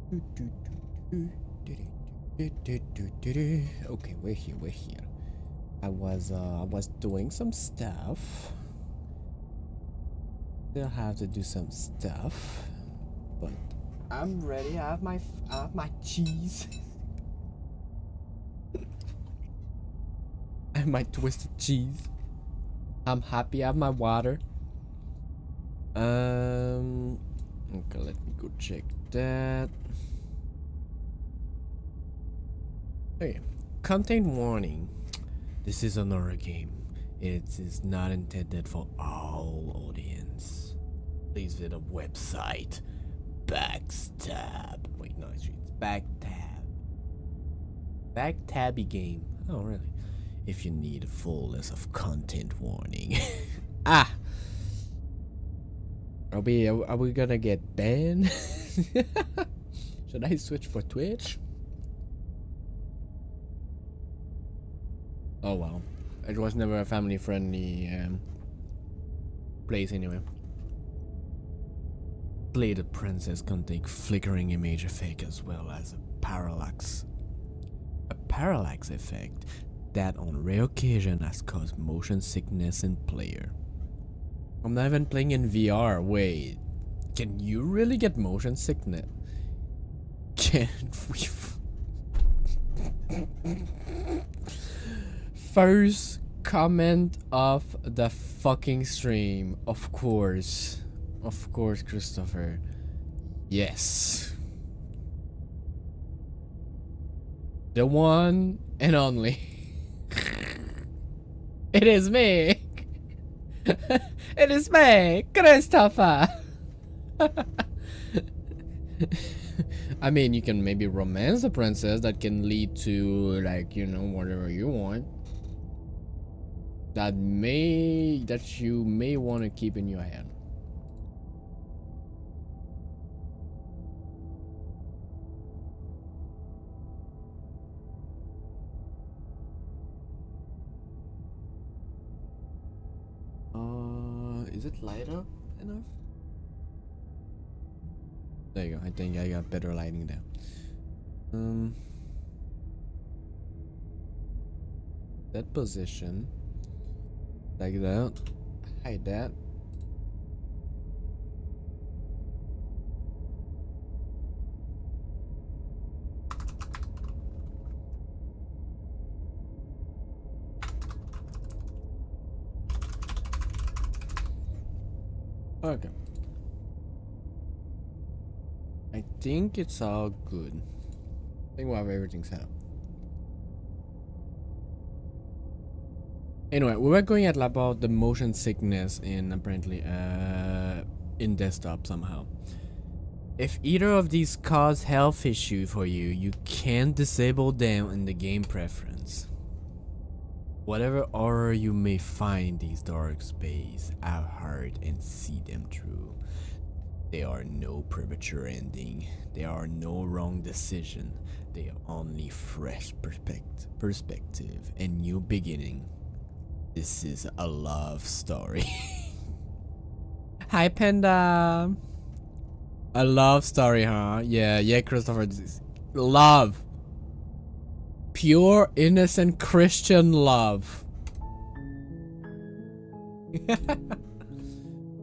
Okay, we're here. I was doing some stuff. Still have to do some stuff, but I'm ready. I have my cheese. I have my twisted cheese. I'm happy. I have my water. Okay, let me go check that. Okay, content warning. This is an horror game. It is not intended for all audience. Please visit a website. Backstab. Wait, no, it's Backtab. Backtabby game. Oh, really? If you need a full list of content warning. Ah! Are we gonna get banned? Should I switch for Twitch? Oh wow. It was never a family friendly place anyway. Play the Princess contain flickering image effect as well as a parallax effect that on rare occasion has caused motion sickness in player. I'm not even playing in VR. Wait, can you really get motion sickness? Can we? First comment of the fucking stream. Of course, Christopher. Yes. The one and only. It is me. It is me, Christopher. I mean, you can maybe romance a princess. That can lead to, like, you know, whatever you want. That you may want to keep in your hand. Is it lighter enough? There you go. I think I got better lighting there. That position. Like that. Hide that. Okay. I think it's all good. I think we'll have everything set up. Anyway, we were going at about the motion sickness in apparently in desktop somehow. If either of these cause health issue for you, you can disable them in the game preference. Whatever horror you may find these dark space, have heard and see them through. There are no premature ending. There are no wrong decision. They are only fresh perspective and new beginning. This is a love story. Hi, Panda. A love story, huh? Yeah, Christopher. Love. Pure, innocent Christian love.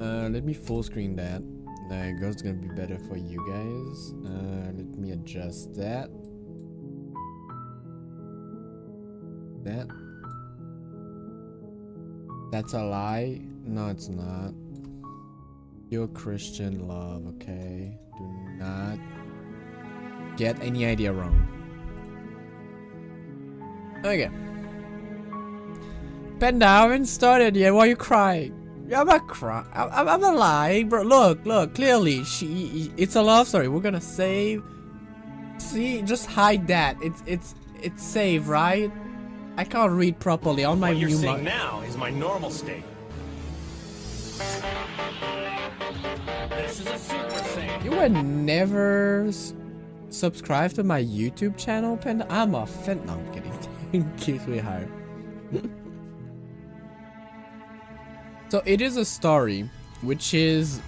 Let me full screen that. There you go. It's gonna be better for you guys. Let me adjust that. That's a lie. No, it's not. Pure Christian love, okay? Do not get any idea wrong. Okay. Panda, I haven't started yet. Why are you crying? I'm not crying. I'm not lying, bro. Look. Clearly, it's a love story. We're gonna save. See, just hide that. It's safe, right? I can't read properly on my What you're new seeing now is my normal state. This is a Super Saiyan. You would never subscribe to my YouTube channel, Panda? I'm a fan. No, I'm kidding. Thank you, sweetheart. So it is a story which is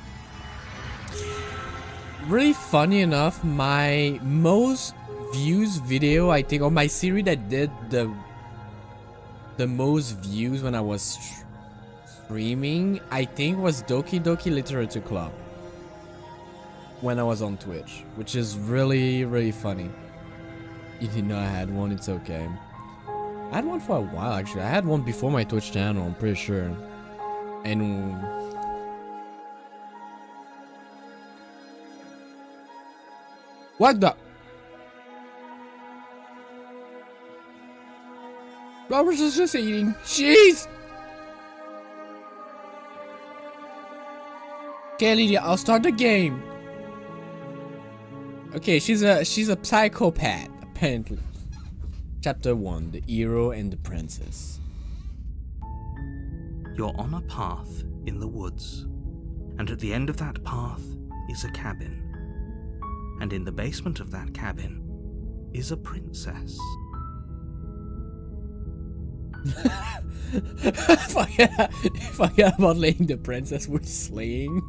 really funny enough, my most views video, I think, or my series that did the most views when I was streaming, I think was Doki Doki Literature Club. When I was on Twitch, which is really funny. You didn't know I had one, it's okay. I had one for a while actually. I had one before my Twitch channel, I'm pretty sure. And what the? Robert is just eating cheese. Okay, Lydia, I'll start the game. Okay, she's a psychopath, apparently. Chapter 1, The Hero and the Princess. You're on a path in the woods, and at the end of that path is a cabin. And in the basement of that cabin is a princess. Forget about laying the princess with slaying.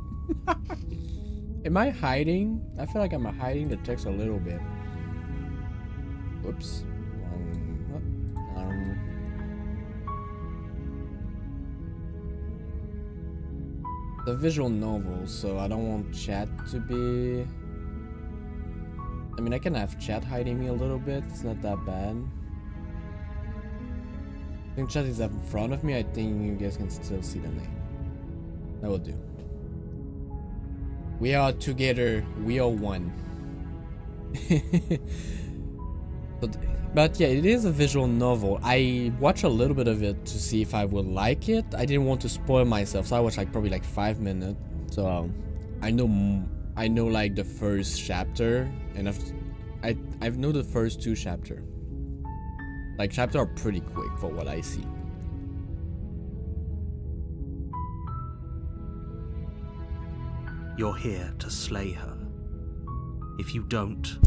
Am I hiding? I feel like I'm hiding the text a little bit. Whoops. The visual novel, so I don't want chat to be... I mean, I can have chat hiding me a little bit. It's not that bad. I think chat is up in front of me. I think you guys can still see the name. That will do. We are together. We are one. But yeah, it is a visual novel. I watched a little bit of it to see if I would like it. I didn't want to spoil myself, so I watched like probably like 5 minutes. So I know like the first chapter, and I know the first 2 chapters. Like chapters are pretty quick for what I see. You're here to slay her. If you don't,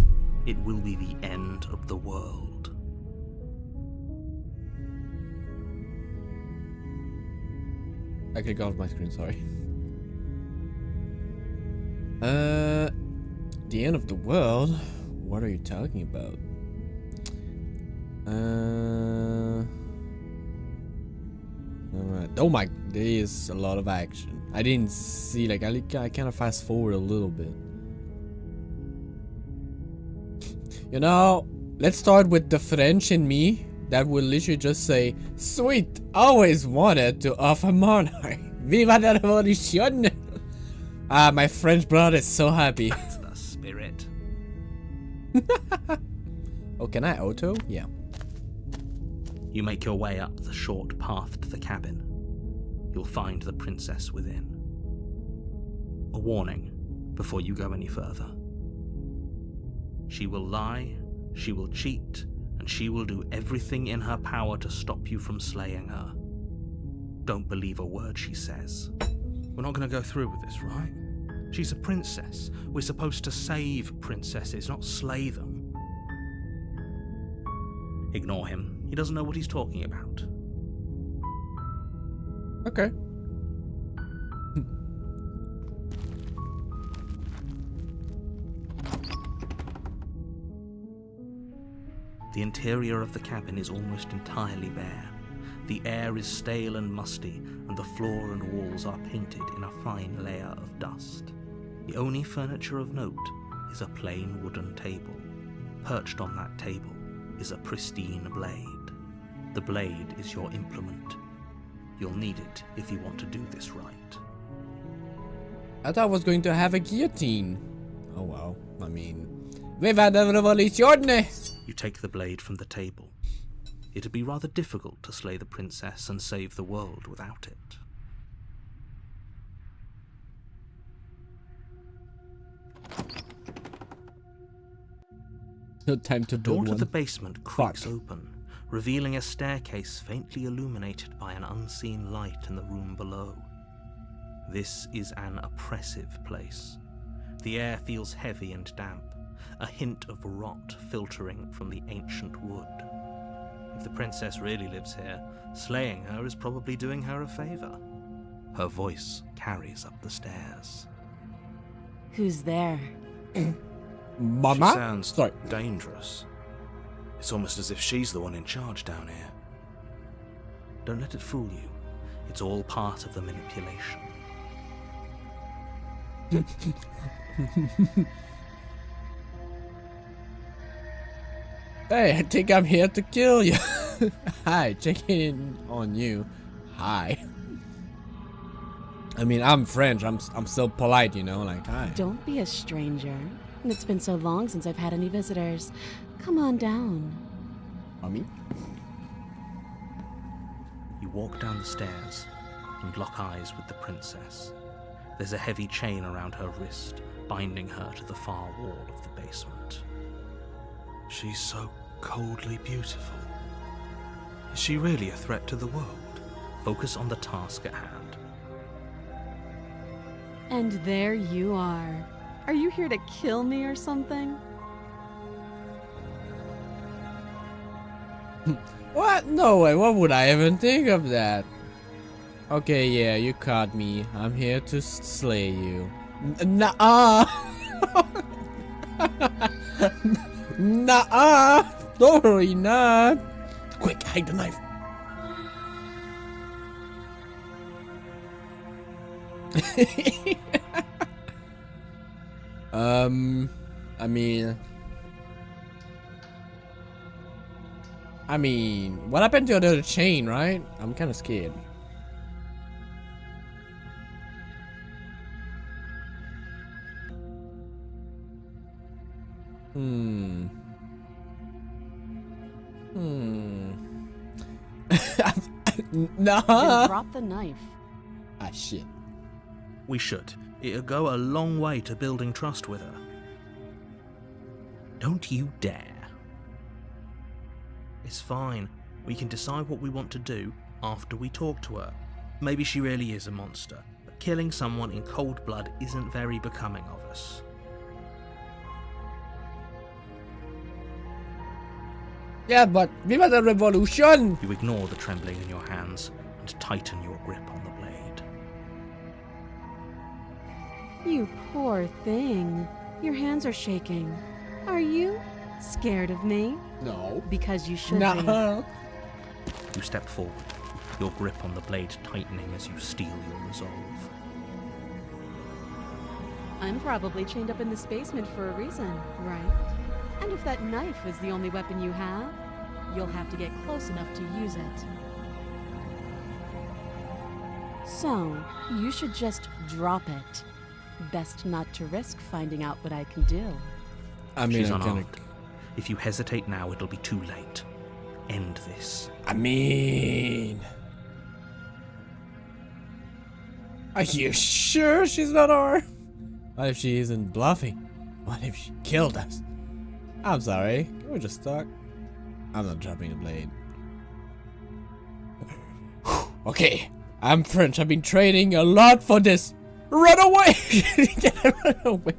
it will be the end of the world. I clicked off my screen, sorry. The end of the world? What are you talking about? Oh my, there is a lot of action. I didn't see, like, I kind of fast forward a little bit. You know, let's start with the French in me that will literally just say, sweet, always wanted to offer monarch. Viva la revolution! Ah, my French brother is so happy. That's the spirit. Oh, can I auto? Yeah. You make your way up the short path to the cabin. You'll find the princess within. A warning before you go any further. She will lie, she will cheat, and she will do everything in her power to stop you from slaying her. Don't believe a word she says. We're not going to go through with this, right? She's a princess. We're supposed to save princesses, not slay them. Ignore him. He doesn't know what he's talking about. Okay. The interior of the cabin is almost entirely bare. The air is stale and musty, and the floor and walls are painted in a fine layer of dust. The only furniture of note is a plain wooden table. Perched on that table is a pristine blade. The blade is your implement. You'll need it if you want to do this right. I thought I was going to have a guillotine. Oh well, I mean... Viva la revolution! You take the blade from the table. It'd be rather difficult to slay the princess and save the world without it. No time to The door build to one. the basement creaks open, revealing a staircase faintly illuminated by an unseen light in the room below. This is an oppressive place. The air feels heavy and damp, a hint of rot filtering from the ancient wood. If the princess really lives here, slaying her is probably doing her a favor. Her voice carries up the stairs. Who's there? Mama? She sounds Sorry. dangerous. It's almost as if she's the one in charge down here. Don't let it fool you. It's all part of the manipulation. Hey, I think I'm here to kill you. Hi, checking in on you. Hi. I mean, I'm French. I'm so polite, you know, like hi. Don't be a stranger. It's been so long since I've had any visitors. Come on down. Mommy? You walk down the stairs and lock eyes with the princess. There's a heavy chain around her wrist, binding her to the far wall of the basement. She's so coldly beautiful. Is she really a threat to the world? Focus on the task at hand. And there you are. Are you here to kill me or something? What? No way. What would I even think of that? Okay, yeah, you caught me. I'm here to slay you. Nuh-uh. Nuh-uh. Totally not. Quick, hide the knife. I mean, what happened to the other chain, right? I'm kind of scared. Nah. Then drop the knife. Ah, shit. We should. It'll go a long way to building trust with her. Don't you dare. It's fine. We can decide what we want to do after we talk to her. Maybe she really is a monster, but killing someone in cold blood isn't very becoming of us. Yeah, but we want a revolution. You ignore the trembling in your hands and tighten your grip on the blade. You poor thing. Your hands are shaking. Are you scared of me? No. Because you should be. Nah. You step forward, your grip on the blade tightening as you steel your resolve. I'm probably chained up in this basement for a reason, right? And if that knife is the only weapon you have, you'll have to get close enough to use it. So, you should just drop it. Best not to risk finding out what I can do. I mean, She's I'm unarmed. gonna. If you hesitate now, it'll be too late. End this. I mean. Are you sure she's not armed? What if she isn't bluffing? What if she killed us? I'm sorry. We're just stuck. I'm not dropping the blade. Okay. I'm French. I've been training a lot for this. Run away! Run away.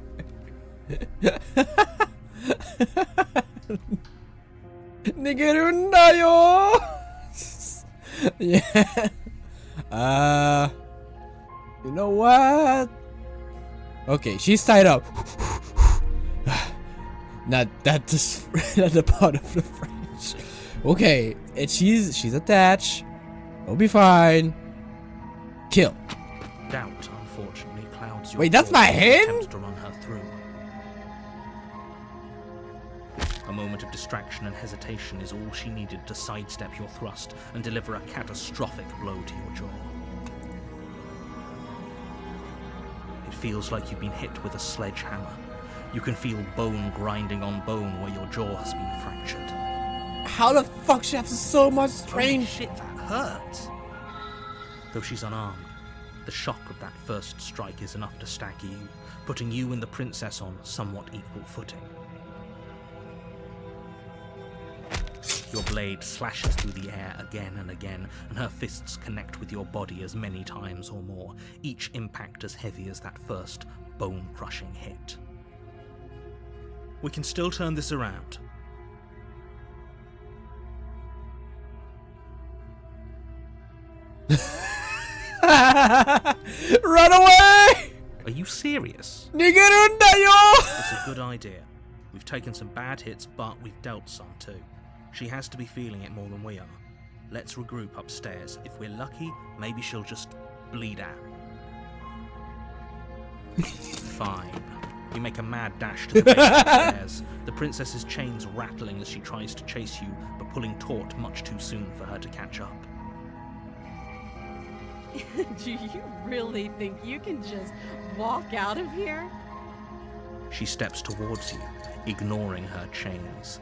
Nigerundayo! Yeah. You know what? Okay, she's tied up. Not that's not the part of the French. Okay, and she's attached. We'll be fine. Kill. Doubt, unfortunately, clouds your Wait, that's thoughts my as you hand? attempt to run her through. A moment of distraction and hesitation is all she needed to sidestep your thrust and deliver a catastrophic blow to your jaw. It feels like you've been hit with a sledgehammer. You can feel bone grinding on bone where your jaw has been fractured. How the fuck she has so much Holy strength? shit, that hurts! Though she's unarmed, the shock of that first strike is enough to stagger you, putting you and the princess on somewhat equal footing. Your blade slashes through the air again and again, and her fists connect with your body as many times or more, each impact as heavy as that first bone-crushing hit. We can still turn this around. Run away! Are you you serious? Nigerundayo! It's a good idea. We've taken some bad hits, but we've dealt some too. She has to be feeling it more than we are. Let's regroup upstairs. If we're lucky, maybe she'll just bleed out. Fine. You make a mad dash to the basement stairs, the princess's chains rattling as she tries to chase you, but pulling taut much too soon for her to catch up. Do you really think you can just walk out of here? She steps towards you, ignoring her chains.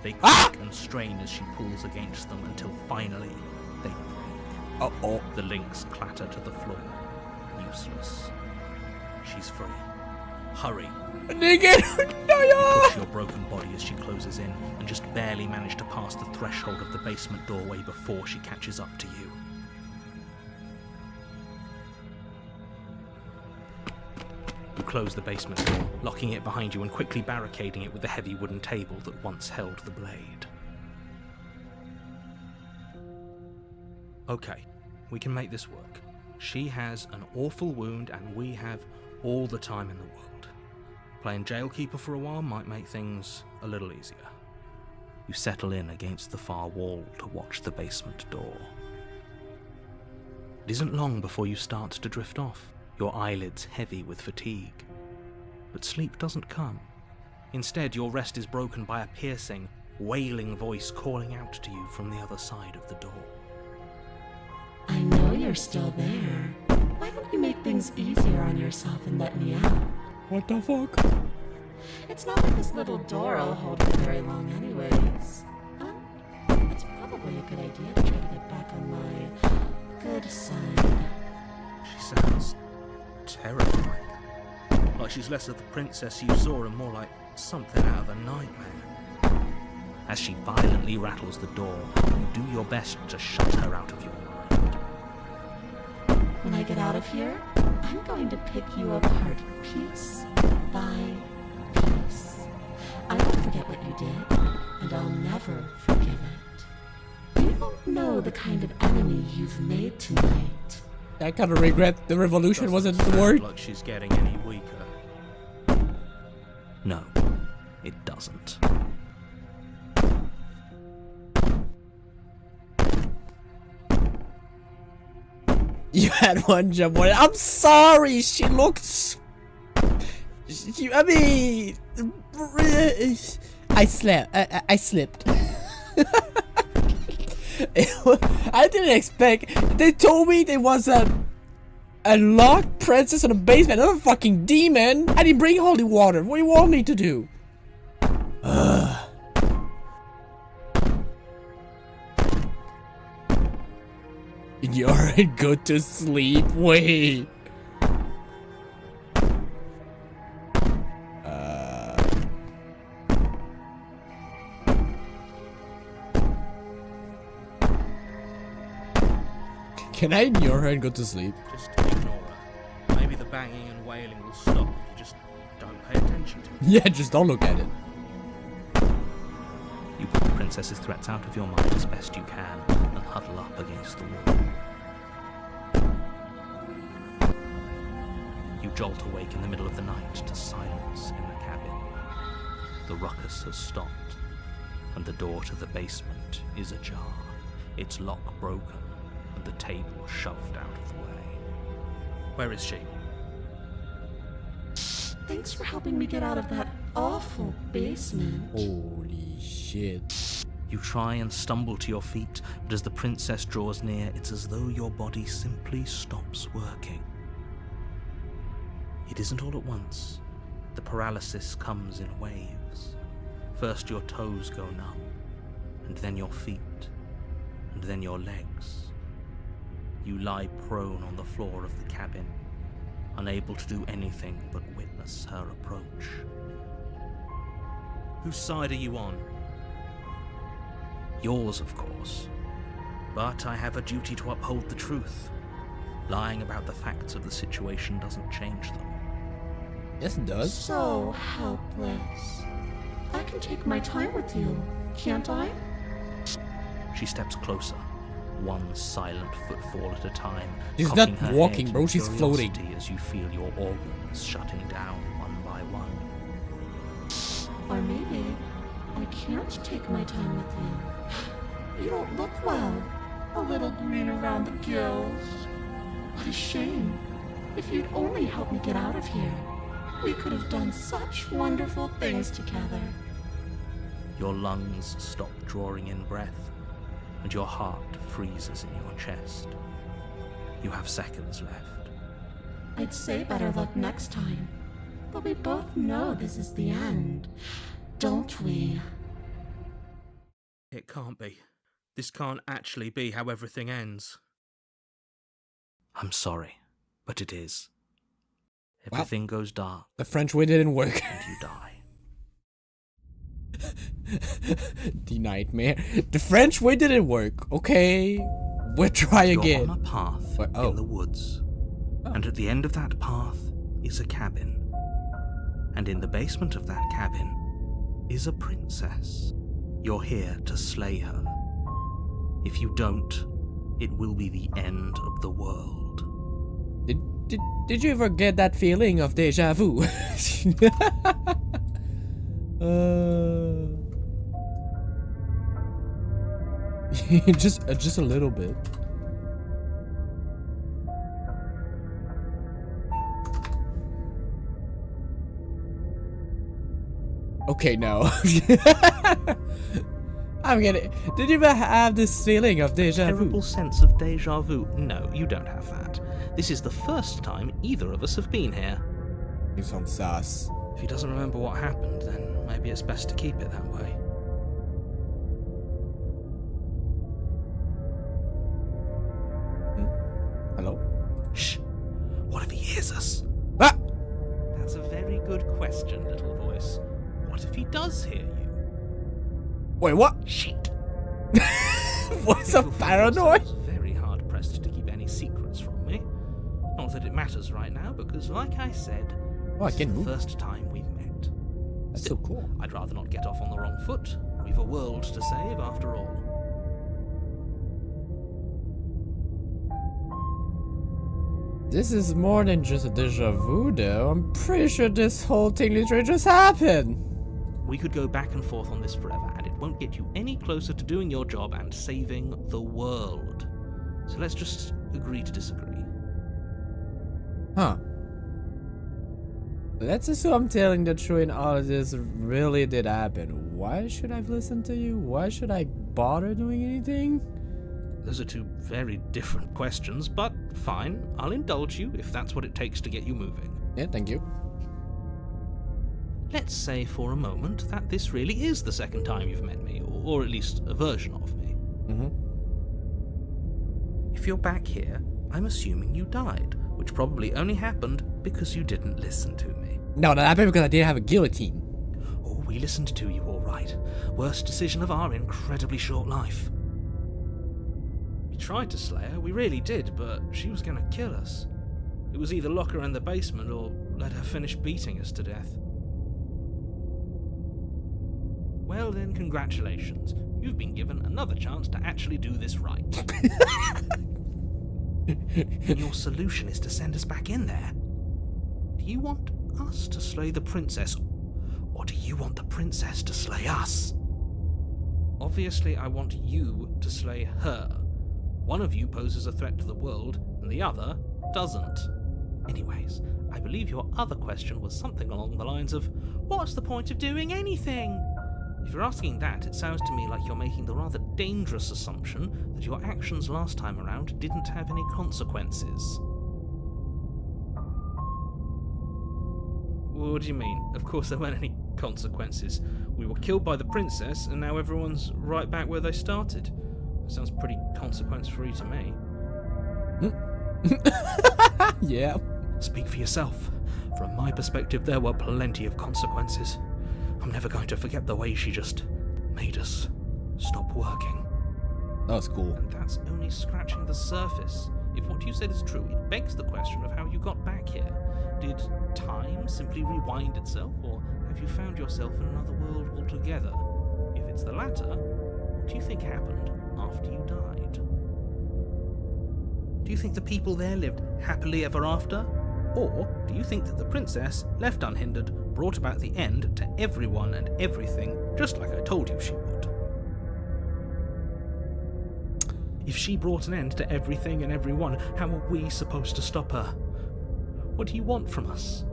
They creak and strain as she pulls against them until finally they break. Uh-oh. The links clatter to the floor. Useless. She's free. Hurry. Nigerundayo! Push your broken body as she closes in and just barely manage to pass the threshold of the basement doorway before she catches up to you. You close the basement door, locking it behind you and quickly barricading it with the heavy wooden table that once held the blade. Okay, we can make this work. She has an awful wound and we have all the time in the world. Playing jailkeeper for a while might make things a little easier. You settle in against the far wall to watch the basement door. It isn't long before you start to drift off, your eyelids heavy with fatigue. But sleep doesn't come. Instead, your rest is broken by a piercing, wailing voice calling out to you from the other side of the door. I know you're still there. Why don't you make things easier on yourself and let me out? What the fuck? It's not like this little door will hold for very long anyways. It's probably a good idea to try to get back on my good side. She sounds terrifying. Like she's less of the princess you saw and more like something out of a nightmare. As she violently rattles the door, you do your best to shut her out of your mind. When I get out of here, I'm going to pick you apart piece by piece. I won't forget what you did, and I'll never forgive it. You don't know the kind of enemy you've made tonight. I kind of regret the revolution wasn't the Doesn't word. sound like she's getting any weaker. No, it doesn't. You had one jump on it. I'm sorry. She looked. I mean, I slept. I slipped. I didn't expect. They told me there was a locked princess in a basement. Another fucking demon. I didn't bring holy water. What do you want me to do? You're good to sleep. Wait. Can I ignore her and go to sleep? Just ignore her. Maybe the banging and wailing will stop if you just don't pay attention to it. Yeah, just don't look at it. You put the princess's threats out of your mind as best you can and huddle up against the wall. You jolt awake in the middle of the night to silence in the cabin. The ruckus has stopped, and the door to the basement is ajar, its lock broken, and the table shoved out of the way. Where is she? Thanks for helping me get out of that awful basement. Holy shit. You try and stumble to your feet, but as the princess draws near, it's as though your body simply stops working. It isn't all at once. The paralysis comes in waves. First your toes go numb, and then your feet, and then your legs. You lie prone on the floor of the cabin, unable to do anything but witness her approach. Whose side are you on? Yours, of course. But I have a duty to uphold the truth. Lying about the facts of the situation doesn't change them. Yes, it does. So helpless. I can take my time with you, can't I? She steps closer, one silent footfall at a time. She's cocking not her walking, head bro, in she's floating. curiosity as you feel your organs shutting down one by one. Or maybe I can't take my time with you. You don't look well. A little green around the gills. What a shame. If you'd only helped me get out of here, we could have done such wonderful things together. Your lungs stop drawing in breath, and your heart freezes in your chest. You have seconds left. I'd say better luck next time, but we both know this is the end, don't we? It can't be. This can't actually be how everything ends. I'm sorry, but it is. Well, Everything goes dark The French way didn't work. and you die. The nightmare. The French way didn't work. Okay, we'll try You're again. on a path What? Oh. in the woods, and at the end of that path is a cabin. And in the basement of that cabin is a princess. You're here to slay her. If you don't, it will be the end of the world. Did you ever get that feeling of deja vu? just a little bit. Okay, no. I'm getting. Did you ever have this feeling of deja vu? Terrible sense of deja vu. No, you don't have that. This is the first time either of us have been here. You sound sus. If he doesn't remember what happened, then maybe it's best to keep it that way. Hello? Shh. What if he hears us? Ah! That's a very good question, little voice. What if he does hear you? Wait, what? Shit. What's a You'll find paranoid? yourselves very hard pressed to keep any secrets from me. Not that it matters right now, because like I said, Oh, I this can is the move. first time we've met. That's so cool. I'd rather not get off on the wrong foot. We've a world to save after all. This is more than just a deja vu, though. I'm pretty sure this whole thing literally just happened. We could go back and forth on this forever, and it won't get you any closer to doing your job and saving the world. So let's just agree to disagree. Huh. Let's assume I'm telling the truth and all of this really did happen. Why should I listen to you? Why should I bother doing anything? Those are two very different questions, but fine, I'll indulge you if that's what it takes to get you moving. Yeah, thank you. Let's say for a moment that this really is the second time you've met me, or at least a version of me. Mm-hmm. If you're back here, I'm assuming you died, which probably only happened because you didn't listen to me. No, that happened because I didn't have a guillotine. Oh, we listened to you all right. Worst decision of our incredibly short life. We tried to slay her, we really did, but she was going to kill us. It was either lock her in the basement or let her finish beating us to death. Well then, congratulations. You've been given another chance to actually do this right. Your solution is to send us back in there. Do you want us to slay the princess, or do you want the princess to slay us? Obviously, I want you to slay her. One of you poses a threat to the world, and the other doesn't. Anyways, I believe your other question was something along the lines of, what's the point of doing anything? If you're asking that, it sounds to me like you're making the rather dangerous assumption that your actions last time around didn't have any consequences. What do you mean? Of course there weren't any consequences. We were killed by the princess, and now everyone's right back where they started. That sounds pretty consequence-free to me. Yeah. Speak for yourself. From my perspective, there were plenty of consequences. I'm never going to forget the way she just made us stop working. That was cool. And that's only scratching the surface. If what you said is true, it begs the question of how you got back here. Did time simply rewind itself, or have you found yourself in another world altogether? If it's the latter, what do you think happened after you died? Do you think the people there lived happily ever after? Or do you think that the princess, left unhindered, brought about the end to everyone and everything, just like I told you she would? If she brought an end to everything and everyone, how are we supposed to stop her? What do you want from us?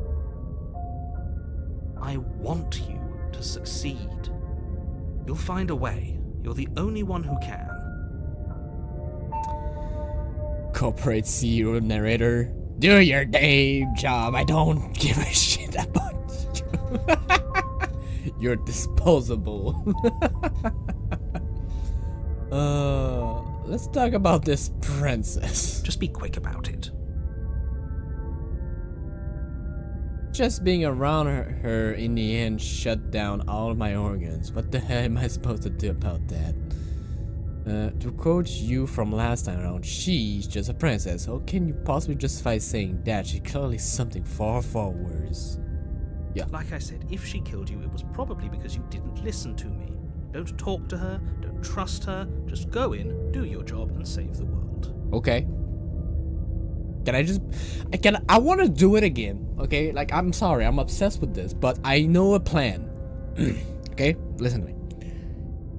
I want you to succeed. You'll find a way. You're the only one who can. Corporate CEO narrator. Do your damn job. I don't give a shit about you. You're disposable. Let's talk about this princess. Just be quick about it. Just being around her in the end shut down all of my organs. What the hell am I supposed to do about that? To quote you from last time around, she's just a princess. How can you possibly justify saying that? She's clearly something far, far worse. Yeah. Like I said, if she killed you, it was probably because you didn't listen to me. Don't talk to her, don't trust her, just go in, do your job, and save the world. Okay. I want to do it again, okay? Like, I'm sorry, I'm obsessed with this, but I know a plan. Okay? Listen to me.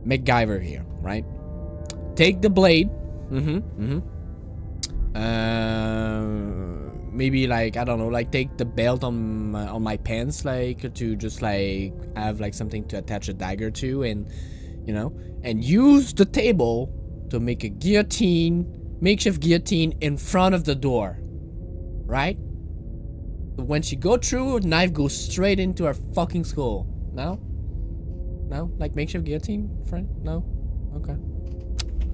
MacGyver here, right? Take the blade. Maybe, like, I don't know, like, take the belt on my pants, like, to just, like, have, like, something to attach a dagger to, and, you know, and use the table to make a makeshift guillotine in front of the door, right? When she go through, knife goes straight into her fucking skull. No? Like makeshift guillotine, friend? No? Okay.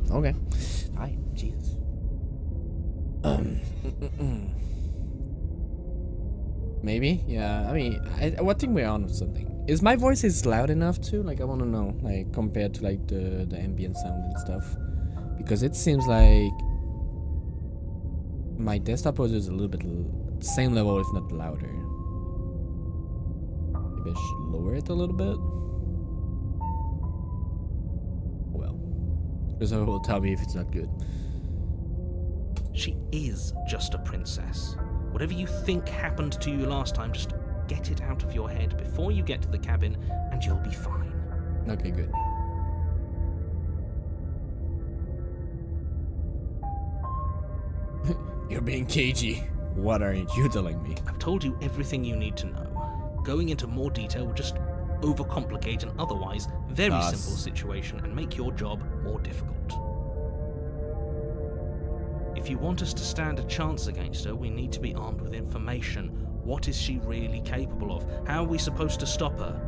Okay. Hi, Jesus. Maybe? Yeah, I mean, I think we're on with something. Is my voice loud enough too? Like, I want to know, like, compared to, like, the ambient sound and stuff. Because it seems like my desktop audio is a little bit same level, if not louder. Maybe I should lower it a little bit. Well, Christopher will tell me if it's not good. She is just a princess. Whatever you think happened to you last time, just get it out of your head before you get to the cabin, and you'll be fine. Okay, good. You're being cagey. What aren't you telling me? I've told you everything you need to know. Going into more detail would just overcomplicate an otherwise very simple situation and make your job more difficult. If you want us to stand a chance against her, we need to be armed with information. What is she really capable of? How are we supposed to stop her?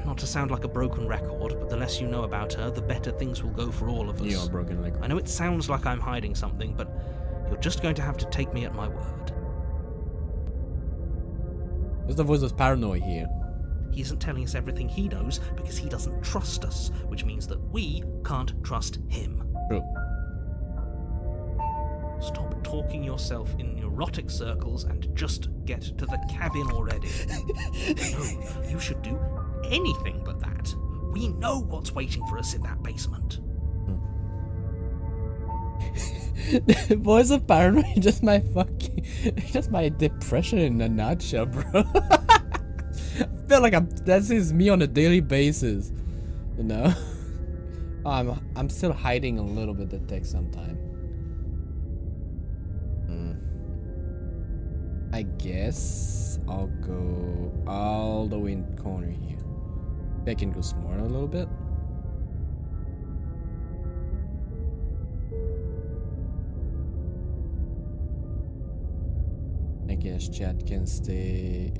Not to sound like a broken record, but the less you know about her, the better things will go for all of us. You're a broken record. I know it sounds like I'm hiding something, but you're just going to have to take me at my word. What's the voice of paranoid here? He isn't telling us everything he knows because he doesn't trust us, which means that we can't trust him. True. Stop talking yourself in neurotic circles and just get to the cabin already. No, you should do anything but that. We know what's waiting for us in that basement. Voice of paranoid, just my depression in a nutshell, bro. I feel like that is me on a daily basis, you know. I'm still hiding a little bit. That takes some time. I guess I'll go all the way in the corner here. I can go smaller a little bit. I guess chat can stay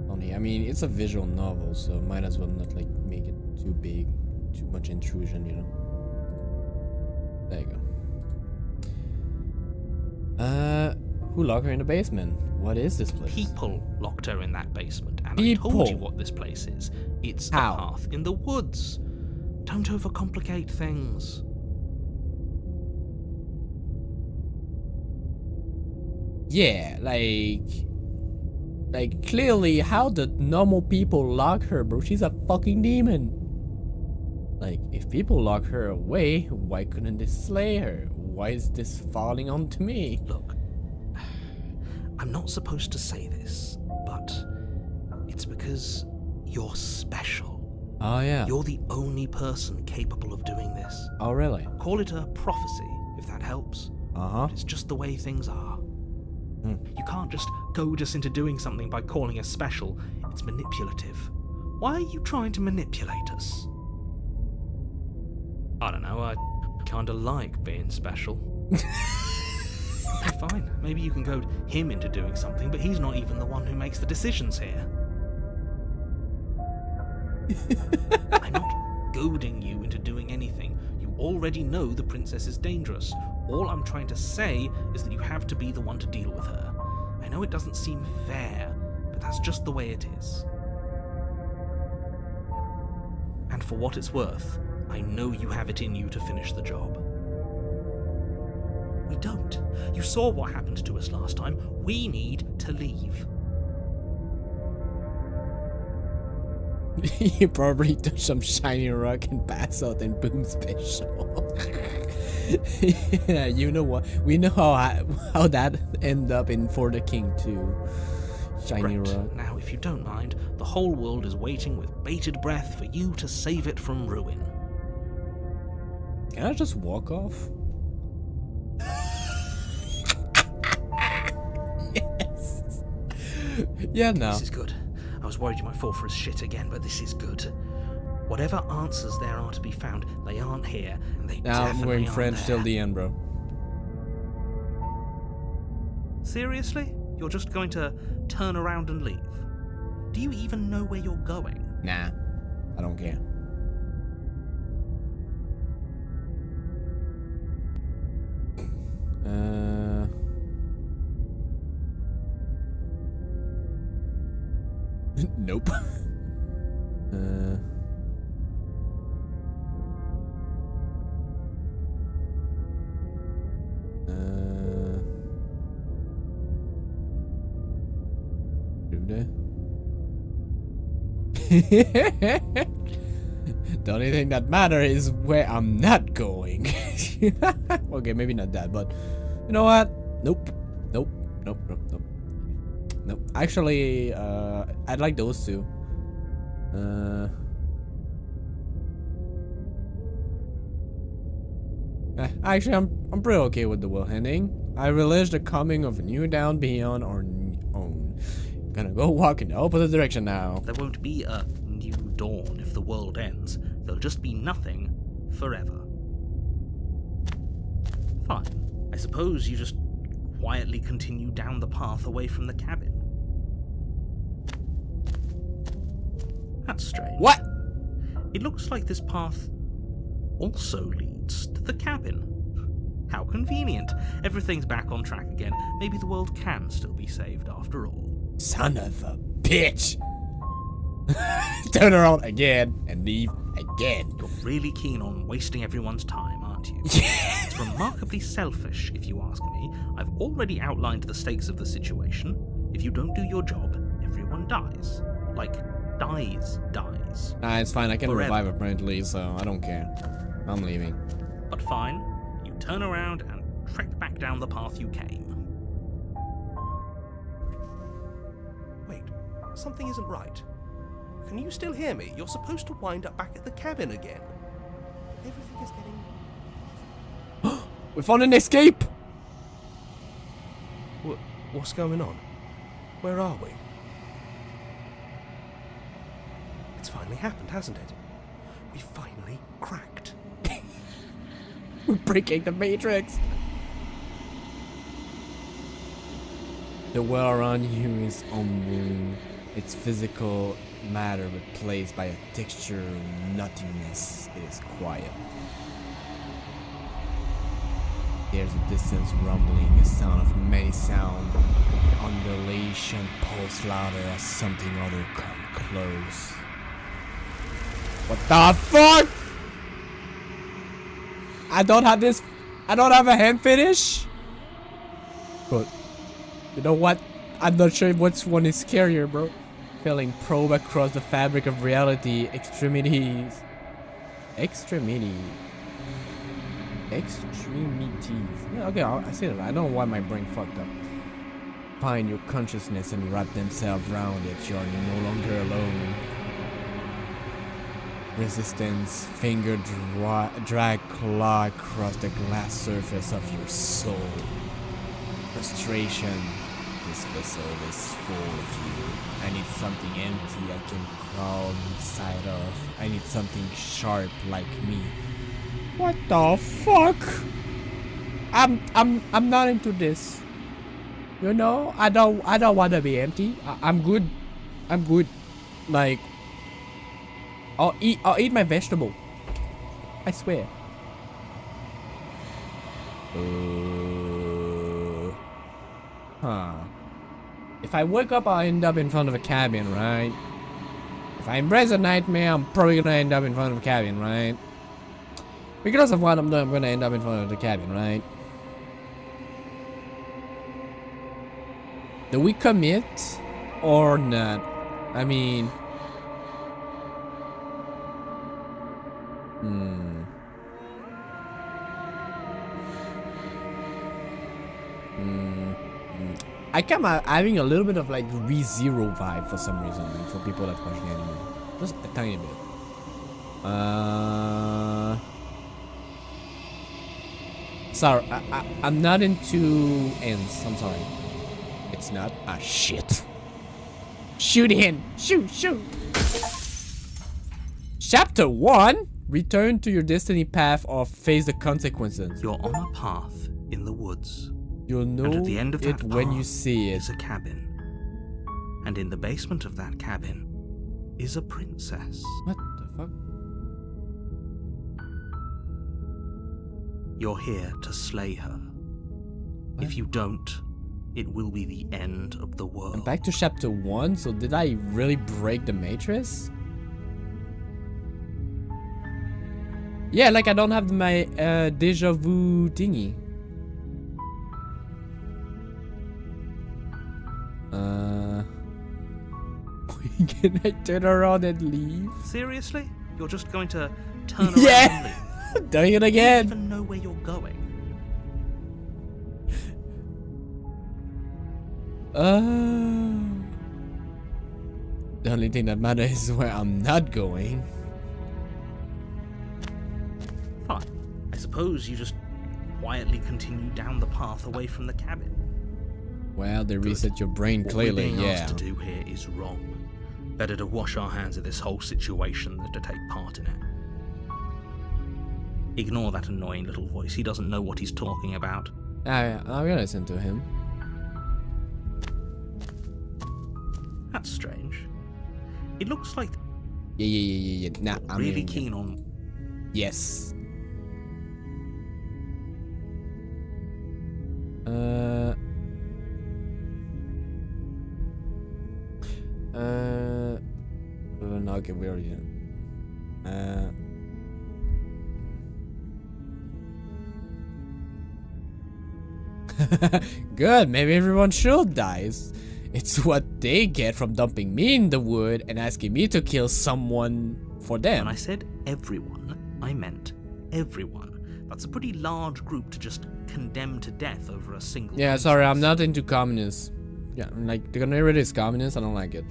on here. I mean, it's a visual novel, so might as well not like make it too big, too much intrusion, you know. There you go. Who locked her in the basement? What is this place? People locked her in that basement, and People? I told you what this place is. It's How? a path in the woods. Don't overcomplicate things. Yeah, like clearly how the normal people lock her, bro. She's a fucking demon. Like, if people lock her away, why couldn't they slay her? Why is this falling onto me? Look, I'm not supposed to say this, but it's because you're special. Oh, yeah. You're the only person capable of doing this. Oh, really? Call it a prophecy, if that helps. Uh-huh. But it's just the way things are. You can't just goad us into doing something by calling us special. It's manipulative. Why are you trying to manipulate us? I don't know, I kinda like being special. Okay, fine. Maybe you can goad him into doing something, but he's not even the one who makes the decisions here. I'm not goading you into doing anything. You already know the princess is dangerous. All I'm trying to say is that you have to be the one to deal with her. I know it doesn't seem fair, but that's just the way it is. And for what it's worth, I know you have it in you to finish the job. We don't. You saw what happened to us last time. We need to leave. You probably touch some shiny rock and pass out and boom special. Yeah, you know what? We know how that ended up in For the King too. Shiny Great. rock. Now, if you don't mind, the whole world is waiting with bated breath for you to save it from ruin. Can I just walk off? Yes. Yeah, no. This is good. I was worried you might fall for his shit again, but this is good. Whatever answers there are to be found, they aren't here, and they Now I'm definitely going aren't French there. till the end, bro. Seriously? You're just going to turn around and leave? Do you even know where you're going? Nah, I don't care. Nope. Do they? The only thing that matters is where I'm not going. Okay, maybe not that, but you know what? Nope. Nope. Nope. Nope. Nope. Nope. Actually, I'd like those two. Actually, I'm pretty okay with the world ending. I relish the coming of a new dawn beyond our own. Gonna go walk in the opposite direction now. There won't be a new dawn if the world ends. There'll just be nothing forever. Fine. I suppose you just quietly continue down the path away from the cabin. That's strange. What? It looks like this path also leads to the cabin. How convenient. Everything's back on track again. Maybe the world can still be saved after all. Son of a bitch! Turn around again and leave again. You're really keen on wasting everyone's time, aren't you? It's remarkably selfish, if you ask me. I've already outlined the stakes of the situation. If you don't do your job, everyone dies. Like, dies. Nah, it's fine. I can Forever. revive apparently, so I don't care. I'm leaving. But fine, you turn around and trek back down the path you came. Wait, something isn't right. Can you still hear me? You're supposed to wind up back at the cabin again. Everything is getting... We found an escape! What's going on? Where are we? It's finally happened, hasn't it? We finally cracked. We're breaking the Matrix! The world around you is unmoving. Its physical matter replaced by a texture of nothingness. It is quiet. There's a distant rumbling, a sound of many sound. Undulation pulse louder as something other come close. What the fuck? I don't have a hand finish? But you know what? I'm not sure which one is scarier, bro. Feeling probe across the fabric of reality, extremities. Extremity. Extremities. Yeah, okay, I see that. I don't know why my brain fucked up. Find your consciousness and wrap themselves around it. You're no longer alone. Resistance. Finger drag claw across the glass surface of your soul. Frustration. This vessel is full of you. I need something empty I can crawl inside of. I need something sharp like me. What the fuck? I'm not into this. You know, I don't want to be empty. I'm good. I'm good. Like, I'll eat my vegetable. I swear. Huh. If I wake up, I'll end up in front of a cabin, right? If I embrace a nightmare, I'm probably gonna end up in front of a cabin, right? Because of what I'm doing, I'm gonna end up in front of the cabin, right? Do we commit or not? I mean, I come out having a little bit of like ReZero vibe for some reason, like, for people that watch the anime. Just a tiny bit. Sorry, I'm not into ends. I'm sorry. It's not. Ah, shit. Shoot him. Shoot. Chapter 1. Return to your destiny path or face the consequences. You're on a path in the woods. You'll know And at the end of it that when you path see it. is a cabin. And in the basement of that cabin is a princess. What the fuck? You're here to slay her. What? If you don't, it will be the end of the world. I'm back to chapter 1, so did I really break the matrix? Yeah, like I don't have my deja vu thingy. Can I turn around and leave? Seriously? You're just going to turn around Yeah. and leave? Doing it You don't again. even know where you're going. The only thing that matters is where I'm not going. Fine. I suppose you just quietly continue down the path away from the cabin. Well, they reset your brain What clearly, we're being yeah. asked to do here is wrong. Better to wash our hands of this whole situation than to take part in it. Ignore that annoying little voice. He doesn't know what he's talking about. I'm gonna listen to him. That's strange. It looks like Yeah. Nah, I'm really hearing keen it. on... Yes. No, okay, we already Good, maybe everyone should die. It's what they get from dumping me in the wood and asking me to kill someone for them. When I said everyone, I meant everyone. That's a pretty large group to just condemn to death over a single... Yeah, sorry, I'm not into communists. Yeah, like, the narrator is communist, I don't like it.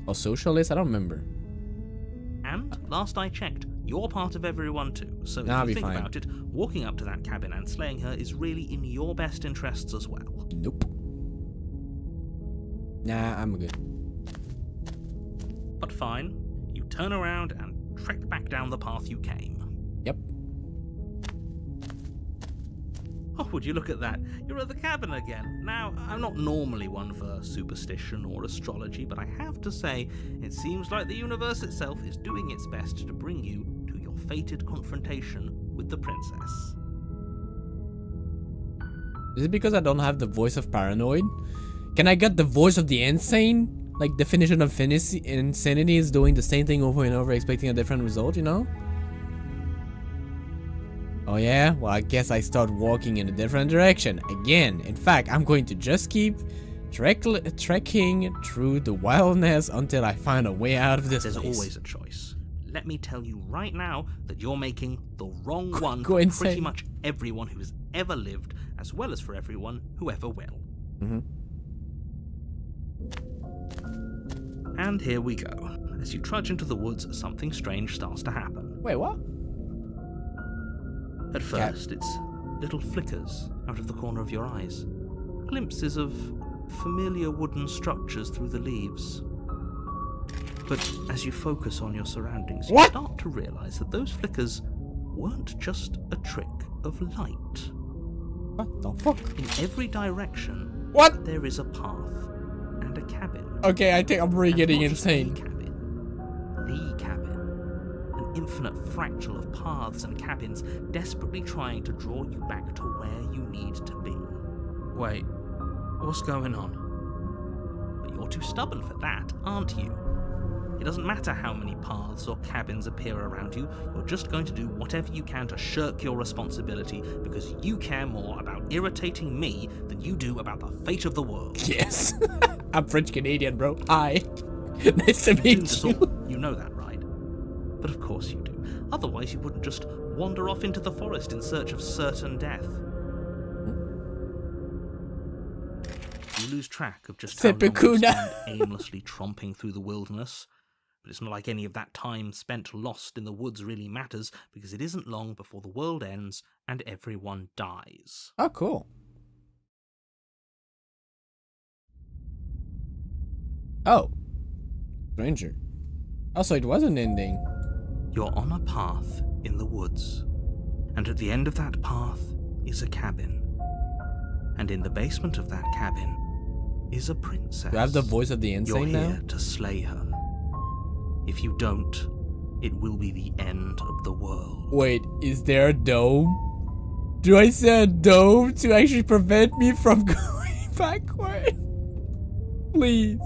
Or socialist, I don't remember. And, last I checked, you're part of everyone too. So if Nah, I'll you be think fine. about it, walking up to that cabin and slaying her is really in your best interests as well. Nope. Nah, I'm good. But fine, you turn around and trek back down the path you came. Yep. Oh, would you look at that? You're at the cabin again. Now, I'm not normally one for superstition or astrology, but I have to say, it seems like the universe itself is doing its best to bring you to your fated confrontation with the princess. Is it because I don't have the voice of paranoid? Can I get the voice of the insane? Like, definition of insanity is doing the same thing over and over, expecting a different result, you know? Oh yeah? Well, I guess I start walking in a different direction. Again. In fact, I'm going to just keep trekking through the wilderness until I find a way out of this There's place. always a choice. let me tell you right now that you're making the wrong one Go for insane. pretty much everyone who has ever lived, as well as for everyone who ever will. Mm-hmm. And here we go. As you trudge into the woods, something strange starts to happen. Wait, what? At first, it's little flickers out of the corner of your eyes. Glimpses of familiar wooden structures through the leaves. But as you focus on your surroundings, you What? start to realize that those flickers weren't just a trick of light. What the fuck? In every direction, What? there is a path and a cabin. Okay, I think I'm really And getting not just insane. any cabin, the cabin. An infinite fractal of paths and cabins desperately trying to draw you back to where you need to be. Wait, what's going on? But you're too stubborn for that, aren't you? It doesn't matter how many paths or cabins appear around you, you're just going to do whatever you can to shirk your responsibility because you care more about irritating me than you do about the fate of the world. Yes. I'm French Canadian, bro. Hi. Nice to Assumed meet us you. all, you know that, right? But of course you do. Otherwise you wouldn't just wander off into the forest in search of certain death. You lose track of just how long you Seppuku. spend aimlessly tromping through the wilderness. But it's not like any of that time spent lost in the woods really matters, because it isn't long before the world ends and everyone dies. Oh, cool. Oh. Stranger. Oh, so it was an ending. You're on a path in the woods, and at the end of that path is a cabin. And in the basement of that cabin is a princess. Do I have the voice of the You're insane now? here to slay her. If you don't, it will be the end of the world. Wait, is there a dome? Do I see a dome to actually prevent me from going backward? Please.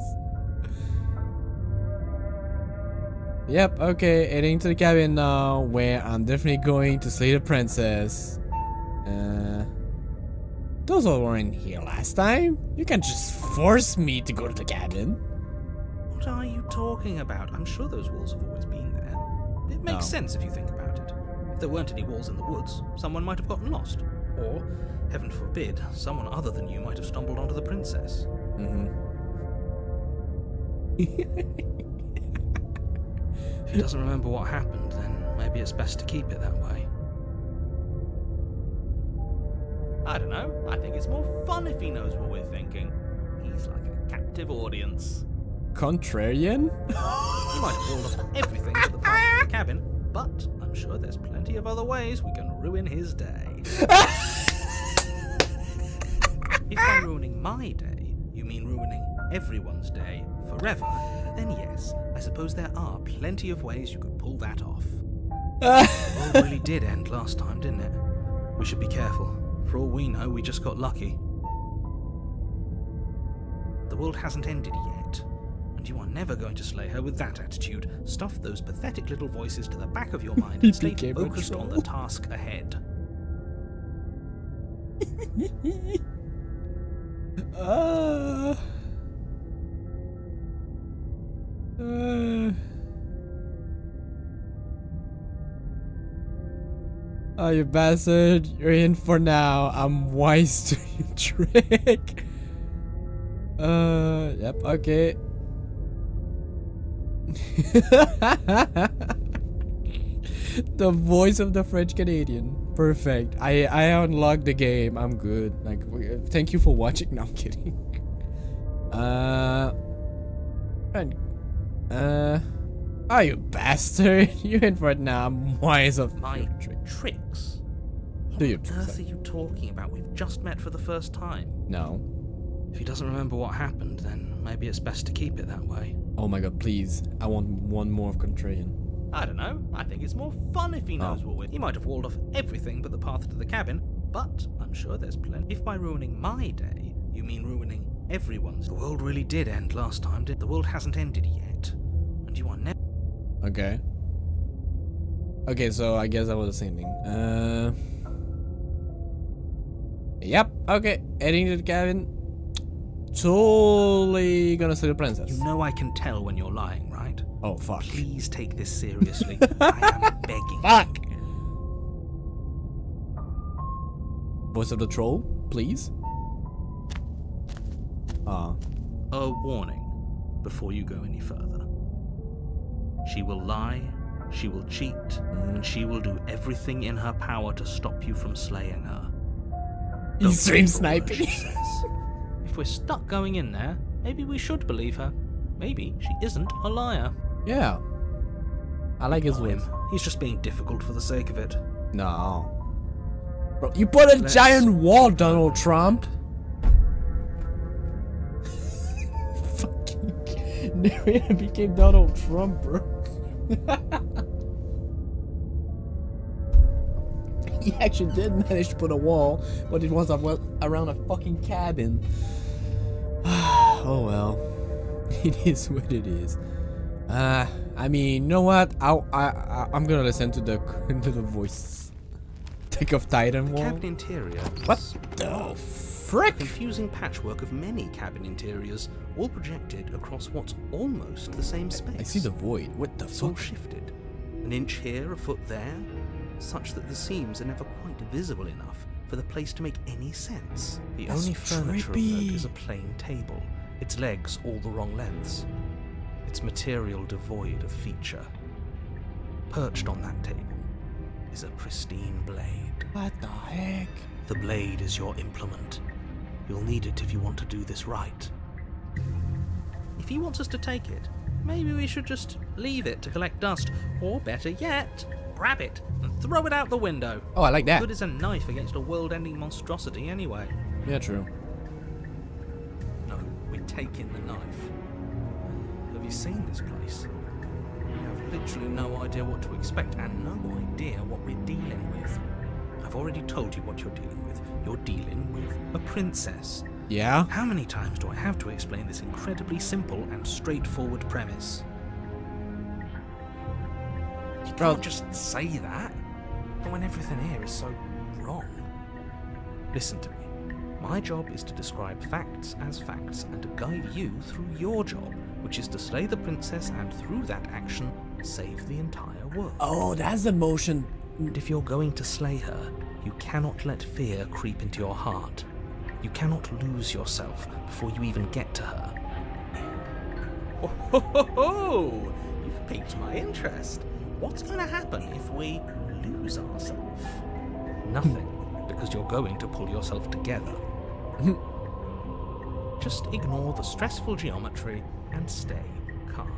Yep, okay, heading to the cabin now, where I'm definitely going to slay the princess. Those all weren't here last time. You can't just force me to go to the cabin. What are you talking about? I'm sure those walls have always been there. It makes Oh. sense if you think about it. If there weren't any walls in the woods, someone might have gotten lost. Or, heaven forbid, someone other than you might have stumbled onto the princess. Mm-hmm. If he doesn't remember what happened, then maybe it's best to keep it that way. I don't know. I think it's more fun if he knows what we're thinking. He's like a captive audience. Contrarian? He might have walled off everything but the path to the cabin, but I'm sure there's plenty of other ways we can ruin his day. If by ruining my day, you mean ruining everyone's day forever, then yes, I suppose there are plenty of ways you could pull that off. The world really did end last time, didn't it? We should be careful. For all we know, we just got lucky. The world hasn't ended yet, and you are never going to slay her with that attitude. Stuff those pathetic little voices to the back of your mind and stay became a focused on the troll. task ahead. Oh, you bastard. You're in for now. I'm wise to your trick. Yep, okay. The voice of the French Canadian. Perfect. I unlocked the game. I'm good. Like, thank you for watching. No, I'm kidding. Oh, you bastard. You're in for it now. I'm wise of My your trick. tricks? Do you? What on earth are you talking about? We've just met for the first time. No. If he doesn't remember what happened, then maybe it's best to keep it that way. Oh my god, please. I want one more of Contrarian. I don't know. I think it's more fun if he knows what we're... He might have walled off everything but the path to the cabin, but I'm sure there's plenty... If by ruining my day, you mean ruining everyone's... The world really did end last time, did... The world hasn't ended yet, and you are never... Okay. Okay, so I guess that was the same thing. Yep, okay. Heading to the cabin. totally gonna slay the princess. You know I can tell when you're lying, right? Oh, fuck. Please take this seriously. I am begging. Fuck! Voice of the troll, please? Ah. A warning before you go any further. She will lie, she will cheat, and she will do everything in her power to stop you from slaying her. Don't Stream believe a word sniping. she says. If we're stuck going in there, maybe we should believe her. Maybe she isn't a liar. Yeah. I like his Ignore voice. him. He's just being difficult for the sake of it. No. Bro, you put a giant wall, Donald Trump. Fucking narrator became Donald Trump, bro. He actually did manage to put a wall, but it was around a fucking cabin. Oh well. It is what it is. I mean, you know what? I'm gonna listen to the voice. Attack of Titan The wall. cabin interior. What is the a frick? confusing patchwork of many cabin interiors, all projected across what's almost the same space. I see the void. What the It's all fuck? shifted. An inch here, a foot there, such that the seams are never quite visible enough for the place to make any sense. The That's only furniture of trippy. note is a plain table, its legs all the wrong lengths, its material devoid of feature. Perched on that table is a pristine blade. What the heck? The blade is your implement. You'll need it if you want to do this right. If he wants us to take it, maybe we should just leave it to collect dust. Or better yet, grab it and throw it out the window. Oh, I like that. Good as a knife against a world-ending monstrosity anyway. Yeah, true. No, we're taking the knife. Have you seen this place? You have literally no idea what to expect and no idea what we're dealing with. I've already told you what you're dealing with. You're dealing with a princess. Yeah? How many times do I have to explain this incredibly simple and straightforward premise? You Bro. can't just say that. But when everything here is so wrong. Listen to me. My job is to describe facts as facts and to guide you through your job, which is to slay the princess and through that action, save the entire world. Oh, that's the motion. And if you're going to slay her, you cannot let fear creep into your heart. You cannot lose yourself before you even get to her. Oh, ho, ho, ho! You've piqued my interest. What's going to happen if we lose ourselves? Nothing, because you're going to pull yourself together. Just ignore the stressful geometry and stay calm.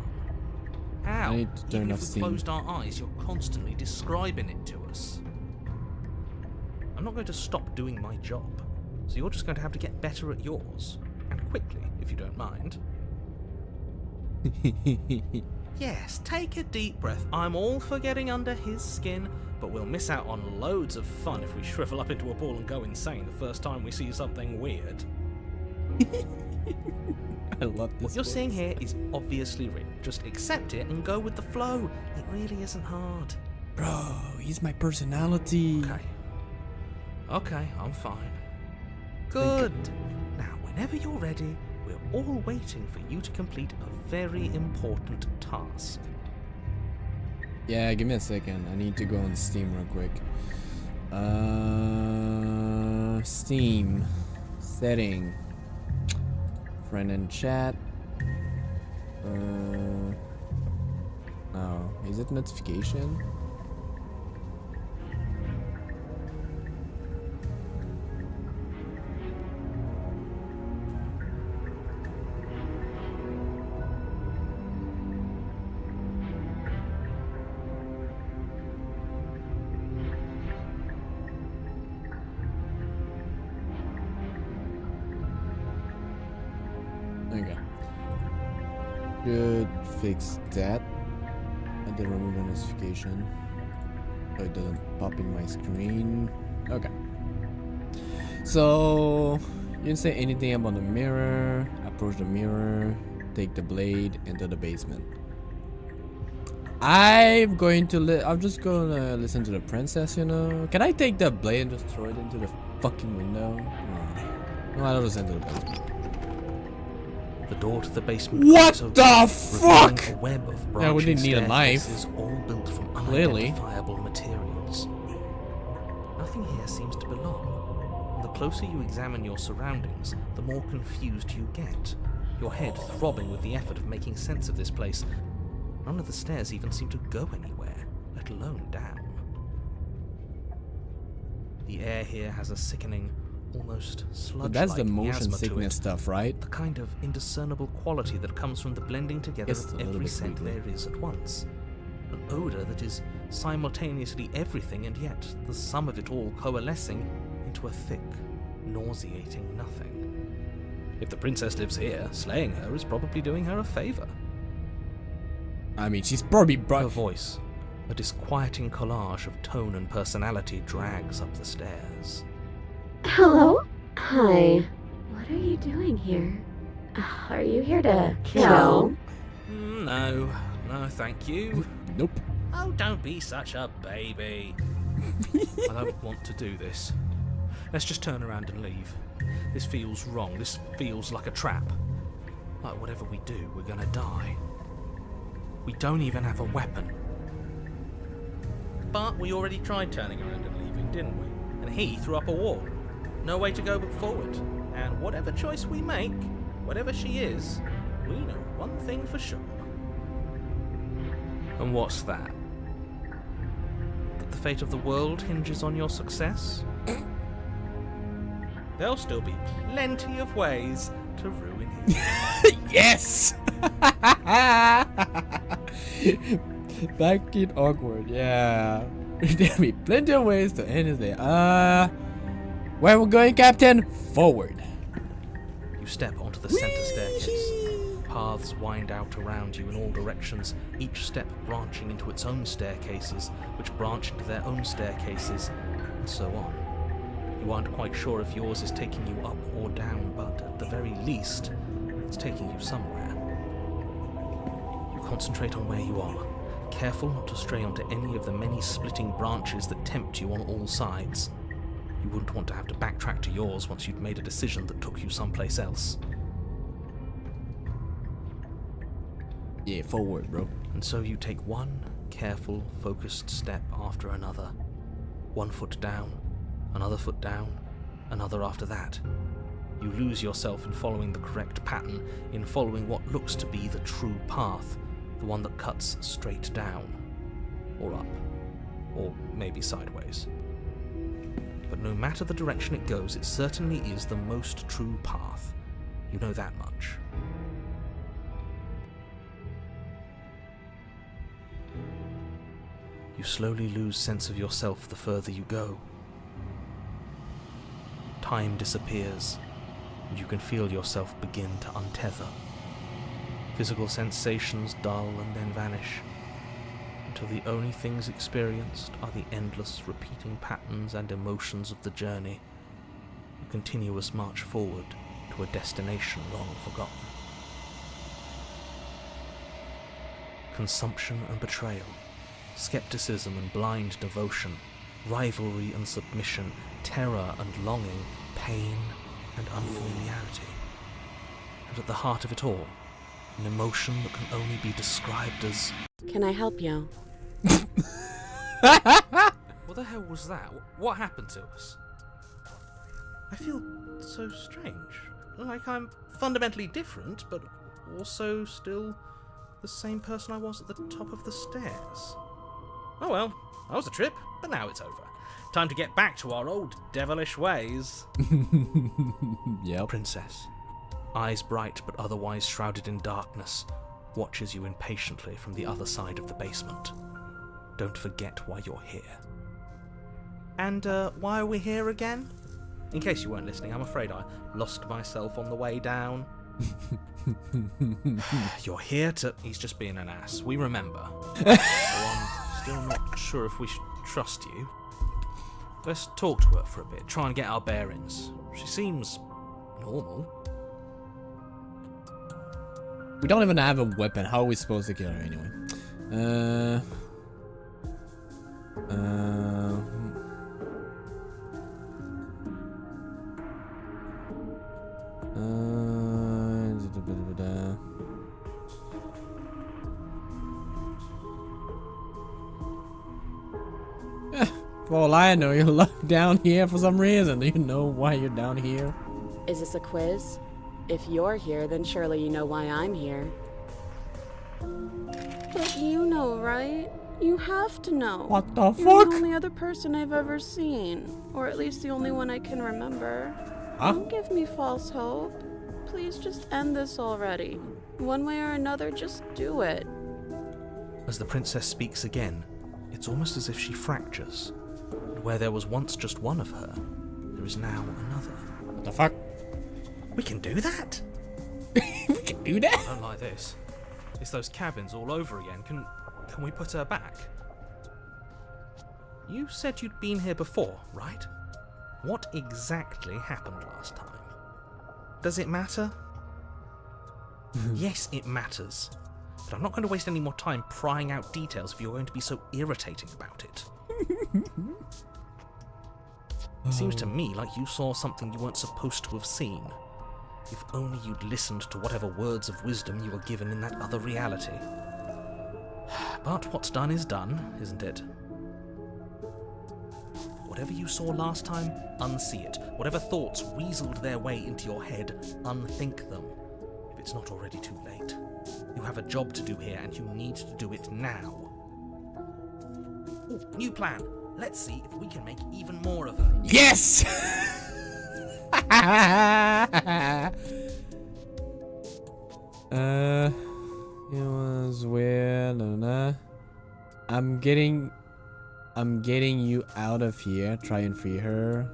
How? I need to turn Even off if we Steam. closed our eyes, you're constantly describing it to us. I'm not going to stop doing my job, so you're just going to have to get better at yours. And quickly, if you don't mind. Yes, take a deep breath. I'm all for getting under his skin, but we'll miss out on loads of fun if we shrivel up into a ball and go insane the first time we see something weird. I love this. What you're voice. seeing here is obviously real. Just accept it and go with the flow. It really isn't hard. Bro, he's my personality. Okay, I'm fine. Good. Now, whenever you're ready, we're all waiting for you to complete a very important task. Yeah, give me a second. I need to go on Steam real quick. Steam. Setting. Friend and chat. No. Is it notification? Okay. Should fix that. And then remove the notification. So it doesn't pop in my screen. Okay. So you didn't say anything about the mirror. Approach the mirror. Take the blade into the basement. I'm just gonna listen to the princess, you know. Can I take the blade and just throw it into the fucking window? No, I'll listen to the basement. The door to the basement What creaks open, the revealing fuck? a web of Yeah, we branching didn't need a knife. staircases, all built from Clearly. unidentifiable materials. Nothing here seems to belong. And the closer you examine your surroundings, the more confused you get. Your head throbbing with the effort of making sense of this place. None of the stairs even seem to go anywhere, let alone down. The air here has a sickening, almost sludge-like But that's the motion miasma to sickness it. stuff, right? The kind of indiscernible quality that comes from the blending together It's a of little every bit scent creepy. there is at once. An odour that is simultaneously everything and yet the sum of it all coalescing into a thick, nauseating nothing. If the princess lives here, slaying her is probably doing her a favour. I mean, she's probably Her brought. voice, a disquieting collage of tone and personality, drags up the stairs. Hello? Hi. What are you doing here? Are you here to kill? No, thank you. Nope. Oh, don't be such a baby. I don't want to do this. Let's just turn around and leave. This feels wrong. This feels like a trap. Like whatever we do, we're gonna die. We don't even have a weapon. But we already tried turning around and leaving, didn't we? And he threw up a wall. No way to go but forward. And whatever choice we make, whatever she is, we know one thing for sure. And what's that? That the fate of the world hinges on your success? There'll still be plenty of ways to ruin his life. Yes! Back in awkward, yeah. There'll be plenty of ways to end his day. Where we're going, Captain? Forward. You step onto the center staircase. Paths wind out around you in all directions, each step branching into its own staircases, which branch into their own staircases, and so on. You aren't quite sure if yours is taking you up or down, but at the very least, it's taking you somewhere. You concentrate on where you are, careful not to stray onto any of the many splitting branches that tempt you on all sides. You wouldn't want to have to backtrack to yours once you'd made a decision that took you someplace else. Yeah, forward, bro. And so you take one careful, focused step after another. One foot down, another foot down, another after that. You lose yourself in following the correct pattern, in following what looks to be the true path, the one that cuts straight down, or up, or maybe sideways. But no matter the direction it goes, it certainly is the most true path. You know that much. You slowly lose sense of yourself the further you go. Time disappears, and you can feel yourself begin to untether. Physical sensations dull and then vanish, until the only things experienced are the endless repeating patterns and emotions of the journey, a continuous march forward to a destination long forgotten. Consumption and betrayal, skepticism and blind devotion, rivalry and submission, terror and longing, pain and unfamiliarity. And at the heart of it all, an emotion that can only be described as... Can I help you? What the hell was that? What happened to us? I feel so strange. Like I'm fundamentally different, but also still the same person I was at the top of the stairs. Oh well, that was a trip, but now it's over. Time to get back to our old devilish ways. Yep. Princess, eyes bright but otherwise shrouded in darkness, watches you impatiently from the other side of the basement. Don't forget why you're here. And why are we here again? In case you weren't listening, I'm afraid I lost myself on the way down. You're here to... He's just being an ass. We remember. So I'm still not sure if we should trust you. Let's talk to her for a bit, try and get our bearings. She seems normal. We don't even have a weapon. How are we supposed to kill her anyway? For all I know, you're locked down here for some reason. Do you know why you're down here? Is this a quiz? If you're here, then surely you know why I'm here. But you know, right? You have to know. What the You're fuck? the only other person I've ever seen. Or at least the only one I can remember. Huh? Don't give me false hope. Please just end this already. One way or another, just do it. As the princess speaks again, it's almost as if she fractures. And where there was once just one of her, there is now another. What the fuck? We can do that? We can do that? I don't like this. It's those cabins all over again. Can we put her back? You said you'd been here before, right? What exactly happened last time? Does it matter? Yes, it matters. But I'm not going to waste any more time prying out details if you're going to be so irritating about it. It seems to me like you saw something you weren't supposed to have seen. If only you'd listened to whatever words of wisdom you were given in that other reality. But what's done is done, isn't it? Whatever you saw last time, unsee it. Whatever thoughts weaseled their way into your head, unthink them. If it's not already too late. You have a job to do here, and you need to do it now. Ooh, new plan. Let's see if we can make even more of her. Yes! It was weird. I'm getting you out of here. Try and free her.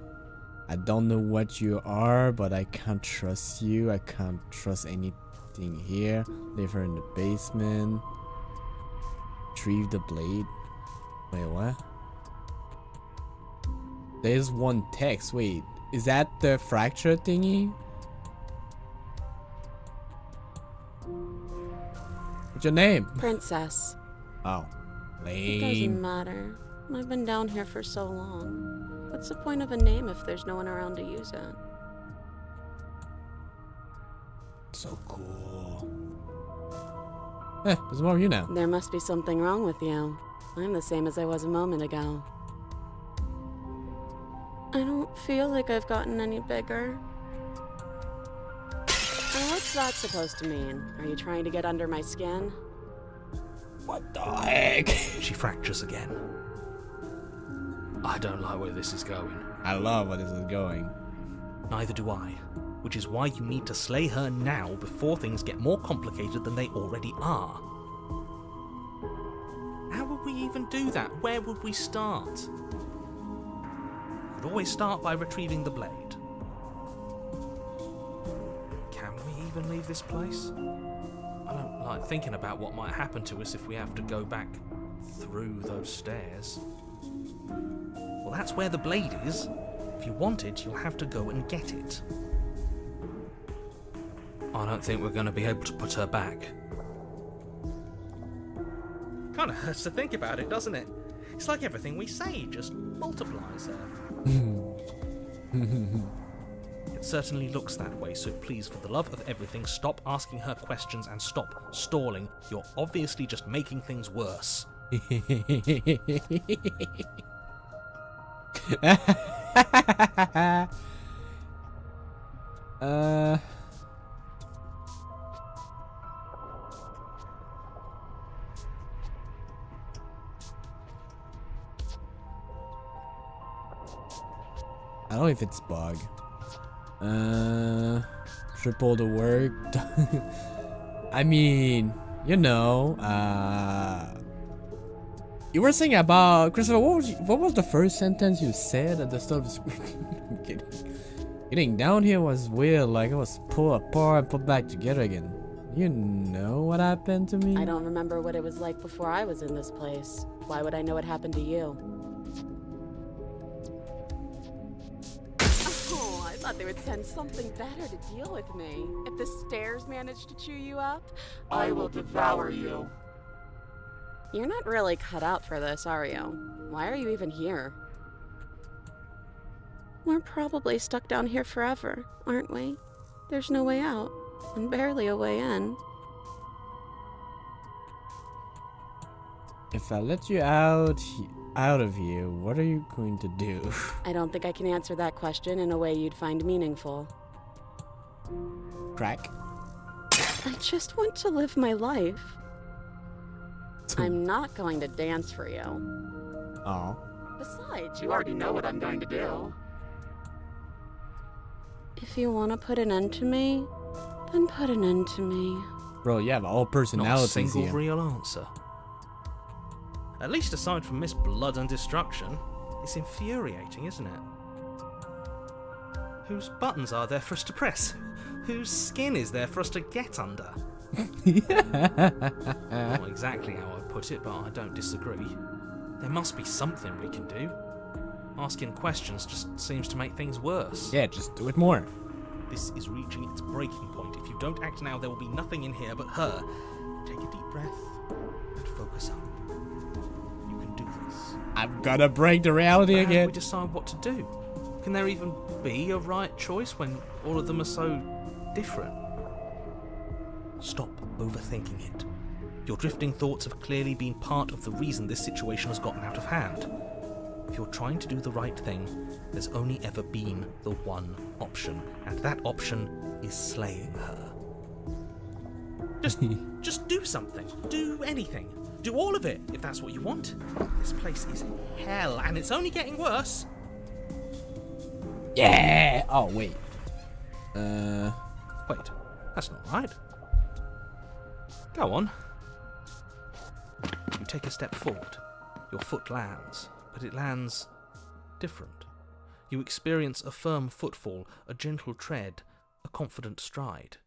I don't know what you are, but I can't trust you. I can't trust anything here. Leave her in the basement. Retrieve the blade. Wait, what? There's one text. Wait, is that the fracture thingy? What's your name? Princess. Oh, It doesn't lame. matter. I've been down here for so long. What's the point of a name if there's no one around to use it? So cool. There's more of you now. There must be something wrong with you. I'm the same as I was a moment ago. I don't feel like I've gotten any bigger. And what's that supposed to mean? Are you trying to get under my skin? What the heck? She fractures again. I don't like where this is going. I love where this is going. Neither do I. Which is why you need to slay her now before things get more complicated than they already are. How would we even do that? Where would we start? We'd always start by retrieving the blade. Can we even leave this place? I don't like thinking about what might happen to us if we have to go back through those stairs. Well, that's where the blade is. If you want it, you'll have to go and get it. I don't think we're going to be able to put her back. Kind of hurts to think about it, doesn't it? It's like everything we say just multiplies her. It certainly looks that way, so please, for the love of everything, stop asking her questions and stop stalling. You're obviously just making things worse. I don't know if it's bug. Triple the work. I mean, you know, you were saying about Christopher. What was the first sentence you said at the start of the screen? I'm kidding. Getting down here was weird. Like it was pulled apart and put back together again. You know what happened to me? I don't remember what it was like before I was in this place. Why would I know what happened to you? Oh, I thought they would send something better to deal with me. If the stairs managed to chew you up, I will devour you. you're not really cut out for this, are you? Why are you even here? We're probably stuck down here forever, aren't we? There's no way out. and barely a way in. If I let you out of here, what are you going to do? I don't think I can answer that question in a way you'd find meaningful. Crack? I just want to live my life. I'm not going to dance for you. Oh. Besides, you already know what I'm going to do. If you want to put an end to me, then put an end to me. Bro, you have all Not a personalities single here. real answer. At least aside from Miss Blood and Destruction, it's infuriating, isn't it? Whose buttons are there for us to press? Whose skin is there for us to get under? Not exactly how I put it, but I don't disagree. There must be something we can do. Asking questions just seems to make things worse. Yeah, just do it more. This is reaching its breaking point. If you don't act now, there will be nothing in here but her. Take a deep breath and focus up. You can do this. I'm gonna break the reality But how do again. we decide what to do? Can there even be a right choice when all of them are so different? Stop overthinking it. Your drifting thoughts have clearly been part of the reason this situation has gotten out of hand. If you're trying to do the right thing, there's only ever been the one option, and that option is slaying her. Just do something. Do anything. Do all of it, if that's what you want. This place is hell, and it's only getting worse. Yeah! Oh, wait. Wait, that's not right. Go on. You take a step forward. Your foot lands, but it lands different. You experience a firm footfall, a gentle tread, a confident stride.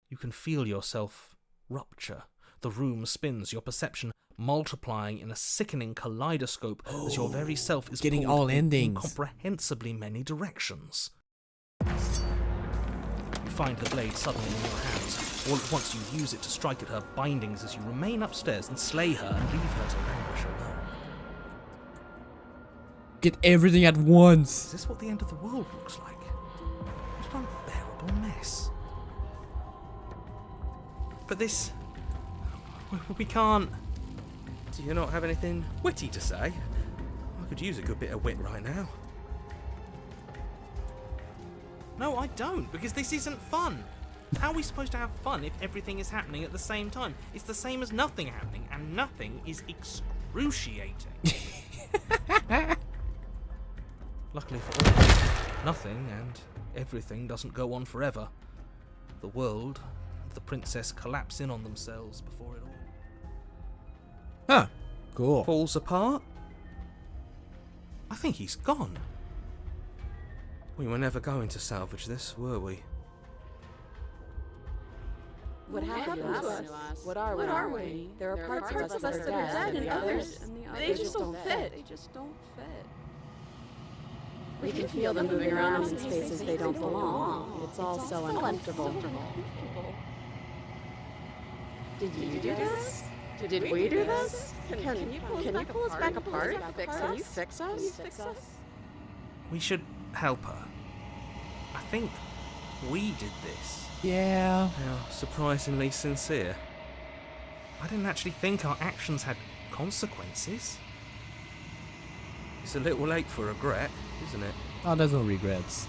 You can feel yourself rupture. The room spins, your perception multiplying in a sickening kaleidoscope as your very self is Getting pulled all in endings. incomprehensibly many directions. You find the blade suddenly in your hands. All at once you use it to strike at her bindings as you remain upstairs and slay her and leave her to languish alone. Get everything at once. Is this what the end of the world looks like? What an unbearable mess. But this... we can't... Do you not have anything witty to say? I could use a good bit of wit right now. No, I don't, because this isn't fun. How are we supposed to have fun if everything is happening at the same time? It's the same as nothing happening, and nothing is excruciating. Luckily for all, nothing and everything doesn't go on forever. The world and the princess collapse in on themselves before it all Huh. Cool. falls apart. I think he's gone. We were never going to salvage this, were we? What happened to us? What are we? There are parts of us that are dead, and others, they just don't fit. We can feel them moving around in spaces they don't belong. It's all so uncomfortable. Did you do this? Did we do this? Can you pull us back apart? Can you fix us? We should help her. I think we did this. Yeah. How surprisingly sincere. I didn't actually think our actions had consequences. It's a little late for regret, isn't it? Oh, there's no regrets.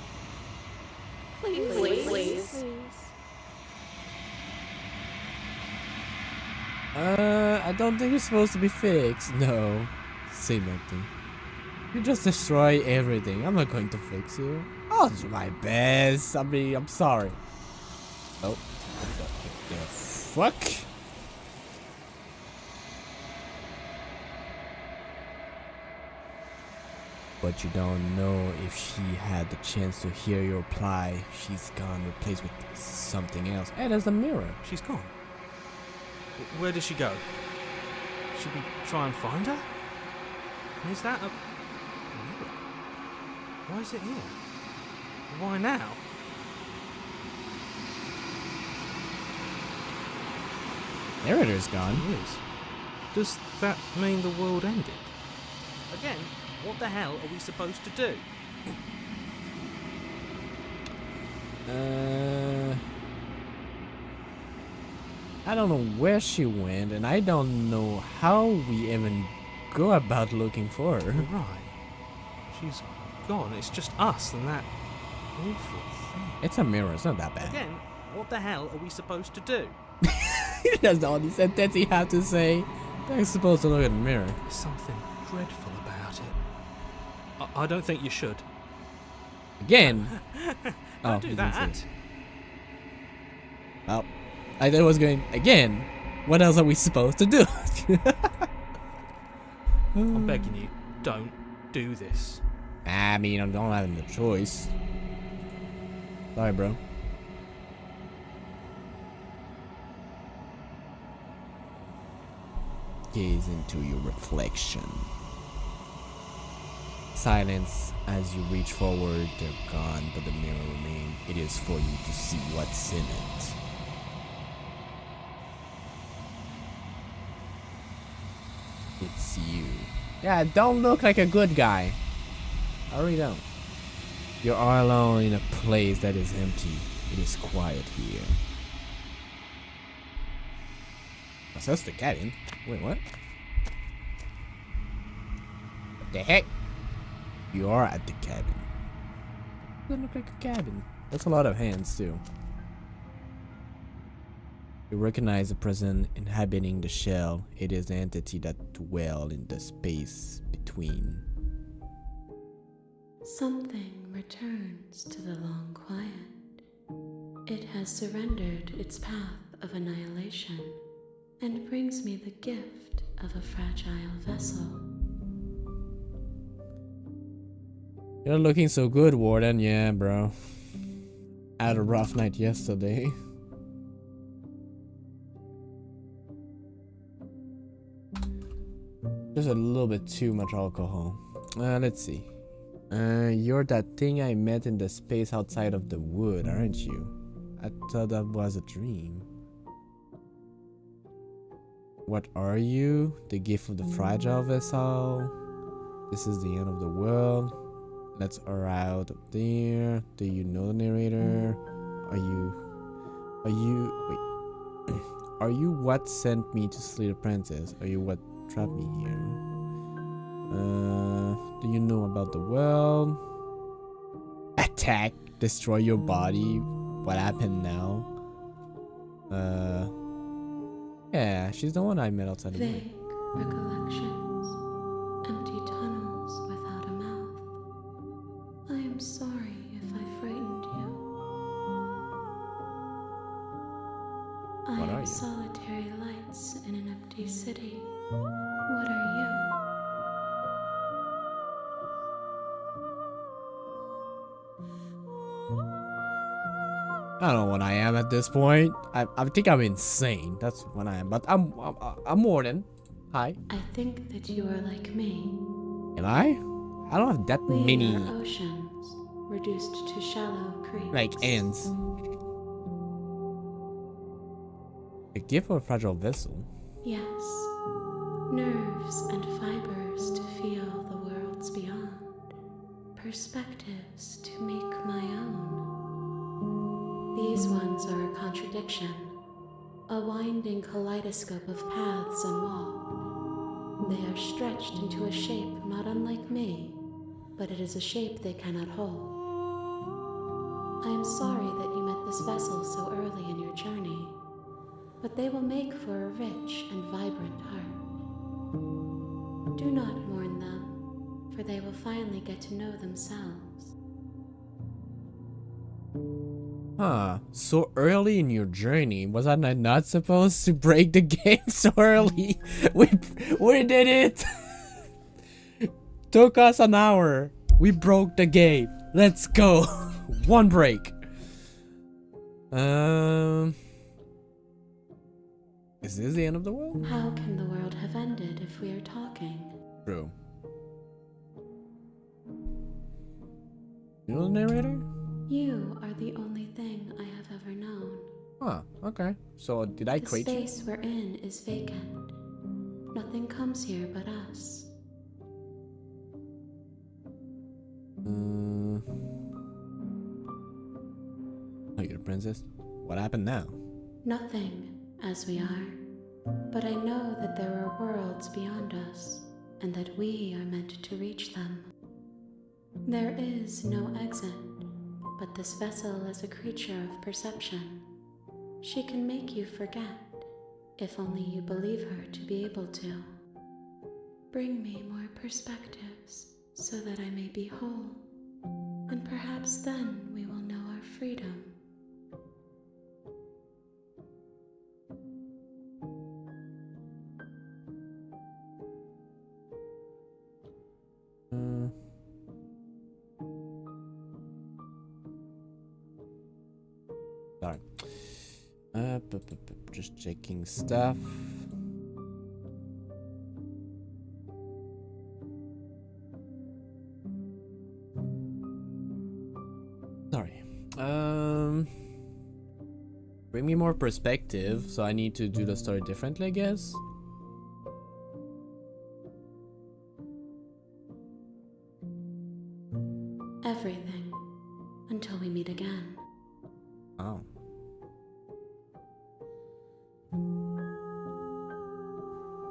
Please. I don't think it's supposed to be fixed. No. Say nothing. You just destroy everything. I'm not going to fix you. I'll do my best. I mean, I'm sorry. Oh. What the fuck? But you don't know if she had the chance to hear your reply. She's gone replaced with something else. And there's a mirror. She's gone. Where did she go? Should we try and find her? Is that a mirror? Why is it here? Why now? Narrator's gone. It is. Does that mean the world ended? Again, what the hell are we supposed to do? I don't know where she went, and I don't know how we even go about looking for her. You're right. She's gone. It's just us and that awful thing. It's a mirror, it's not that bad. Again, what the hell are we supposed to do? That's the only sentence he had to say. They're supposed to look in the mirror. There's something dreadful about it. I don't think you should. Again? Don't do he didn't say that. it. Well, I thought it was going again. What else are we supposed to do? I'm begging you, don't do this. I mean, I don't have the choice. Sorry, bro. Gaze into your reflection. Silence as you reach forward. They're gone, but the mirror remains. It is for you to see what's in it. It's you. Yeah, don't look like a good guy. I really don't. You are alone in a place that is empty. It is quiet here. Oh, so that's the cabin. Wait, what? What the heck? You are at the cabin. Doesn't look like a cabin. That's a lot of hands too. You recognize the presence inhabiting the shell. It is the entity that dwells in the space between. Something returns to the long quiet. It has surrendered its path of annihilation and brings me the gift of a fragile vessel. You're looking so good, Warden. Yeah, bro. I had a rough night yesterday. Just a little bit too much alcohol. Let's see. You're that thing I met in the space outside of the wood, aren't you? I thought that was a dream. What are you? The gift of the fragile vessel? This is the end of the world. Let's are out up there. Do you know the narrator? Are you wait. Are you what sent me to slay the princess? Are you what trapped me here? Do you know about the world? Attack, destroy your body. What happened now? Yeah, she's the one I met outside the Vague recollections, empty tunnels without a mouth. I am sorry if I frightened you. What I are am you? solitary lights in an empty city. What are you? I don't know what I am at this point. I think I'm insane. That's what I am. But I'm more than. Hi. I think that you are like me. Am I? I don't have that We many are oceans, reduced to shallow creeks. like ants. A gift of a fragile vessel. Yes. Nerves and fibers to feel the worlds beyond. Perspectives to make my own. These ones are a contradiction. A winding kaleidoscope of paths and walk. They are stretched into a shape not unlike me, but it is a shape they cannot hold. I am sorry that you met this vessel so early in your journey, but they will make for a rich and vibrant heart. Do not mourn them, for they will finally get to know themselves. Huh. So early in your journey, was I not supposed to break the game so early? We did it. Took us an hour. We broke the game. Let's go. One break. Is this the end of the world? How can the world have ended if we are talking? True. You know the narrator? You are the only thing I have ever known. Huh, okay. So did I The create you? space we're in is vacant. Nothing comes here but us. Oh, you're the princess? What happened now? Nothing. as we are, but I know that there are worlds beyond us, and that we are meant to reach them. There is no exit, but this vessel is a creature of perception. She can make you forget, if only you believe her to be able to. Bring me more perspectives, so that I may be whole, and perhaps then we will know our freedom. Sorry. Just checking stuff. Sorry. Bring me more perspective, so I need to do the story differently, I guess. Everything, until we meet again. Oh.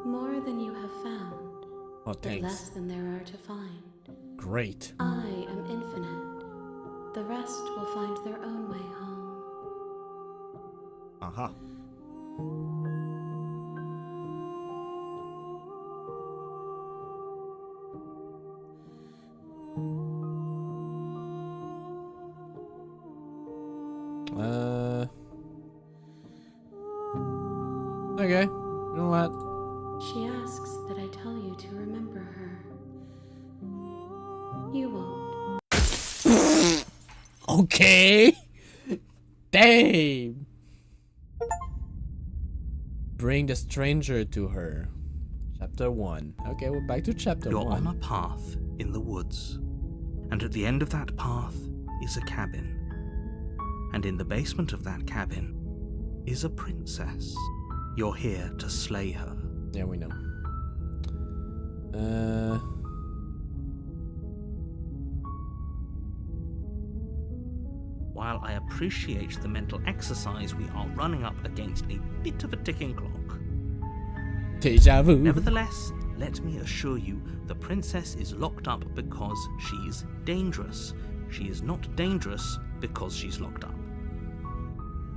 More than you have found, Oh, but thanks. less than there are to find. Great. I am infinite. The rest will find their own way home. Aha. Okay. You know what? She asks that I tell you to remember her. You won't. Okay. Damn. Bring the stranger to her. Chapter 1. Okay, we're back to chapter You're 1. on a path in the woods, and at the end of that path is a cabin. And in the basement of that cabin is a princess. You're here to slay her. Yeah, we know. While I appreciate the mental exercise, we are running up against a bit of a ticking clock. Deja vu. Nevertheless, let me assure you, the princess is locked up because she's dangerous. She is not dangerous because she's locked up.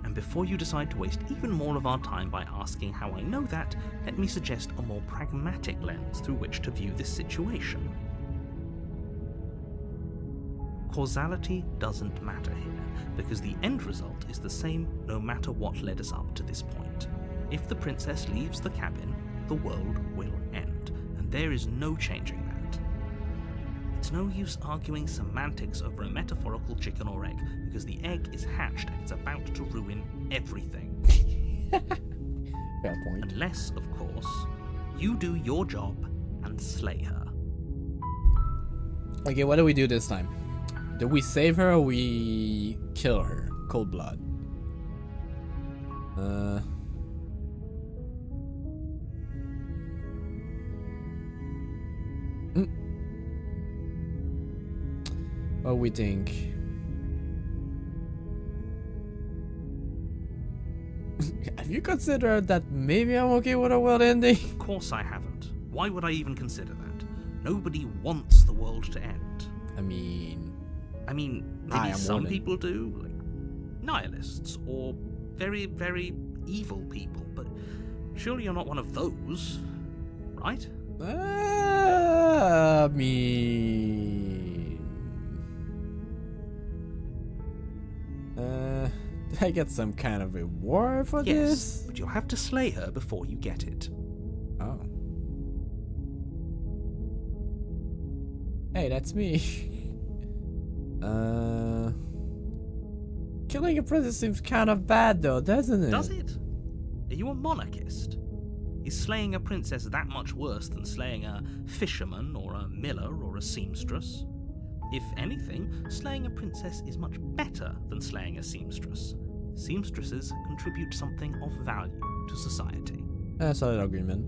And before you decide to waste even more of our time by asking how I know that, let me suggest a more pragmatic lens through which to view this situation. Causality doesn't matter here, because the end result is the same no matter what led us up to this point. If the princess leaves the cabin, the world will end, and there is no changing that. It's no use arguing semantics over a metaphorical chicken or egg, because the egg is hatched and it's about to ruin everything. Fair point. Unless, of course, you do your job and slay her. Okay, what do we do this time? Do we save her or we kill her? Cold blood. What we think? Have you considered that maybe I'm okay with a world ending? Of course I haven't. Why would I even consider that? Nobody wants the world to end. I mean, Maybe am some warning. people do, like nihilists or very, very evil people, but surely you're not one of those, right? I mean, did I get some kind of reward for Yes, this? but you'll have to slay her before you get it. Oh. Hey, that's me. Killing a princess seems kind of bad though, doesn't it? Does it? Are you a monarchist? Is slaying a princess that much worse than slaying a fisherman or a miller or a seamstress? If anything, slaying a princess is much better than slaying a seamstress. Seamstresses contribute something of value to society. Solid agreement.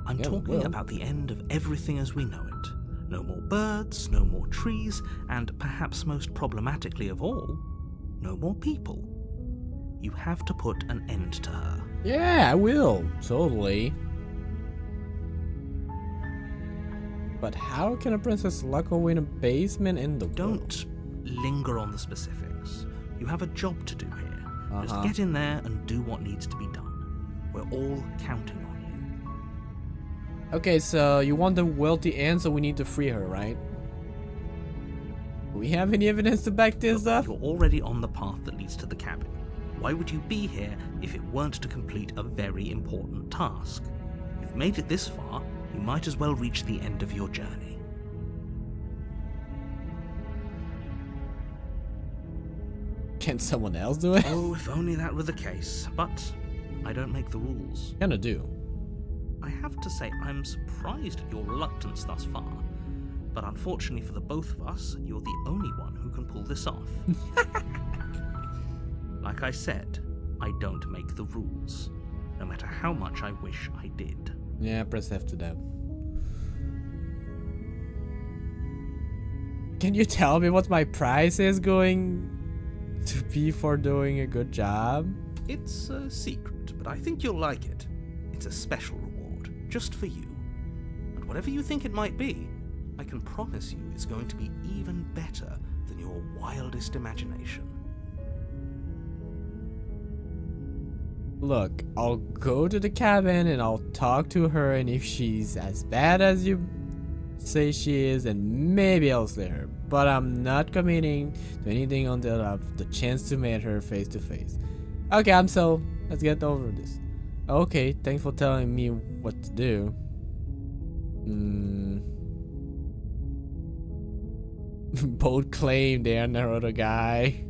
I'm Yeah, talking well. about the end of everything as we know it. No more birds, no more trees, and perhaps most problematically of all, no more people. You have to put an end to her. Yeah, I will. Totally. But how can a princess lock away in a basement in the world? Don't linger on the specifics. You have a job to do here. Just get in there and do what needs to be done. We're all counting on you. Okay, so you want the wealthy end, so we need to free her, right? Do we have any evidence to back this up? You're already on the path that leads to the cabin. Why would you be here if it weren't to complete a very important task? You've made it this far, you might as well reach the end of your journey. Can someone else do it? Oh, if only that were the case. But I don't make the rules. Kinda do. I have to say, I'm surprised at your reluctance thus far. But unfortunately for the both of us, you're the only one who can pull this off. Like I said, I don't make the rules, no matter how much I wish I did. Yeah, press F to that. Can you tell me what my prize is going to be for doing a good job? It's a secret, but I think you'll like it. It's a special reward, just for you. And whatever you think it might be, I can promise you it's going to be even better than your wildest imagination. Look, I'll go to the cabin and I'll talk to her, and if she's as bad as you say she is, then maybe I'll slay her. But I'm not committing to anything until I have the chance to meet her face to face. Okay, let's get over this. Okay, thanks for telling me what to do. Both claim they are Naruto guy.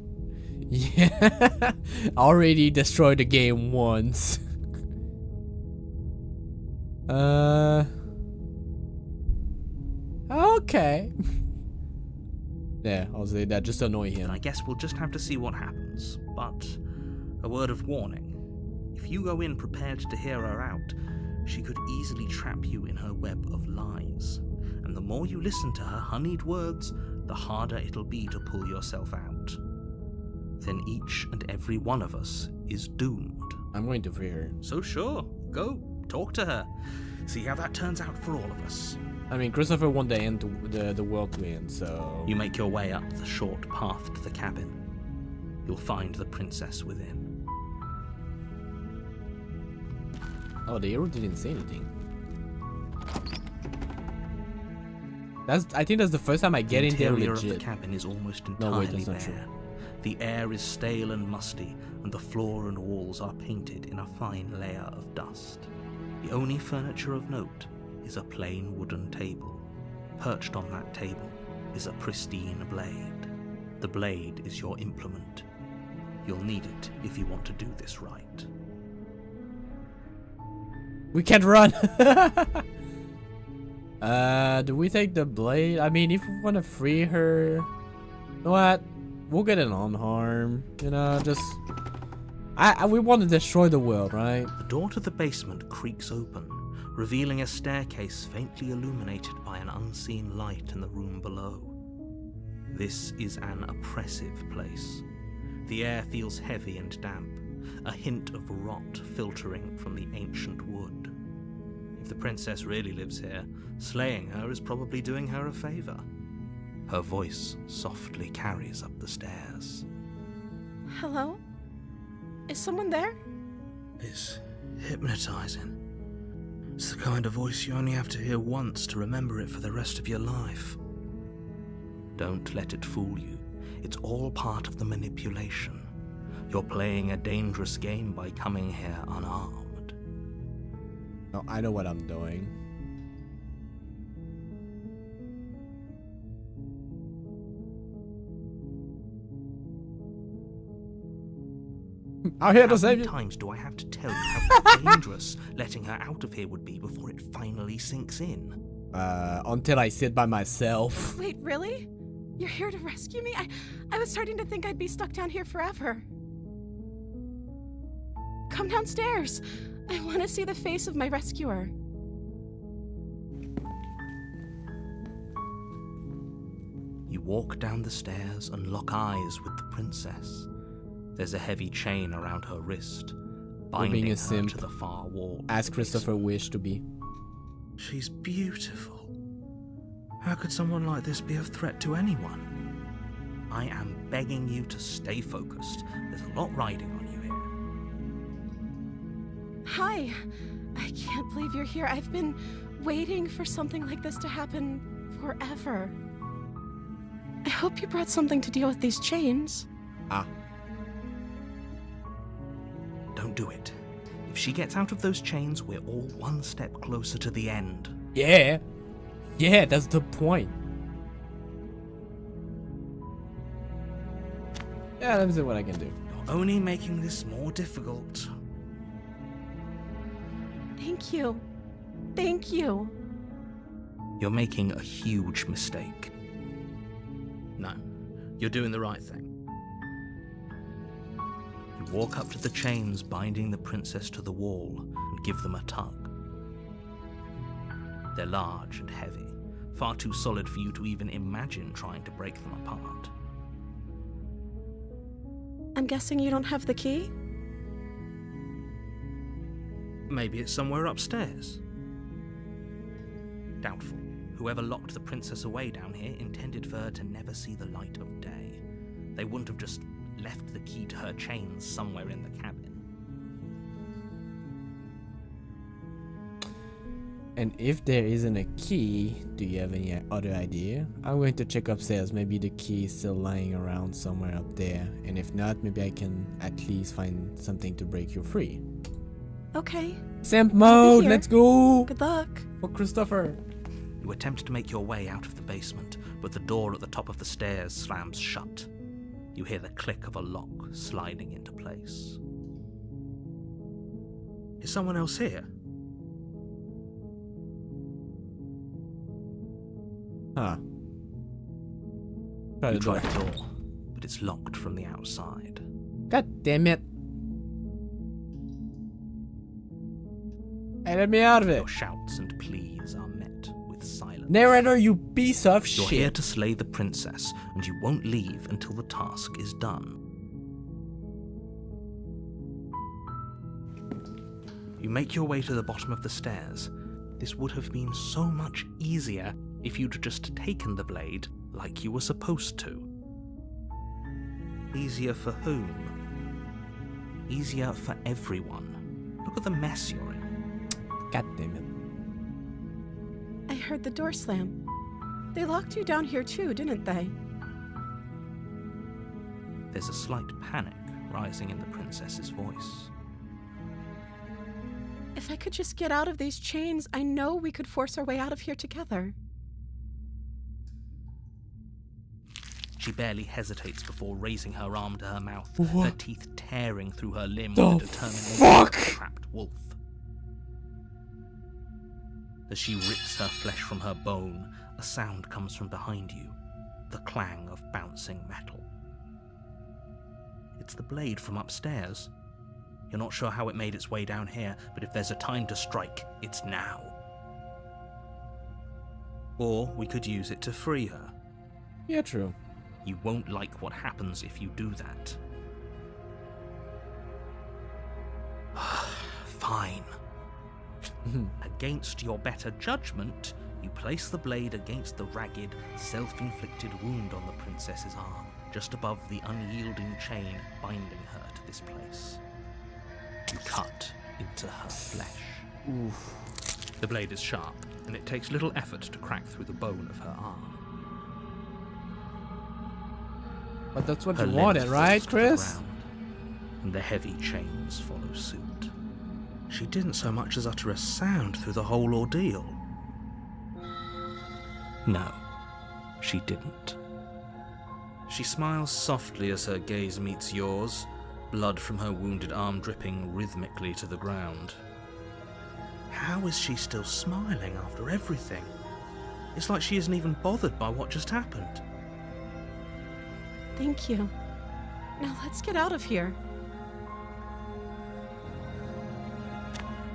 Yeah, already destroyed the game once. Okay. Yeah, I'll say that just to annoy him. I guess we'll just have to see what happens. But a word of warning. If you go in prepared to hear her out, she could easily trap you in her web of lies. And the more you listen to her honeyed words, the harder it'll be to pull yourself out. Then each and every one of us is doomed. I'm going to free her. So sure, go, talk to her. See how that turns out for all of us. I mean, Christopher won the end, the world to win, so... You make your way up the short path to the cabin. You'll find the princess within. Oh, the arrow didn't say anything. I think that's the first time I get in there The interior legit. of the cabin is almost No, wait, entirely that's not true. bare. The air is stale and musty, and the floor and walls are painted in a fine layer of dust. The only furniture of note is a plain wooden table. Perched on that table is a pristine blade. The blade is your implement. You'll need it if you want to do this right. We can't run! Do we take the blade? I mean, if we want to free her... You know what? We'll get it unharmed. You know, just... we want to destroy the world, right? The door to the basement creaks open, revealing a staircase faintly illuminated by an unseen light in the room below. This is an oppressive place. The air feels heavy and damp, a hint of rot filtering from the ancient wood. If the princess really lives here, slaying her is probably doing her a favor. Her voice softly carries up the stairs. Hello? Is someone there? It's hypnotizing. It's the kind of voice you only have to hear once to remember it for the rest of your life. Don't let it fool you. It's all part of the manipulation. You're playing a dangerous game by coming here unarmed. No, I know what I'm doing. I'm here to save you. How many times do I have to tell you how dangerous letting her out of here would be before it finally sinks in? Until I sit by myself. Wait, really? You're here to rescue me? I was starting to think I'd be stuck down here forever. Come downstairs. I want to see the face of my rescuer. You walk down the stairs and lock eyes with the princess. There's a heavy chain around her wrist, being binding a her simp, to the far wall. as of the Christopher basement. wished to be. She's beautiful. How could someone like this be a threat to anyone? I am begging you to stay focused. There's a lot riding on you here. Hi. I can't believe you're here. I've been waiting for something like this to happen forever. I hope you brought something to deal with these chains. Ah. Don't do it. If she gets out of those chains, we're all one step closer to the end. Yeah. Yeah, that's the point. Yeah, let me see what I can do. You're only making this more difficult. Thank you. Thank you. You're making a huge mistake. No, you're doing the right thing. You walk up to the chains binding the princess to the wall and give them a tug. They're large and heavy, far too solid for you to even imagine trying to break them apart. I'm guessing you don't have the key? Maybe it's somewhere upstairs. Doubtful. Whoever locked the princess away down here intended for her to never see the light of day. They wouldn't have just left the key to her chains somewhere in the cabin. And if there isn't a key, do you have any other idea? I'm going to check upstairs. Maybe the key is still lying around somewhere up there. And if not, maybe I can at least find something to break you free. Okay. Simp mode, here. let's go! Good luck. For Christopher. You attempt to make your way out of the basement, but the door at the top of the stairs slams shut. You hear the click of a lock sliding into place. Is someone else here? Huh. Try You the try door. the door, but it's locked from the outside. God damn it. Hey, let me out of it. Your shouts and pleas are met with silence. Narrator, you piece of You're here shit. to slay the princess, and you won't leave until the task is done. You make your way to the bottom of the stairs. This would have been so much easier if you'd just taken the blade like you were supposed to. Easier for whom? Easier for everyone. Look at the mess you're in. God damn it. I heard the door slam. They locked you down here too, didn't they? There's a slight panic rising in the princess's voice. If I could just get out of these chains, I know we could force our way out of here together. She barely hesitates before raising her arm to her mouth, What? her teeth tearing through her limb The with the determination fuck? of a trapped wolf. As she rips her flesh from her bone, a sound comes from behind you, the clang of bouncing metal. It's the blade from upstairs. You're not sure how it made its way down here, but if there's a time to strike, it's now. Or we could use it to free her. Yeah, true. You won't like what happens if you do that. Fine. Against your better judgment, you place the blade against the ragged, self-inflicted wound on the princess's arm, just above the unyielding chain binding her to this place. You cut into her flesh. Oof. The blade is sharp, and it takes little effort to crack through the bone of her arm. But that's what Her you limb wanted, falls right, to the Chris? ground, and the heavy chains follow suit. She didn't so much as utter a sound through the whole ordeal. No, she didn't. She smiles softly as her gaze meets yours, blood from her wounded arm dripping rhythmically to the ground. How is she still smiling after everything? It's like she isn't even bothered by what just happened. Thank you. Now let's get out of here.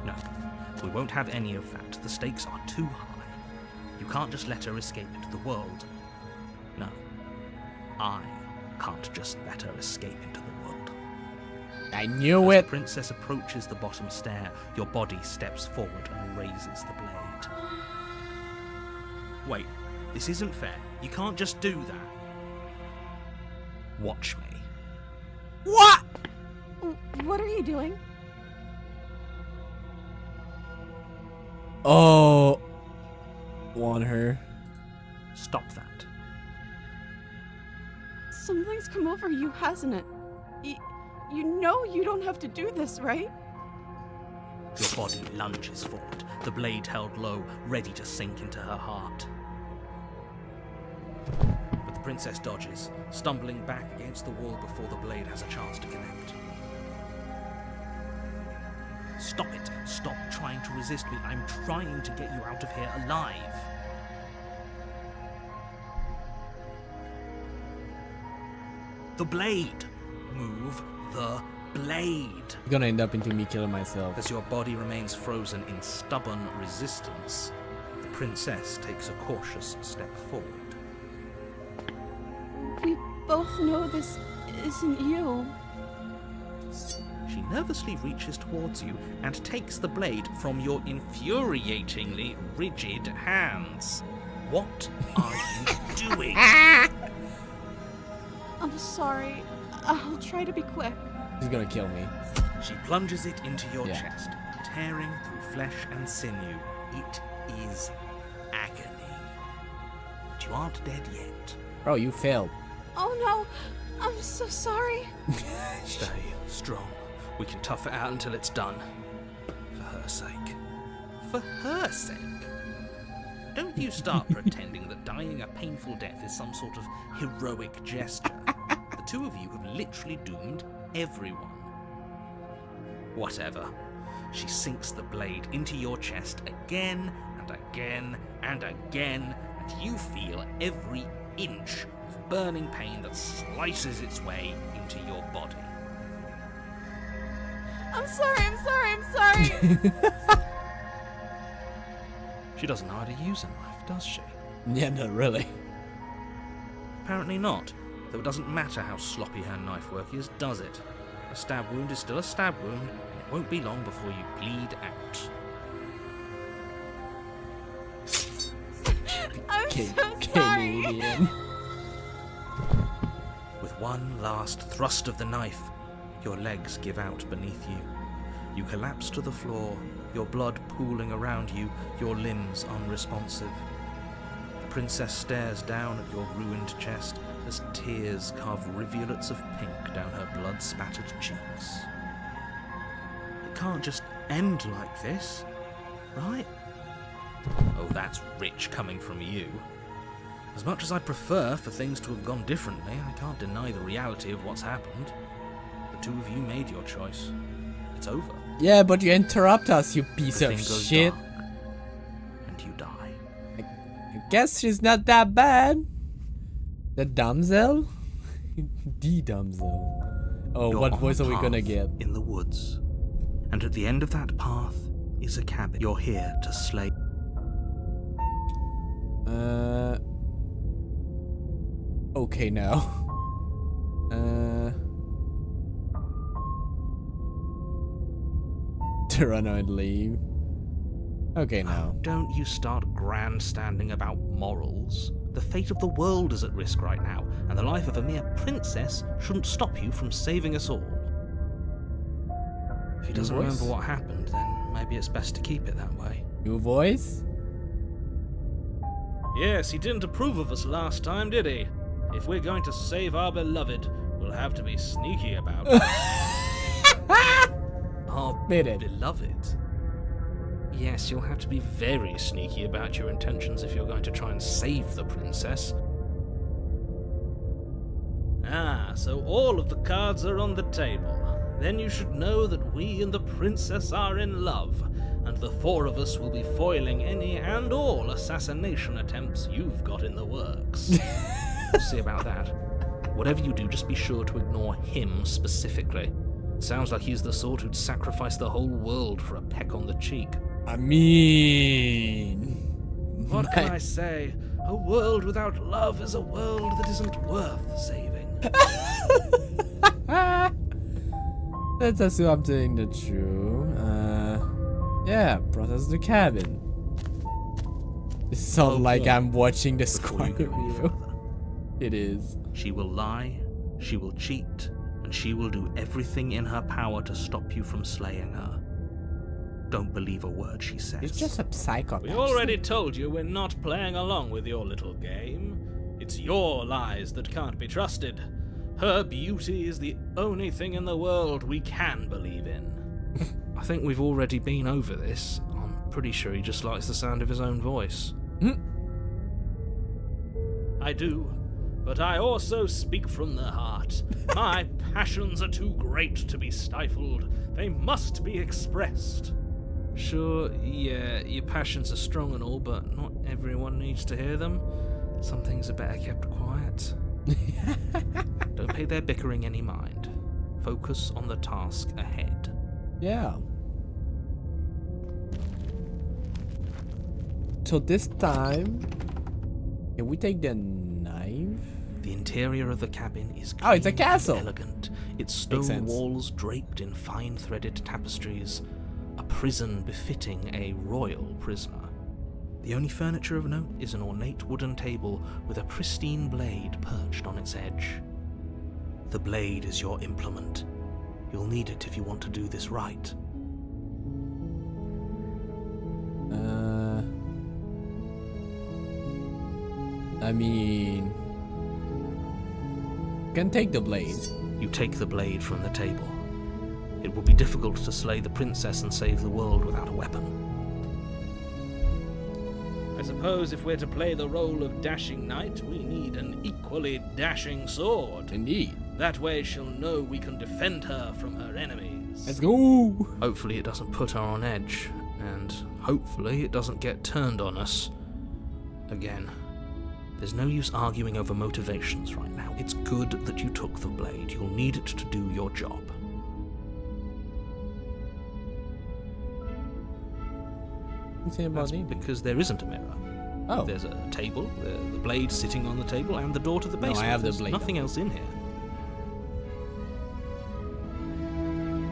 No, we won't have any of that. The stakes are too high. You can't just let her escape into the world. No, I can't just let her escape into the world. I knew As it. the princess approaches the bottom stair, your body steps forward and raises the blade. Wait, this isn't fair. You can't just do that. Watch me. What? What are you doing? Oh. Want her. Stop that. Something's come over you, hasn't it? You know you don't have to do this, right? Your body lunges forward, the blade held low, ready to sink into her heart. But the princess dodges, stumbling back against the wall before the blade has a chance to connect. Stop it! Stop trying to resist me. I'm trying to get you out of here alive. The blade! Move the blade! You're gonna end up into me killing myself. As your body remains frozen in stubborn resistance, the princess takes a cautious step forward. We both know this isn't you. She nervously reaches towards you and takes the blade from your infuriatingly rigid hands. What are you doing? I'm sorry. I'll try to be quick. He's gonna kill me. She plunges it into your Yeah. chest, tearing through flesh and sinew. It is agony. But you aren't dead yet. Bro, you failed. Oh no, I'm so sorry. Stay strong. We can tough it out until it's done. For her sake. For her sake? Don't you start pretending that dying a painful death is some sort of heroic gesture. The two of you have literally doomed everyone. Whatever. She sinks the blade into your chest again and again and again, and you feel every inch of burning pain that slices its way into your body. I'm sorry. She doesn't know how to use a knife, does she? Yeah, not really. Apparently not, though it doesn't matter how sloppy her knife work is, does it? A stab wound is still a stab wound, and it won't be long before you bleed out. I'm so sorry. Canadian. With one last thrust of the knife, your legs give out beneath you. You collapse to the floor, your blood pooling around you, your limbs unresponsive. The princess stares down at your ruined chest as tears carve rivulets of pink down her blood-spattered cheeks. It can't just end like this, right? Oh, that's rich coming from you. As much as I'd prefer for things to have gone differently, I can't deny the reality of what's happened. The two of you made your choice. It's over. Yeah, but you interrupt us, you piece The of thing goes shit. dark, and you die. I guess she's not that bad. The damsel? The damsel. Oh, You're what on voice a are we gonna path get? in the woods, and at the end of that path is a cabin. You're here to slay. Okay now. Toronto and leave. Okay now. Don't you start grandstanding about morals. The fate of the world is at risk right now, and the life of a mere princess shouldn't stop you from saving us all. If he doesn't voice? remember what happened, then maybe it's best to keep it that way. New voice? Yes, he didn't approve of us last time, did he? If we're going to save our beloved, we'll have to be sneaky about it. Our Made it. beloved. Yes, you'll have to be very sneaky about your intentions if you're going to try and save the princess. Ah, so all of the cards are on the table. Then you should know that we and the princess are in love, and the four of us will be foiling any and all assassination attempts you've got in the works. We'll see about that. Whatever you do, just be sure to ignore him specifically. Sounds like he's the sort who'd sacrifice the whole world for a peck on the cheek. I mean... What can I say? A world without love is a world that isn't worth saving. Let's assume I'm telling the truth. Yeah, process the cabin. It sounds like I'm watching the Before you Squire go any video. further. It is. She will lie, she will cheat, and she will do everything in her power to stop you from slaying her. Don't believe a word she says. It's just a psychopath. We already told you we're not playing along with your little game. It's your lies that can't be trusted. Her beauty is the only thing in the world we can believe in. I think we've already been over this. I'm pretty sure he just likes the sound of his own voice. I do, but I also speak from the heart. My passions are too great to be stifled. They must be expressed. Sure, yeah, your passions are strong and all, but not everyone needs to hear them. Some things are better kept quiet. Don't pay their bickering any mind. Focus on the task ahead. Yeah. So this time, can we take the knife? The interior of the cabin is Oh, it's a clean and castle. elegant. Its Makes stone sense. walls draped in fine threaded tapestries. A prison befitting a royal prisoner. The only furniture of note is an ornate wooden table with a pristine blade perched on its edge. The blade is your implement. You'll need it if you want to do this right. I mean, can take the blade. You take the blade from the table. It will be difficult to slay the princess and save the world without a weapon. I suppose if we're to play the role of dashing knight, we need an equally dashing sword. Indeed. That way she'll know we can defend her from her enemies. Let's go. Hopefully it doesn't put her on edge, and hopefully it doesn't get turned on us. Again. There's no use arguing over motivations right now. It's good that you took the blade. You'll need it to do your job. What's it about That's me? because there isn't a mirror. Oh, There's a table, the blade sitting on the table, and the door to the No, I basement. have the There's blade nothing else in here.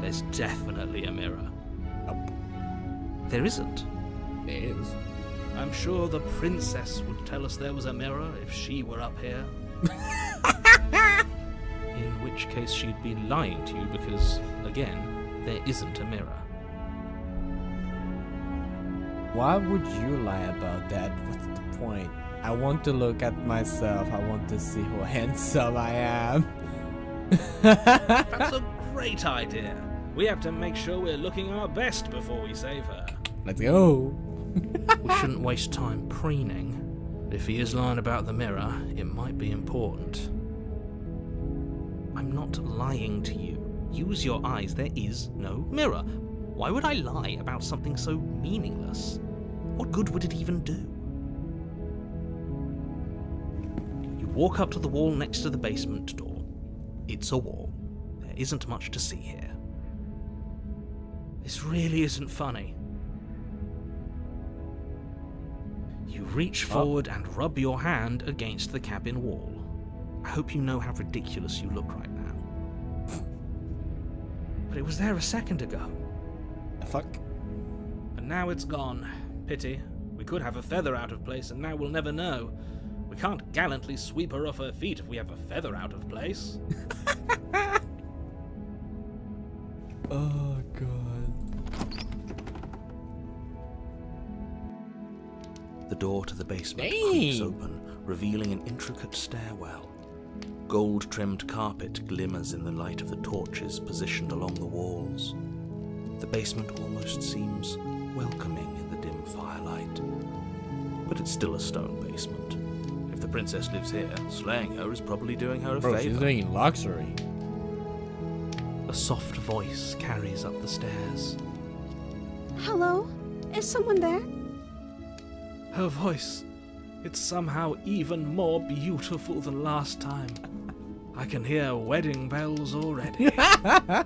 There's definitely a mirror. Nope. There isn't. there is. I'm sure the princess would tell us there was a mirror if she were up here. In which case she'd be lying to you because, again, there isn't a mirror. Why would you lie about that? What's the point? I want to look at myself. I want to see how handsome I am. That's a great idea. We have to make sure we're looking our best before we save her. Let's go. We shouldn't waste time preening. If he is lying about the mirror, it might be important. I'm not lying to you. Use your eyes. There is no mirror. Why would I lie about something so meaningless? What good would it even do? You walk up to the wall next to the basement door. It's a wall. There isn't much to see here. This really isn't funny. You reach forward and rub your hand against the cabin wall. I hope you know how ridiculous you look right now. But it was there a second ago. The fuck? And now it's gone. Pity. We could have a feather out of place, and now we'll never know. We can't gallantly sweep her off her feet if we have a feather out of place. Oh god. The door to the basement Dang. creaks open, revealing an intricate stairwell. Gold-trimmed carpet glimmers in the light of the torches positioned along the walls. The basement almost seems welcoming in the dim firelight. But it's still a stone basement. If the princess lives here, slaying her is probably doing her a Bro, she's favor. doing luxury. A soft voice carries up the stairs. Hello? Is someone there? Her voice. It's somehow even more beautiful than last time. I can hear wedding bells already.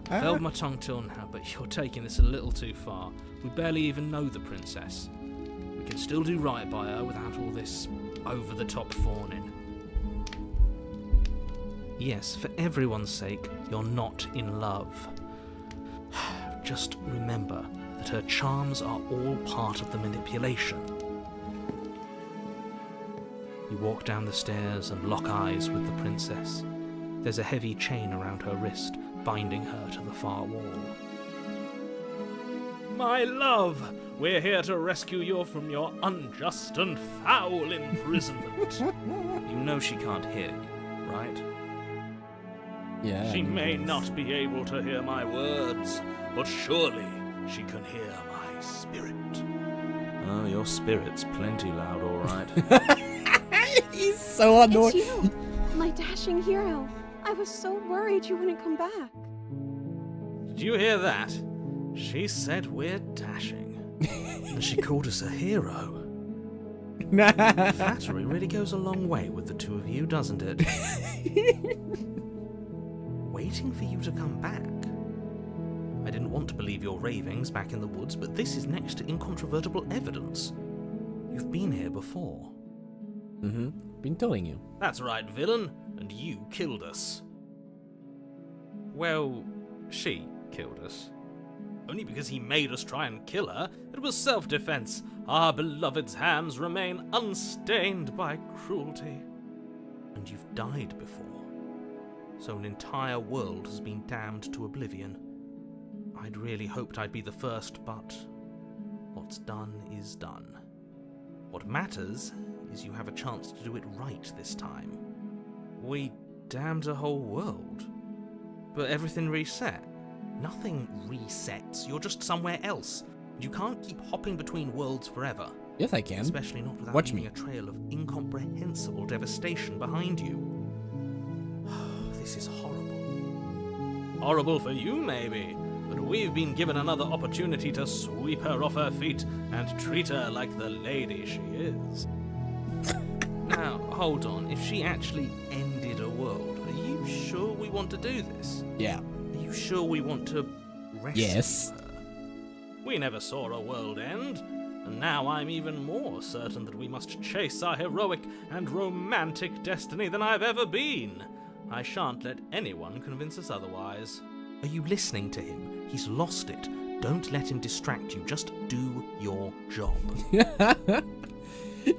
Held my tongue till now, but you're taking this a little too far. We barely even know the princess. We can still do right by her without all this over-the-top fawning. Yes, for everyone's sake, you're not in love. Just remember that her charms are all part of the manipulation. You walk down the stairs and lock eyes with the princess. There's a heavy chain around her wrist, binding her to the far wall. My love, we're here to rescue you from your unjust and foul imprisonment. You know she can't hear you, right? Yeah. She may not be able to hear my words, but surely she can hear my spirit. Oh, your spirit's plenty loud, all right. He's so It's annoying. you, my dashing hero. I was so worried you wouldn't come back. Did you hear that? She said we're dashing. And she called us a hero. Flattery really goes a long way with the two of you, doesn't it? Waiting for you to come back. I didn't want to believe your ravings back in the woods, but this is next to incontrovertible evidence. You've been here before. Been telling you. That's right, villain, and you killed us. Well, she killed us. Only because he made us try and kill her. It was self-defense. Our beloved's hands remain unstained by cruelty. And you've died before. So an entire world has been damned to oblivion. I'd really hoped I'd be the first, but what's done is done. What matters is you have a chance to do it right this time. We damned a whole world. But everything reset. Nothing resets, you're just somewhere else. You can't keep hopping between worlds forever. Yes, I can. Especially not without Watch leaving me. a trail of incomprehensible devastation behind you. This is horrible. Horrible for you, maybe. But we've been given another opportunity to sweep her off her feet and treat her like the lady she is. Now, hold on. If she actually ended a world, are you sure we want to do this? Yeah. Are you sure we want to rescue Yes. her? We never saw a world end, and now I'm even more certain that we must chase our heroic and romantic destiny than I've ever been. I shan't let anyone convince us otherwise. Are you listening to him? He's lost it. Don't let him distract you. Just do your job.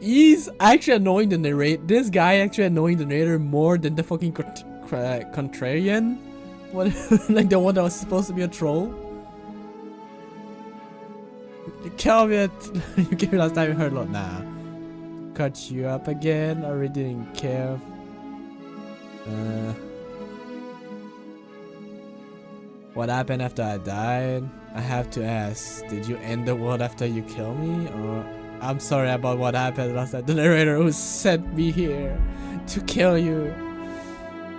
He's actually annoying the narrator. This guy actually annoying the narrator more than the fucking contrarian. What, like the one that was supposed to be a troll. Tell me you gave me last time you heard a lot. Nah. Cut you up again. I really didn't care. What happened after I died? I have to ask, did you end the world after you kill me? Or I'm sorry about what happened last time. The narrator who sent me here to kill you.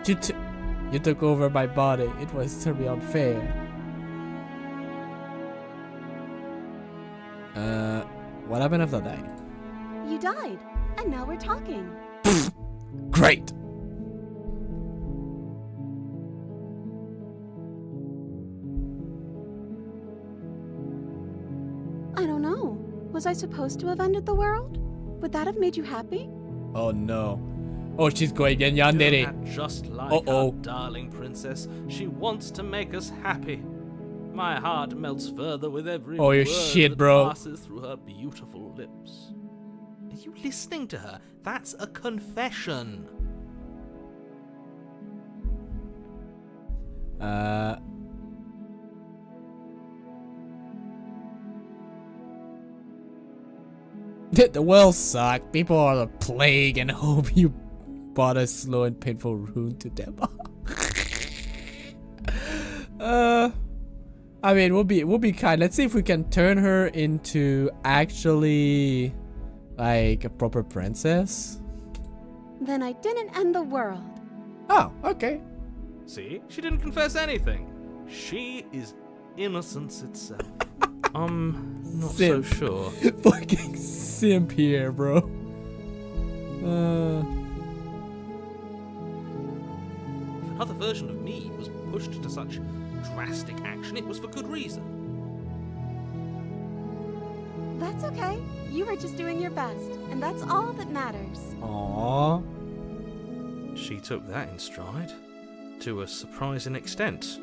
You took over my body. It was terribly unfair. What happened after that? You died, and now we're talking. Great! I don't know. Was I supposed to have ended the world? Would that have made you happy? Oh no. Oh, she's going again, yandere. Isn't that just like Uh-oh. our darling princess? She wants to make us happy. My heart melts further with every Oh, you're word shit, that bro. passes through her beautiful lips. Are you listening to her? That's a confession. The world sucked. People are the plague and hope you brought a slow and painful ruin to them. I mean, we'll be kind. Let's see if we can turn her into actually like a proper princess. Then I didn't end the world. Oh, okay. See? She didn't confess anything. She is innocence itself. Not Simp. so sure. Fucking simp here, bro. If another version of me was pushed to such drastic action, it was for good reason. That's okay. You were just doing your best, and that's all that matters. Aww. She took that in stride, to a surprising extent.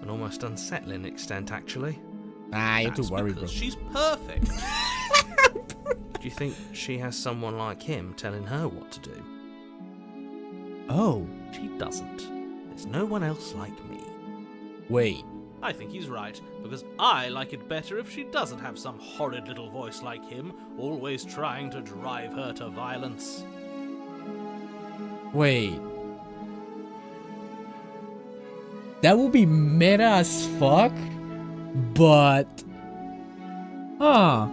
an almost unsettling extent, actually. Ah, you're too That's worried, bro. because she's perfect. Do you think she has someone like him telling her what to do? Oh, She doesn't. There's no one else like me. wait. I think he's right, because I like it better if she doesn't have some horrid little voice like him, always trying to drive her to violence. Wait. That would be meta as fuck, but... Huh.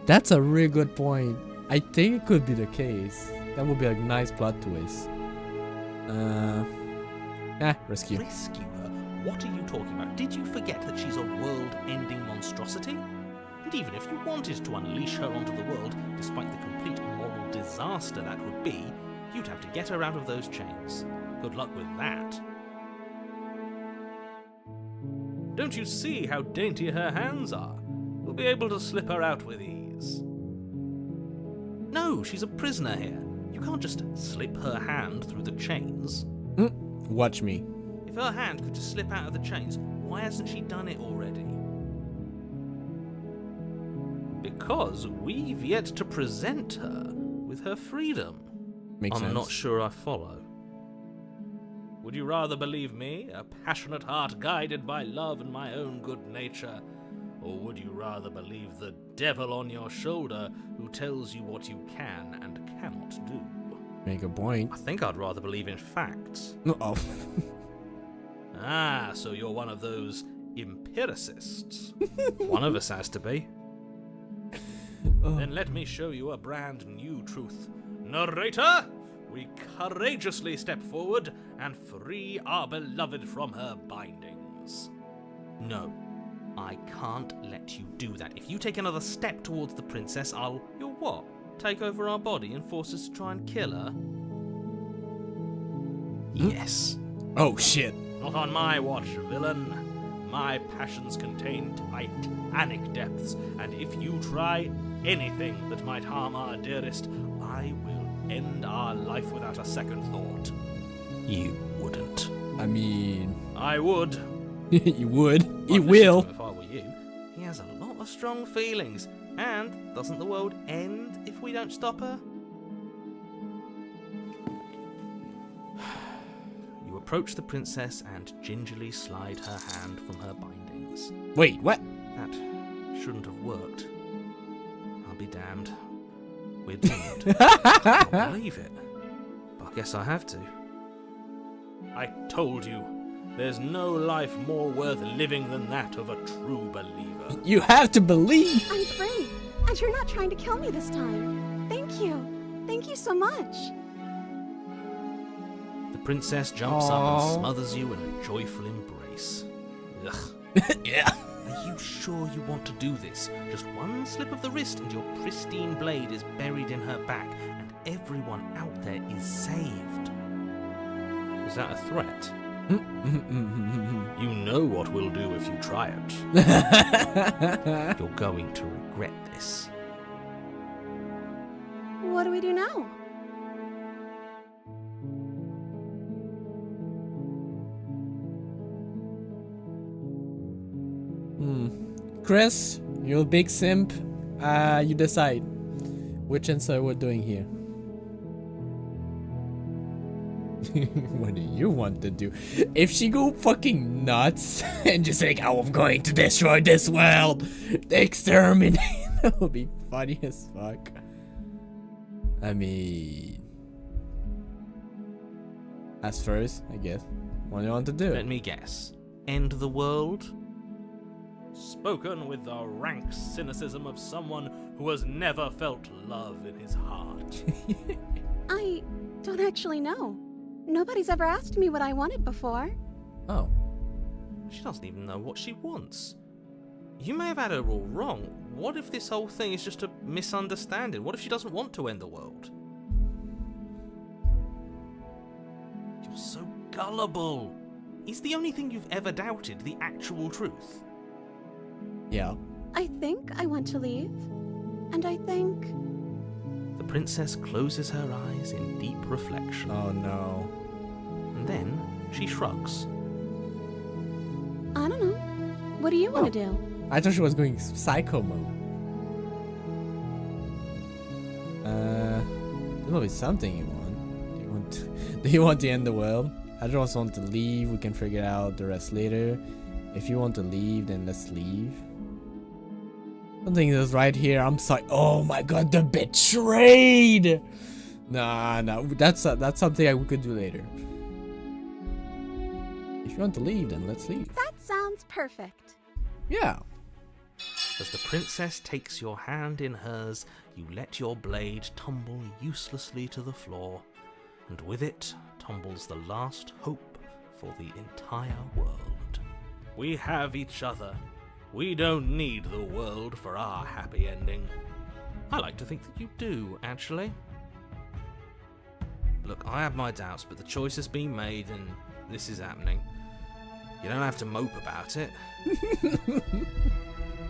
That's a really good point. I think it could be the case. That would be a nice plot twist. Rescue. Rescue her? What are you talking about? Did you forget that she's a world-ending monstrosity? And even if you wanted to unleash her onto the world, despite the complete moral disaster that would be, you'd have to get her out of those chains. Good luck with that. Don't you see how dainty her hands are? We'll be able to slip her out with ease. No, she's a prisoner here. You can't just slip her hand through the chains. Watch me. If her hand could just slip out of the chains, why hasn't she done it already? Because we've yet to present her with her freedom. Makes sense. I'm not sure I follow. Would you rather believe me, a passionate heart guided by love and my own good nature? Or would you rather believe the devil on your shoulder who tells you what you can and cannot do? Make a point. I think I'd rather believe in facts. Oh. Ah, so you're one of those empiricists. One of us has to be. Then let me show you a brand new truth. Narrator, we courageously step forward and free our beloved from her bindings. No, I can't let you do that. If you take another step towards the princess, You'll what? Take over our body and force us to try and kill her? Yes. Oh shit. Not on my watch, villain. My passions contain titanic depths, and if you try anything that might harm our dearest, I will end our life without a second thought. You wouldn't. I mean... I would. you would. He I'd listen will. to him if I were you. He has a lot of strong feelings. And doesn't the world end if we don't stop her? You approach the princess and gingerly slide her hand from her bindings. Wait, what? That shouldn't have worked. I'll be damned. We're doomed. I can't believe it. But I guess I have to. I told you, there's no life more worth living than that of a true believer. You have to believe. I'm free, and you're not trying to kill me this time. Thank you. Thank you so much. The princess jumps up Aww. and smothers you in a joyful embrace. Ugh. Yeah. Are you sure you want to do this? Just one slip of the wrist and your pristine blade is buried in her back, and everyone out there is saved. Is that a threat? You know what we'll do if you try it. You're going to regret this. What do we do now? Chris, you're a big simp. You decide which answer we're doing here. What do you want to do? If she go fucking nuts and just like, oh, I'm going to destroy this world, exterminate, that would be funny as fuck. I mean, as first, I guess. What do you want to do? Let me guess. End the world? Spoken with the rank cynicism of someone who has never felt love in his heart. I don't actually know. Nobody's ever asked me what I wanted before. Oh. She doesn't even know what she wants. You may have had her all wrong. What if this whole thing is just a misunderstanding? What if she doesn't want to end the world? You're so gullible. Is the only thing you've ever doubted the actual truth? Yeah. I think I want to leave. And I think... The The princess closes her eyes in deep reflection, Oh no. and then she shrugs. I don't know. What do you want to do? I thought she was going psycho mode. There must be something you want. Do you want to end the world? I just want to leave. We can figure out the rest later. If you want to leave, then let's leave. Something is right here. I'm sorry. Oh my god, the betrayed. Nah, that's something we could do later. If you want to leave, then let's leave. That sounds perfect. Yeah. As the princess takes your hand in hers, you let your blade tumble uselessly to the floor, and with it tumbles the last hope for the entire world. We have each other. We don't need the world for our happy ending. I like to think that you do, actually. Look, I have my doubts, but the choice has been made and this is happening. You don't have to mope about it.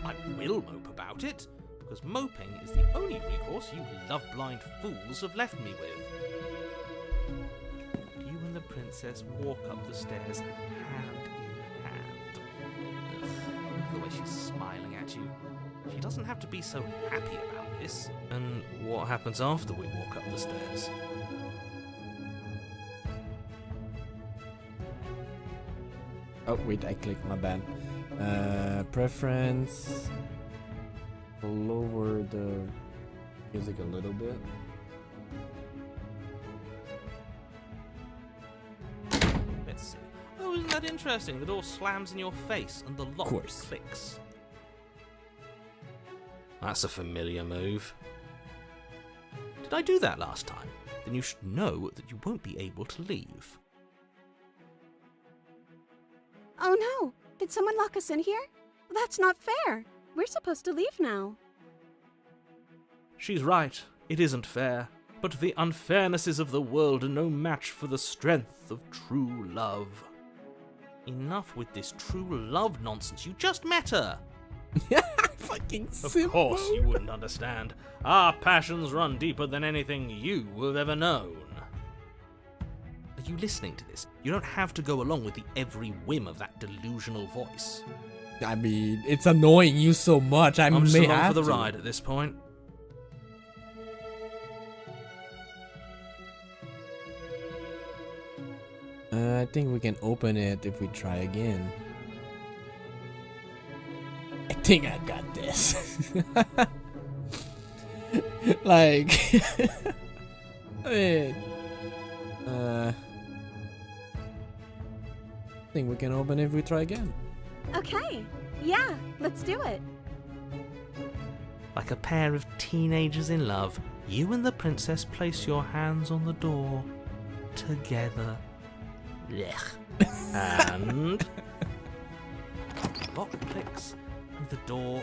I will mope about it, because moping is the only recourse you love-blind fools have left me with. You and the princess walk up the stairs, hand in hand. Ugh, look at the way she's smiling at you. She doesn't have to be so happy about this. And what happens after we walk up the stairs? Oh wait, I clicked, my bad. Preference. Lower the music a little bit. Let's see. Oh, isn't that interesting? The door slams in your face and the lock Course. clicks. That's a familiar move. Did I do that last time? Then you should know that you won't be able to leave. Oh no! Did someone lock us in here? That's not fair. We're supposed to leave now. She's right. It isn't fair. But the unfairnesses of the world are no match for the strength of true love. Enough with this true love nonsense. You just met her. Fucking Of simple. course you wouldn't understand. Our passions run deeper than anything you have ever known. Are you listening to this? You don't have to go along with the every whim of that delusional voice. I mean, it's annoying you so much. I I'm just may along have for the to. ride at this point. I think we can open it if we try again. I think I got this. Like, wait. I think we can open it if we try again. Okay. Yeah, let's do it. Like a pair of teenagers in love, you and the princess place your hands on the door together. Blech. And the lock clicks and the door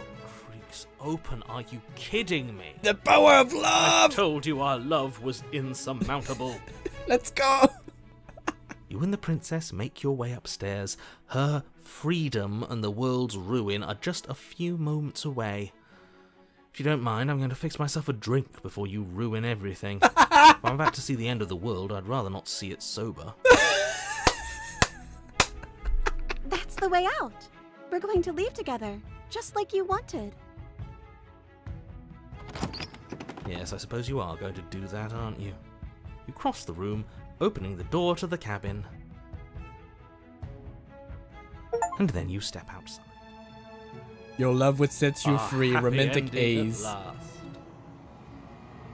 creaks open. Are you kidding me? The power of I love! told you our love was insurmountable. Let's go! You and the princess make your way upstairs. Her freedom and the world's ruin are just a few moments away. If you don't mind, I'm going to fix myself a drink before you ruin everything. If I'm about to see the end of the world, I'd rather not see it sober. That's the way out. We're going to leave together, just like you wanted. Yes, I suppose you are going to do that, aren't you? You cross the room, opening the door to the cabin. And then you step outside. Your love would set you Our free, happy romantic ending at A's. last.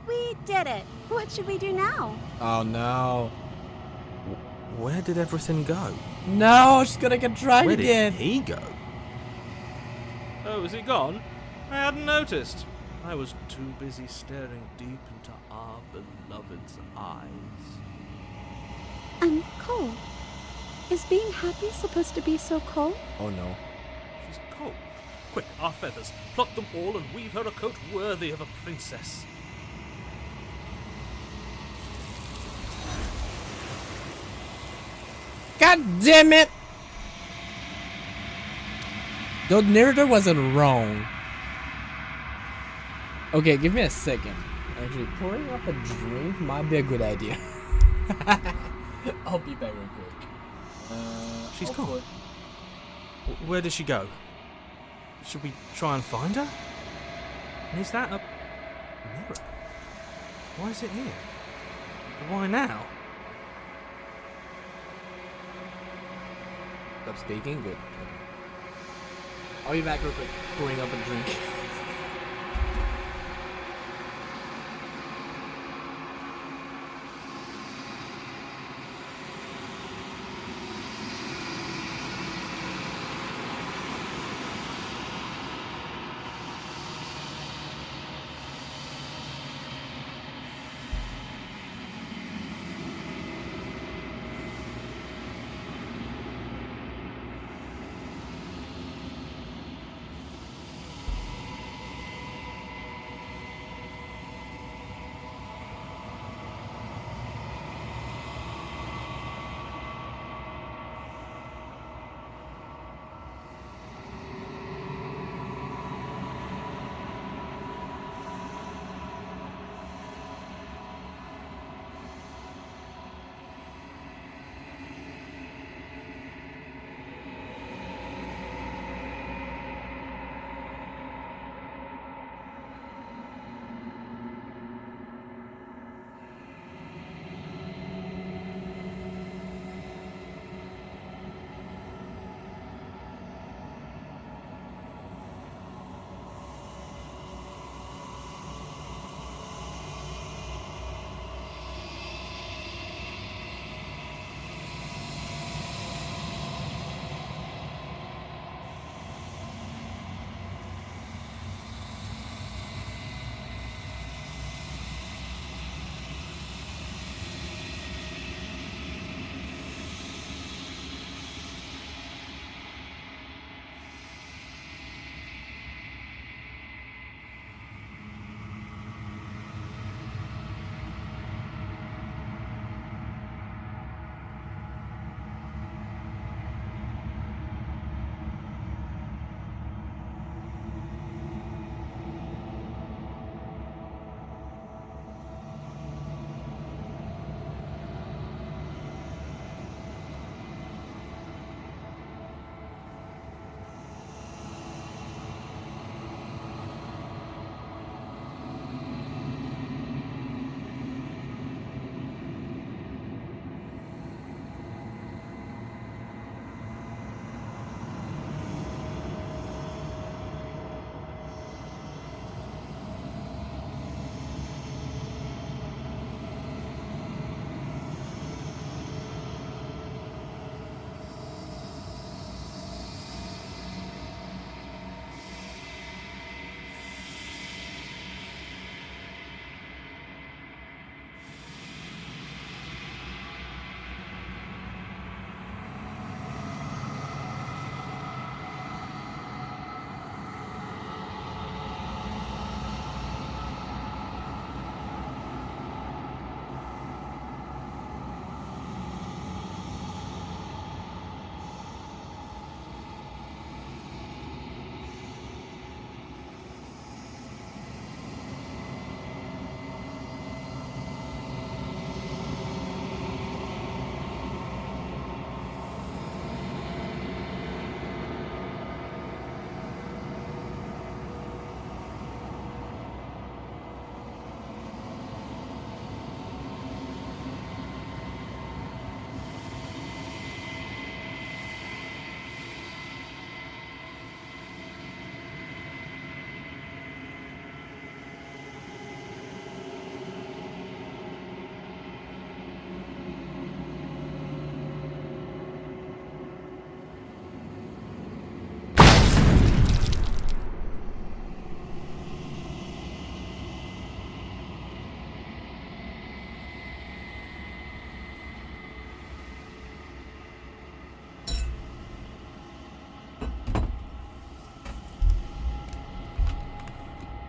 We did it. What should we do now? Oh no. Where did everything go? No, she's gonna get dragged Where did again. he go? Oh, is he gone? I hadn't noticed. I was too busy staring deep into our beloved's eyes. I'm cold. Is being happy supposed to be so cold? Oh no. She's cold. Quick, our feathers. Pluck them all and weave her a coat worthy of a princess. God damn it! The narrator wasn't wrong. Okay, give me a second. Actually, pouring up a drink might be a good idea. I'll be back real quick. She's I'll gone. put- Where did she go? Should we try and find her? And is that a mirror? Why is it here? Why now? Stop speaking? Good. Okay. I'll be back real quick. Pouring up a drink.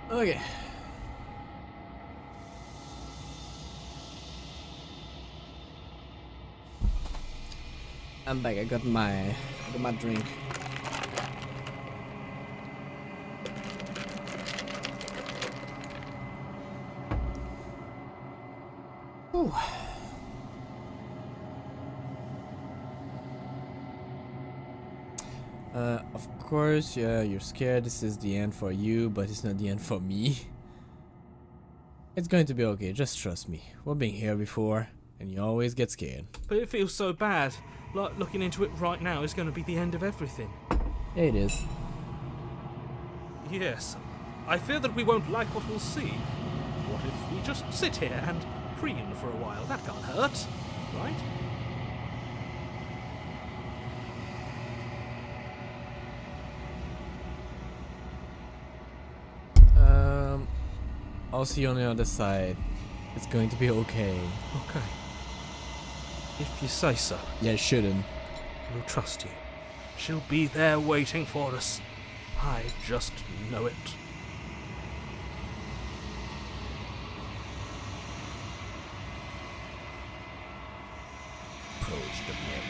Okay. I'm back. I got my drink. Of course, yeah, you're scared this is the end for you, but it's not the end for me. It's going to be okay, just trust me. We've been here before, and you always get scared. But it feels so bad. Like looking into it right now is going to be the end of everything. Yeah, it is. Yes. I fear that we won't like what we'll see. What if we just sit here and preen for a while? That can't hurt, right? I'll see you on the other side. It's going to be okay. Okay. If you say so. Yeah, it shouldn't. We'll trust you. She'll be there waiting for us. I just know it. Approach the mirror.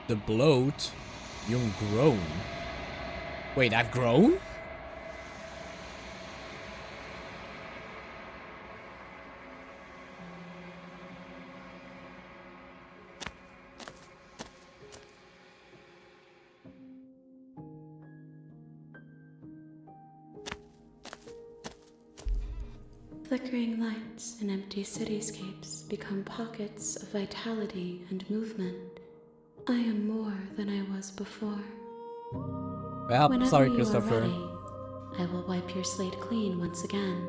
The bloat? You've grown. Wait, I've grown? Flickering lights and empty cityscapes become pockets of vitality and movement. I am more than I was before. Well, Whenever sorry, you Christopher. are ready, I will wipe your slate clean once again.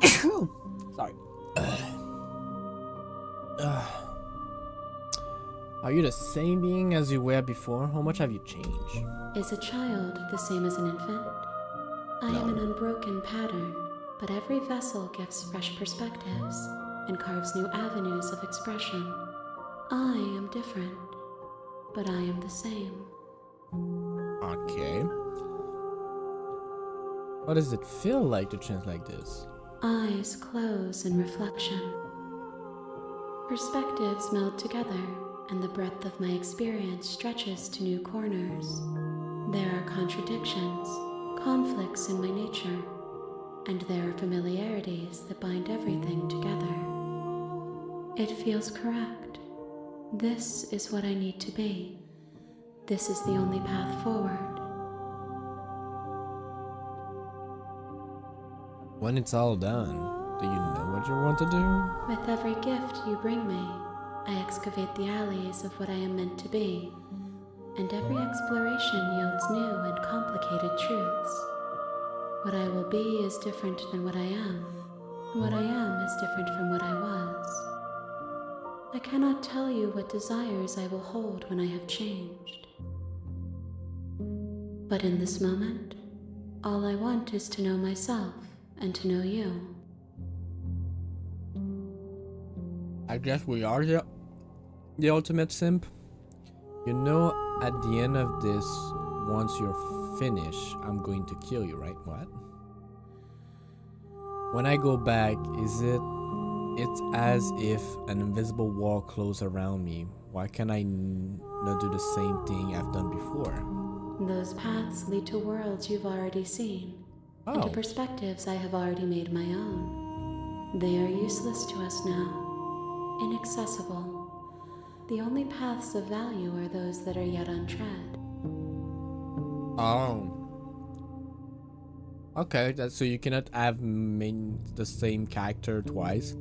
Sorry. Are you the same being as you were before? How much have you changed? Is a child the same as an infant? I am an unbroken pattern, but every vessel gives fresh perspectives and carves new avenues of expression. I am different, but I am the same. Okay. What does it feel like to change like this? Eyes close in reflection. Perspectives meld together, and the breadth of my experience stretches to new corners. There are contradictions, conflicts in my nature, and there are familiarities that bind everything together. It feels correct. This is what I need to be. This is the only path forward. When it's all done, do you know what you want to do? With every gift you bring me, I excavate the alleys of what I am meant to be, and every exploration yields new and complicated truths. What I will be is different than what I am, and what I am is different from what I was. I cannot tell you what desires I will hold when I have changed. But in this moment, all I want is to know myself and to know you. I guess we are the ultimate simp. You know, at the end of this, once you're finished, I'm going to kill you, right? What? When I go back, it's as if an invisible wall closed around me. Why can't I not do the same thing I've done before? Those paths lead to worlds you've already seen, and to Oh, perspectives I have already made my own. They are useless to us now, inaccessible. The only paths of value are those that are yet untread. oh. Okay, so you cannot have the same character twice.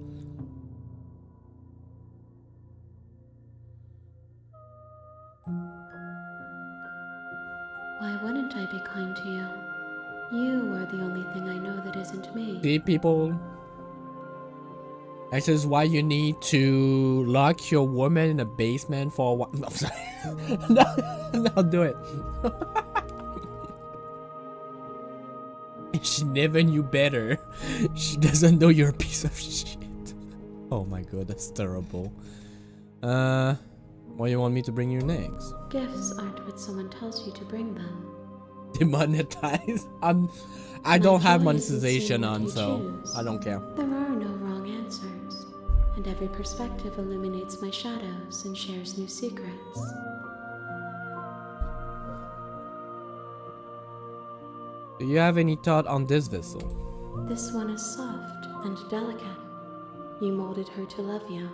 Why wouldn't I be kind to you? You are the only thing I know that isn't me. See, people, this is why you need to lock your woman in a basement for a while. No, sorry. No, do it. She never knew better. She doesn't know you're a piece of shit. Oh my god, that's terrible. What do you want me to bring you next? Gifts aren't what someone tells you to bring them. Demonetize? I My don't have choice is monetization seeing what on, I so choose. I don't care. There are no wrong answers, and every perspective illuminates my shadows and shares new secrets. Do you have any thought on this vessel? This one is soft and delicate. You molded her to love you,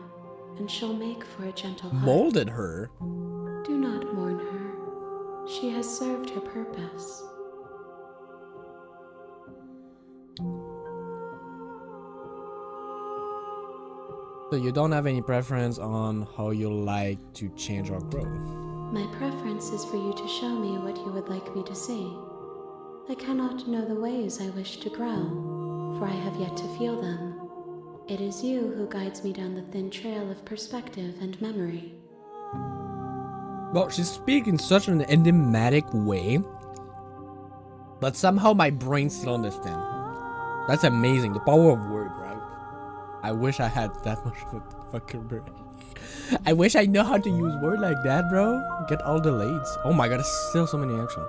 and she'll make for a gentle heart. Molded her? Do not mourn her. She has served her purpose. So you don't have any preference on how you like to change or grow? My preference is for you to show me what you would like me to see. I cannot know the ways I wish to grow, for I have yet to feel them. It is you who guides me down the thin trail of perspective and memory. Well, she speaks in such an enigmatic way, but somehow my brain still understands. That's amazing, the power of word, right? I wish I had that much of a fucking brain. I wish I know how to use word like that, bro. Get all the leads. Oh my god, there's still so many action.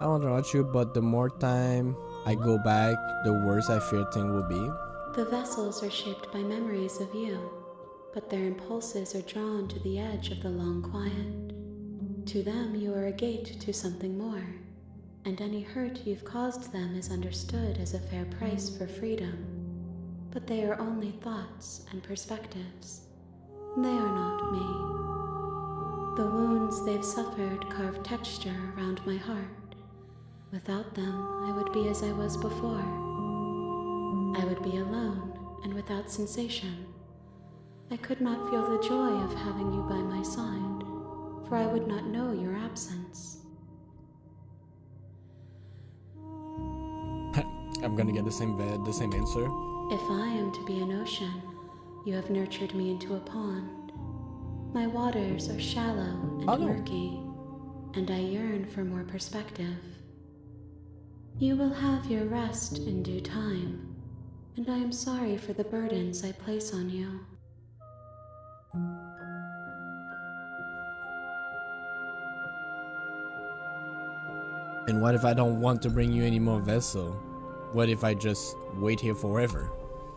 I wonder about you, but the more time I go back, the worse I fear thing will be. The vessels are shaped by memories of you, but their impulses are drawn to the edge of the long quiet. To them, you are a gate to something more, and any hurt you've caused them is understood as a fair price for freedom. But they are only thoughts and perspectives. They are not me. The wounds they've suffered carve texture around my heart. Without them, I would be as I was before. I would be alone and without sensation. I could not feel the joy of having you by my side, for I would not know your absence. I'm gonna get the same answer. If I am to be an ocean, you have nurtured me into a pond. My waters are shallow and murky, and I yearn for more perspective. You will have your rest in due time, and I am sorry for the burdens I place on you. And what if I don't want to bring you any more vessel? What if I just wait here forever?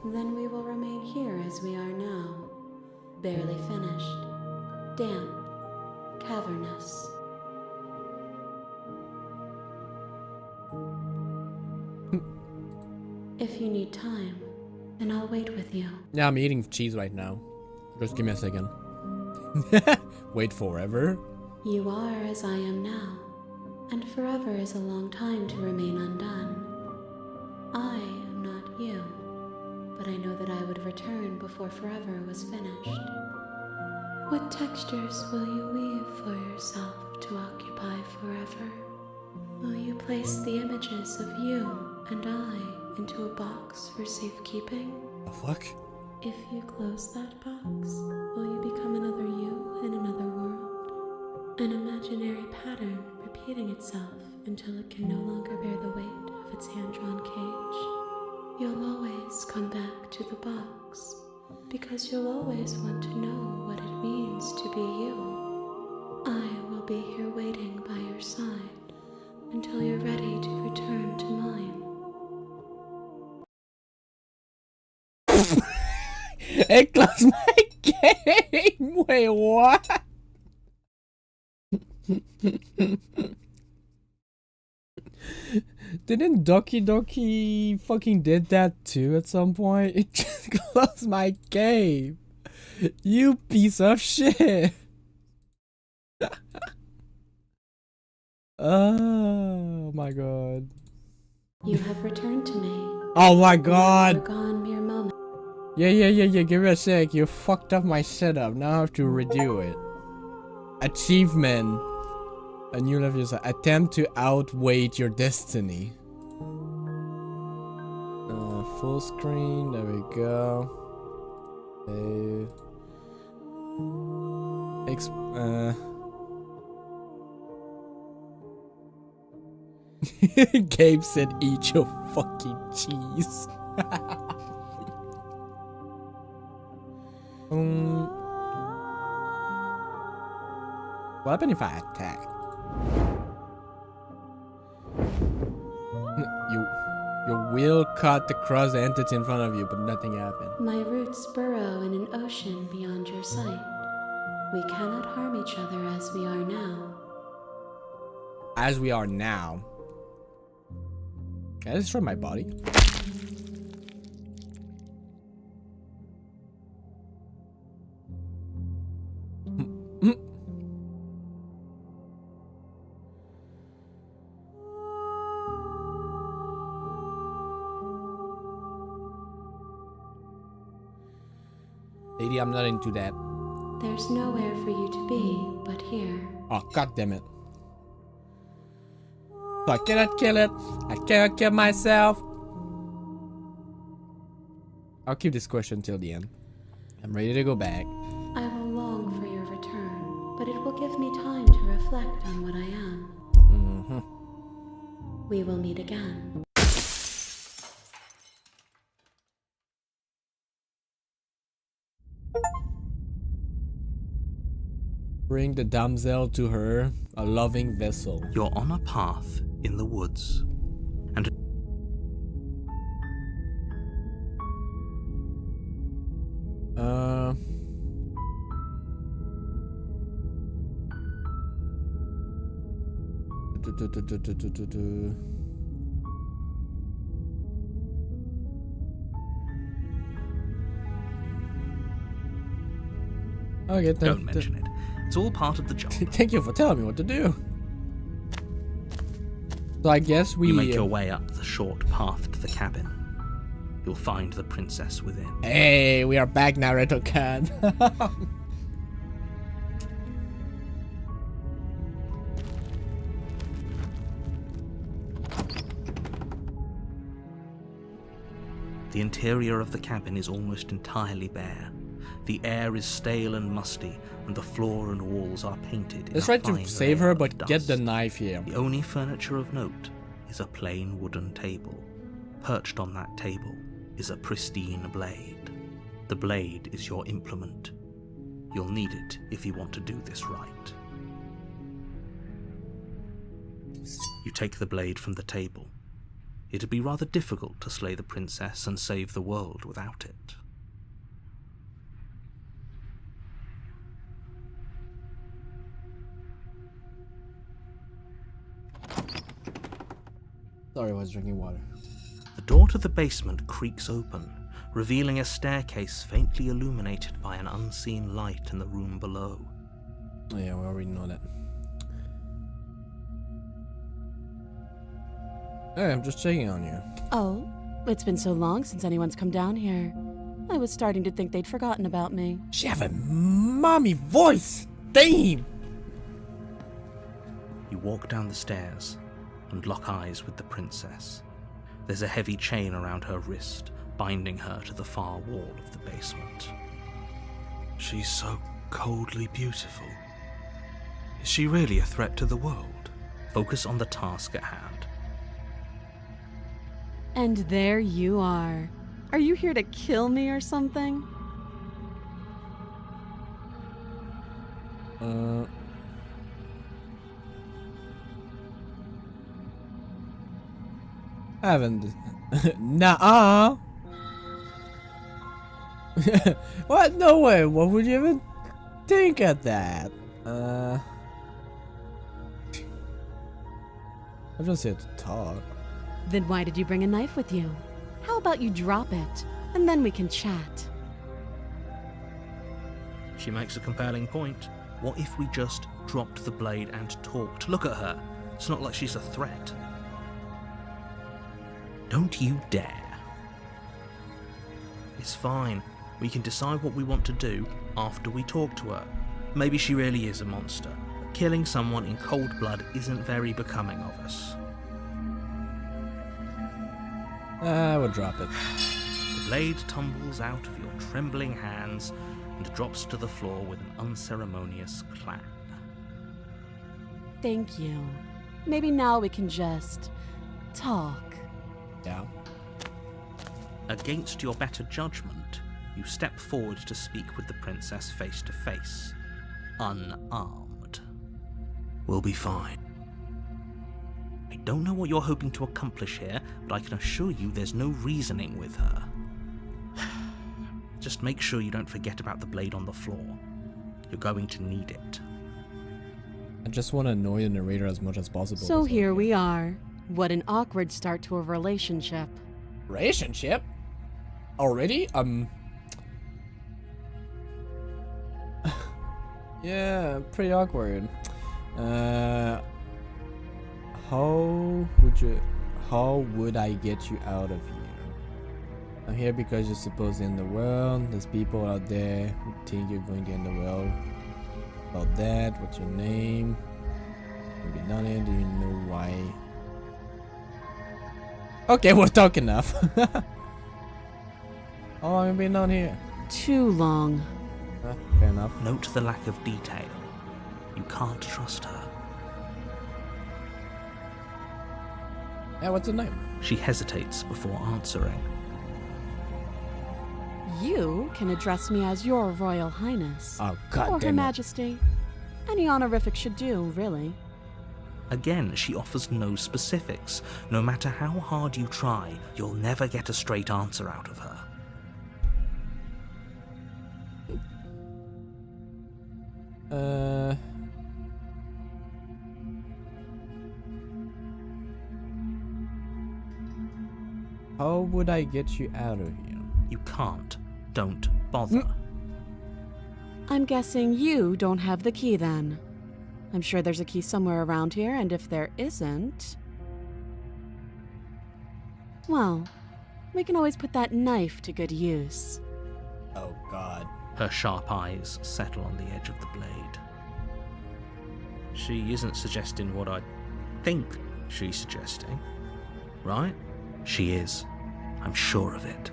Then we will remain here as we are now, barely finished, damp, cavernous. If you need time, then I'll wait with you. Yeah, I'm eating cheese right now. Just give me a second. Wait forever? You are as I am now, and forever is a long time to remain undone. I am not you, but I know that I would return before forever was finished. What textures will you weave for yourself to occupy forever? Will you place the images of you and I into a box for safekeeping? The fuck? If you close that box, will you become another you in another world? An imaginary pattern repeating itself until it can no longer bear the weight of its hand-drawn cage. You'll always come back to the box, because you'll always want to know what it means to be you. I will be here waiting by your side until you're ready to return to mine. It closed my game! Wait, what? Didn't Doki Doki fucking did that too at some point? It just closed my game. You piece of shit. Oh my god. You have returned to me. Oh my You god. were gone mere moment. Yeah, give me a sec. You fucked up my setup. Now I have to redo it. Achievement. A new level user. Attempt to outweight your destiny. Full screen. There we go. Gabe said eat your fucking cheese. What happened if I attack? Your will cut across the entity in front of you, but nothing happened. My roots burrow in an ocean beyond your sight. We cannot harm each other as we are now. As we are now. Can I destroy my body? Lady, I'm not into that. There's nowhere for you to be but here. Oh, god damn it. So I cannot kill it. I cannot kill myself. I'll keep this question till the end. I'm ready to go back. I will long for your return, but it will give me time to reflect on what I am. We will meet again. Bring the damsel to her, a loving vessel. You're on a path in the woods, and Okay, don't mention it. It's all part of the job. Thank you for telling me what to do. So I guess we You make your way up the short path to the cabin. You'll find the princess within. Hey, we are back now, Reto-chan. The interior of the cabin is almost entirely bare. The air is stale and musty, and the floor and walls are painted in Let's a try to fine save layer her, of but get the dust. knife here. The only furniture of note is a plain wooden table. Perched on that table is a pristine blade. The blade is your implement. You'll need it if you want to do this right. You take the blade from the table. It'd be rather difficult to slay the princess and save the world without it. Sorry, I was drinking water. The door to the basement creaks open, revealing a staircase faintly illuminated by an unseen light in the room below. Oh yeah, we already know that. Hey, I'm just checking on you. Oh, it's been so long since anyone's come down here. I was starting to think they'd forgotten about me. She have a mommy voice! Damn! You walk down the stairs and lock eyes with the princess. There's a heavy chain around her wrist, binding her to the far wall of the basement. She's so coldly beautiful. Is she really a threat to the world? Focus on the task at hand. And there you are. Are you here to kill me or something? I haven't. Nuh-uh. What? No way. What would you even think of that? I'm just here to talk. Then why did you bring a knife with you? How about you drop it, and then we can chat? She makes a compelling point. What if we just dropped the blade and talked? Look at her. It's not like she's a threat. Don't you dare. It's fine. We can decide what we want to do after we talk to her. Maybe she really is a monster. But killing someone in cold blood isn't very becoming of us. I would drop it. The blade tumbles out of your trembling hands and drops to the floor with an unceremonious clang. Thank you. Maybe now we can just talk. Yeah. Against your better judgment, you step forward to speak with the princess face to face, unarmed. We'll be fine. I don't know what you're hoping to accomplish here, but I can assure you there's no reasoning with her. Just make sure you don't forget about the blade on the floor. You're going to need it. I just want to annoy the narrator as much as possible. So here we are. What an awkward start to a relationship. Relationship? Already? Yeah, pretty awkward. How would I get you out of here? I'm here because you're supposed to end the world. There's people out there who think you're going to end the world. About that, what's your name? Have you done it? Do you know why? Okay, we're talking enough. How long have you been down here? Too long. Fair enough. Note the lack of detail. You can't trust her. Yeah, what's your name? She hesitates before answering. You can address me as Your Royal Highness. Oh, God or Her damn it. Majesty. Any honorific should do, really. Again, she offers no specifics. No matter how hard you try, you'll never get a straight answer out of her. How would I get you out of here? You can't. Don't bother. I'm guessing you don't have the key then. I'm sure there's a key somewhere around here, and if there isn't... well, we can always put that knife to good use. Oh, God. Her sharp eyes settle on the edge of the blade. She isn't suggesting what I think she's suggesting, right? She is. I'm sure of it.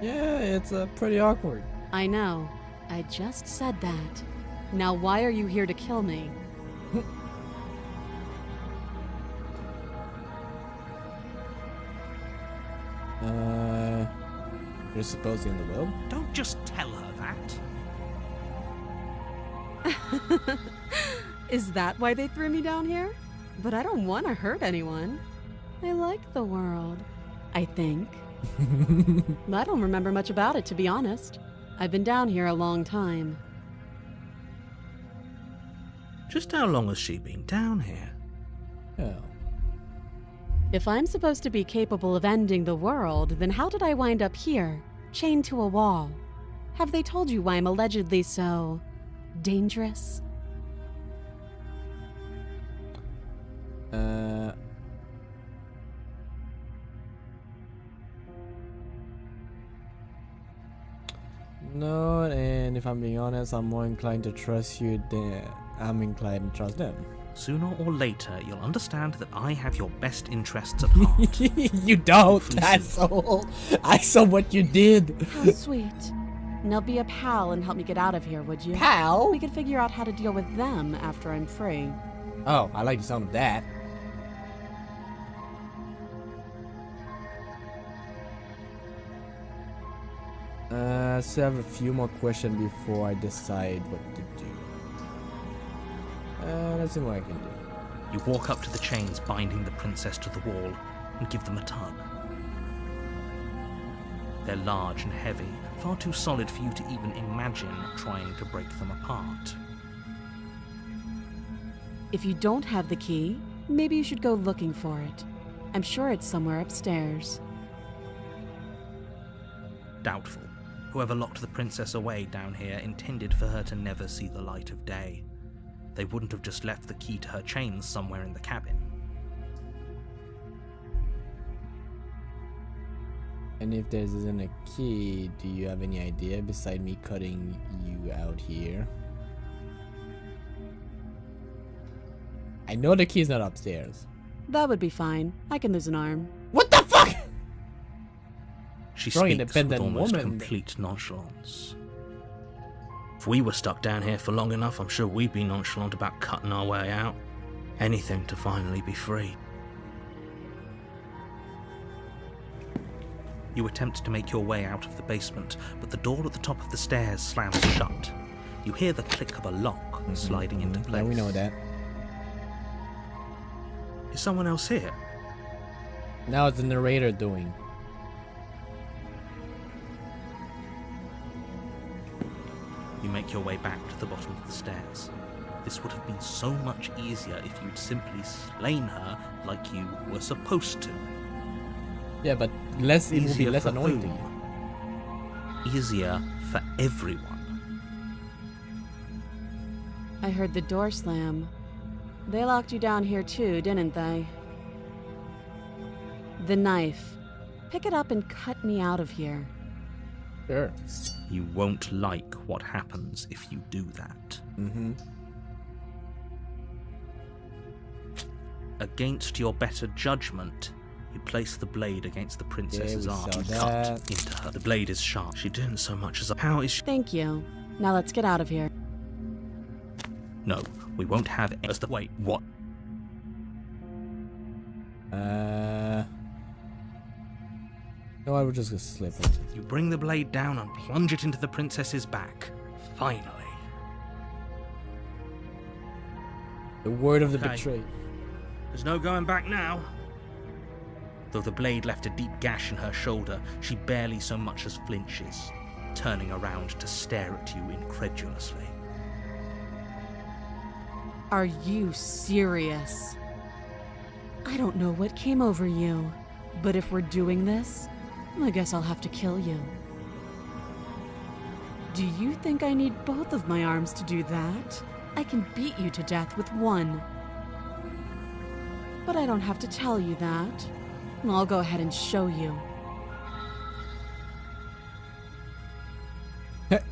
Yeah, it's pretty awkward. I know. I just said that. Now why are you here to kill me? You're supposed to end the world? Don't just tell her that. Is that why they threw me down here? But I don't want to hurt anyone. I like the world, I think. I don't remember much about it, to be honest. I've been down here a long time. Just how long has she been down here? Yeah. If I'm supposed to be capable of ending the world, then how did I wind up here, chained to a wall? Have they told you why I'm allegedly so... dangerous? No, and if I'm being honest, I'm more inclined to trust you than I'm inclined to trust them. Sooner or later, you'll understand that I have your best interests at heart. You don't, asshole. I saw what you did. How sweet. Now be a pal and help me get out of here, would you? Pal? We could figure out how to deal with them after I'm free. Oh, I like the sound of that. So I have a few more questions before I decide what to do. Let's see what I can do. You walk up to the chains binding the princess to the wall and give them a tug. They're large and heavy, far too solid for you to even imagine trying to break them apart. If you don't have the key, maybe you should go looking for it. I'm sure it's somewhere upstairs. Doubtful. Whoever locked the princess away down here intended for her to never see the light of day. They wouldn't have just left the key to her chains somewhere in the cabin. And if there isn't a key, do you have any idea beside me cutting you out here? I know the key's not upstairs. That would be fine. I can lose an arm. What the fuck? She Strong, speaks with independent almost woman. complete nonchalance. If we were stuck down here for long enough, I'm sure we'd be nonchalant about cutting our way out. Anything to finally be free. You attempt to make your way out of the basement, but the door at the top of the stairs slams shut. You hear the click of a lock sliding into place. Yeah, we know that. Is someone else here? Now it's the narrator doing. You make your way back to the bottom of the stairs. This would have been so much easier if you'd simply slain her like you were supposed to. Yeah, but it will be Easier less for annoying to whom? you. Easier for everyone. I heard the door slam. They locked you down here too, didn't they? The knife. Pick it up and cut me out of here. Sure. You won't like what happens if you do that. Mm-hmm. Against your better judgment, you place the blade against the princess's we arm saw and that. cut into her. The blade is sharp. She didn't so much as a... How is she... Thank you. Now let's get out of here. No, we won't have... As the... Wait, what? No, I would just slip it. You bring the blade down and plunge it into the princess's back. Finally. The word of the Okay. betrayed. There's no going back now. Though the blade left a deep gash in her shoulder, she barely so much as flinches, turning around to stare at you incredulously. Are you serious? I don't know what came over you, but if we're doing this, I guess I'll have to kill you. Do you think I need both of my arms to do that? I can beat you to death with one. But I don't have to tell you that. I'll go ahead and show you.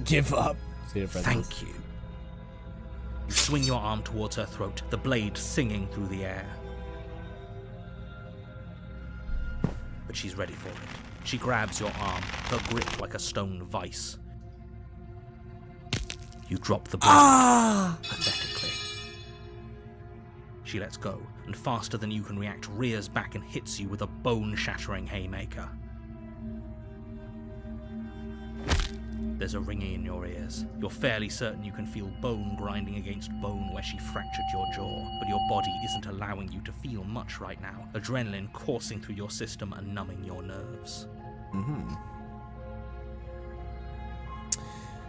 Give up. See you, Thank you. You swing your arm towards her throat, the blade singing through the air. But she's ready for it. She grabs your arm, her grip like a stone vice. You drop the blade pathetically. She lets go, and faster than you can react, rears back and hits you with a bone-shattering haymaker. There's a ringing in your ears. You're fairly certain you can feel bone grinding against bone where she fractured your jaw, but your body isn't allowing you to feel much right now. Adrenaline coursing through your system and numbing your nerves. Mm-hmm.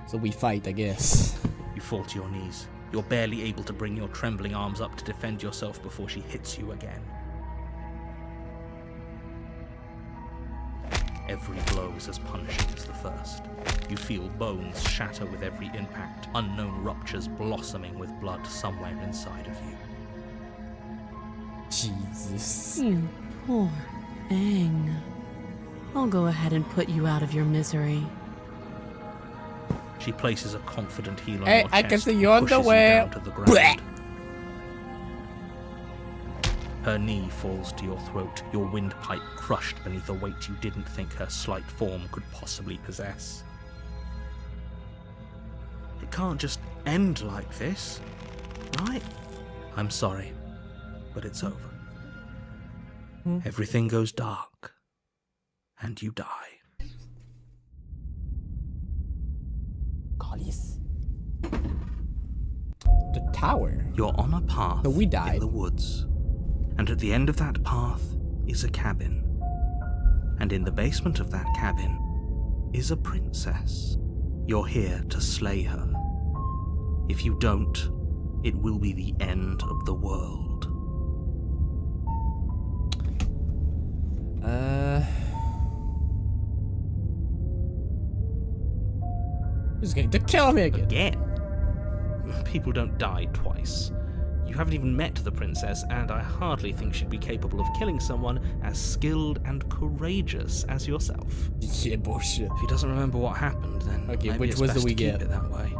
So we fight, I guess. You fall to your knees. You're barely able to bring your trembling arms up to defend yourself before she hits you again. Every blow is as punishing as the first. You feel bones shatter with every impact, unknown ruptures blossoming with blood somewhere inside of you. Jesus. You poor thing. I'll go ahead and put you out of your misery. She places a confident heel on Hey, your chest I can see and your pushes underwear. you down to the ground. Blech. Her knee falls to your throat, your windpipe crushed beneath a weight you didn't think her slight form could possibly possess. It can't just end like this, right? I'm sorry, but it's over. Everything goes dark, and you die. Goddess. The tower. You're on a path So we died. in the woods, and at the end of that path is a cabin. And in the basement of that cabin is a princess. You're here to slay her. If you don't, it will be the end of the world. He's going to kill me again. Again? People don't die twice. You haven't even met the princess, and I hardly think she'd be capable of killing someone as skilled and courageous as yourself. Yeah, bullshit. If he doesn't remember what happened, then Okay, maybe which it's was do best we to keep get? it that way.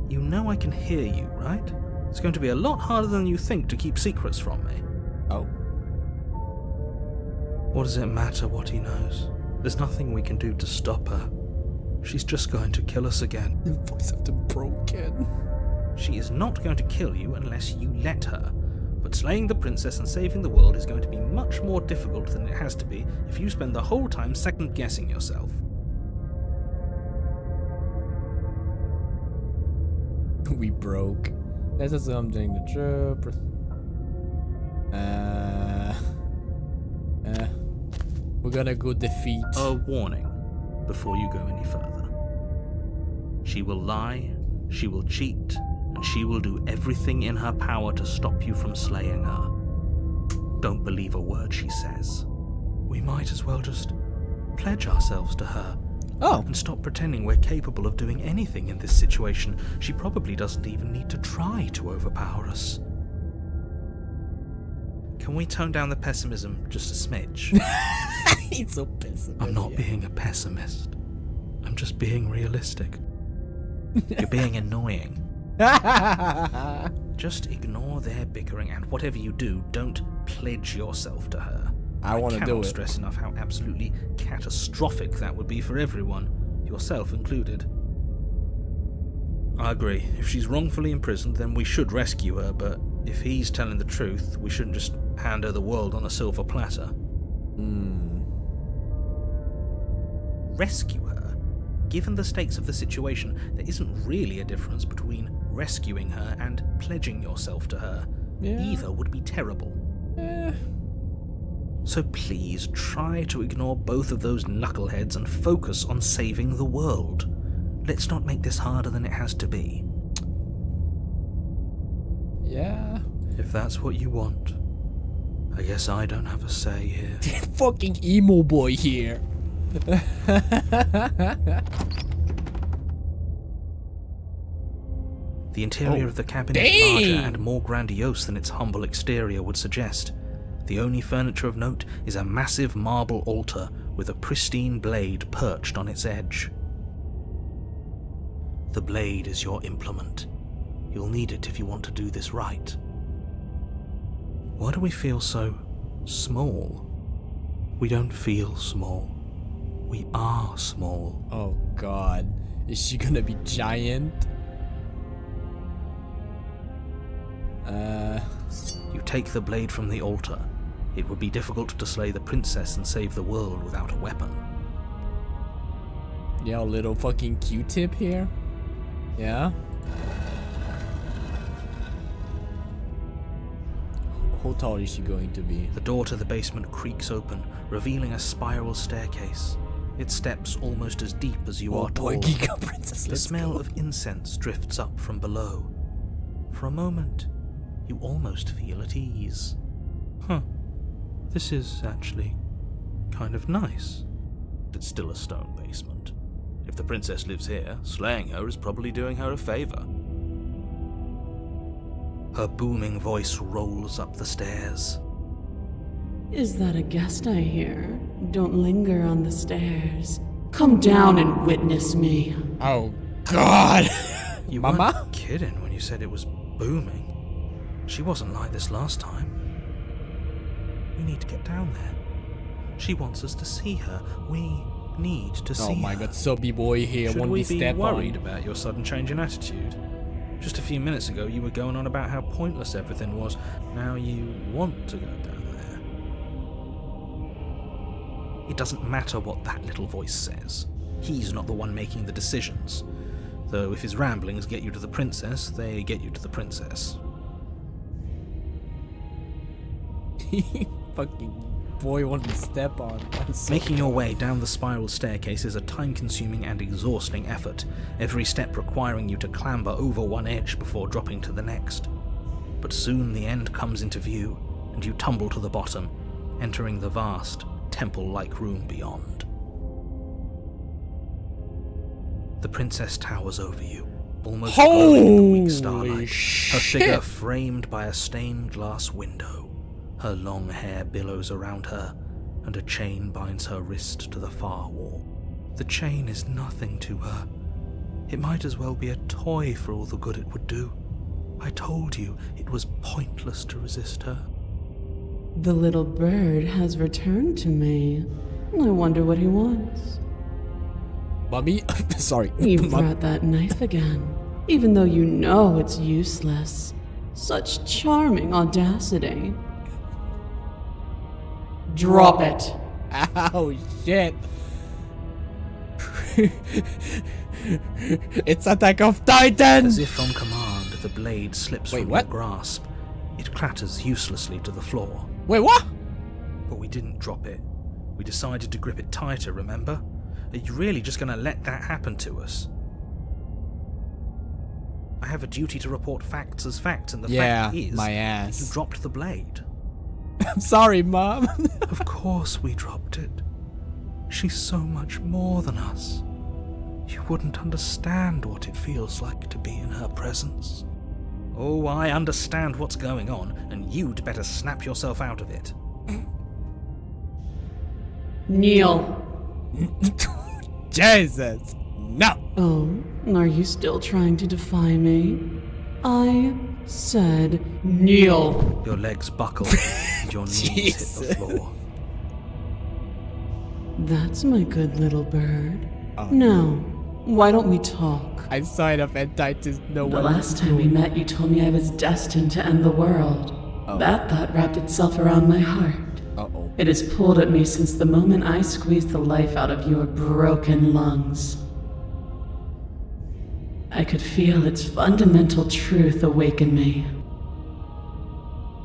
You know I can hear you, right? It's going to be a lot harder than you think to keep secrets from me. Oh. What does it matter what he knows? There's nothing we can do to stop her. She's just going to kill us again. The voice of the broken. She is not going to kill you unless you let her. But slaying the princess and saving the world is going to be much more difficult than it has to be if you spend the whole time second-guessing yourself. We broke. Let's assume during the trip. We're gonna go defeat. A warning before you go any further. She will lie, she will cheat, and she will do everything in her power to stop you from slaying her. Don't believe a word she says. We might as well just pledge ourselves to her Oh, and stop pretending we're capable of doing anything in this situation. She probably doesn't even need to try to overpower us. Can we tone down the pessimism just a smidge? he's so pissed. I'm not being a pessimist. I'm just being realistic. You're being annoying. Just ignore their bickering, and whatever you do, don't pledge yourself to her. I want to do cannot it. stress enough how absolutely catastrophic that would be for everyone, yourself included. I agree. If she's wrongfully imprisoned, then we should rescue her, but if he's telling the truth, we shouldn't just hand her the world on a silver platter. Rescue her? Given the stakes of the situation, there isn't really a difference between rescuing her and pledging yourself to her. Yeah. Either would be terrible. So please try to ignore both of those knuckleheads and focus on saving the world. Let's not make this harder than it has to be. Yeah. If that's what you want, I guess I don't have a say here. Fucking emo boy here. The interior of the cabin is larger and more grandiose than its humble exterior would suggest. The only furniture of note is a massive marble altar with a pristine blade perched on its edge. The blade is your implement. You'll need it if you want to do this right. Why do we feel so small? We don't feel small. We are small. Oh god. Is she gonna be giant? You take the blade from the altar. It would be difficult to slay the princess and save the world without a weapon. Yeah, a little fucking Q-tip here. Yeah. How tall is she going to be? The door to the basement creaks open, revealing a spiral staircase. Its steps almost as deep as you are boy, tall. Giga Princess, The let's smell go. of incense drifts up from below. For a moment, you almost feel at ease. Huh. This is actually kind of nice. It's still a stone basement. If the princess lives here, slaying her is probably doing her a favor. Her booming voice rolls up the stairs. Is that a guest I hear? Don't linger on the stairs. Come down and witness me. Oh god. You Mama? weren't kidding when you said it was booming. She wasn't like this last time. We need to get down there. She wants us to see her. We need to see her. Oh my god, Soapy boy here. Should Won't we be be stepped worried on. about your sudden change in attitude? Just a few minutes ago you were going on about how pointless everything was. Now you want to go down there. It doesn't matter what that little voice says. He's not the one making the decisions. Though if his ramblings get you to the princess, they get you to the princess. Fucking boy won't be stepped on. I'm so- Making your way down the spiral staircase is a time-consuming and exhausting effort, every step requiring you to clamber over one edge before dropping to the next. But soon the end comes into view, and you tumble to the bottom, entering the vast, temple-like room beyond. The princess towers over you, almost glowing in the weak starlight, her figure framed by a stained glass window. Her long hair billows around her, and a chain binds her wrist to the far wall. The chain is nothing to her. It might as well be a toy for all the good it would do. I told you it was pointless to resist her. The little bird has returned to me. I wonder what he wants. Mommy? Sorry. You Mom- brought that knife again, even though you know it's useless. Such charming audacity. Drop it. Ow, shit. It's Attack of Titan! As if on command, the blade slips Wait, from what? your grasp. It clatters uselessly to the floor. Wait, what? But we didn't drop it. We decided to grip it tighter, remember? Are you really just going to let that happen to us? I have a duty to report facts as facts, and the Yeah, fact is my you ass. dropped the blade. I'm sorry, Mom. Of course we dropped it. She's so much more than us. You wouldn't understand what it feels like to be in her presence. Oh, I understand what's going on, and you'd better snap yourself out of it. Kneel. Jesus. No. Oh, are you still trying to defy me? I said kneel. Your legs buckle, and your knees hit the floor. That's my good little bird. Now, why don't we talk? I sign up and Titus no The one. last time we met, you told me I was destined to end the world. That thought wrapped itself around my heart. Uh-oh. It has pulled at me since the moment I squeezed the life out of your broken lungs. I could feel its fundamental truth awaken me.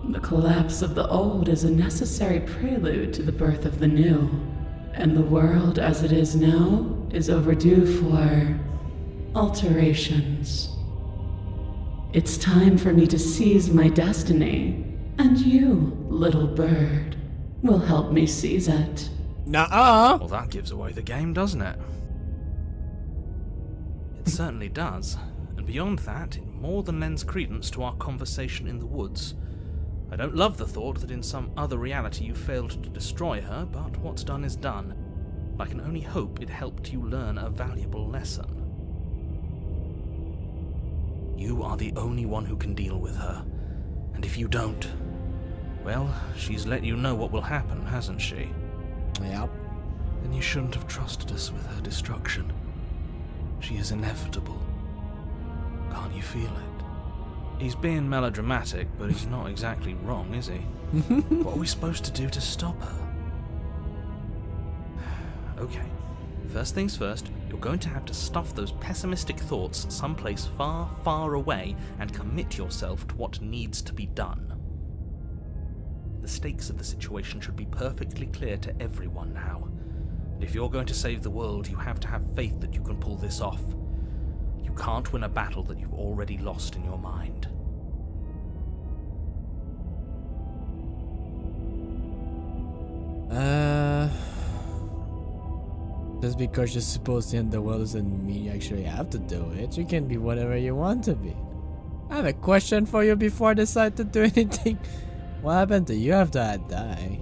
The collapse of the old is a necessary prelude to the birth of the new, and the world as it is now is overdue for alterations. It's time for me to seize my destiny, and you, little bird, will help me seize it. Nuh-uh. Well, that gives away the game, doesn't it? It certainly does. And beyond that, it more than lends credence to our conversation in the woods. I don't love the thought that in some other reality you failed to destroy her, but what's done is done. I can only hope it helped you learn a valuable lesson. You are the only one who can deal with her. And if you don't, well, she's let you know what will happen, hasn't she? Yep. Then you shouldn't have trusted us with her destruction. She is inevitable. Can't you feel it? He's being melodramatic, but he's not exactly wrong, is he? What are we supposed to do to stop her? Okay, first things first, you're going to have to stuff those pessimistic thoughts someplace far, far away and commit yourself to what needs to be done. The stakes of the situation should be perfectly clear to everyone now. And if you're going to save the world, you have to have faith that you can pull this off. You can't win a battle that you've already lost in your mind. Just because you're supposed to end the world doesn't mean you actually have to do it. You can be whatever you want to be. I have a question for you before I decide to do anything. What happened to you after I die?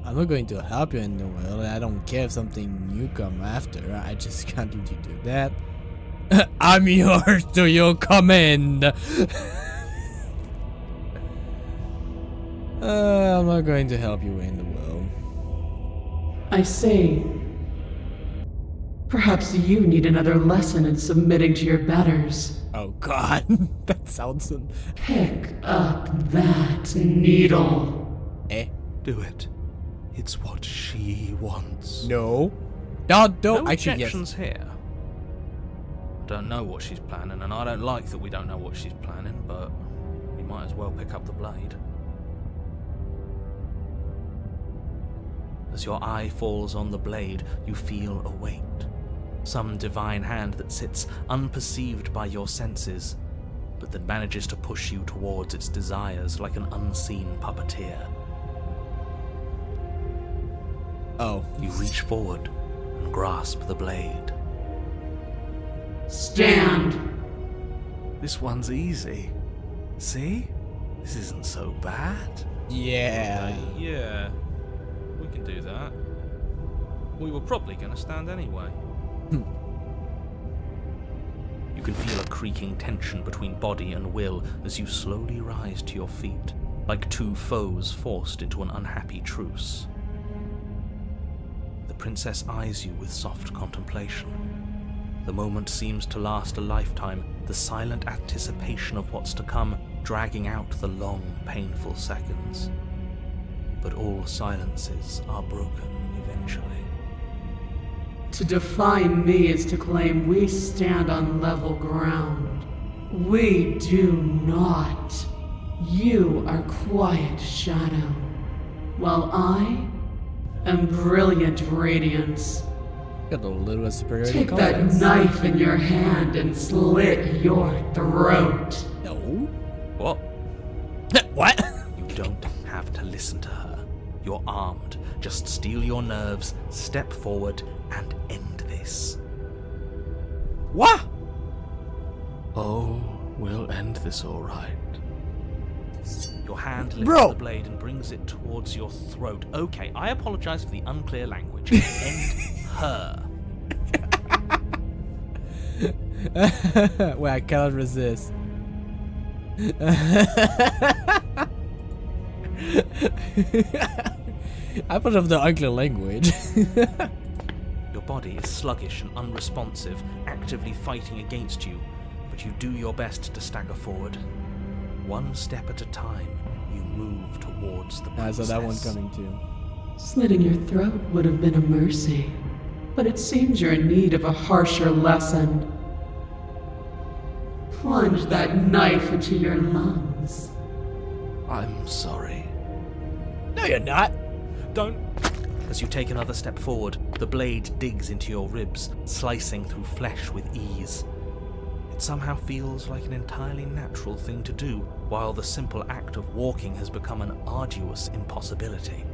I'm not going to help you in the world. I don't care if something new come after. I just can't let you do that. I'm yours to your command. I'm not going to help you in the world. I see. Perhaps you need another lesson in submitting to your betters. Oh god, that sounds... Pick up that needle. Eh? Do it. It's what she wants. No. Don't. No Actually, objections here. I don't know what she's planning, and I don't like that we don't know what she's planning, but we might as well pick up the blade. As your eye falls on the blade, you feel a weight. Some divine hand that sits unperceived by your senses, but that manages to push you towards its desires like an unseen puppeteer. Oh. You reach forward and grasp the blade. Stand. This one's easy. See? This isn't so bad. Yeah. Yeah, we can do that. We were probably going to stand anyway. You can feel a creaking tension between body and will as you slowly rise to your feet, like two foes forced into an unhappy truce. The princess eyes you with soft contemplation. The moment seems to last a lifetime, the silent anticipation of what's to come dragging out the long, painful seconds. But all silences are broken eventually. To defy me is to claim we stand on level ground. We do not. You are quiet shadow, while I am brilliant radiance. Got a little superiority Take complex. that knife in your hand and slit your throat. No. What? What? You don't have to listen to her. You're armed. Just steel your nerves, step forward, and end this. What? Oh, we'll end this all right. Your hand lifts Bro. the blade and brings it towards your throat. Okay, I apologize for the unclear language. End her. Wait, I cannot resist. I put up the unclear language. Your body is sluggish and unresponsive, actively fighting against you, but you do your best to stagger forward. One step at a time, you move towards the I princess. saw that one coming too. Slitting your throat would have been a mercy, but it seems you're in need of a harsher lesson. Plunge that knife into your lungs. I'm sorry. No, you're not. Don't! As you take another step forward, the blade digs into your ribs, slicing through flesh with ease. It somehow feels like an entirely natural thing to do, while the simple act of walking has become an arduous impossibility.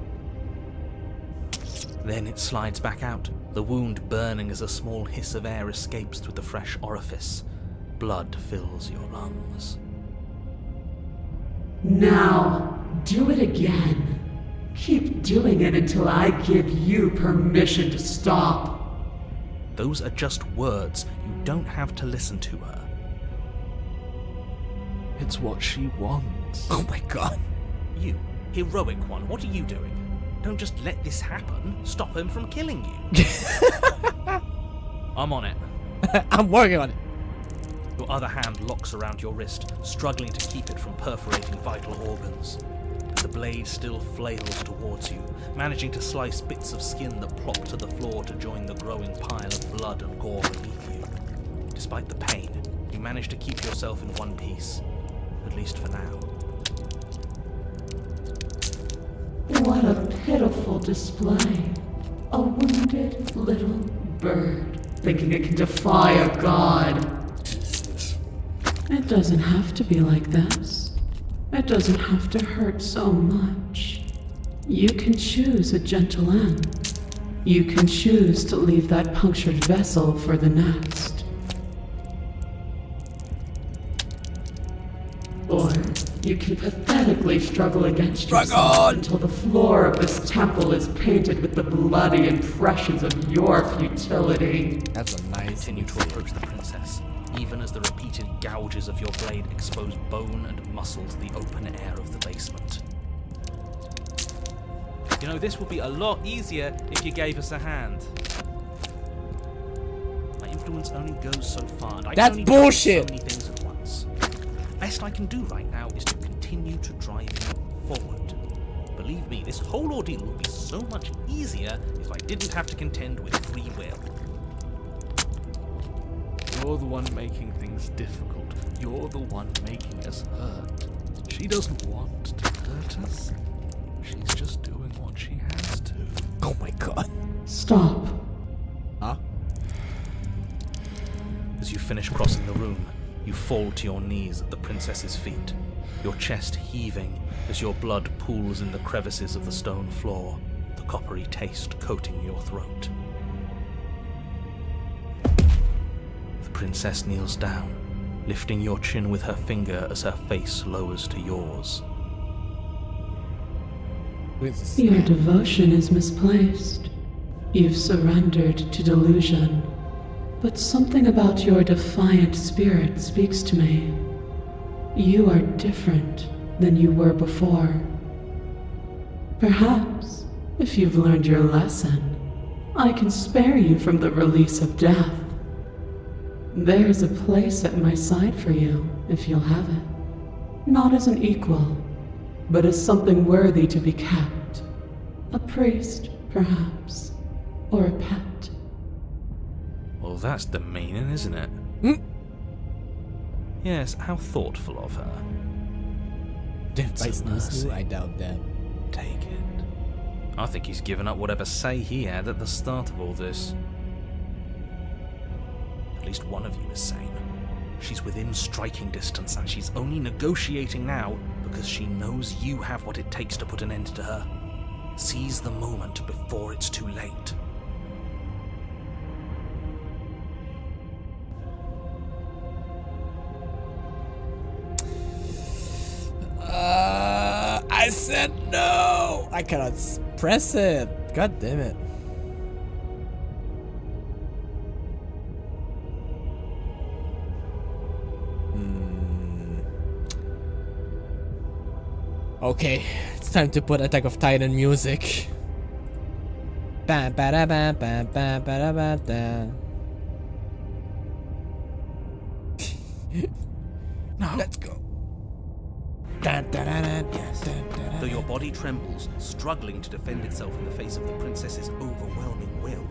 Then it slides back out, the wound burning as a small hiss of air escapes through the fresh orifice. Blood fills your lungs. Now, do it again. Keep doing it until I give you permission to stop. Those are just words. You don't have to listen to her. It's what she wants. Oh my god. You, heroic one, what are you doing? Don't just let this happen. Stop him from killing you. I'm on it. I'm working on it. Your other hand locks around your wrist, struggling to keep it from perforating vital organs. The blade still flails towards you, managing to slice bits of skin that plop to the floor to join the growing pile of blood and gore beneath you. Despite the pain, you manage to keep yourself in one piece, at least for now. What a pitiful display. A wounded little bird thinking it can defy a god. It doesn't have to be like this. It doesn't have to hurt so much. You can choose a gentle end. You can choose to leave that punctured vessel for the next. Or you can pathetically struggle against yourself until the floor of this temple is painted with the bloody impressions of your futility. That's a nice. Continue to approach the princess, even as the repeated gouges of your blade expose bone and muscle to the open air of the basement. You know, this would be a lot easier if you gave us a hand. My influence only goes so far, and I That's can only do bullshit. so many things at once. Best I can do right now is to continue to drive you forward. Believe me, this whole ordeal would be so much easier if I didn't have to contend with free will. You're the one making things difficult. You're the one making us hurt. She doesn't want to hurt us. She's just doing what she has to. Oh my god. Stop. Huh? As you finish crossing the room, you fall to your knees at the princess's feet, your chest heaving as your blood pools in the crevices of the stone floor, the coppery taste coating your throat. The princess kneels down, lifting your chin with her finger as her face lowers to yours. Who is this? Your devotion is misplaced. You've surrendered to delusion. But something about your defiant spirit speaks to me. You are different than you were before. Perhaps, if you've learned your lesson, I can spare you from the release of death. There's a place at my side for you, if you'll have it. Not as an equal, but as something worthy to be kept. A priest, perhaps, or a pet. Well, that's demeaning, isn't it? Yes, how thoughtful of her. If I It's a snooze mercy. you, I doubt that. Take it. I think he's given up whatever say he had at the start of all this. at least one of you is sane. She's within striking distance, and she's only negotiating now because she knows you have what it takes to put an end to her. Seize the moment before it's too late. I said no! I cannot press it. God damn it. Okay, it's time to put Attack of Titan music. Ba ba da ba ba ba ba da ba da. No. Let's go. Though your body trembles, struggling to defend itself in the face of the princess's overwhelming will,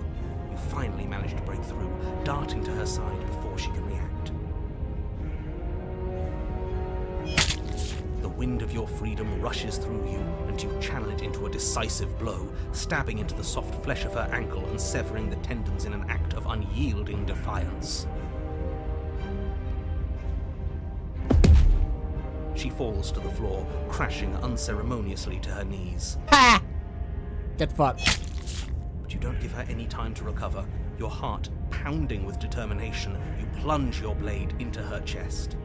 you finally manage to break through, darting to her side before she can react. The wind of your freedom rushes through you, and you channel it into a decisive blow, stabbing into the soft flesh of her ankle and severing the tendons in an act of unyielding defiance. She falls to the floor, crashing unceremoniously to her knees. Ha! Get fucked. But you don't give her any time to recover. Your heart pounding with determination, you plunge your blade into her chest.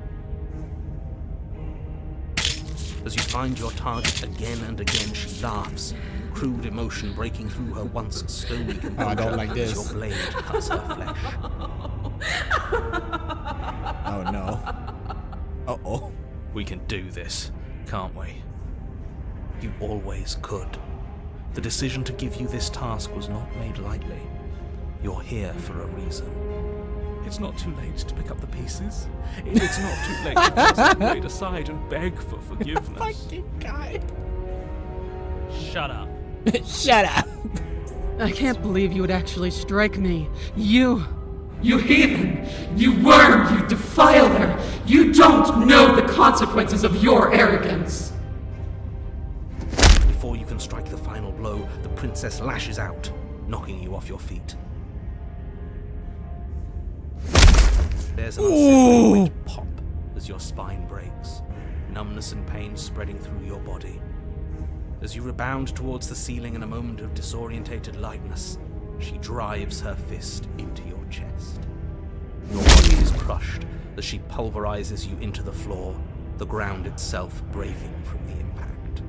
As you find your target again and again, she laughs, crude emotion breaking through her once stony composure. I don't like this. As your blade cuts her flesh. Oh no. Uh-oh. We can do this, can't we? You always could. The decision to give you this task was not made lightly. You're here for a reason. It's not too late to pick up the pieces. It's not too late to cast the blade aside and beg for forgiveness. Fucking guy. Shut up. Shut up. I can't believe you would actually strike me. You heathen! You worm! You defiler! You don't know the consequences of your arrogance! Before you can strike the final blow, the princess lashes out, knocking you off your feet. There's an unsettling wet pop as your spine breaks, numbness and pain spreading through your body. As you rebound towards the ceiling in a moment of disorientated lightness, she drives her fist into your chest. Your body is crushed as she pulverizes you into the floor, the ground itself breaking from the impact.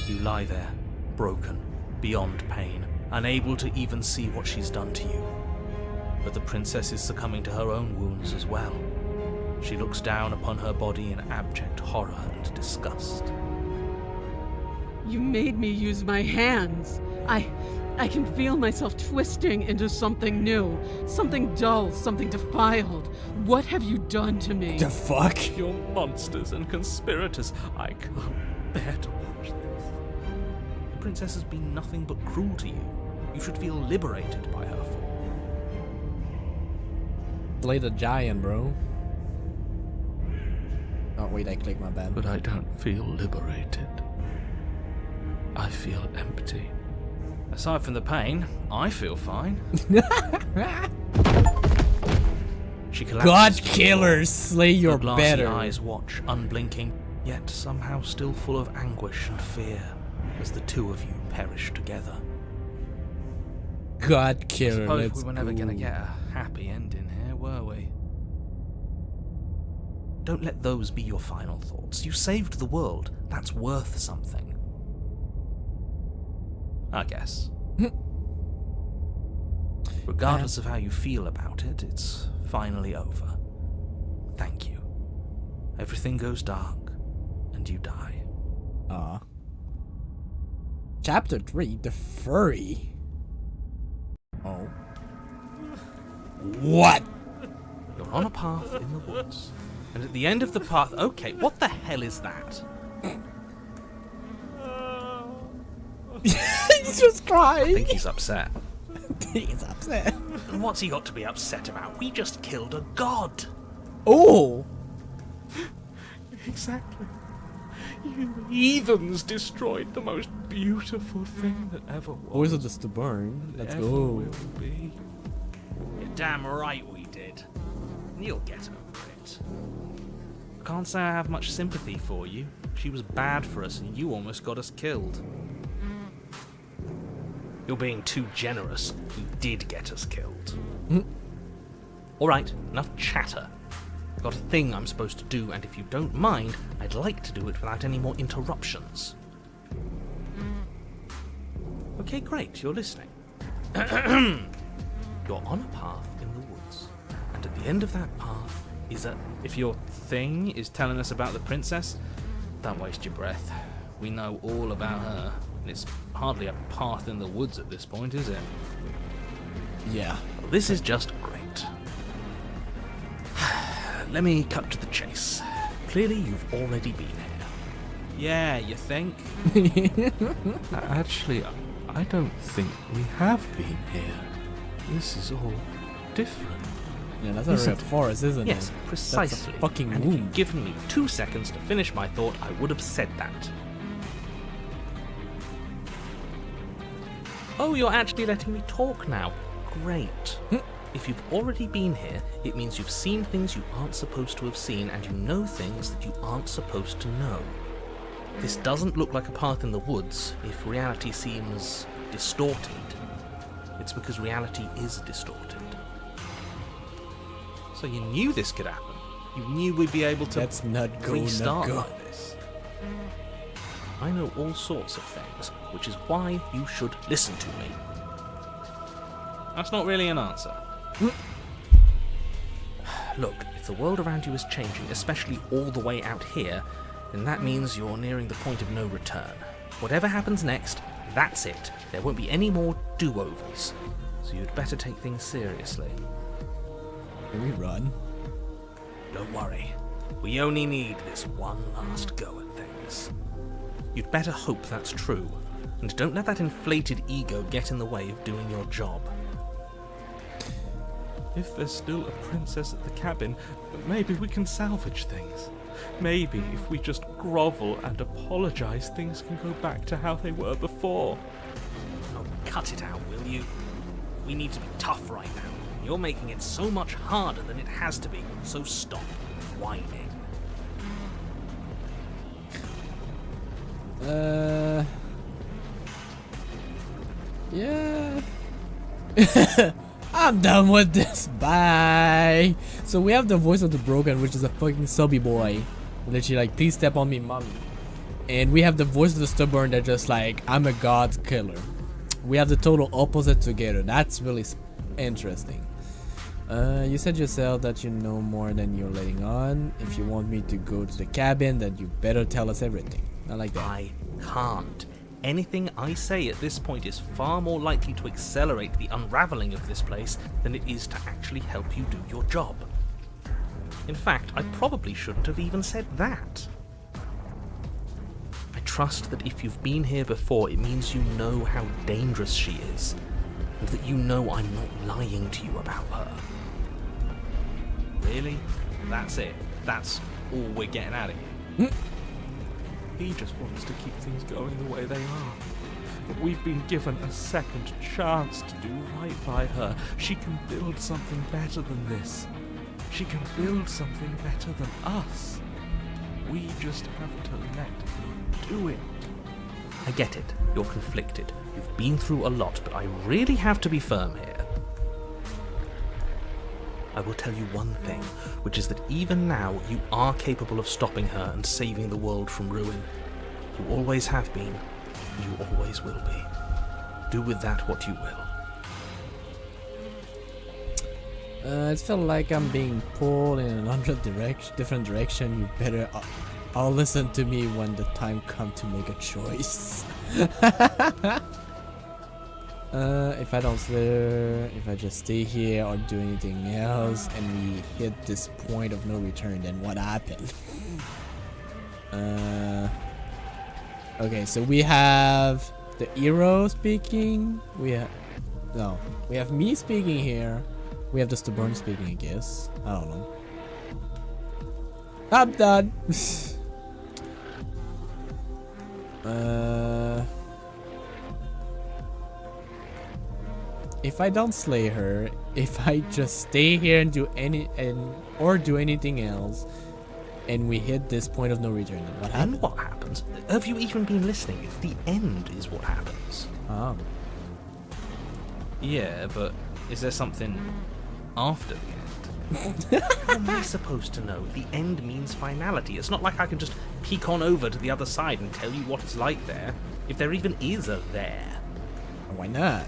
You lie there, broken, beyond pain, unable to even see what she's done to you. But the princess is succumbing to her own wounds as well. She looks down upon her body in abject horror and disgust. You made me use my hands. I can feel myself twisting into something new, something dull, something defiled. What have you done to me? The fuck? You're monsters and conspirators. I can't bear to watch this. The princess has been nothing but cruel to you. You should feel liberated by her fall. Play the giant, bro. Oh wait, I clicked my bad. But I don't feel liberated. I feel empty. Aside from the pain, I feel fine. She God collapses to the killers, slay floor. your Her glassy better. eyes watch, unblinking, yet somehow still full of anguish and fear, as the two of you perish together. God killer, Suppose let's we were never go. gonna get a happy ending here, were we? Don't let those be your final thoughts. You saved the world. That's worth something. I guess. Regardless of how you feel about it, it's finally over. Thank you. Everything goes dark, and you die. Aw. Chapter 3, The Furry. Oh. What? You're on a path in the woods, and at the end of the path... Okay, what the hell is that? He's just I crying. think he's upset. He's upset. And what's he got to be upset about? We just killed a god! Oh. Exactly. You heathens destroyed the most beautiful thing that ever was. Wizard is to burn. Let's ever go. will be. damn right we did. You'll get over it. I can't say I have much sympathy for you. She was bad for us and you almost got us killed. You're being too generous. You did get us killed. Alright, enough chatter. I've got a thing I'm supposed to do, and if you don't mind, I'd like to do it without any more interruptions. Okay, great, you're listening. You're on a path in the woods, and at the end of that path is a... If your thing is telling us about the princess, don't waste your breath. We know all about her. And it's hardly a path in the woods at this point, is it? Yeah. Well, this is just great. Let me cut to the chase. Clearly, you've already been here. Yeah, you think? Actually, I don't think we have been here. This is all different. Yeah, that's a real forest, isn't Yes, it? precisely. That's a fucking and if womb. you'd given me 2 seconds to finish my thought, I would have said that. Oh, you're actually letting me talk now. Great. If you've already been here, it means you've seen things you aren't supposed to have seen, and you know things that you aren't supposed to know. This doesn't look like a path in the woods if reality seems distorted. It's because reality is distorted. So you knew this could happen. You knew we'd be able to That's not going to restart go. like this. I know all sorts of things, which is why you should listen to me. That's not really an answer. Look, if the world around you is changing, especially all the way out here, then that means you're nearing the point of no return. Whatever happens next, that's it. There won't be any more do-overs. So you'd better take things seriously. Can we run? Don't worry. We only need this one last go at things. You'd better hope that's true, and don't let that inflated ego get in the way of doing your job. If there's still a princess at the cabin, maybe we can salvage things. Maybe if we just grovel and apologize, things can go back to how they were before. Oh, cut it out, will you? We need to be tough right now. You're making it so much harder than it has to be, so stop whining. Yeah. I'm done with this. Bye. So we have the voice of the broken, which is a fucking subby boy. Literally like, please step on me, mommy. And we have the voice of the stubborn that just like, I'm a god killer. We have the total opposite together. That's really interesting. You said yourself that you know more than you're letting on. If you want me to go to the cabin, then you better tell us everything. I like that. I can't. Anything I say at this point is far more likely to accelerate the unraveling of this place than it is to actually help you do your job. In fact, I probably shouldn't have even said that. I trust that if you've been here before, it means you know how dangerous she is, and that you know I'm not lying to you about her. Really? That's it? That's all we're getting out of here? He just wants to keep things going the way they are. But we've been given a second chance to do right by her. She can build something better than this. She can build something better than us. We just have to let her do it. I get it. You're conflicted. You've been through a lot, but I really have to be firm here. I will tell you one thing, which is that even now you are capable of stopping her and saving the world from ruin. You always have been, and you always will be. Do with that what you will. It felt like I'm being pulled in another different direction. You better all listen to me when the time comes to make a choice. If I don't slither, if I just stay here or do anything else and we hit this point of no return, then what happened? Okay, so we have the hero speaking. We have me speaking here. We have the stubborn speaking, I guess. I don't know. I'm done. if I don't slay her, if I just stay here and do anything else, and we hit this point of no return, then what happens? And what happens? Have you even been listening? It's the end is what happens. Oh. Yeah, but is there something after the end? How am I supposed to know? The end means finality. It's not like I can just peek on over to the other side and tell you what it's like there, if there even is a there. Why not?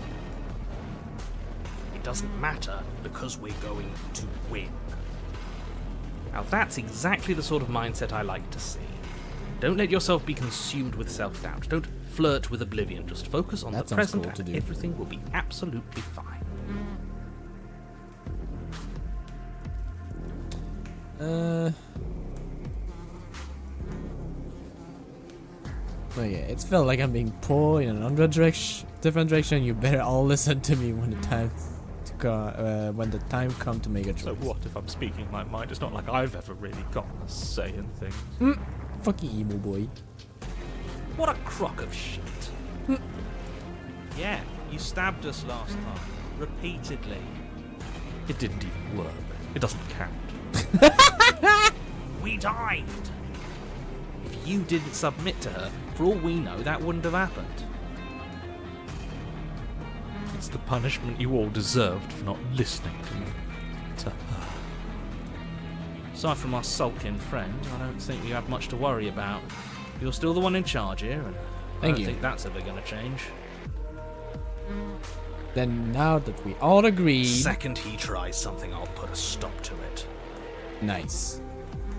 It doesn't matter because we're going to win. Now that's exactly the sort of mindset I like to see. Don't let yourself be consumed with self-doubt. Don't flirt with oblivion. Just focus on That the sounds present cool to and do. everything will be absolutely fine. Oh yeah, it's felt like I'm being pulled in another different direction. You better all listen to me when the time come to make a choice. So what if I'm speaking my mind? It's not like I've ever really gotten a say in things. Fucking emo boy. What a crock of shit. Yeah, you stabbed us last time. Repeatedly. It didn't even work. It doesn't count. We died! If you didn't submit to her, for all we know, that wouldn't have happened. It's the punishment you all deserved for not listening to me. To her. Aside from our sulking friend, I don't think you have much to worry about. You're still the one in charge here, and I Thank don't you. think that's ever going to change. Then now that we all agree, Second he tries something, I'll put a stop to it. nice,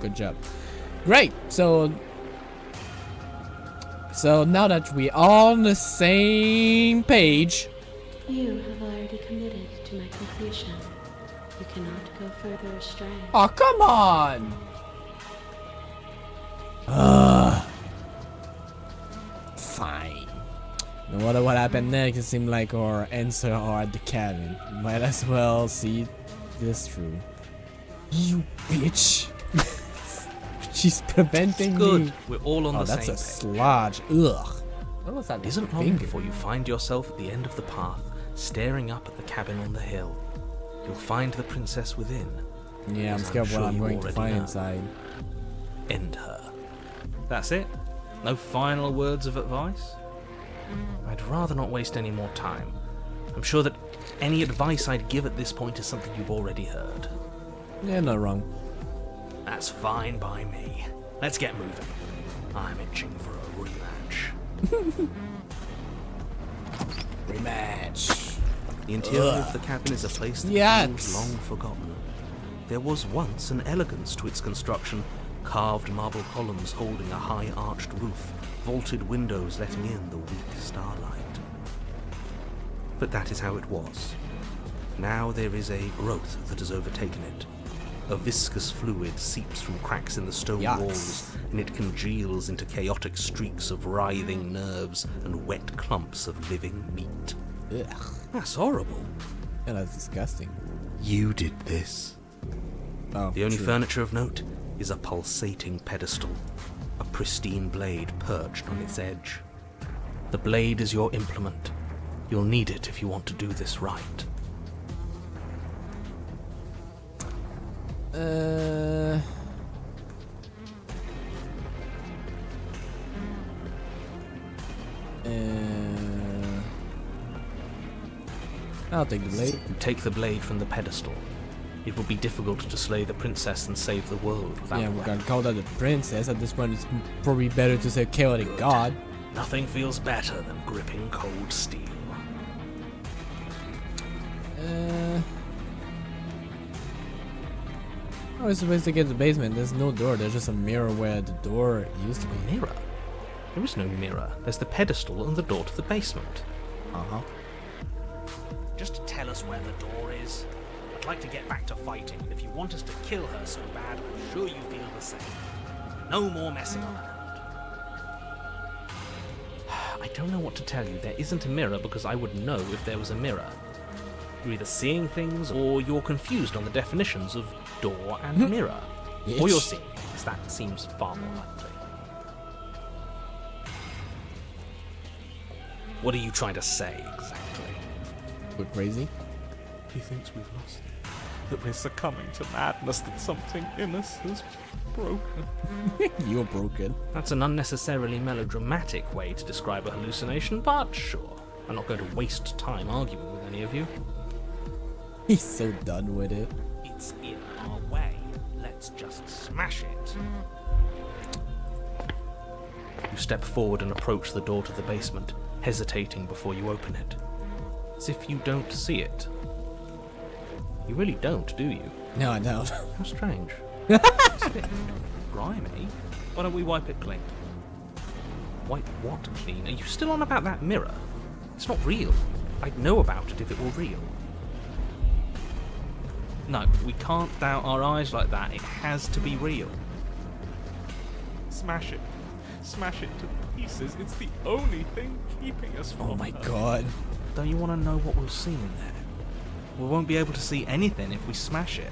good job, great. So now that we all on the same page, You have already committed to my completion. You cannot go further astray. oh come on. Fine. No matter what happened next, it seemed like our answer are at the cabin. Might as well see this through. You bitch. She's preventing Good. me. We're all on Oh, the that's same a page. sludge. Ugh. What was that? It isn't long finger? before you find yourself at the end of the path, staring up at the cabin on the hill. You'll find the princess within. Yeah, I'm As scared I'm what sure I'm you going to already find know. inside. End her. That's it? No final words of advice? I'd rather not waste any more time. I'm sure that any advice I'd give at this point is something you've already heard. Yeah, not wrong. That's fine by me. Let's get moving. I'm itching for a rematch. Rematch. The interior of the cabin is a place that Yes. feels long forgotten. There was once an elegance to its construction, carved marble columns holding a high-arched roof, vaulted windows letting in the weak starlight. But that is how it was. Now there is a growth that has overtaken it. A viscous fluid seeps from cracks in the stone Yucks. walls, and it congeals into chaotic streaks of writhing nerves and wet clumps of living meat. Ugh. That's horrible. Yeah, that's disgusting. You did this. Oh, The only true. furniture of note is a pulsating pedestal, a pristine blade perched on its edge. The blade is your implement. You'll need it if you want to do this right. I'll take the blade. You take the blade from the pedestal. It will be difficult to slay the princess and save the world without Yeah, a we weapon. can call that the princess. At this point, it's probably better to say chaotic god. Nothing feels better than gripping cold steel. How are we supposed to get to the basement? There's no door. There's just a mirror where the door used to be. Mirror? There is no mirror. There's the pedestal and the door to the basement. Uh-huh. Just tell us where the door is. I'd like to get back to fighting, and if you want us to kill her so bad, I'm sure you feel the same. No more messing around. I don't know what to tell you. There isn't a mirror because I would know if there was a mirror. You're either seeing things or you're confused on the definitions of door and mirror. Or you're Bitch. seeing things. That seems far more likely. What are you trying to say exactly? Go crazy. He thinks we've lost it. That we're succumbing to madness, that something in us is broken. You're broken. That's an unnecessarily melodramatic way to describe a hallucination, but sure. I'm not going to waste time arguing with any of you. He's so done with it. It's in our way. Let's just smash it. You step forward and approach the door to the basement, hesitating before you open it. As if you don't see it. You really don't, do you? No, I don't. How strange. It's a bit grimy. Why don't we wipe it clean? Wipe what clean? Are you still on about that mirror? It's not real. I'd know about it if it were real. No, we can't doubt our eyes like that. It has to be real. Smash it. Smash it to pieces. It's the only thing keeping us from Oh my her. god. Don't you want to know what we'll see in there? We won't be able to see anything if we smash it.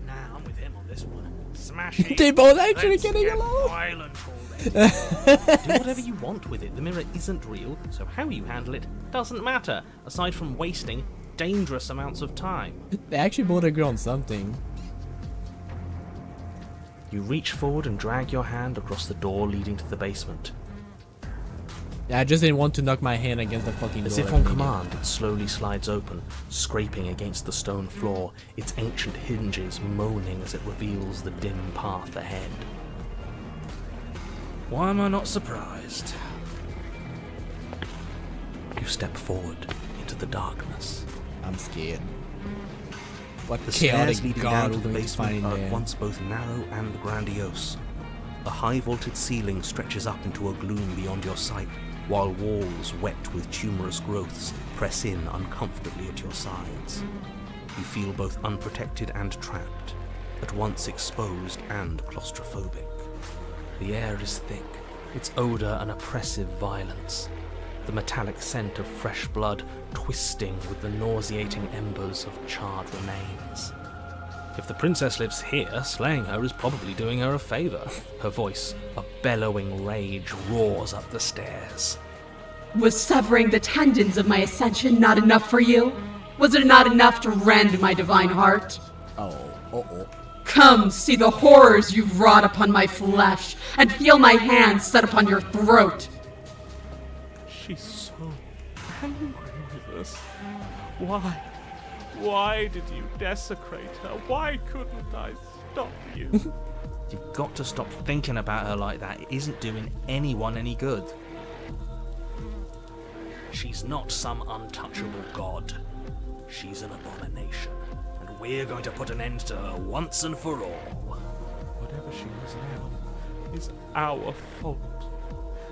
Nah, I'm with him on this one. Smash it. They both actually Let's getting get along. violent already. Do whatever you want with it. The mirror isn't real, so how you handle it doesn't matter, aside from wasting dangerous amounts of time. They actually both agree on something. You reach forward and drag your hand across the door leading to the basement. Yeah, I just didn't want to knock my hand against the fucking door. As if every on minute. command, it slowly slides open, scraping against the stone floor, its ancient hinges moaning as it reveals the dim path ahead. Why am I not surprised? You step forward into the darkness. I'm scared. What The chaotic stairs leading god down to we're the going to find basement are there. at once both narrow and grandiose. The high vaulted ceiling stretches up into a gloom beyond your sight, while walls wet with tumorous growths press in uncomfortably at your sides. You feel both unprotected and trapped, at once exposed and claustrophobic. The air is thick, its odour an oppressive violence, the metallic scent of fresh blood twisting with the nauseating embers of charred remains. If the princess lives here, slaying her is probably doing her a favour. Her voice, a bellowing rage, roars up the stairs. Was severing the tendons of my ascension not enough for you? Was it not enough to rend my divine heart? Oh. Come, see the horrors you've wrought upon my flesh, and feel my hands set upon your throat. She's so angry with us. Why? Why did you desecrate her? Why couldn't I stop you? You've got to stop thinking about her like that. It isn't doing anyone any good. She's not some untouchable god. She's an abomination. And we're going to put an end to her once and for all. Whatever she is now is our fault.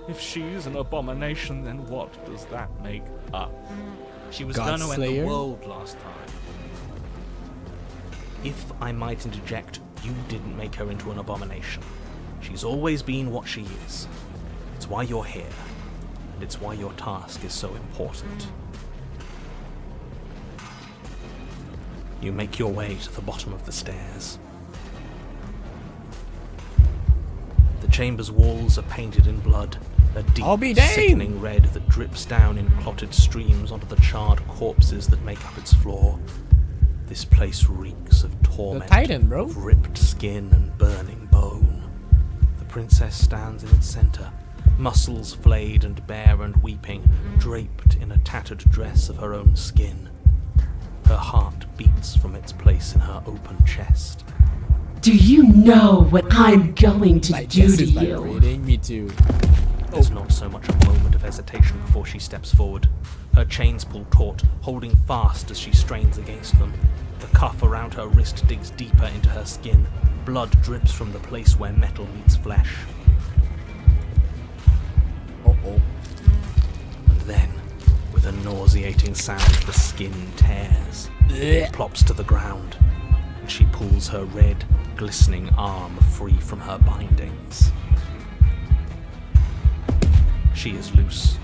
If she's an abomination, then what does that make us? She was God going to end the Slayer? world last time. If I might interject, you didn't make her into an abomination. She's always been what she is. It's why you're here. And it's why your task is so important. You make your way to the bottom of the stairs. The chamber's walls are painted in blood, a I'll be deep, damned. sickening red that drips down in clotted streams onto the charred corpses that make up its floor. This place reeks of torment, Titan, bro. of ripped skin and burning bone. The princess stands in its center, muscles flayed and bare and weeping, draped in a tattered dress of her own skin. Her heart beats from its place in her open chest. Do you know what I'm going to My do chest to is you? vibrating. Me too. There's not so much a moment of hesitation before she steps forward. Her chains pull taut, holding fast as she strains against them. The cuff around her wrist digs deeper into her skin. Blood drips from the place where metal meets flesh. Oh. And then, with a nauseating sound, the skin tears. It plops to the ground, and she pulls her red, glistening arm free from her bindings. She is loose,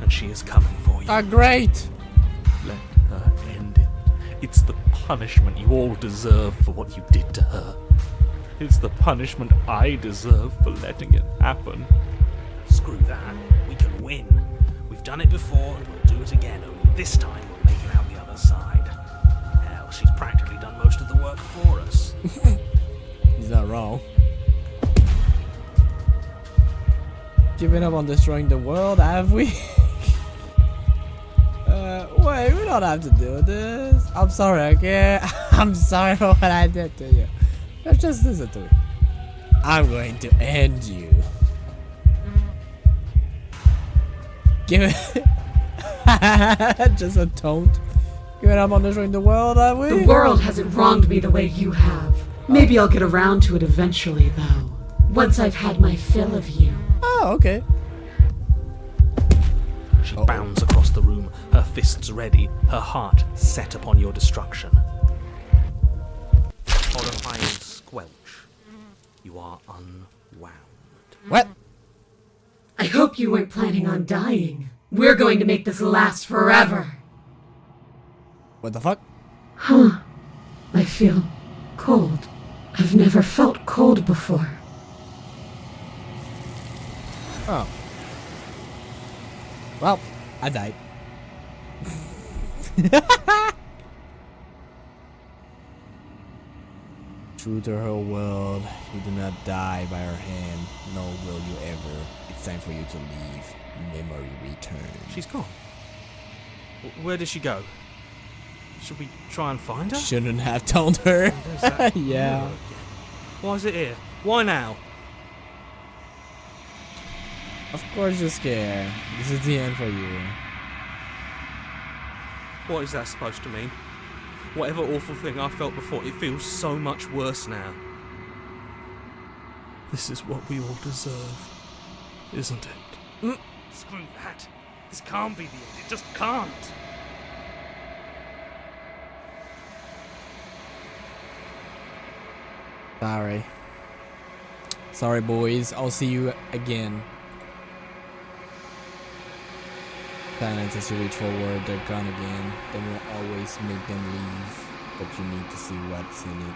and she is coming for you. Ah, great. Let her end it. It's the punishment you all deserve for what you did to her. It's the punishment I deserve for letting it happen. Screw that. We can win. We've done it before, and we'll do it again, only this time we'll make it out the other side. Hell, she's practically done most of the work for us. He's not wrong. Giving up on destroying the world, have we? Wait, we don't have to do this. I'm sorry, okay? I'm sorry for what I did to you. Just listen to me. I'm going to end you. Give it. Just a taunt. Giving up on destroying the world, have we? The world hasn't wronged me the way you have. Maybe I'll get around to it eventually, though. Once I've had my fill of you. Oh, okay. She bounds across the room, her fists ready, her heart set upon your destruction. Horrifying squelch. You are unwound. What? I hope you weren't planning on dying. We're going to make this last forever. What the fuck? Huh. I feel cold. I've never felt cold before. Oh. Well, I died. True to her world, you do not die by her hand, nor will you ever. It's time for you to leave. Memory return. She's gone. Where did she go? Should we try and find her? Shouldn't have told her. There's that Yeah. mirror again. Why is it here? Why now? Of course you're scared. This is the end for you. What is that supposed to mean? Whatever awful thing I felt before, it feels so much worse now. This is what we all deserve, isn't it? Screw that. This can't be the end. It just can't. Sorry. Sorry, boys. I'll see you again. Silence as you reach forward. They're gone again. Then we'll always make them leave. But you need to see what's in it.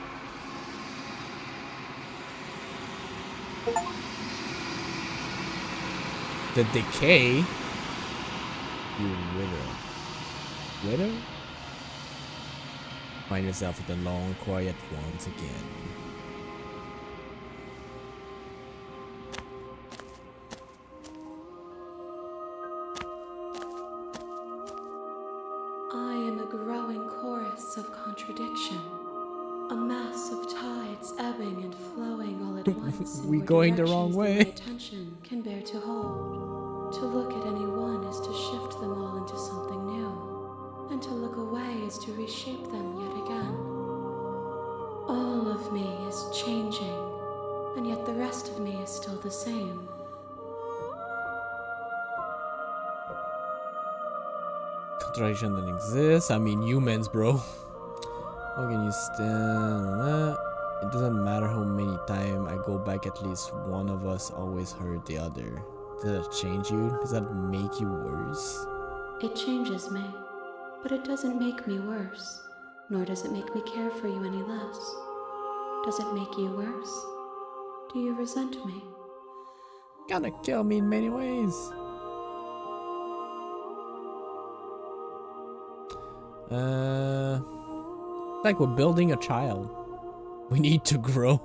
The decay? You wither. Wither? Find yourself in the long quiet once again. I am a growing chorus of contradiction. A mass of tides ebbing and flowing all at once. We going the wrong way. My attention can bear to hold. To look at any one is to shift them all into something new, and to look away is to reshape them yet again. All of me is changing, and yet the rest of me is still the same. Contradiction doesn't exist. I mean, humans, bro. How can you stand? It doesn't matter how many times I go back, at least one of us always hurt the other. Does that change you? Does that make you worse? It changes me, but it doesn't make me worse, nor does it make me care for you any less. Does it make you worse? Do you resent me? Gonna kill me in many ways. Like we're building a child. We need to grow.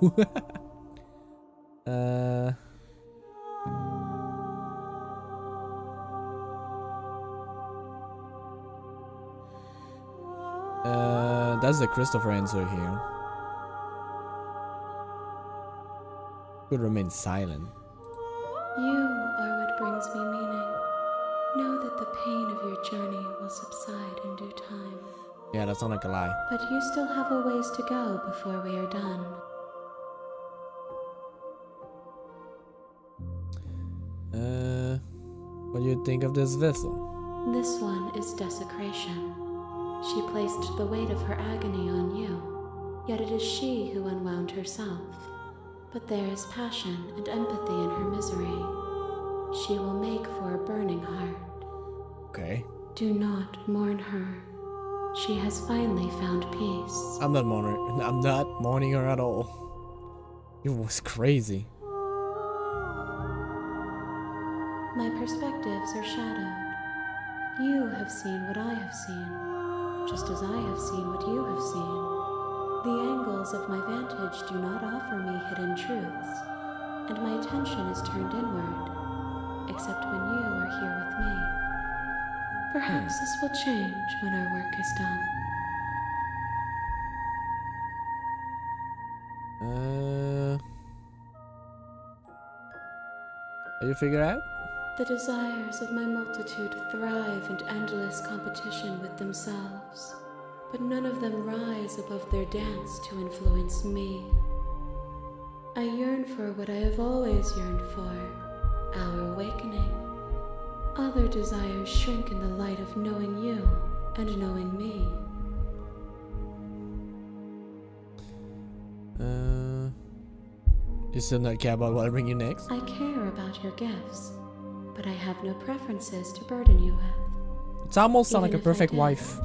That's the Christopher answer here. Could remain silent. You are what brings me meaning. Know that the pain of your journey will subside in due time. Yeah, that's not like a lie. But you still have a ways to go before we are done. What do you think of this vessel? This one is desecration. She placed the weight of her agony on you, yet it is she who unwound herself. But there is passion and empathy in her misery. She will make for a burning heart. Okay. Do not mourn her. She has finally found peace. I'm not mourning her at all. It was crazy. My perspectives are shadowed. You have seen what I have seen, just as I have seen what you have seen. The angles of my vantage do not offer me hidden truths, and my attention is turned inward, except when you are here with me. Perhaps this will change when our work is done. You figure out? The desires of my multitude thrive in endless competition with themselves, but none of them rise above their dance to influence me. I yearn for what I have always yearned for, our awakening. Other desires shrink in the light of knowing you and knowing me. You still not care about what I bring you next? I care about your gifts, but I have no preferences to burden you with. It's almost Even like a if I perfect did, wife.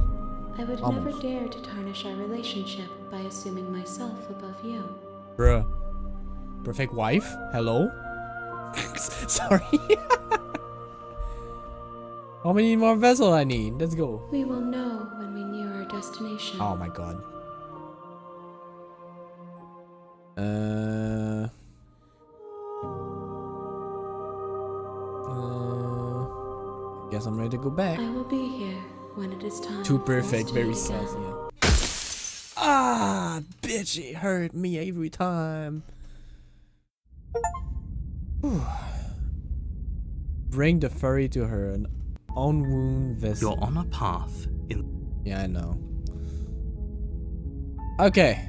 I would Almost. never dare to tarnish our relationship by assuming myself above you. Bruh. Perfect wife? Hello? Sorry. How many more vessels I need? Let's go. We will know when we near our destination. Oh my god. Guess I'm ready to go back. I will be here when it is time. Too for us perfect, to very meet sassy. again. Ah, bitch, it hurt me every time. Whew. Bring the furry to her, an unwound vessel. You're on a path in. Yeah, I know. Okay.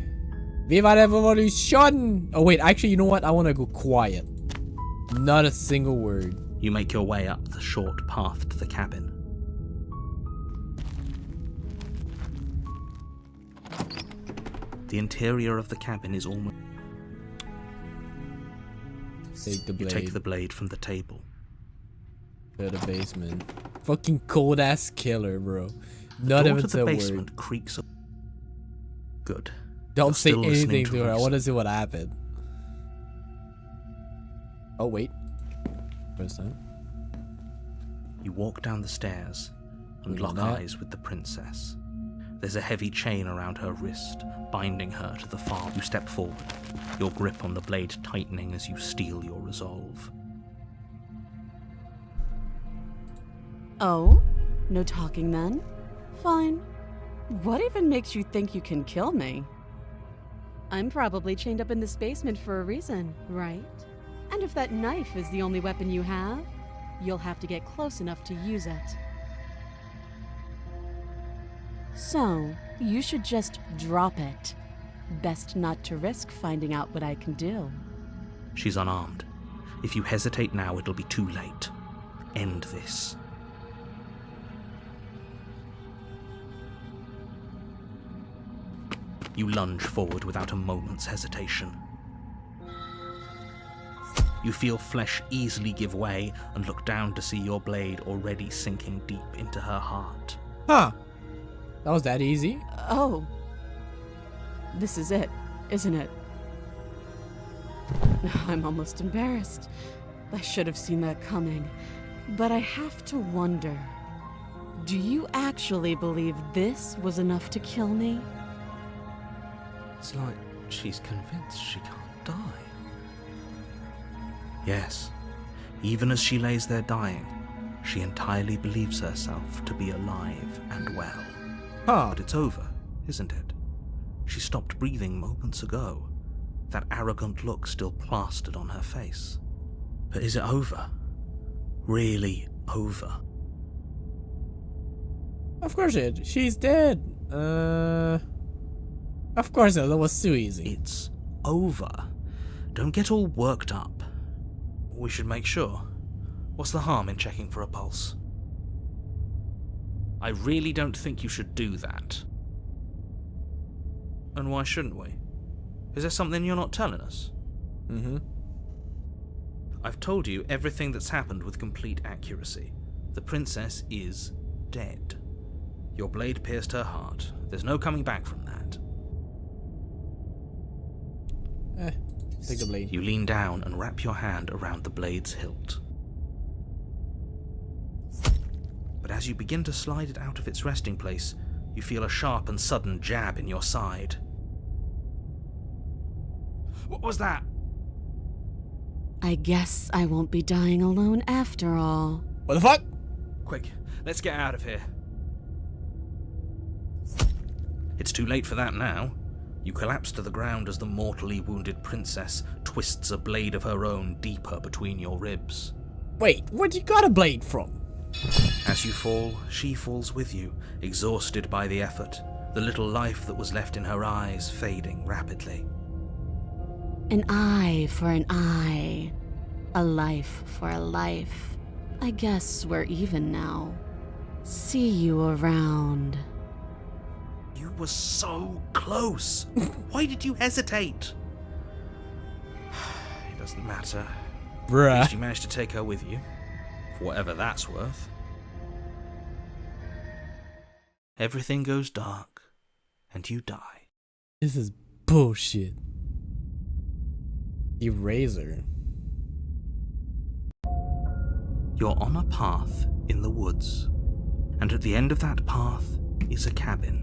Viva la revolution! Oh wait, actually, you know what? I want to go quiet. Not a single word. You make your way up the short path to the cabin. The interior of the cabin is almost. Take the You blade. take the blade from the table. To the basement. Fucking cold ass killer, bro. Not Door even to say the a word. basement creaks. Good. Don't You're say still listening anything to to her. I voices. want to see what happened. Oh wait. First time. You walk down the stairs and Look at lock that. eyes with the princess. There's a heavy chain around her wrist, binding her to the farm. You step forward, your grip on the blade tightening as you steel your resolve. Oh? No talking then? Fine. What even makes you think you can kill me? I'm probably chained up in this basement for a reason, right? And if that knife is the only weapon you have, you'll have to get close enough to use it. So, you should just drop it. Best not to risk finding out what I can do. She's unarmed. If you hesitate now, it'll be too late. End this. You lunge forward without a moment's hesitation. You feel flesh easily give way and look down to see your blade already sinking deep into her heart. Huh. That was that easy? Oh. This is it, isn't it? I'm almost embarrassed. I should have seen that coming. But I have to wonder, do you actually believe this was enough to kill me? It's like she's convinced she can't die. Yes, even as she lays there dying, she entirely believes herself to be alive and well. Huh. But it's over, isn't it? She stopped breathing moments ago, that arrogant look still plastered on her face. But is it over? Really over? Of course it. She's dead. Of course that was too easy. It's over. Don't get all worked up. We should make sure. What's the harm in checking for a pulse? I really don't think you should do that. And why shouldn't we? Is there something you're not telling us? Mm-hmm. I've told you everything that's happened with complete accuracy. The princess is dead. Your blade pierced her heart. There's no coming back from that. Take the blade. You lean down and wrap your hand around the blade's hilt. But as you begin to slide it out of its resting place, you feel a sharp and sudden jab in your side. What was that? I guess I won't be dying alone after all. What the fuck? Quick, let's get out of here. It's too late for that now. You collapse to the ground as the mortally wounded princess twists a blade of her own deeper between your ribs. Wait, where'd you got a blade from? As you fall, she falls with you, exhausted by the effort, the little life that was left in her eyes fading rapidly. An eye for an eye. A life for a life. I guess we're even now. See you around. You were so close. Why did you hesitate? It doesn't matter. At Bruh. least you managed to take her with you, for whatever that's worth. Everything goes dark, and you die. This is bullshit. Eraser. You're on a path in the woods, and at the end of that path is a cabin.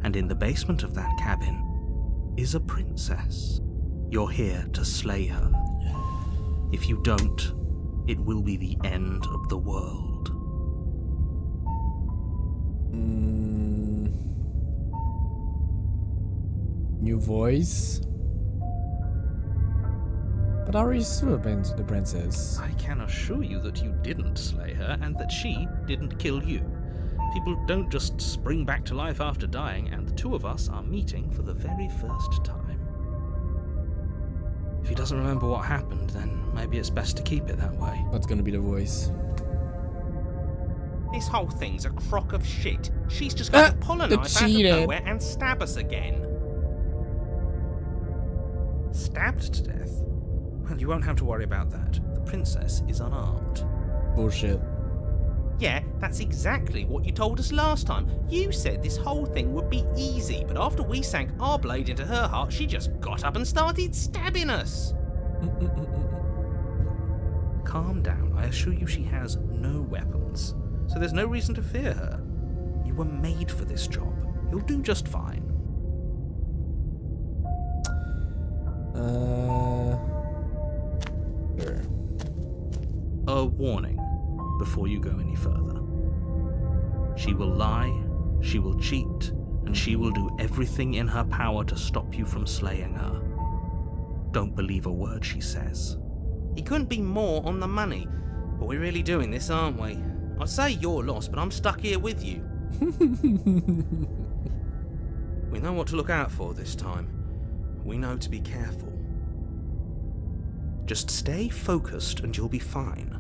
And in the basement of that cabin is a princess. You're here to slay her. If you don't, it will be the end of the world. New voice? But I already slew the princess. I can assure you that you didn't slay her and that she didn't kill you. People don't just spring back to life after dying, and the two of us are meeting for the very first time. If he doesn't remember what happened, then maybe it's best to keep it that way. That's gonna be the voice. This whole thing's a crock of shit. She's just going to pull a the knife out of cheated. nowhere and stab us again. Stabbed to death? Well, you won't have to worry about that. The princess is unarmed. Bullshit. Yeah, that's exactly what you told us last time. You said this whole thing would be easy, but after we sank our blade into her heart, she just got up and started stabbing us. Calm down. I assure you she has no weapons, so there's no reason to fear her. You were made for this job. You'll do just fine. Sure. A warning before you go any further. She will lie, she will cheat, and she will do everything in her power to stop you from slaying her. Don't believe a word she says. He couldn't be more on the money. But we're really doing this, aren't we? I'd say you're lost, but I'm stuck here with you. We know what to look out for this time. We know to be careful. Just stay focused and you'll be fine.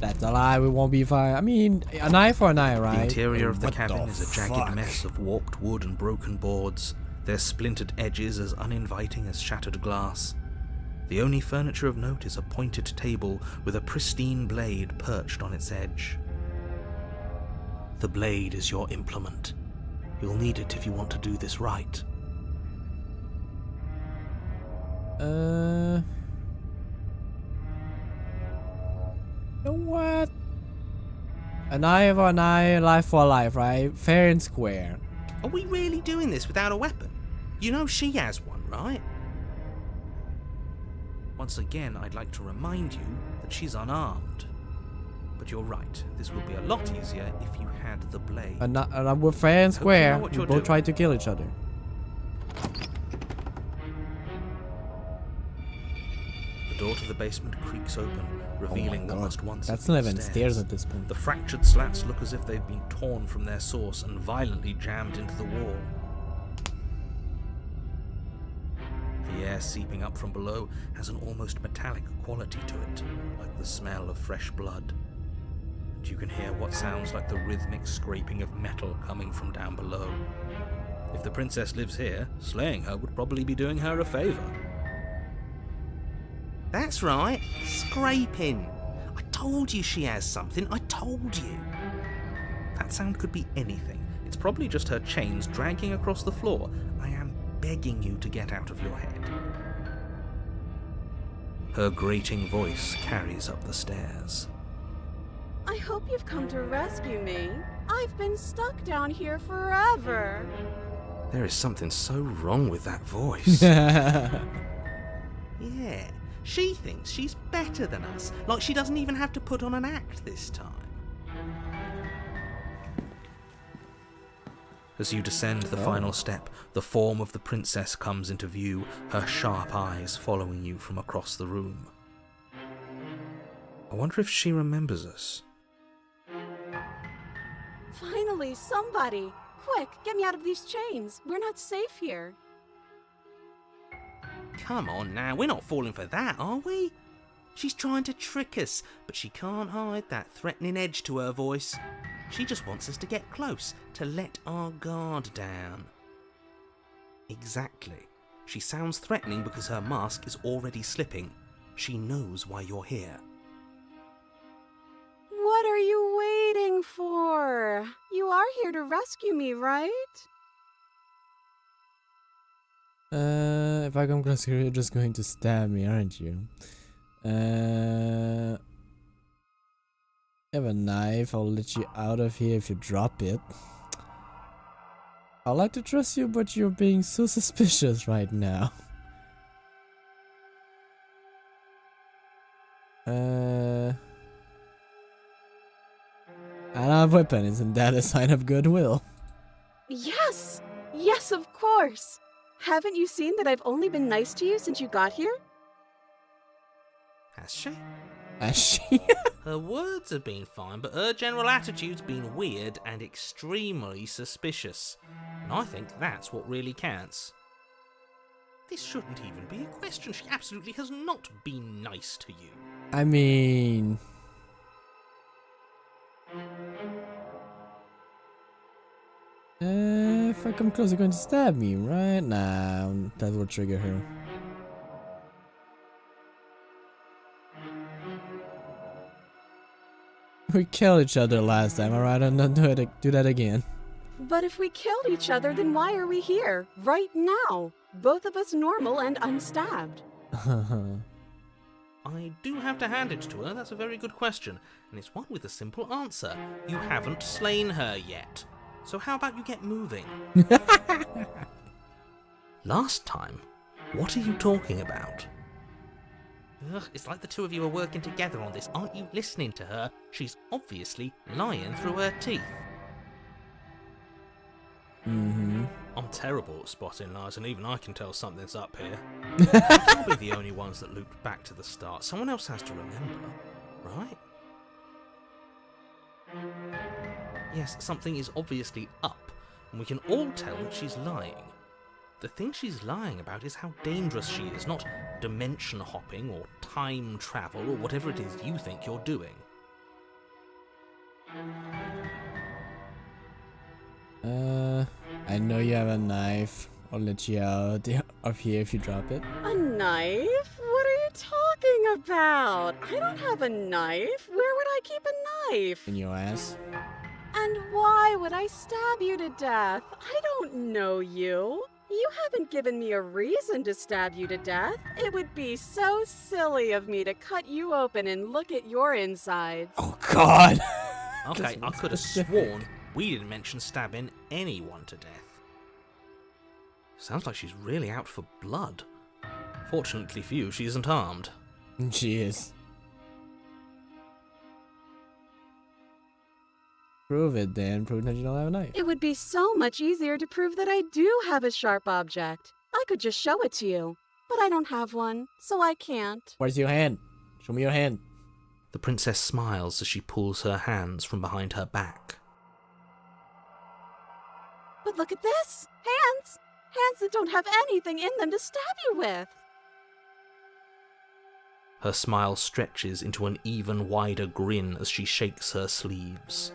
That's a lie, we won't be fine. I mean, an eye for an eye, right? The interior of the What cabin is a jagged fuck? mess of warped wood and broken boards, their splintered edges as uninviting as shattered glass. The only furniture of note is a pointed table with a pristine blade perched on its edge. The blade is your implement. You'll need it if you want to do this right. You know what? An eye for an eye, life for life, right? Fair and square. Are we really doing this without a weapon? You know she has one, right? Once again, I'd like to remind you that she's unarmed. But you're right, this would be a lot easier if you had the blade. And we're fair and square. what We you're both doing. try to kill each other. The door to the basement creaks open, revealing what must once That's have not been even stairs at this point. The fractured slats look as if they've been torn from their source and violently jammed into the wall. The air seeping up from below has an almost metallic quality to it, like the smell of fresh blood. And you can hear what sounds like the rhythmic scraping of metal coming from down below. If the princess lives here, slaying her would probably be doing her a favor. That's right, scraping. I told you she has something, I told you. That sound could be anything. It's probably just her chains dragging across the floor. I am begging you to get out of your head. Her grating voice carries up the stairs. I hope you've come to rescue me. I've been stuck down here forever. There is something so wrong with that voice. Yeah, she thinks she's better than us, like she doesn't even have to put on an act this time. As you descend the final step, the form of the princess comes into view, her sharp eyes following you from across the room. I wonder if she remembers us. Finally, somebody! Quick, get me out of these chains. We're not safe here. Come on now, we're not falling for that, are we? She's trying to trick us, but she can't hide that threatening edge to her voice. She just wants us to get close, to let our guard down. Exactly. She sounds threatening because her mask is already slipping. She knows why you're here. What are you waiting for? You are here to rescue me, right? If I come closer, you're just going to stab me, aren't you? You have a knife, I'll let you out of here if you drop it. I'd like to trust you, but you're being so suspicious right now. I don't have a weapon, isn't that a sign of goodwill? Yes! Yes, of course! Haven't you seen that I've only been nice to you since you got here? Has she? Has she? Her words have been fine, but her general attitude's been weird and extremely suspicious. And I think that's what really counts. This shouldn't even be a question. She absolutely has not been nice to you. I mean... if I come close, you're going to stab me, right? Nah, that will trigger her. We killed each other last time, alright? I'm not do that again. But if we killed each other, then why are we here? Right now? Both of us normal and unstabbed. I do have to hand it to her. That's a very good question. And it's one with a simple answer. You haven't slain her yet. So how about you get moving? Last time? What are you talking about? Ugh, it's like the two of you are working together on this. Aren't you listening to her? She's obviously lying through her teeth. I'm terrible at spotting lies, and even I can tell something's up here. We can't be the only ones that looped back to the start. Someone else has to remember, right? Yes, something is obviously up, and we can all tell that she's lying. The thing she's lying about is how dangerous she is, not dimension hopping or time travel or whatever it is you think you're doing. I know you have a knife. I'll let you out of here if you drop it. A knife? What are you talking about? I don't have a knife. Where would I keep a knife? In your ass. And why would I stab you to death? I don't know you. You haven't given me a reason to stab you to death. It would be so silly of me to cut you open and look at your insides. Oh God! Okay, I could have sworn we didn't mention stabbing anyone to death. Sounds like she's really out for blood. Fortunately for you, she isn't armed. She is. Prove it then. Prove that you don't have a knife. It would be so much easier to prove that I do have a sharp object. I could just show it to you. But I don't have one, so I can't. Where's your hand? Show me your hand. The princess smiles as she pulls her hands from behind her back. But look at this! Hands! Hands that don't have anything in them to stab you with! Her smile stretches into an even wider grin as she shakes her sleeves.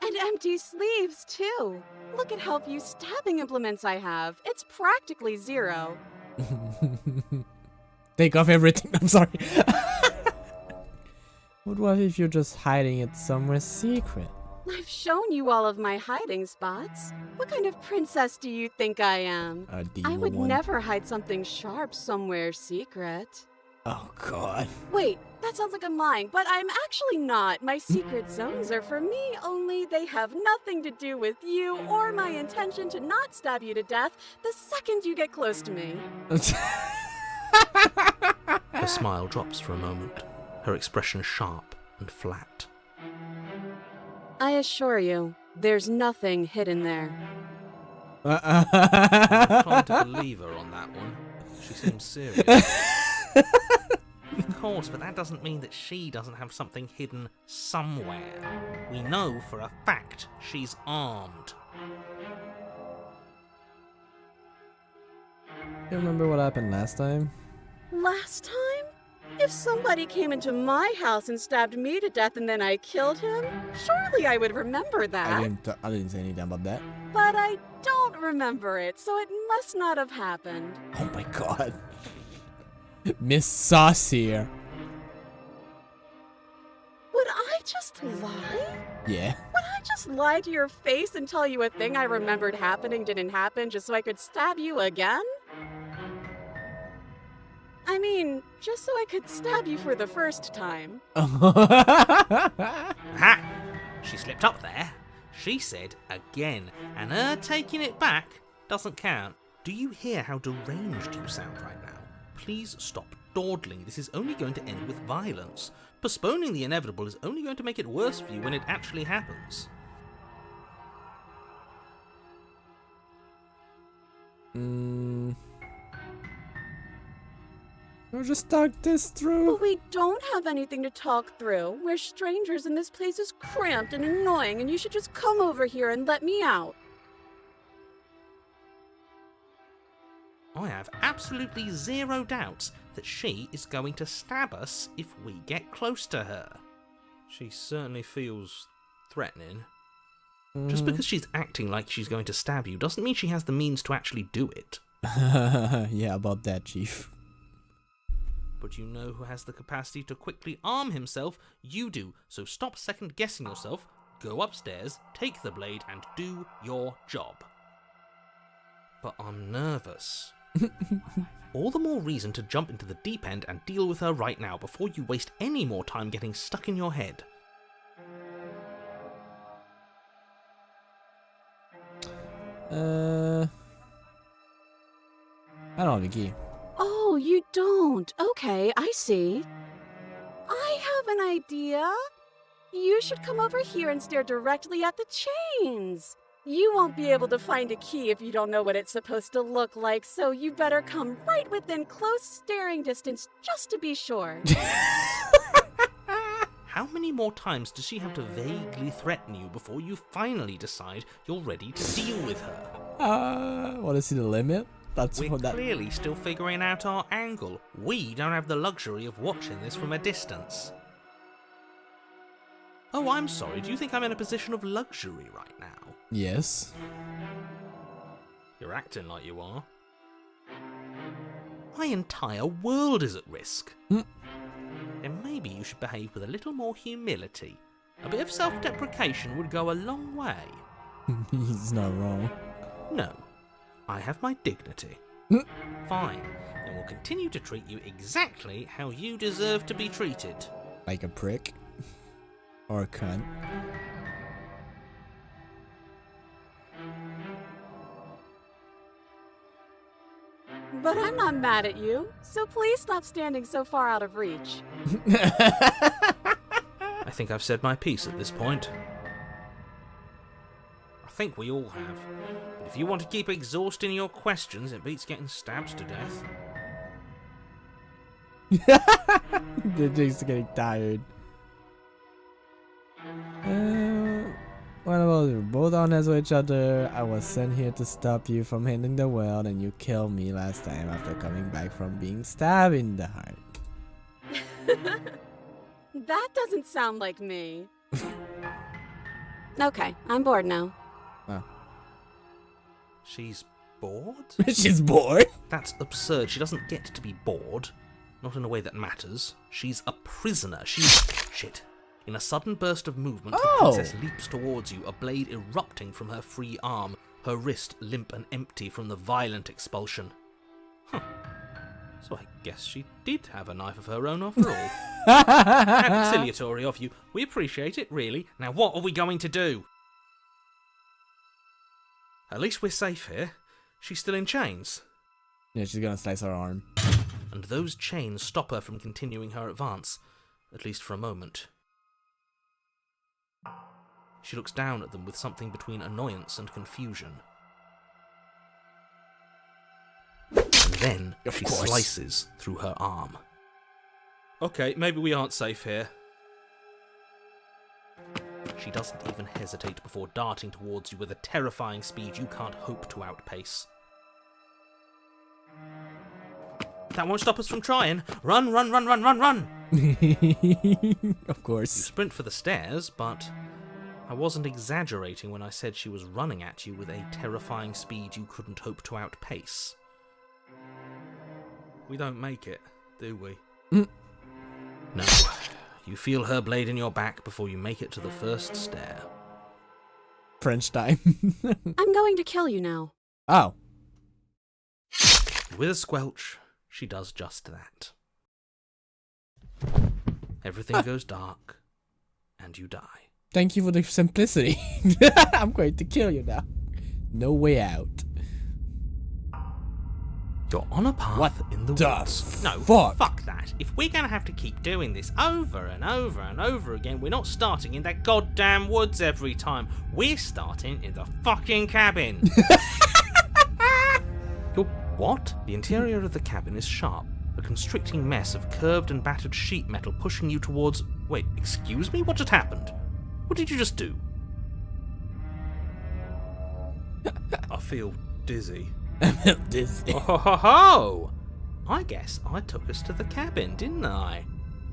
And empty sleeves, too! Look at how few stabbing implements I have. It's practically zero. Take off everything. I'm sorry. What if you're just hiding it somewhere secret? I've shown you all of my hiding spots. What kind of princess do you think I am? A I diva would one. never hide something sharp somewhere secret. Oh god. Wait, that sounds like I'm lying, but I'm actually not. My secret zones are for me only. They have nothing to do with you or my intention to not stab you to death the second you get close to me. Her smile drops for a moment, her expression sharp and flat. I assure you, there's nothing hidden there. I'm trying to believe her on that one. She seems serious. Of course, but that doesn't mean that she doesn't have something hidden somewhere. We know for a fact she's armed. You remember what happened last time? Last time? If somebody came into my house and stabbed me to death and then I killed him, surely I would remember that. I didn't say anything about that. But I don't remember it, so it must not have happened. Oh my god. Miss Sauce here. Would I just lie? Yeah. Would I just lie to your face and tell you a thing I remembered happening didn't happen just so I could stab you again? I mean, just so I could stab you for the first time. Ha! She slipped up there. She said again, and her taking it back doesn't count. Do you hear how deranged you sound right now? Please stop dawdling. This is only going to end with violence. Postponing the inevitable is only going to make it worse for you when it actually happens. We'll just talk this through. But we don't have anything to talk through. We're strangers and this place is cramped and annoying and you should just come over here and let me out. I have absolutely zero doubts that she is going to stab us if we get close to her. She certainly feels threatening. Just because she's acting like she's going to stab you doesn't mean she has the means to actually do it. Yeah, about that, Chief. But you know who has the capacity to quickly arm himself? You do. So stop second-guessing yourself, go upstairs, take the blade, and do your job. But I'm nervous. All the more reason to jump into the deep end and deal with her right now before you waste any more time getting stuck in your head. I don't have a key. Oh, you don't? Okay, I see. I have an idea. You should come over here and stare directly at the chains. You won't be able to find a key if you don't know what it's supposed to look like, so you better come right within close staring distance just to be sure. How many more times does she have to vaguely threaten you before you finally decide you're ready to deal with her? Want to see the limit? That's We're what that. clearly still figuring out our angle. We don't have the luxury of watching this from a distance. Oh, I'm sorry. Do you think I'm in a position of luxury right now? Yes. You're acting like you are. My entire world is at risk. Then maybe you should behave with a little more humility. A bit of self-deprecation would go a long way. He's not wrong. No, I have my dignity. Fine, then we'll continue to treat you exactly how you deserve to be treated. Like a prick. Or a cunt. But I'm not mad at you, so please stop standing so far out of reach. I think I've said my piece at this point. I think we all have. But if you want to keep exhausting your questions, it beats getting stabbed to death. They're just getting tired. What about we're both honest with each other? I was sent here to stop you from hitting the world, and you killed me last time after coming back from being stabbed in the heart. That doesn't sound like me. Okay, I'm bored now. Oh. She's bored? She's bored? That's absurd. She doesn't get to be bored. Not in a way that matters. She's a prisoner. She's... Shit. In a sudden burst of movement, Oh. the princess leaps towards you, a blade erupting from her free arm, her wrist limp and empty from the violent expulsion. Huh. So I guess she did have a knife of her own after all. How conciliatory of you. We appreciate it, really. Now what are we going to do? At least we're safe here. She's still in chains. Yeah, she's gonna slice her arm. And those chains stop her from continuing her advance, at least for a moment. She looks down at them with something between annoyance and confusion. And then she slices through her arm. Okay, maybe we aren't safe here. She doesn't even hesitate before darting towards you with a terrifying speed you can't hope to outpace. That won't stop us from trying. Run, run, run, run, run, run! Of You course. sprint for the stairs, but I wasn't exaggerating when I said she was running at you with a terrifying speed you couldn't hope to outpace. We don't make it, do we? No. You feel her blade in your back before you make it to the first stair. French time. I'm going to kill you now. Oh. With a squelch, she does just that. Everything goes dark, and you die. Thank you for the simplicity. I'm going to kill you now. No way out. You're on a path What in the the woods. No, fuck? fuck that. If we're gonna have to keep doing this over and over and over again, we're not starting in that goddamn woods every time. We're starting in the fucking cabin. You're what? The interior of the cabin is sharp, a constricting mess of curved and battered sheet metal pushing you towards... Wait, excuse me? What just happened? What did you just do? I feel dizzy. Dizzy. Oh ho ho ho! I guess I took us to the cabin, didn't I?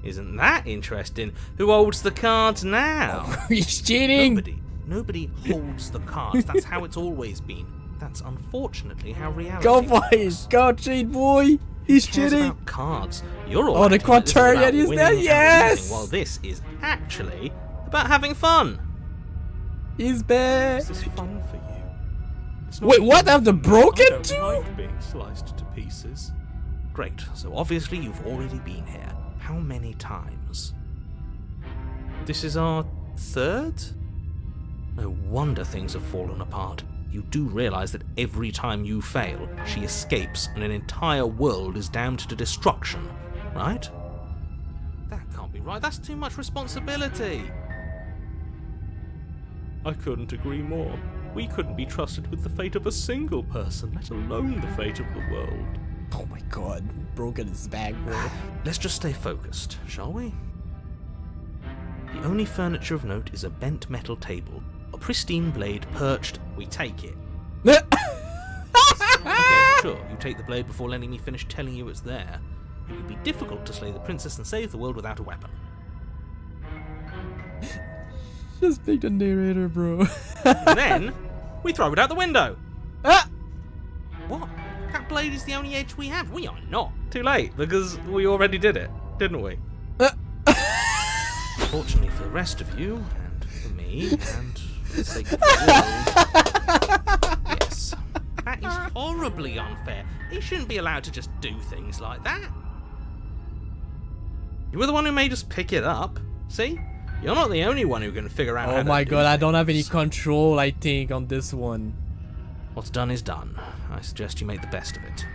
Isn't that interesting? Who holds the cards now? He's cheating. Nobody holds the cards. That's how it's always been. That's unfortunately how reality Go is. boys. Go cheat boy. He's Who cares cheating. about cards? You're all Oh, the acting like this is about quaternion is there? winning and Yes! losing, while this is actually about having fun. He's bad. Is this fun for you? It's not Wait, what? Have the I broken don't too? like being sliced to pieces. Great. So obviously you've already been here. How many times? This is our third? No wonder things have fallen apart. You do realise that every time you fail, she escapes and an entire world is damned to destruction, right? That can't be right. That's too much responsibility. I couldn't agree more. We couldn't be trusted with the fate of a single person, let alone the fate of the world. Oh my god. Broken his back, bro. Let's just stay focused, shall we? The only furniture of note is a bent metal table, a pristine blade perched. We take it. Okay, sure, you take the blade before letting me finish telling you it's there. It would be difficult to slay the princess and save the world without a weapon. Just pick the narrator, bro. And then, we throw it out the window. Ah! What? That blade is the only edge we have. We are not. Too late, because we already did it, didn't we? Fortunately for the rest of you, and for me, and for the sake of the world, yes. That is horribly unfair. He shouldn't be allowed to just do things like that. You were the one who made us pick it up. See? You're not the only one who can figure out how Oh to my do god, I don't have any things. control, I think, on this one. What's done is done. I suggest you make the best of it.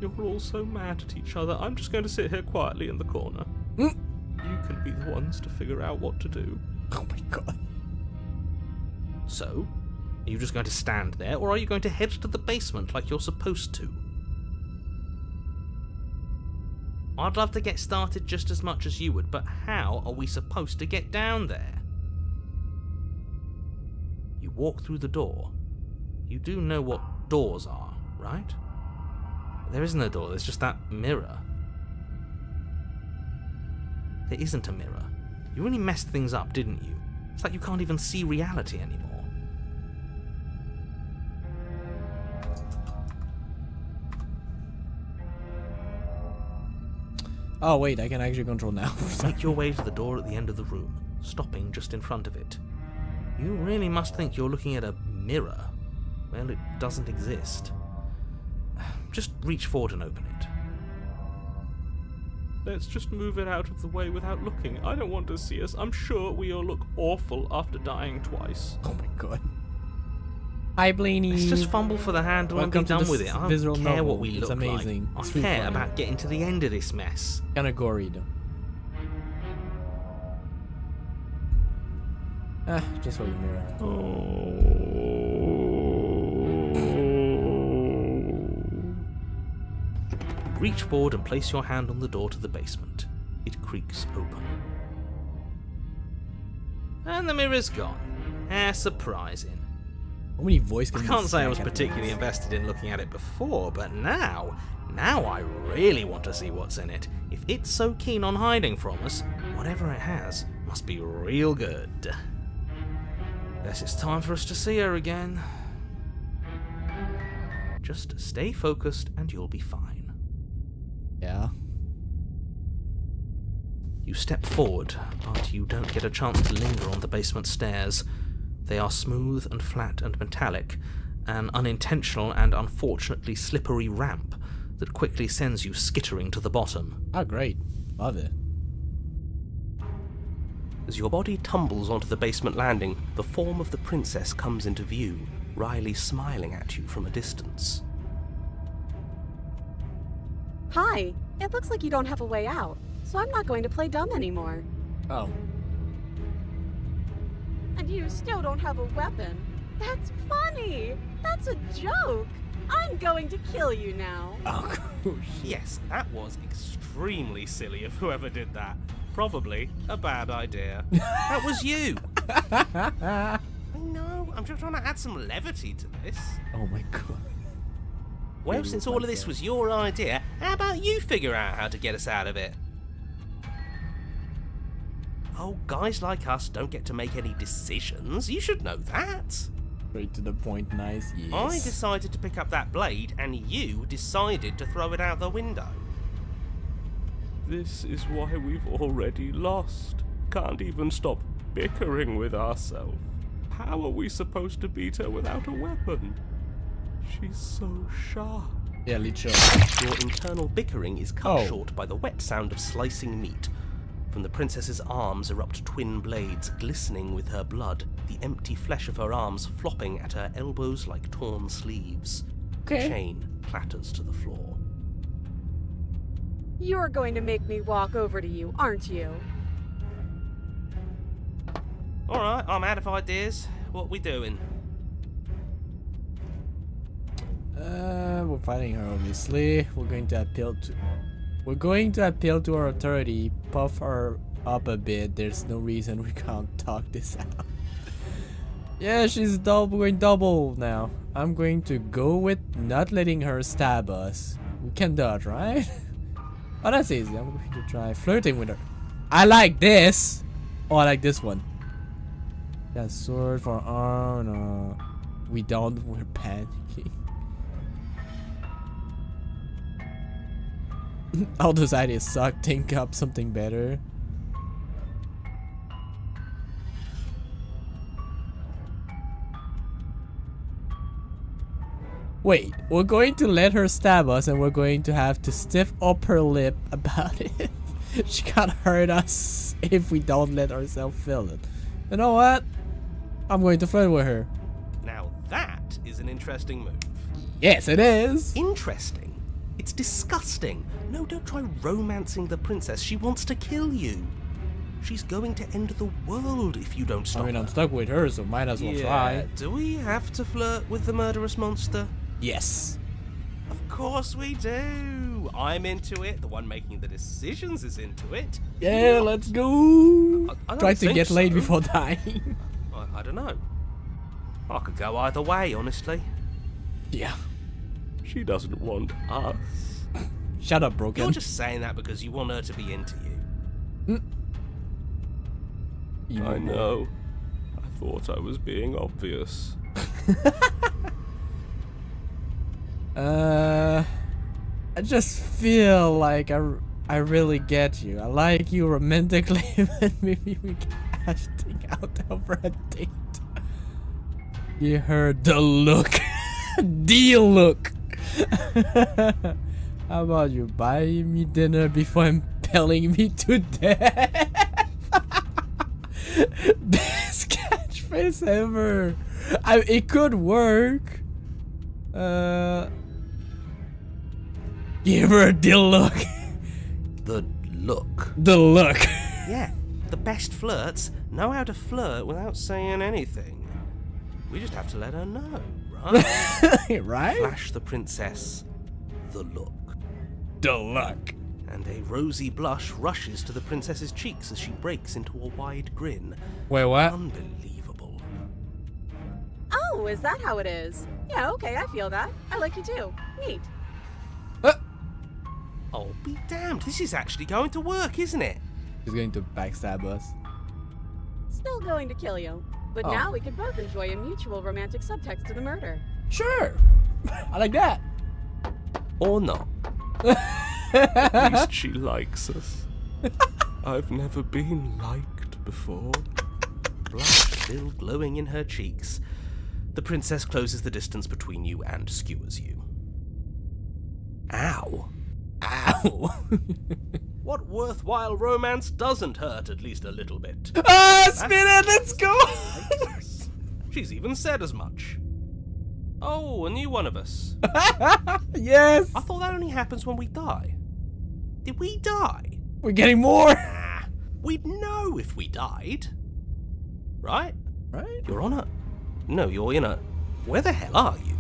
You're all so mad at each other. I'm just going to sit here quietly in the corner. Mm. You can be the ones to figure out what to do. Oh my god. So, are you just going to stand there, or are you going to head to the basement like you're supposed to? I'd love to get started just as much as you would, but how are we supposed to get down there? You walk through the door. You do know what doors are, right? There isn't a door, there's just that mirror. There isn't a mirror. You really messed things up, didn't you? It's like you can't even see reality anymore. Oh wait, I can actually control now. Make your way to the door at the end of the room, stopping just in front of it. You really must think you're looking at a mirror. Well, it doesn't exist. Just reach forward and open it. Let's just move it out of the way without looking. I don't want to see us. I'm sure we all look awful after dying twice. Oh my god. Hi, Blaney. Let's just fumble for the handle Welcome and be to done the with it. I don't visual care novel. what we It's look amazing. like. It's I really care funny. about getting to the end of this mess. Kinda gory though. Just for your mirror. Reach forward and place your hand on the door to the basement. It creaks open. And the mirror's gone. How surprising. How many voice I can can't you say I was stack at particularly once? invested in looking at it before, but now I really want to see what's in it. If it's so keen on hiding from us, whatever it has must be real good. Guess it's time for us to see her again. Just stay focused and you'll be fine. Yeah. You step forward, but you don't get a chance to linger on the basement stairs. They are smooth and flat and metallic, an unintentional and unfortunately slippery ramp that quickly sends you skittering to the bottom. Oh great. Love it. As your body tumbles onto the basement landing, the form of the princess comes into view, wryly smiling at you from a distance. Hi. It looks like you don't have a way out, so I'm not going to play dumb anymore. Oh. And you still don't have a weapon. That's funny. That's a joke. I'm going to kill you now. Oh gosh. Yes, that was extremely silly of whoever did that. Probably a bad idea. That was you! I know, I'm just trying to add some levity to this. Oh my god. Well, Maybe since it's all of not this fair. was your idea, how about you figure out how to get us out of it? Oh, guys like us don't get to make any decisions. You should know that. Straight to the point, nice. Yes. I decided to pick up that blade, and you decided to throw it out the window. This is why we've already lost. Can't even stop bickering with ourselves. How are we supposed to beat her without a weapon? She's so sharp. Yeah, literally. Your internal bickering is cut Oh. short by the wet sound of slicing meat. From the princess's arms erupt twin blades glistening with her blood, the empty flesh of her arms flopping at her elbows like torn sleeves. The Okay. chain clatters to the floor. You're going to make me walk over to you, aren't you? Alright, I'm out of ideas. What are we doing? We're fighting her obviously. We're going to appeal to our authority, puff her up a bit. There's no reason we can't talk this out. Yeah, she's going double now. I'm going to go with not letting her stab us. We can dodge, right? Oh, that's easy. I'm going to try flirting with her. I like this. Oh, I like this one. Yeah, sword for arm. No, we don't. We're panicking. All those ideas suck. Think up something better. Wait, we're going to let her stab us and we're going to have to stiff up her lip about it. She can't hurt us if we don't let ourselves feel it. You know what? I'm going to flirt with her. Now that is an interesting move. Yes, it is. Interesting? It's disgusting. No, don't try romancing the princess. She wants to kill you. She's going to end the world if you don't stop I mean, her. I'm stuck with her, so might as well Yeah, try. do we have to flirt with the murderous monster? Yes. Of course we do. I'm into it. The one making the decisions is into it. Yeah, let's go. I don't Try to think get laid so. before dying. I don't know. I could go either way, honestly. Yeah. She doesn't want us. Shut up, Broken. You're just saying that because you want her to be into you. I know. I thought I was being obvious. I just feel like I really get you. I like you romantically, but maybe we can hash things out over a date. Give her the look. The look. How about you buy me dinner before impaling me to death? Best catchphrase ever. It could work. Give her the look. The look. The look. Yeah, the best flirts know how to flirt without saying anything. We just have to let her know, right? Right? Flash the princess the look. The look. And a rosy blush rushes to the princess's cheeks as she breaks into a wide grin. Wait, what? Unbelievable. Oh, is that how it is? Yeah, okay, I feel that. I like you too. Neat. Oh, be damned. This is actually going to work, isn't it? She's going to backstab us. Still going to kill you. But Oh. now we can both enjoy a mutual romantic subtext to the murder. Sure. I like that. Or not. At least she likes us. I've never been liked before. Blush still glowing in her cheeks. The princess closes the distance between you and skewers you. Ow. Ow. What worthwhile romance doesn't hurt at least a little bit? Ah, spin it, let's go. She's even said as much. Oh, a new one of us. Yes. I thought that only happens when we die. Did we die? We're getting more. Nah, we'd know if we died. Right? Right? You're on a... No, you're in a... Where the hell are you?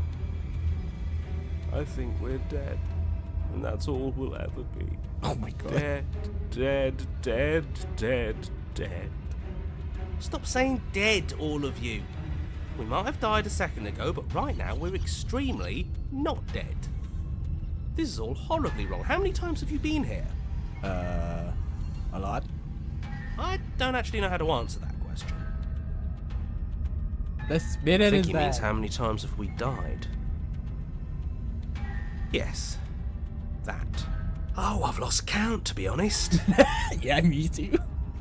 I think we're dead. And that's all we'll ever be. Oh my god. Dead, dead, dead, dead, dead. Stop saying dead, all of you. We might have died a second ago, but right now we're extremely not dead. This is all horribly wrong. How many times have you been here? A lot. I don't actually know how to answer that question. Let's spin I it think in he means that. how many times have we died? Yes. That. Oh, I've lost count, to be honest. Yeah, me too.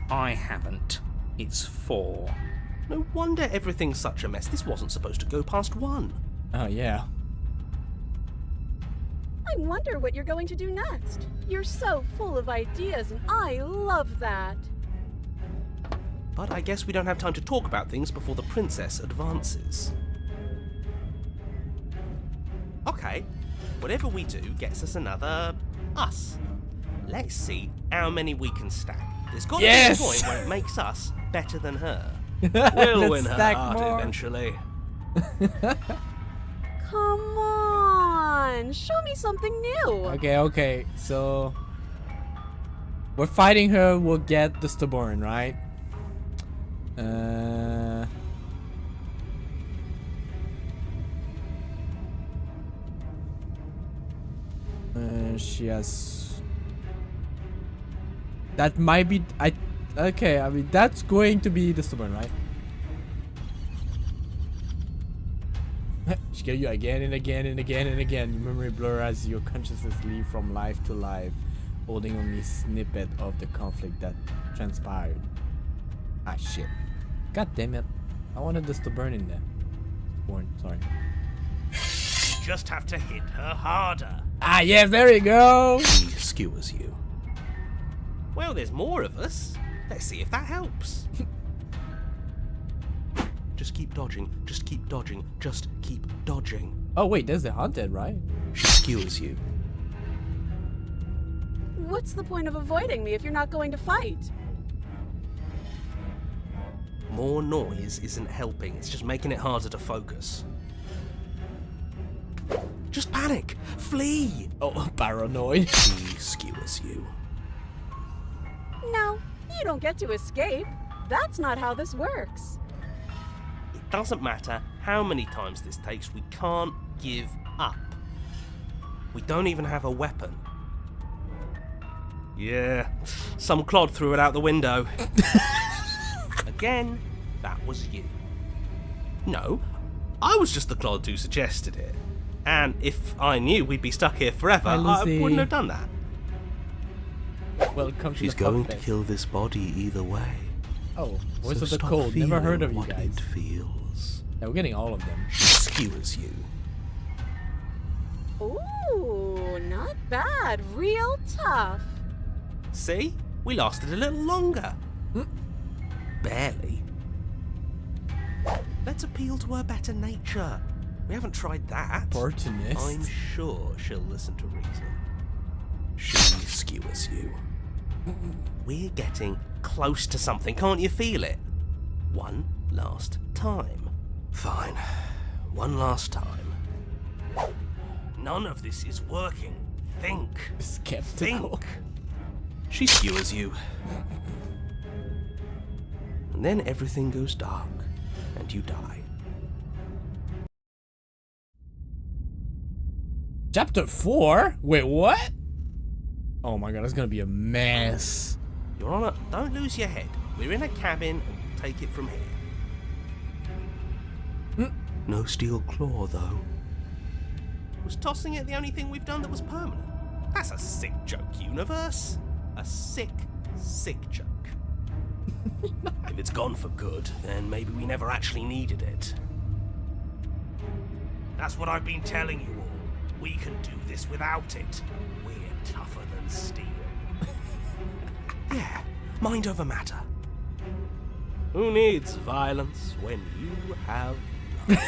I haven't. It's 4. No wonder everything's such a mess. This wasn't supposed to go past 1. Oh yeah. I wonder what you're going to do next. You're so full of ideas, and I love that. But I guess we don't have time to talk about things before the princess advances. Okay, whatever we do gets us another us. Let's see how many we can stack. There's got to Yes! be a point where it makes us better than her. Let's We'll win her stack heart more. eventually. Come on, show me something new. Okay. So we're fighting her. We'll get the stubborn, right? She has. That might be. Okay, I mean that's going to be the stubborn, right? She get you again and again and again and again. Your memory blur as your consciousness leave from life to life, holding only snippet of the conflict that transpired. Ah shit. God damn it. I wanted this to burn in there. Born, sorry. Just have to hit her harder. Ah yeah, there we go. She skewers you. Well, there's more of us. Let's see if that helps. Just keep dodging. Just keep dodging. Just keep dodging. Oh wait, there's the haunted, right? She skewers you. What's the point of avoiding me if you're not going to fight? More noise isn't helping. It's just making it harder to focus. Just panic. Flee. Oh, paranoid. She skewers you. No, you don't get to escape. That's not how this works. It doesn't matter how many times this takes. We can't give up. We don't even have a weapon. Yeah, some clod threw it out the window. Again, that was you. No, I was just the clod who suggested it. And if I knew we'd be stuck here forever, Hi, I Lucy. wouldn't have done that. Welcome to She's the going fuck to fest. kill this body either way. Oh, Voice So of the stop Cold. Never heard of feeling you what guys. it feels. Yeah, we're getting all of them. She skewers you. Ooh, not bad. Real tough. See? We lasted a little longer. Barely. Let's appeal to her better nature. We haven't tried that. Opportunist. I'm sure she'll listen to reason. She skewers you. We're getting close to something, can't you feel it? One last time. Fine. One last time. None of this is working. Think. Skeptical. Think. She skewers you. And then everything goes dark, and you die. Chapter 4? Wait, what? Oh my god, it's gonna be a mess. Your Honor, don't lose your head. We're in a cabin, and we'll take it from here. No steel claw, though. Was tossing it the only thing we've done that was permanent? That's a sick joke, universe. A sick, sick joke. If it's gone for good, then maybe we never actually needed it. That's what I've been telling you all. We can do this without it. We're tougher than steel. Yeah, mind over matter. Who needs violence when you have love?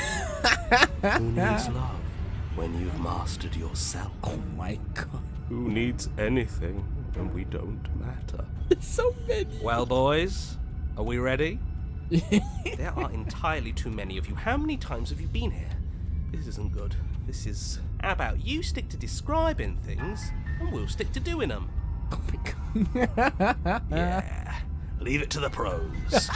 Who needs love when you've mastered yourself? Oh my god. Who needs anything when we don't matter? It's so many. Well, boys, are we ready? There are entirely too many of you. How many times have you been here? This isn't good. This is... How about you stick to describing things, and we'll stick to doing them? Oh my god. Yeah. Leave it to the pros.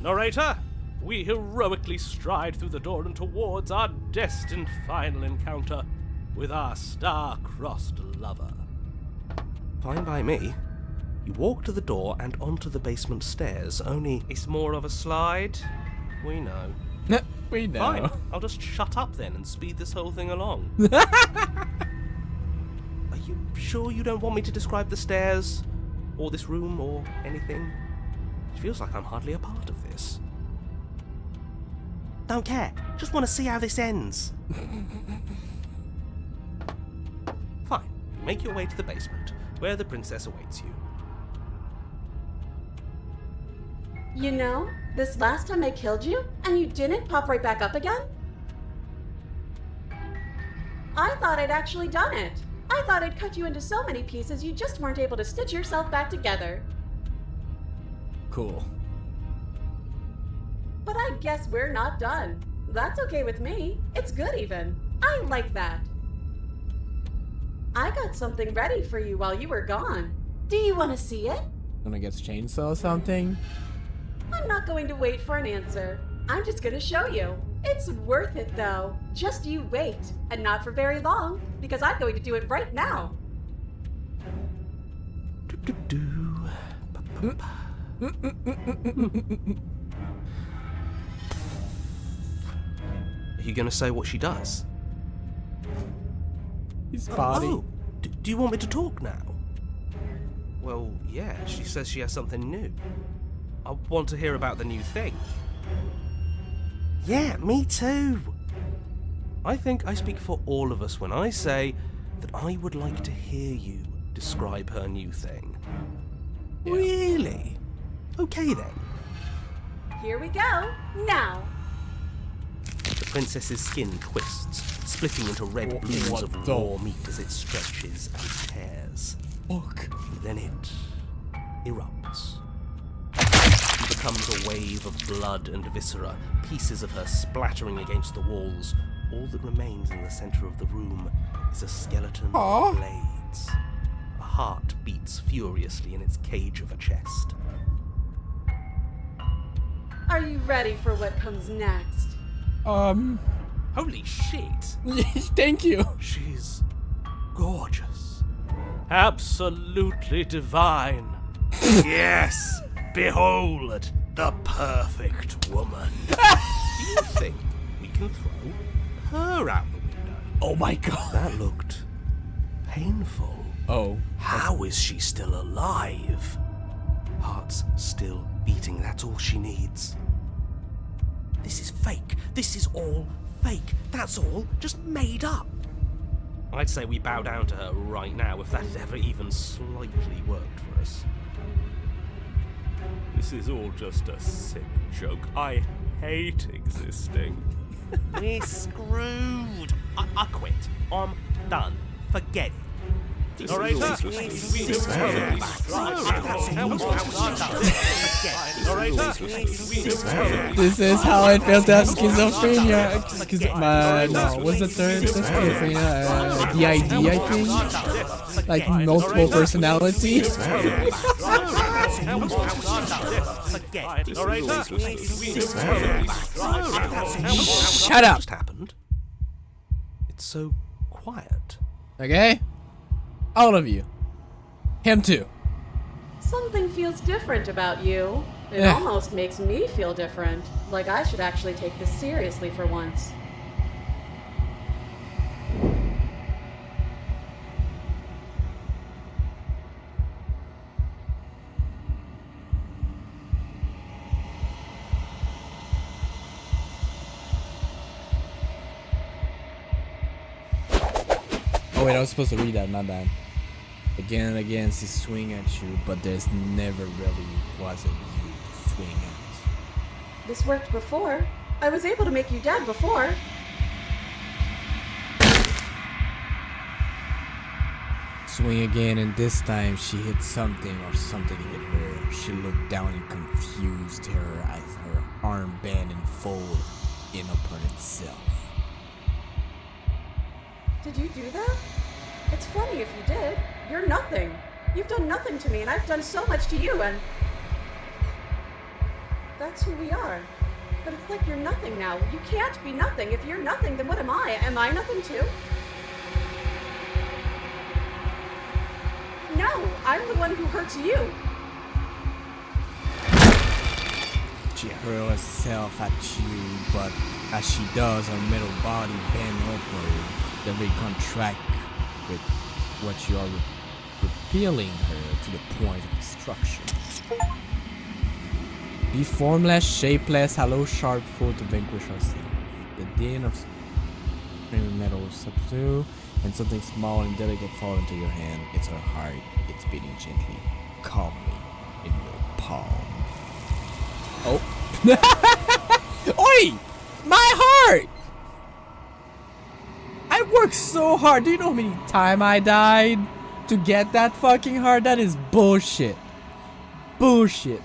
Narrator, we heroically stride through the door and towards our destined final encounter with our star-crossed lover. Fine by me. You walk to the door and onto the basement stairs, only it's more of a slide. We know. We know. Fine, I'll just shut up then and speed this whole thing along. Are you sure you don't want me to describe the stairs, or this room, or anything? It feels like I'm hardly a part of this. Don't care, just want to see how this ends. Fine, you make your way to the basement, where the princess awaits you. You know, this last time I killed you, and you didn't pop right back up again? I thought I'd actually done it. I thought I'd cut you into so many pieces you just weren't able to stitch yourself back together. Cool. But I guess we're not done. That's okay with me. It's good even. I like that. I got something ready for you while you were gone. Do you want to see it? Gonna get chainsaw or something? I'm not going to wait for an answer. I'm just going to show you. It's worth it though. Just you wait. And not for very long, because I'm going to do it right now. Are you going to say what she does? His body. Oh, do you want me to talk now? Well, yeah, she says she has something new. I want to hear about the new thing. Yeah, me too. I think I speak for all of us when I say that I would like to hear you describe her new thing. Yeah. Really? Okay then. Here we go. Now. The princess's skin twists, splitting into red What blooms of the raw meat as it stretches and tears. Fuck. Then it erupts. She becomes a wave of blood and viscera, pieces of her splattering against the walls. All that remains in the center of the room is a skeleton Aw. of blades. A heart beats furiously in its cage of a chest. Are you ready for what comes next? Holy shit! Thank you. She's gorgeous. Absolutely divine. Yes! Behold, the perfect woman. Do you think we can throw her out the window? Oh my god. That looked painful. Oh. How is she still alive? Heart's still beating, that's all she needs. This is fake. This is all fake. That's all just made up. I'd say we bow down to her right now if that had ever even slightly worked for us. This is all just a sick joke. I hate existing. We're screwed. I quit. I'm done. Forget it. Orator, This is how it feels to have schizophrenia. No, what's the third? Schizophrenia. DID, I think. Like multiple personality. Shut up. Just happened. It's so quiet. Okay? All of you. Him too. Something feels different about you. It Yeah. almost makes me feel different. Like I should actually take this seriously for once. Oh wait, I was supposed to read that, my bad. Again and again she swing at you, but there's never really was a you to swing at. This worked before. I was able to make you dead before. Swing again, and this time she hit something or something hit her. She looked down and confused her as her arm bent and fold in upon itself. Did you do that? It's funny if you did. You're nothing. You've done nothing to me, and I've done so much to you, and that's who we are. But it's like you're nothing now. You can't be nothing. If you're nothing, then what am I? Am I nothing too? No, I'm the one who hurts you. She hurled herself at you, but as she does, her middle body bend upward, the very contract with what you are repealing her to the point of destruction. Be formless, shapeless, hollow, sharp foe to vanquish herself. The din of screaming metal subdue, and something small and delicate fall into your hand. It's her heart. It's beating gently, calmly in your palm. Oh. Oi! My heart! I worked so hard. Do you know how many times I died to get that fucking heart? That is bullshit. Bullshit.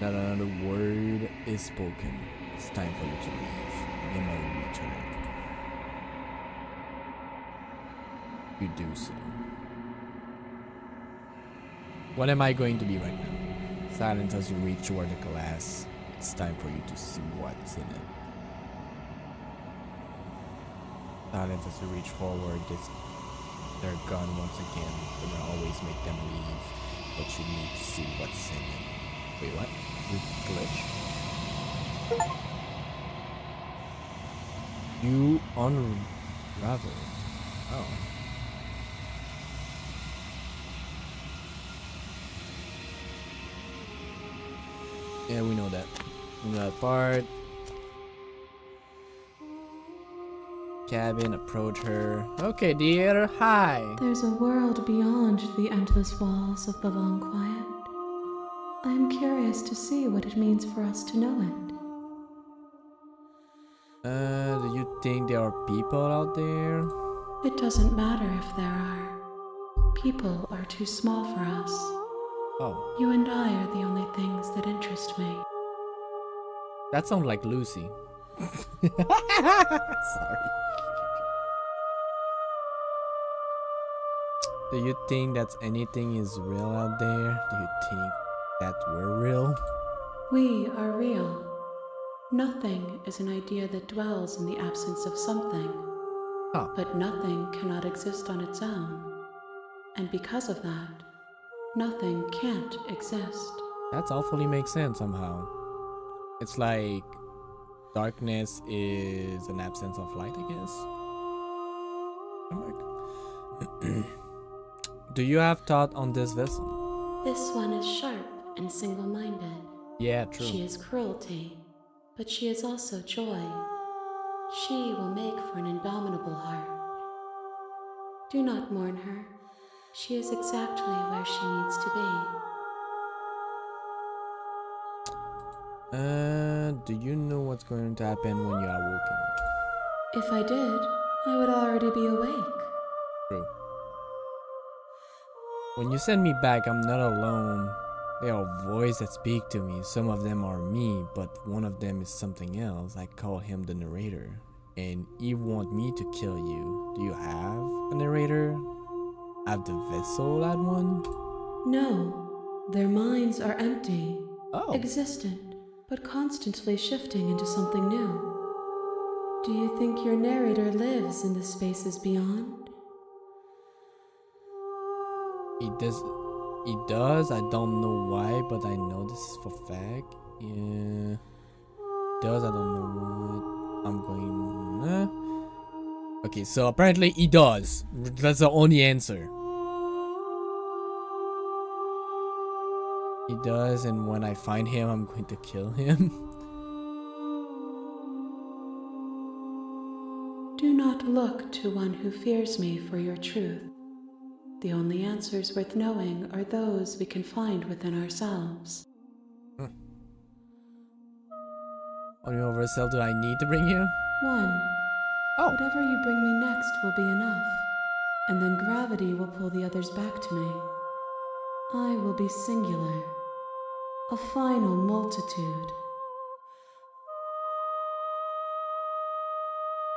Not another word is spoken. It's time for you to leave. You may return. You do so. What am I going to be right now? Silence as you reach toward the glass. It's time for you to see what's in it. Silence as you reach forward. They're gone once again. But will always make them leave. But you need to see what's in it. Wait, what? You glitch? You unravel. Oh. Yeah, we know that. We know that part. Cabin, approach her. Okay, dear, hi. There's a world beyond the endless walls of the long quiet. I am curious to see what it means for us to know it. Do you think there are people out there? It doesn't matter if there are. People are too small for us. Oh, You and I are the only things that interest me. that sounds like Lucy. Sorry. Do you think that anything is real out there? Do you think that we're real? We are real. Nothing is an idea that dwells in the absence of something. Huh. But nothing cannot exist on its own. And because of that, nothing can't exist. That's awfully makes sense somehow. It's like darkness is an absence of light, I guess. Do you have thought on this vessel? This one is sharp and single-minded. Yeah, true. She is cruelty, but she is also joy. She will make for an indomitable heart. Do not mourn her. She is exactly where she needs to be. Do you know what's going to happen when you are woken? If I did, I would already be awake. True. When you send me back, I'm not alone. There are voices that speak to me. Some of them are me, but one of them is something else. I call him the narrator. And he want me to kill you. Do you have a narrator? Have the vessel had one? No, their minds are empty, Oh. existent, but constantly shifting into something new. Do you think your narrator lives in the spaces beyond? He does. He does. I don't know why, but I know this is for fact. Yeah. Does. I don't know what. I'm going. Okay, so apparently he does. That's the only answer. He does, and when I find him, I'm going to kill him. Do not look to one who fears me for your truth. The only answers worth knowing are those we can find within ourselves. Only over cell do I need to bring you? One. Oh. Whatever you bring me next will be enough, and then gravity will pull the others back to me. I will be singular, a final multitude.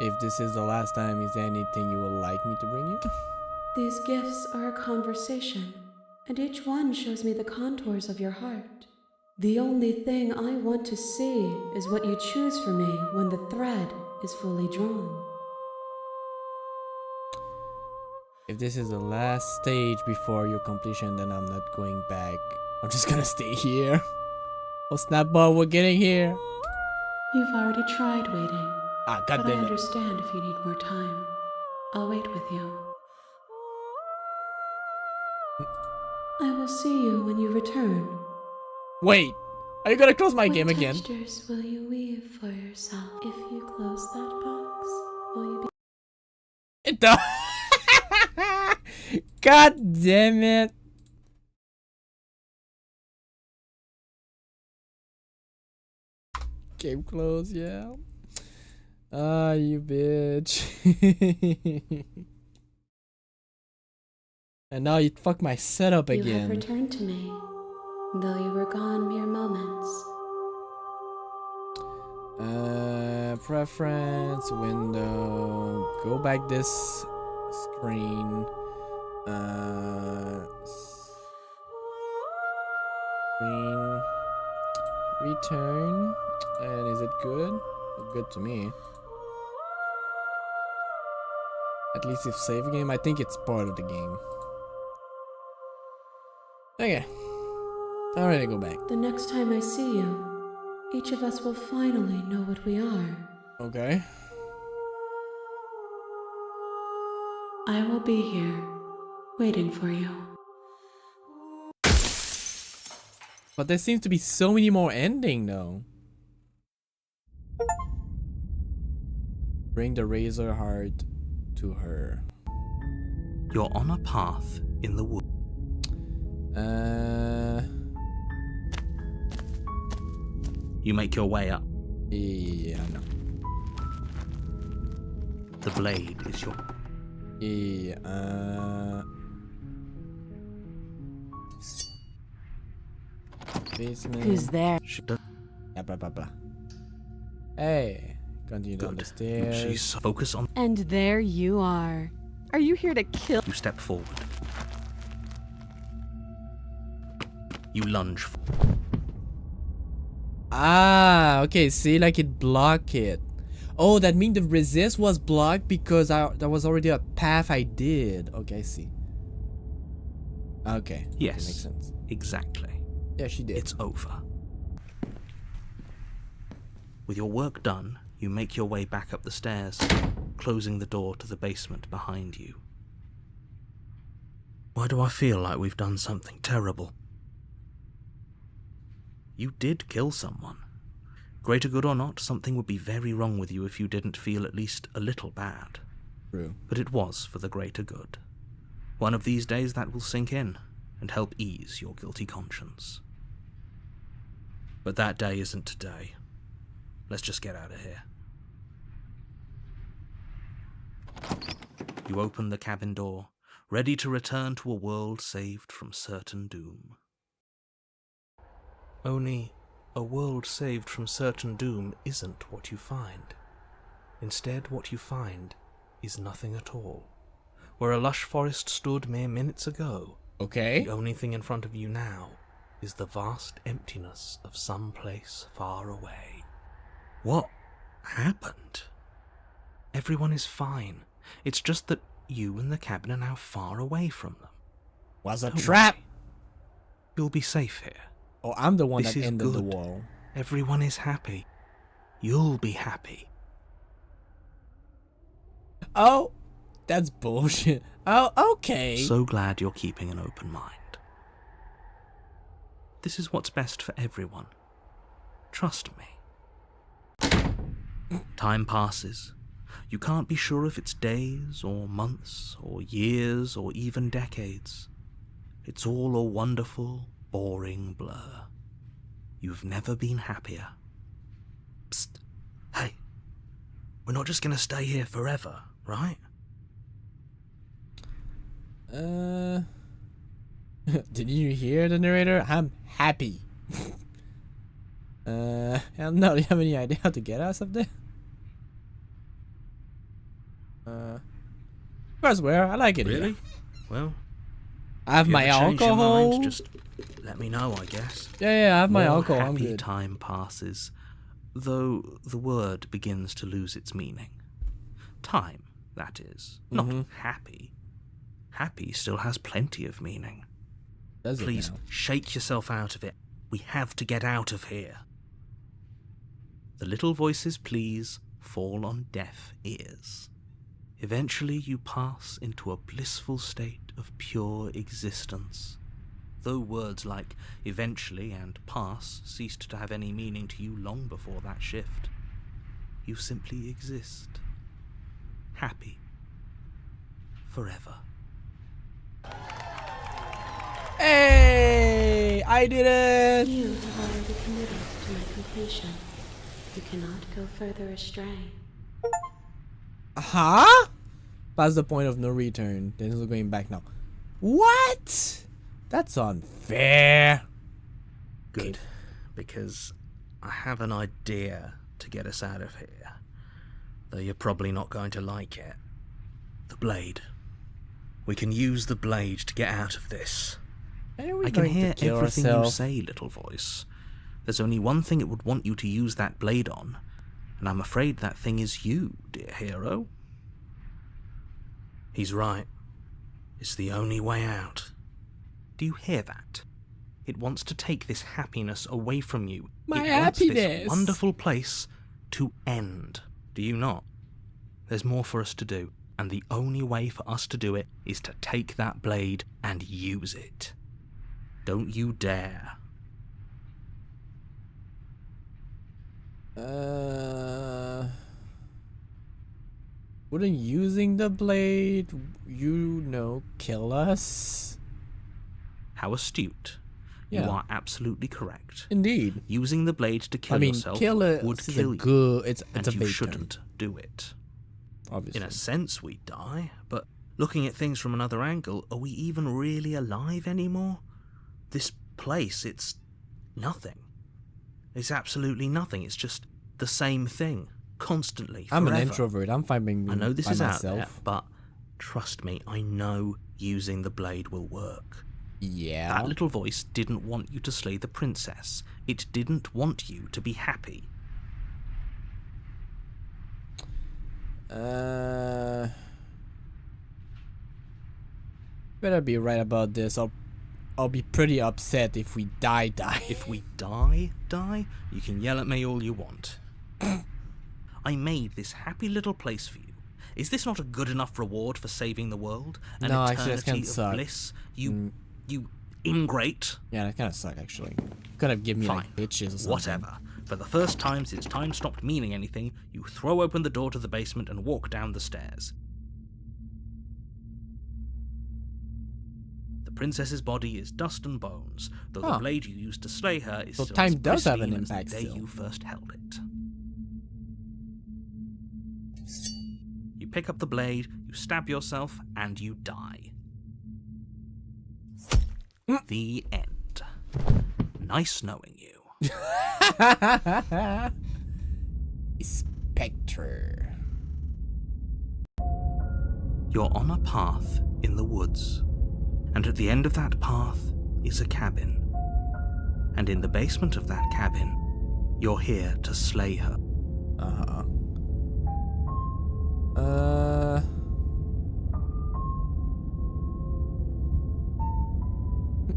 If this is the last time, is there anything you would like me to bring you? These gifts are a conversation, and each one shows me the contours of your heart. The only thing I want to see is what you choose for me when the thread is fully drawn. If this is the last stage before your completion, then I'm not going back. I'm just gonna stay here. Oh, Snapball, we're getting here. You've already tried waiting, Ah, but I goddammit. understand if you need more time. I'll wait with you. I will see you when you return. Wait, are you gonna close my What game again? textures will you weave for yourself? If you close that box, will you be... It does. God damn it. Game closed, yeah. Ah, you bitch. And now you fucked my setup You have again. returned to me, though you were gone mere moments. Preference, window, go back this screen. Screen, return, and is it good? Look good to me. At least if save game, I think it's part of the game. Okay, I'm ready to go back. The next time I see you, each of us will finally know what we are. Okay. I will be here, waiting for you. But there seems to be so many more ending though. Bring the razor heart to her. You're on a path in the wood. You make your way up. Yeah, no. The blade is your... Yeah, basement. Who's there? She does... Yeah, blah, blah, blah. Hey, continue down the Good. stairs. She's focused on... And there you are. Are you here to kill? You step forward. You lunge. Ah, okay, see, like it blocked it. Oh, that means the resist was blocked because that was already a path I did. Okay, I see. Okay. Yes. Okay, makes sense. Exactly. Yeah, she did. It's over. With your work done, you make your way back up the stairs. closing the door to the basement behind you. Why do I feel like we've done something terrible? You did kill someone. Greater good or not, something would be very wrong with you if you didn't feel at least a little bad. True. But it was for the greater good. One of these days that will sink in and help ease your guilty conscience. But that day isn't today. Let's just get out of here. You open the cabin door, ready to return to a world saved from certain doom. Only a world saved from certain doom isn't what you find. Instead, what you find is nothing at all. Where a lush forest stood mere minutes ago, Okay. the only thing in front of you now is the vast emptiness of some place far away. What happened? Everyone is fine. It's just that you and the cabin are now far away from them. Was a Don't trap. worry. You'll be safe here. Oh, I'm the one This that is ended the good. wall. Everyone is happy. You'll be happy. Oh, that's bullshit. Oh, okay. So glad you're keeping an open mind. This is what's best for everyone. Trust me. Time passes. You can't be sure if it's days or months or years or even decades. It's all a wonderful, boring blur. You've never been happier. Psst. Hey. We're not just gonna stay here forever, right? Did you hear the narrator? I'm happy. Hell no, do you have any idea how to get us up there? First where? I like it here. Really? Well, I have if you my ever change your alcohol. mind, just let me know, I guess. Yeah, I have my More alcohol. I'm happy good. time passes, though the word begins to lose its meaning. Time, that is. Not happy. Happy still has plenty of meaning. Does it Please, now? shake yourself out of it. We have to get out of here. The little voices' pleas fall on deaf ears. Eventually you pass into a blissful state of pure existence. Though words like eventually and pass ceased to have any meaning to you long before that shift, you simply exist. Happy. Forever. Hey! I did it! You have already committed to my completion. You cannot go further astray. Huh? That's the point of no return. There's no going back now. What? That's unfair. Good, because I have an idea to get us out of here. Though you're probably not going to like it. The blade. We can use the blade to get out of this. Are we I can going to hear kill everything you ourselves? say, little voice. There's only one thing it would want you to use that blade on, and I'm afraid that thing is you, dear hero. He's right. It's the only way out. Do you hear that? It wants to take this happiness away from you. My It wants this happiness. wonderful place to end. Do you not? There's more for us to do, and the only way for us to do it is to take that blade and use it. Don't you dare. Wouldn't using the blade, kill us? How astute. Yeah. You are absolutely correct. Indeed. Using the blade to kill I mean, yourself kill it would is kill a you, good. It's and a you vague shouldn't term, do it. obviously. In a sense, we die, but looking at things from another angle, are we even really alive anymore? This place, it's nothing. It's absolutely nothing. It's just the same thing, constantly, I'm an forever. introvert. I'm fine being I know this by is myself. out there, but trust me, I know using the blade will work. Yeah. That little voice didn't want you to slay the princess. It didn't want you to be happy. Better be right about this. I'll be pretty upset if we die. If we die, you can yell at me all you want. I made this happy little place for you. Is this not a good enough reward for saving the world? An No, actually, that's eternity kinda of suck. bliss? You ingrate. Yeah, that kind of suck, actually. Could have given me, Fine. like, bitches or something. Whatever. For the first time since time stopped meaning anything, you throw open the door to the basement and walk down the stairs. The princess's body is dust and bones, though the Huh. blade you used to slay her is So still time as does have an pristine as the impact day still. you first held it. You pick up the blade, you stab yourself, and you die. The end. Nice knowing you. Spectre. You're on a path in the woods, and at the end of that path is a cabin. And in the basement of that cabin, you're here to slay her.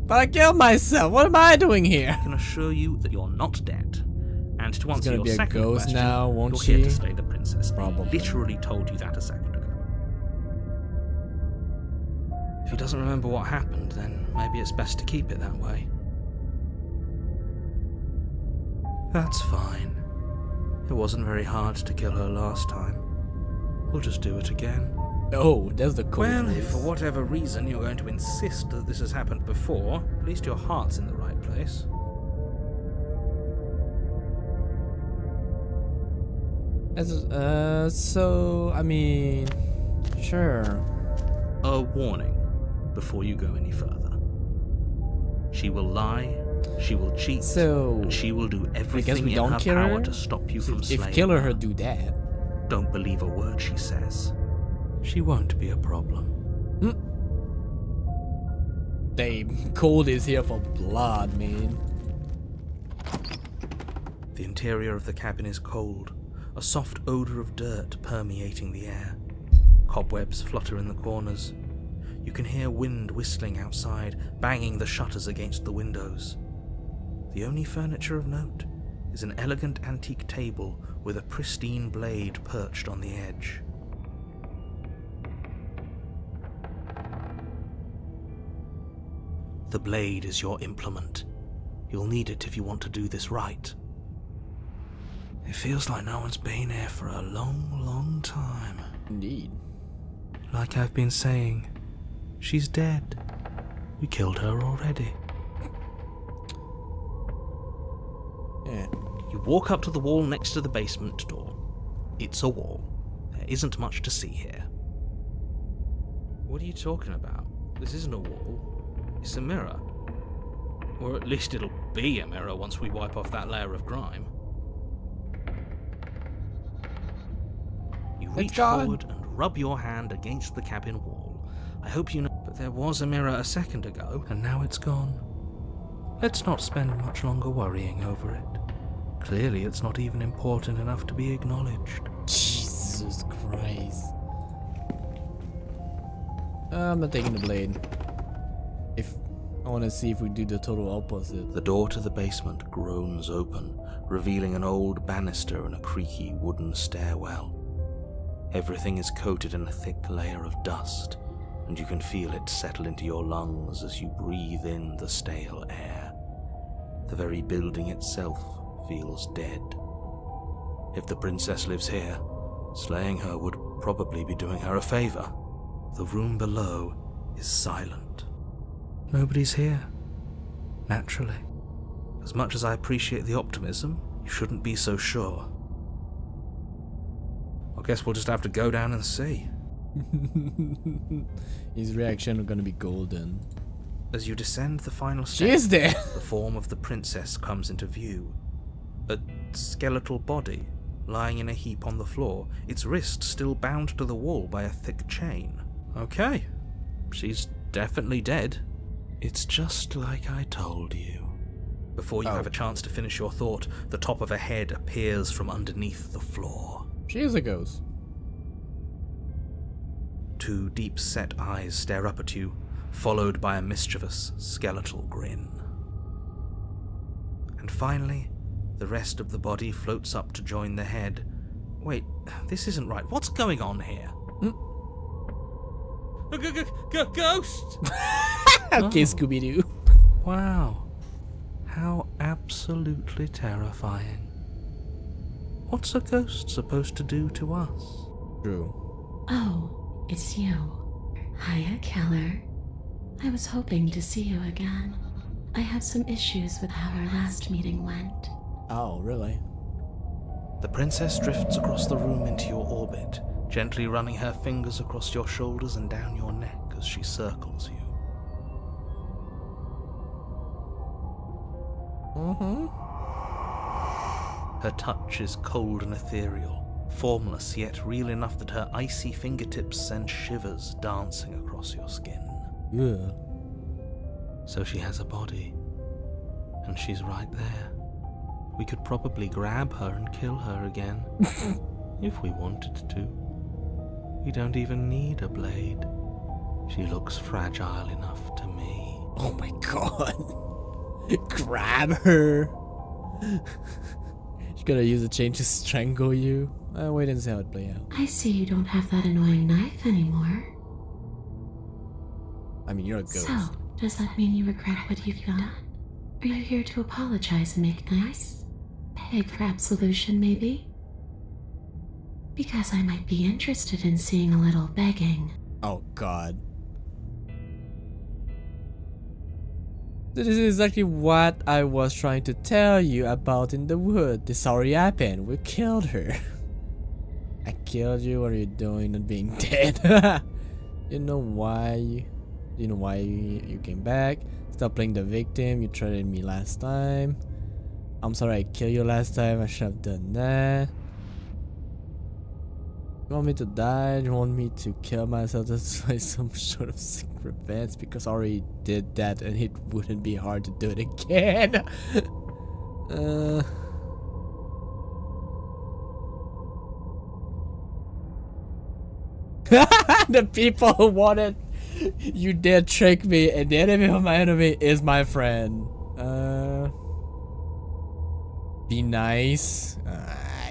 But I killed myself. What am I doing here? I can assure you that you're not dead. And to answer gonna your be a second ghost question, now, won't you're here she? to slay the princess. Probably. I literally told you that a second ago. If he doesn't remember what happened, then maybe it's best to keep it that way. That's fine. It wasn't very hard to kill her last time. We'll just do it again. Oh, that's the code. Well, if phrase. for whatever reason you're going to insist that this has happened before, at least your heart's in the right place. So, I mean, sure. A warning before you go any further. She will lie, she will cheat, So, and she will do everything we in don't her kill power her? to stop you from slaying If killer her her. do that. Don't believe a word she says. She won't be a problem. They cold is here for blood, man. The interior of the cabin is cold, a soft odor of dirt permeating the air. Cobwebs flutter in the corners. You can hear wind whistling outside, banging the shutters against the windows. The only furniture of note is an elegant antique table with a pristine blade perched on the edge. The blade is your implement. You'll need it if you want to do this right. It feels like no one's been here for a long, long time. Indeed. Like I've been saying, she's dead. We killed her already. Yeah. You walk up to the wall next to the basement door. It's a wall. There isn't much to see here. What are you talking about? This isn't a wall. It's a mirror. Or at least it'll be a mirror once we wipe off that layer of grime. You It's reach gone. forward and rub your hand against the cabin wall. I hope you know. But there was a mirror a second ago, and now it's gone. Let's not spend much longer worrying over it. Clearly it's not even important enough to be acknowledged. Jesus Christ. I'm not taking the blade. If I want to see if we do the total opposite. The door to the basement groans open, revealing an old banister and a creaky wooden stairwell. Everything is coated in a thick layer of dust, and you can feel it settle into your lungs as you breathe in the stale air. The very building itself feels dead. If the princess lives here, slaying her would probably be doing her a favor. The room below is silent. Nobody's here. Naturally. As much as I appreciate the optimism, you shouldn't be so sure. I guess we'll just have to go down and see. His reaction are gonna be golden. As you descend the final She step, is there. the form of the princess comes into view. A skeletal body lying in a heap on the floor, its wrist still bound to the wall by a thick chain. Okay, she's definitely dead. It's just like I told you. Before you have a chance to finish your thought, the top of a head appears from underneath the floor. She is a ghost. Two deep-set eyes stare up at you, followed by a mischievous, skeletal grin. And finally, the rest of the body floats up to join the head. Wait, this isn't right. What's going on here? Ghost! Okay, Scooby-Doo. Wow. How absolutely terrifying. What's a ghost supposed to do to us? True. Oh, it's you. Hiya, Keller. I was hoping to see you again. I have some issues with how our last meeting went. Oh, really? The princess drifts across the room into your orbit, gently running her fingers across your shoulders and down your neck as she circles you. Her touch is cold and ethereal, formless yet real enough that her icy fingertips send shivers dancing across your skin. Yeah. So she has a body, and she's right there. We could probably grab her and kill her again, if we wanted to. We don't even need a blade. She looks fragile enough to me. Oh my god. Grab her. She's gonna use a chain to strangle you. Wait and see how it plays out. I see you don't have that annoying knife anymore. I mean, you're a ghost. So, does that mean you regret what you've done? Are you here to apologize and make nice? Beg for absolution, maybe? Because I might be interested in seeing a little begging. Oh god. This is exactly what I was trying to tell you about in the wood. This already happened. We killed her. I killed you. What are you doing not being dead? You know why? You know why you came back? Stop playing the victim. You threatened me last time. I'm sorry I killed you last time. I should have done that. You want me to die? You want me to kill myself? That's like some sort of sick revenge because I already did that and it wouldn't be hard to do it again. The people who wanted you dare trick me, and the enemy of my enemy is my friend. Be nice.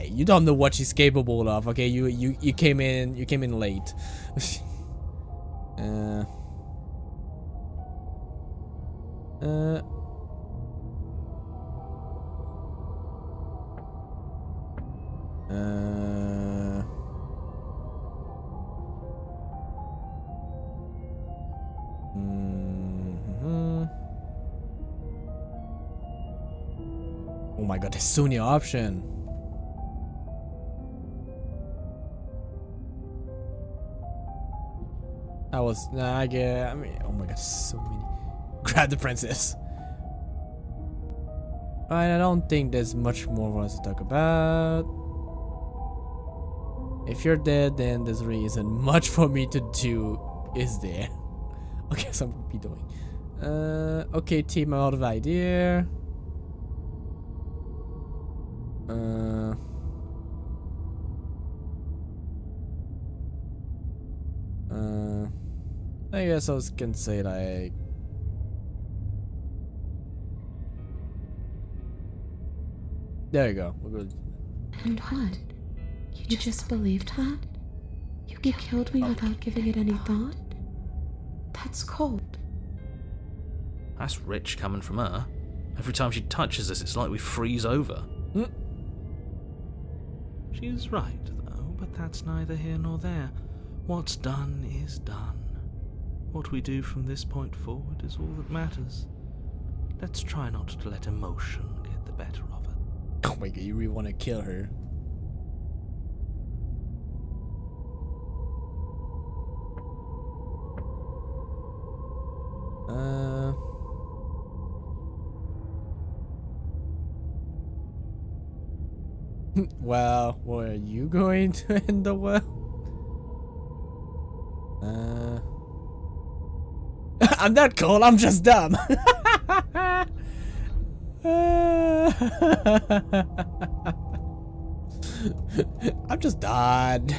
You don't know what she's capable of. Okay, you came in late. Oh my god, there's so many options. I mean, oh my god, so many. Grab the princess. Alright, I don't think there's much more for us to talk about. If you're dead, then there's really isn't much for me to do, is there? Okay, so I'm gonna be doing. Okay, team, I'm out of idea. I guess I was gonna say like. There you go. We're good. And what? You just believed that? You killed me without giving it any thought? That's cold. That's rich coming from her. Every time she touches us, it's like we freeze over. She's right, though, but that's neither here nor there. What's done is done. What we do from this point forward is all that matters. Let's try not to let emotion get the better of it. Oh my god, you really want to kill her? Well, where are you going to end the well? I'm not cold, I'm just dumb. I'm just odd.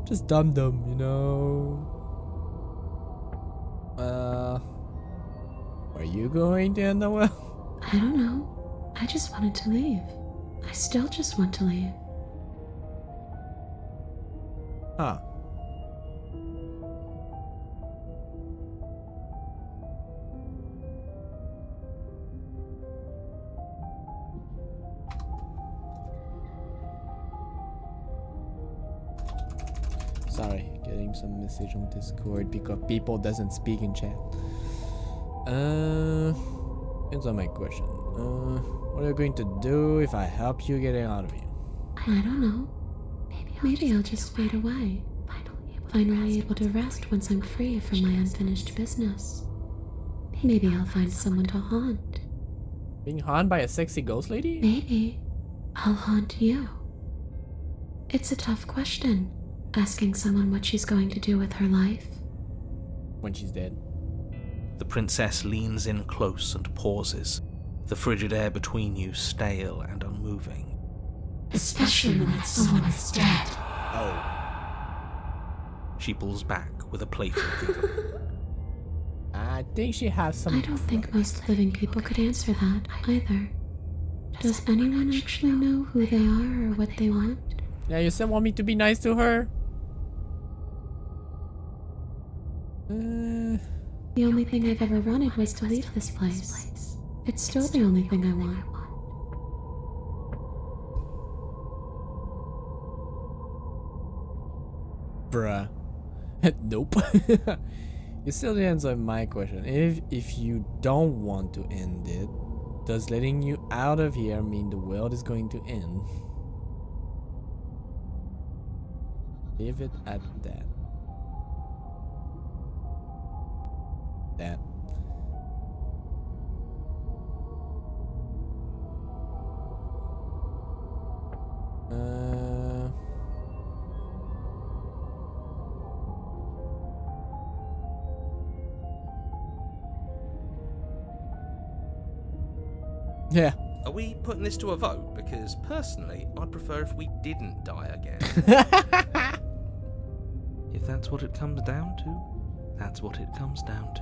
Just dumb, you know. Where are you going to end the well? I don't know. I just wanted to leave. I still just want to leave. Huh. Sorry, getting some message on Discord because people doesn't speak in chat. Answer my question. What are you going to do if I help you getting out of here? I don't know. Maybe I'll just fade away. Finally able to rest once I'm free from my unfinished business. Maybe I'll find someone to haunt. Being haunted by a sexy ghost lady? Maybe I'll haunt you. It's a tough question, asking someone what she's going to do with her life. When she's dead. The princess leans in close and pauses, the frigid air between you stale and unmoving. Especially when that someone is dead. Oh. She pulls back with a playful giggle. I think she has some. I don't think most living people could answer that either. Does anyone actually know who they are or what they want? Yeah, you still want me to be nice to her? The only thing I've ever wanted was to leave this place. It's still the only thing I want. Bruh. Nope. You still didn't answer my question. If you don't want to end it, does letting you out of here mean the world is going to end? Leave it at that. That. Yeah. Are we putting this to a vote? Because personally, I'd prefer if we didn't die again. If that's what it comes down to, that's what it comes down to.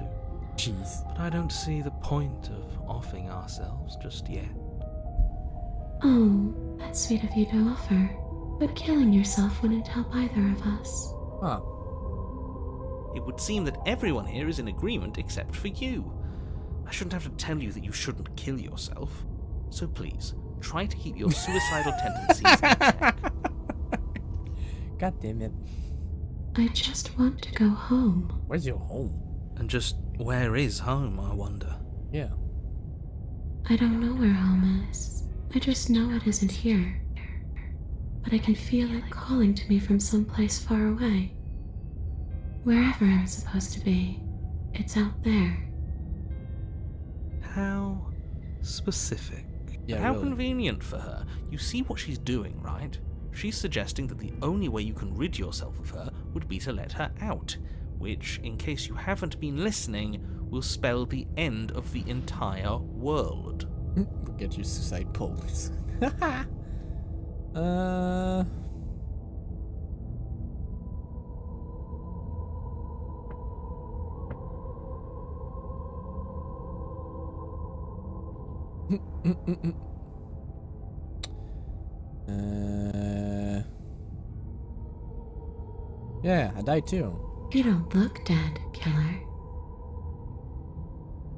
Jeez. But I don't see the point of offing ourselves just yet. Oh, that's sweet of you to offer. But killing yourself wouldn't help either of us. Huh. It would seem that everyone here is in agreement except for you. I shouldn't have to tell you that you shouldn't kill yourself. So please, try to keep your suicidal tendencies in check. God damn it. I just want to go home. Where's your home? And just where is home, I wonder? Yeah. I don't know where home is. I just know it isn't here. But I can feel it calling to me from someplace far away. Wherever I'm supposed to be, it's out there. How specific. Yeah, How really. convenient for her. You see what she's doing, right? She's suggesting that the only way you can rid yourself of her would be to let her out, which, in case you haven't been listening, will spell the end of the entire world. Get your suicide pulse. Yeah, I died too. You don't look dead, killer.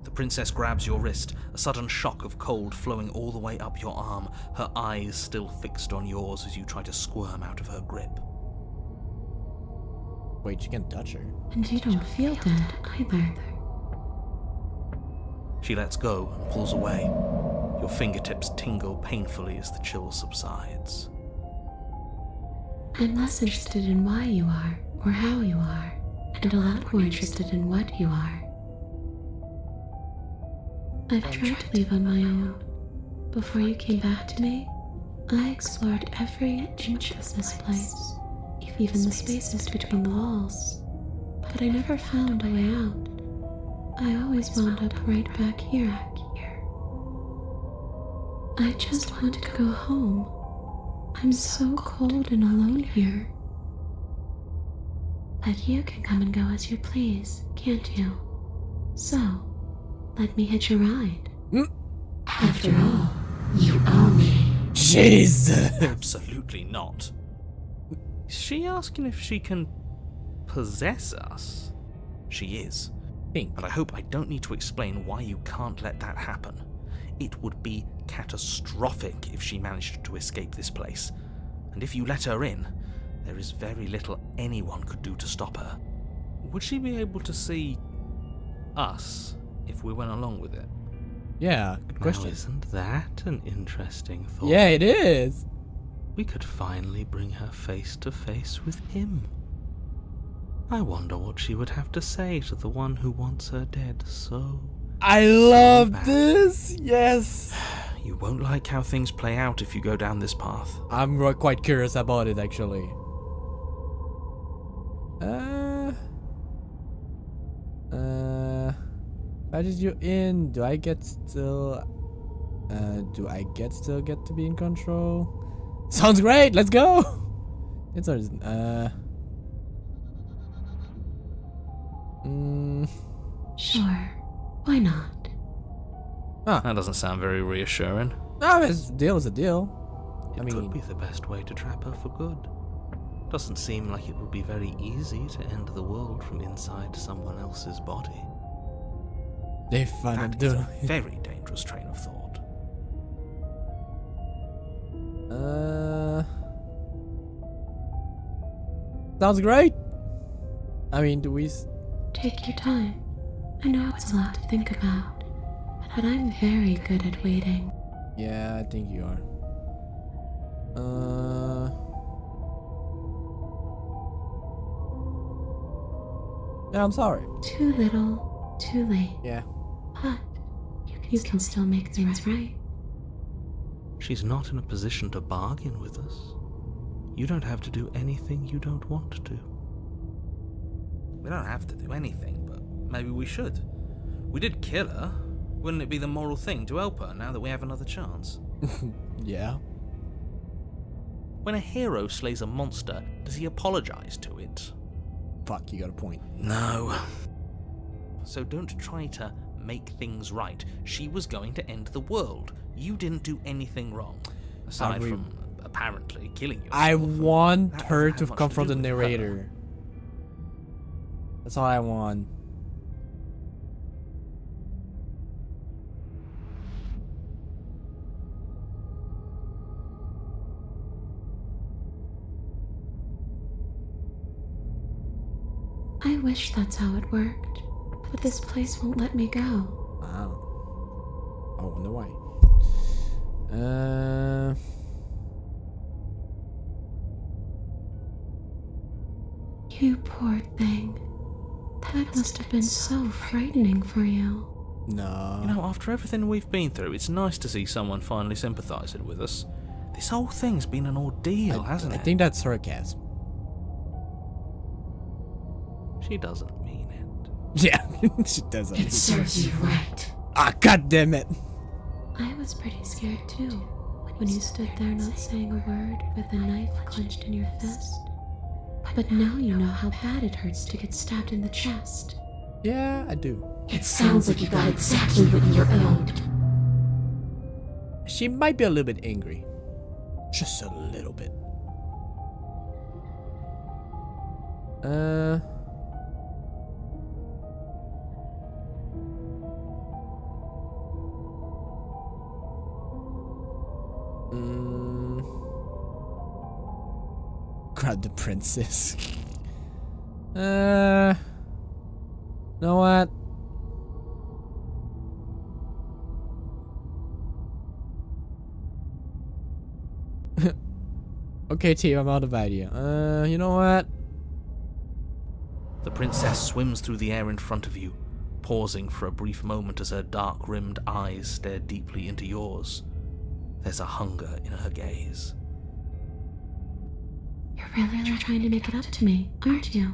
The princess grabs your wrist, a sudden shock of cold flowing all the way up your arm, her eyes still fixed on yours as you try to squirm out of her grip. Wait, you can touch her. And you don't feel dead either. She lets go and pulls away. Your fingertips tingle painfully as the chill subsides. I'm less interested in why you are, or how you are, and a lot more interested in what you are. I've tried to leave on my own. Before you came back to me, I explored every inch of this place, even the spaces between the walls. But I never found a way out. I always wound up right back here. I just want to go home. I'm so cold and alone here. But you can come and go as you please, can't you? So, let me hitch a ride. After all, you owe me. Jesus! Absolutely not. Is she asking if she can possess us? She is. Pink. But I hope I don't need to explain why you can't let that happen. It would be catastrophic if she managed to escape this place. And if you let her in, There is very little anyone could do to stop her. Would she be able to see us if we went along with it? Yeah, good question. Now, isn't that an interesting thought? Yeah, it is. We could finally bring her face to face with him. I wonder what she would have to say to the one who wants her dead so... I love bad. this. Yes. You won't like how things play out if you go down this path. I'm quite curious about it, actually. How did you in? Do I get still get to be in control? Sounds great. Let's go. It's Sure. Why not? That doesn't sound very reassuring. No, a deal is a deal. It could be the best way to trap her for good. Doesn't seem like it would be very easy to end the world from inside someone else's body. They find That is a very dangerous train of thought. Sounds great. I mean, do we? Take your time. I know it's a lot to think about, but I'm very good at waiting. Yeah, I think you are. Yeah, I'm sorry. Too little, too late. Yeah. But you can still make things right. She's not in a position to bargain with us. You don't have to do anything you don't want to. We don't have to do anything, but maybe we should. We did kill her. Wouldn't it be the moral thing to help her now that we have another chance? Yeah. When a hero slays a monster, does he apologize to it? Fuck, you got a point. No. So don't try to make things right. She was going to end the world. You didn't do anything wrong. Aside from, apparently, killing yourself. I want That her doesn't to have much confront do the with her. narrator. That's all I want. I wish that's how it worked, but this place won't let me go. Wow. I wonder why. You poor thing. That must have been so frightening for you. No. You know, after everything we've been through, it's nice to see someone finally sympathizing with us. This whole thing's been an ordeal, hasn't it? I think that's sarcasm. She doesn't mean it. Yeah, she doesn't. It serves you right. Ah, god damn it. I was pretty scared too, when you stood there not saying a word with a knife clenched in your fist. But now you know how bad it hurts to get stabbed in the chest. Yeah, I do. It sounds like you got exactly what you're owed. She might be a little bit angry. Just a little bit. Grab the princess. You know what? Okay, team, I'm out of idea. You know what? The princess swims through the air in front of you, pausing for a brief moment as her dark-rimmed eyes stare deeply into yours. There's a hunger in her gaze. You're really trying to make it up to me, aren't you?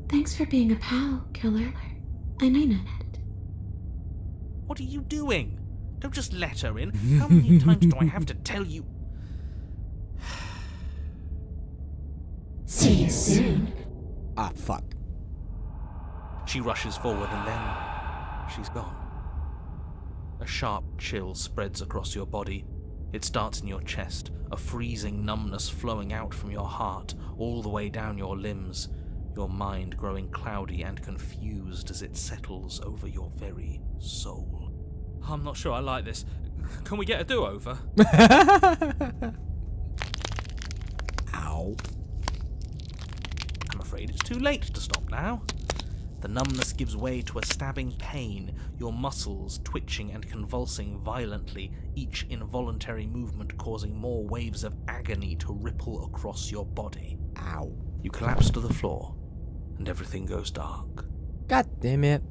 Thanks for being a pal, killer. I mean it. What are you doing? Don't just let her in. How many times do I have to tell you? See you soon. Ah, fuck. She rushes forward and then she's gone. A sharp chill spreads across your body. It starts in your chest, a freezing numbness flowing out from your heart, all the way down your limbs, your mind growing cloudy and confused as it settles over your very soul. I'm not sure I like this. Can we get a do-over? Ow. afraid it's too late to stop now. The numbness gives way to a stabbing pain, your muscles twitching and convulsing violently, each involuntary movement causing more waves of agony to ripple across your body. Ow. You collapse to the floor, and everything goes dark. God damn it.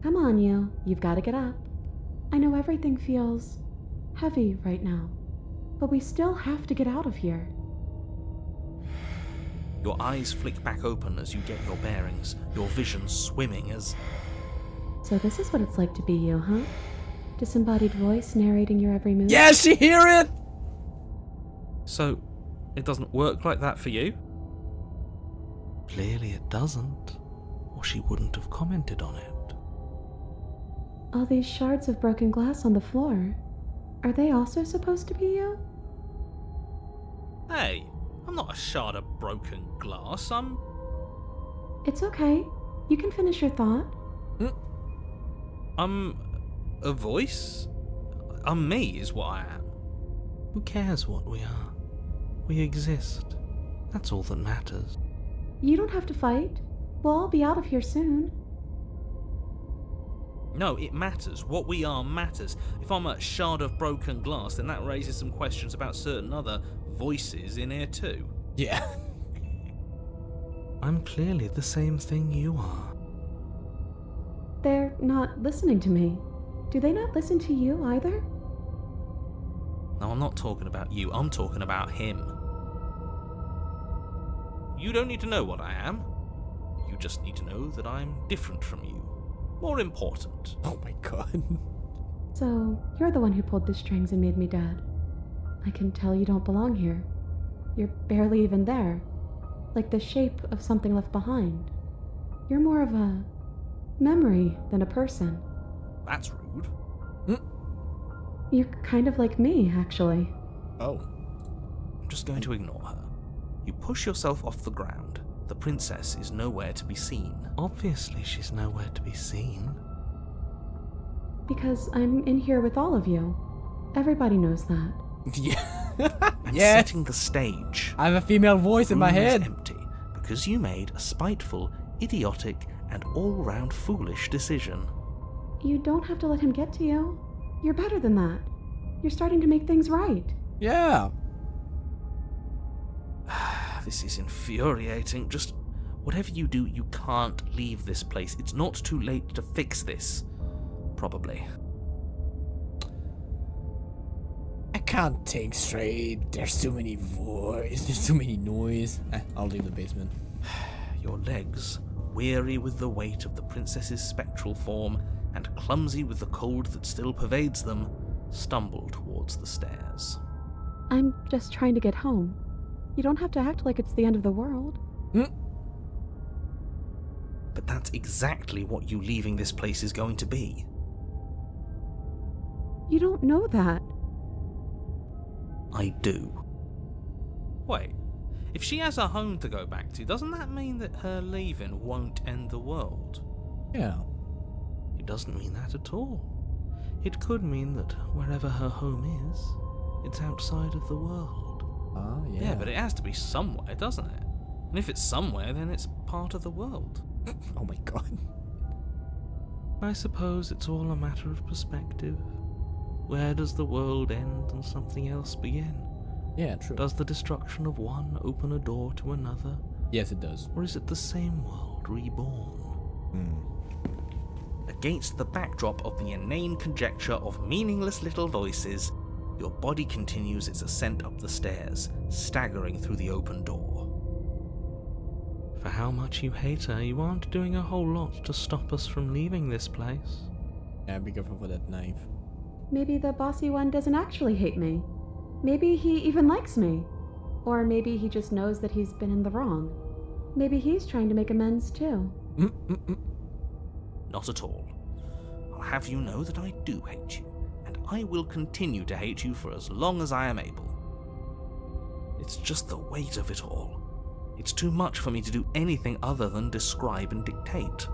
Come on, you. You've got to get up. I know everything feels heavy right now, but we still have to get out of here. Your eyes flick back open as you get your bearings, your vision swimming as... So this is what it's like to be you, huh? Disembodied voice narrating your every move? Yeah, she hear it! So, it doesn't work like that for you? Clearly it doesn't, or she wouldn't have commented on it. All these shards of broken glass on the floor, are they also supposed to be you? Hey, I'm not a shard of broken glass, It's okay. You can finish your thought. I'm a voice? I'm me is what I am. Who cares what we are? We exist. That's all that matters. You don't have to fight. We'll all be out of here soon. No, it matters. What we are matters. If I'm a shard of broken glass, then that raises some questions about certain other voices in here too. Yeah. I'm clearly the same thing you are. They're not listening to me. Do they not listen to you either? No, I'm not talking about you. I'm talking about him. You don't need to know what I am. You just need to know that I'm different from you. More important. Oh my god. So, you're the one who pulled the strings and made me dead. I can tell you don't belong here. You're barely even there. Like the shape of something left behind. You're more of a memory than a person. That's rude. You're kind of like me, actually. Oh. I'm just going to ignore her. You push yourself off the ground. The princess is nowhere to be seen. Obviously, she's nowhere to be seen. Because I'm in here with all of you. Everybody knows that. Yeah. And Yes. setting the stage. I have a female voice in my room is head. empty because you made a spiteful, idiotic, and all-round foolish decision. You don't have to let him get to you. You're better than that. You're starting to make things right. Yeah. This is infuriating. Just whatever you do, you can't leave this place. It's not too late to fix this. Probably. I can't think straight. There's too many voices. There's too many noise. I'll leave the basement. Your legs, weary with the weight of the princess's spectral form and clumsy with the cold that still pervades them, stumble towards the stairs. I'm just trying to get home. You don't have to act like it's the end of the world. But that's exactly what you leaving this place is going to be. You don't know that. I do. Wait, if she has a home to go back to, doesn't that mean that her leaving won't end the world? Yeah. It doesn't mean that at all. It could mean that wherever her home is, it's outside of the world. Oh, yeah. Yeah, but it has to be somewhere, doesn't it? And if it's somewhere, then it's part of the world. Oh my god. I suppose it's all a matter of perspective. Where does the world end and something else begin? Yeah, true. Does the destruction of one open a door to another? Yes, it does. Or is it the same world reborn? Against the backdrop of the inane conjecture of meaningless little voices, your body continues its ascent up the stairs, staggering through the open door. For how much you hate her, you aren't doing a whole lot to stop us from leaving this place. Yeah, be careful for that knife. Maybe the bossy one doesn't actually hate me. Maybe he even likes me. Or maybe he just knows that he's been in the wrong. Maybe he's trying to make amends too. Not at all. I'll have you know that I do hate you, and I will continue to hate you for as long as I am able. It's just the weight of it all. It's too much for me to do anything other than describe and dictate.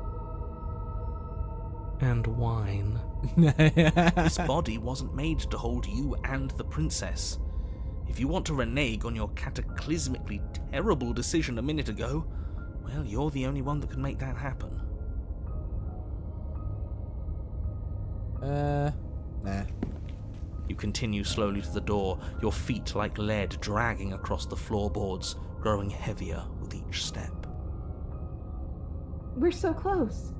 And whine. This body wasn't made to hold you and the princess. If you want to renege on your cataclysmically terrible decision a minute ago, Well, you're the only one that can make that happen. Nah. You continue slowly to the door, your feet like lead dragging across the floorboards, growing heavier with each step. We're so close.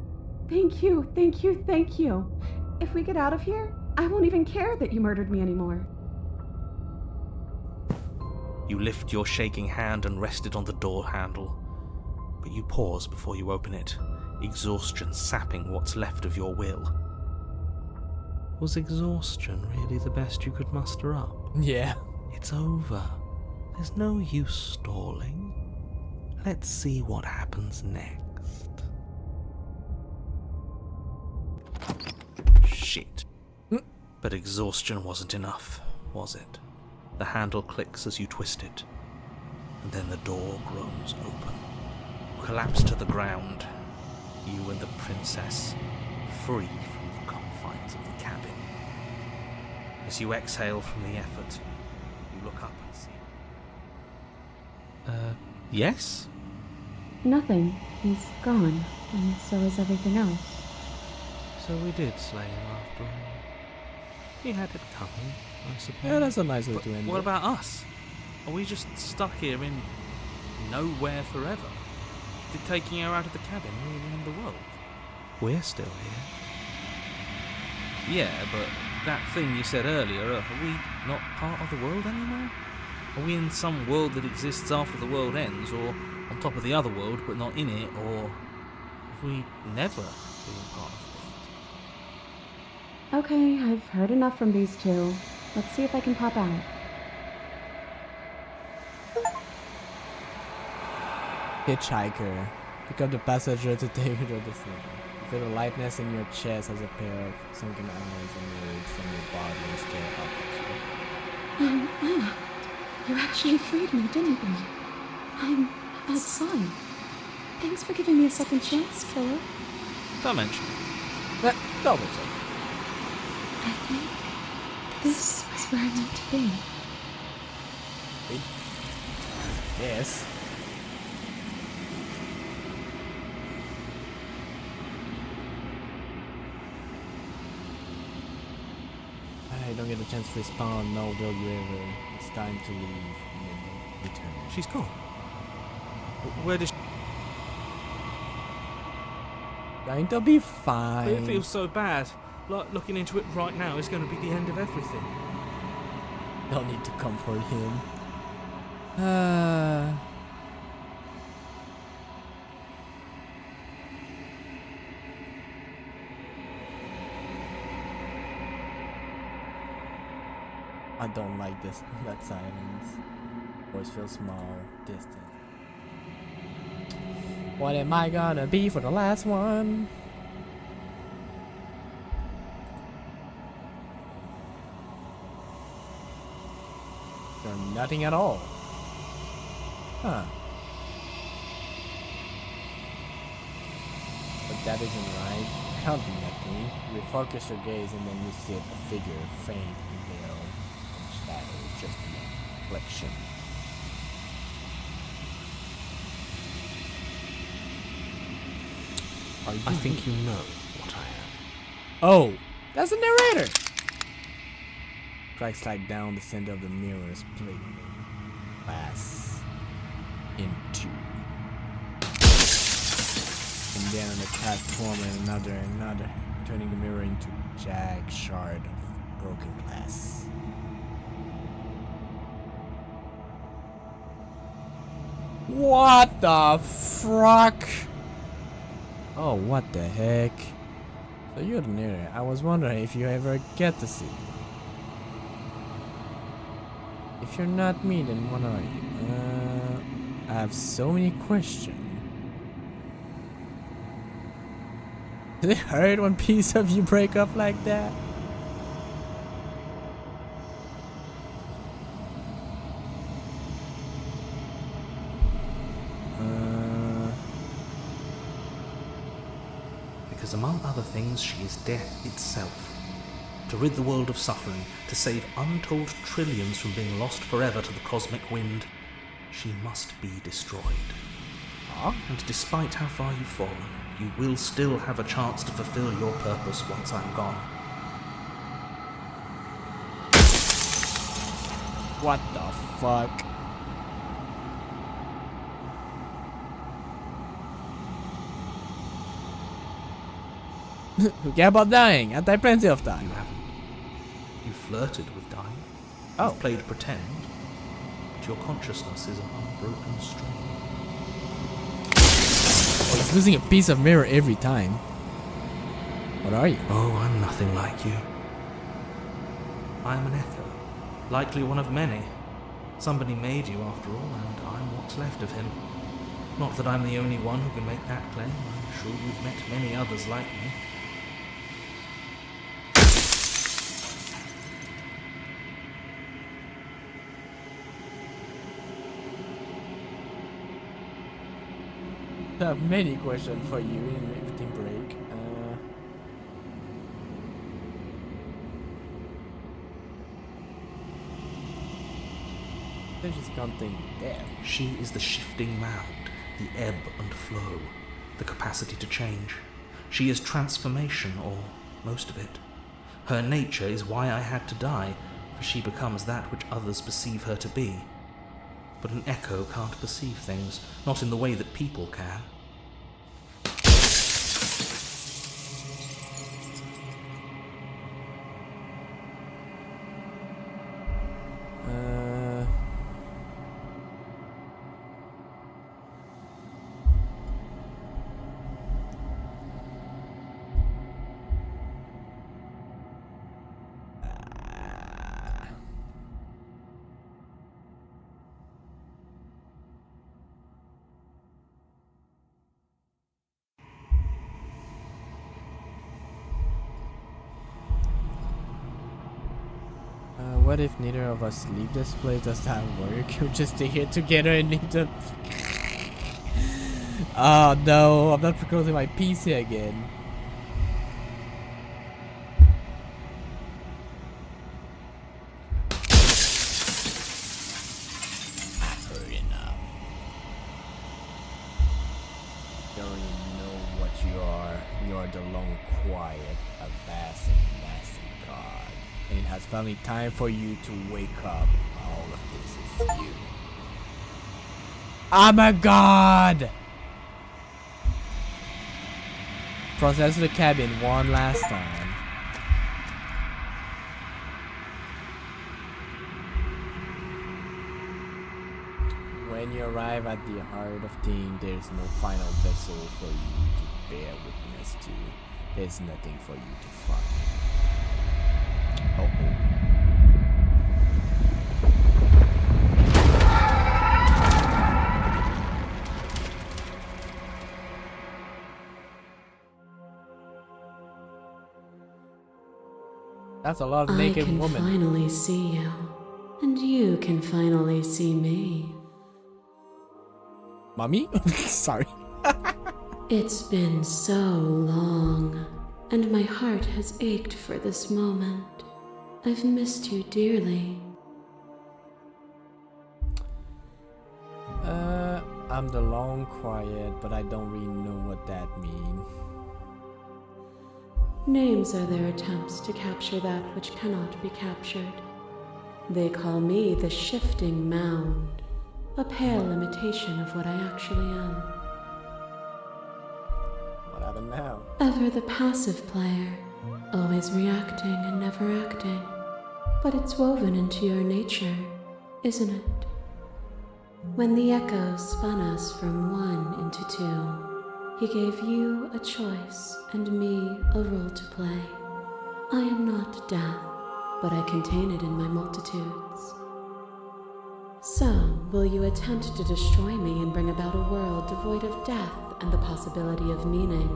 Thank you, thank you, thank you. If we get out of here, I won't even care that you murdered me anymore. You lift your shaking hand and rest it on the door handle, but you pause before you open it, exhaustion sapping what's left of your will. Was exhaustion really the best you could muster up? Yeah. It's over. There's no use stalling. Let's see what happens next. Shit. But exhaustion wasn't enough, was it? The handle clicks as you twist it, and then the door groans open. You collapse to the ground, you and the princess, free from the confines of the cabin. As you exhale from the effort, you look up and see... yes? Nothing. He's gone, and so is everything else. So we did slay him after all. He had it coming, I suppose. Yeah, that's a nice way But to end what it. about us? Are we just stuck here in nowhere forever? Did taking her out of the cabin really end the world? We're still here. Yeah, but that thing you said earlier, are we not part of the world anymore? Are we in some world that exists after the world ends, or on top of the other world but not in it, or have we never been part of the world? Okay, I've heard enough from these two. Let's see if I can pop out. Hitchhiker. Pick up the passenger to take you to the destination. Feel the lightness in your chest as a pair of sunken eyes emerge from your body and stare up at you. Anna, you actually freed me, didn't you? I'm outside. Thanks for giving me a second chance, Philip. Don't mention it. Double check. I think this is where I meant to be. Yes. I don't get a chance to respawn, no will you ever. It's time to leave and then return. She's gone. Where does she... Going to be fine. It feels so bad. Like looking into it right now is going to be the end of everything. Don't need to comfort him. I don't like this. That silence. Voice feels small, distant. What am I gonna be for the last one? You're nothing at all. Huh. But that isn't right. Can't be nothing. You focus your gaze and then you see a figure, faint and veiled in shadow, just a reflection. I think you know what I am. Oh, that's the narrator. Crack slide down the center of the mirror, splitting the glass in two. And then on the platform another, turning the mirror into a jagged shard of broken glass. What the fuck? Oh, what the heck? So you're the narrator. I was wondering if you ever get to see. If you're not me, then what are you? I have so many questions. Did it hurt when piece of you break up like that? Because among other things, she is death itself. To rid the world of suffering, to save untold trillions from being lost forever to the cosmic wind, she must be destroyed. And despite how far you've fallen, you will still have a chance to fulfill your purpose once I'm gone. What the fuck? Who care about dying? I die plenty of You time. haven't. You flirted with dying. Oh. You've played pretend. But your consciousness is an unbroken stream. Oh, he's losing a piece of mirror every time. What are you? Oh, I'm nothing like you. I am an echo. Likely one of many. Somebody made you after all, and I'm what's left of him. Not that I'm the only one who can make that claim. I'm sure you've met many others like me. I have many questions for you in everything break. There's just something there. She is the shifting mound, the ebb and flow, the capacity to change. She is transformation, or most of it. Her nature is why I had to die, for she becomes that which others perceive her to be. But an echo can't perceive things, not in the way that people can. What if neither of us leave this place? Does that work? We'll just stay here together and need to... Oh no, I'm not closing my PC again. Hurry enough. You don't even know what you are. You are the long quiet, a vast and massive god. And it has finally time for you to wake up. All of this is you. I'm a god! Process the cabin one last time. When you arrive at the heart of things, there's no final vessel for you to bear witness to. There's nothing for you to find. That's a lot of naked I can woman. finally see you, and you can finally see me. Mommy? Sorry. It's been so long, and my heart has ached for this moment. I've missed you dearly. I'm the long quiet, but I don't really know what that means. Names are their attempts to capture that which cannot be captured. They call me the shifting mound, a pale imitation of what I actually am. What happened now? Ever the passive player, always reacting and never acting. But it's woven into your nature, isn't it? When the echo spun us from one into two, he gave you a choice and me a role to play. I am not death, but I contain it in my multitudes. So, will you attempt to destroy me and bring about a world devoid of death and the possibility of meaning?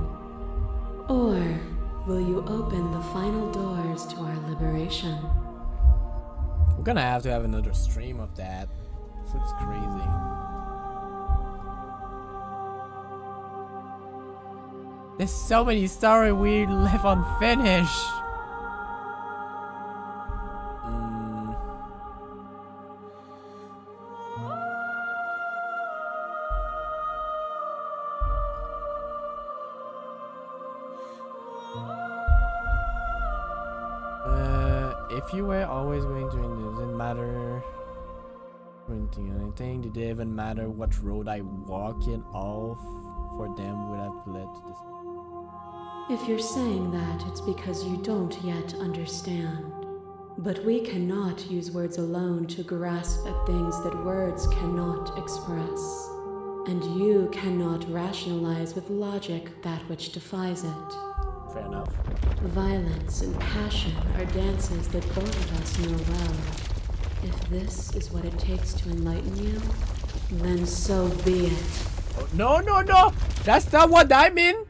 Or will you open the final doors to our liberation? We're gonna have to have another stream of that. This looks crazy. There's so many stories we left unfinished. if you were always going to, it doesn't matter anything, did it even matter what road I walk in? All for them would have led to this. If you're saying that, it's because you don't yet understand. But we cannot use words alone to grasp at things that words cannot express. And you cannot rationalize with logic that which defies it. Fair enough. Violence and passion are dances that both of us know well. If this is what it takes to enlighten you, then so be it. Oh, no! That's not what I mean!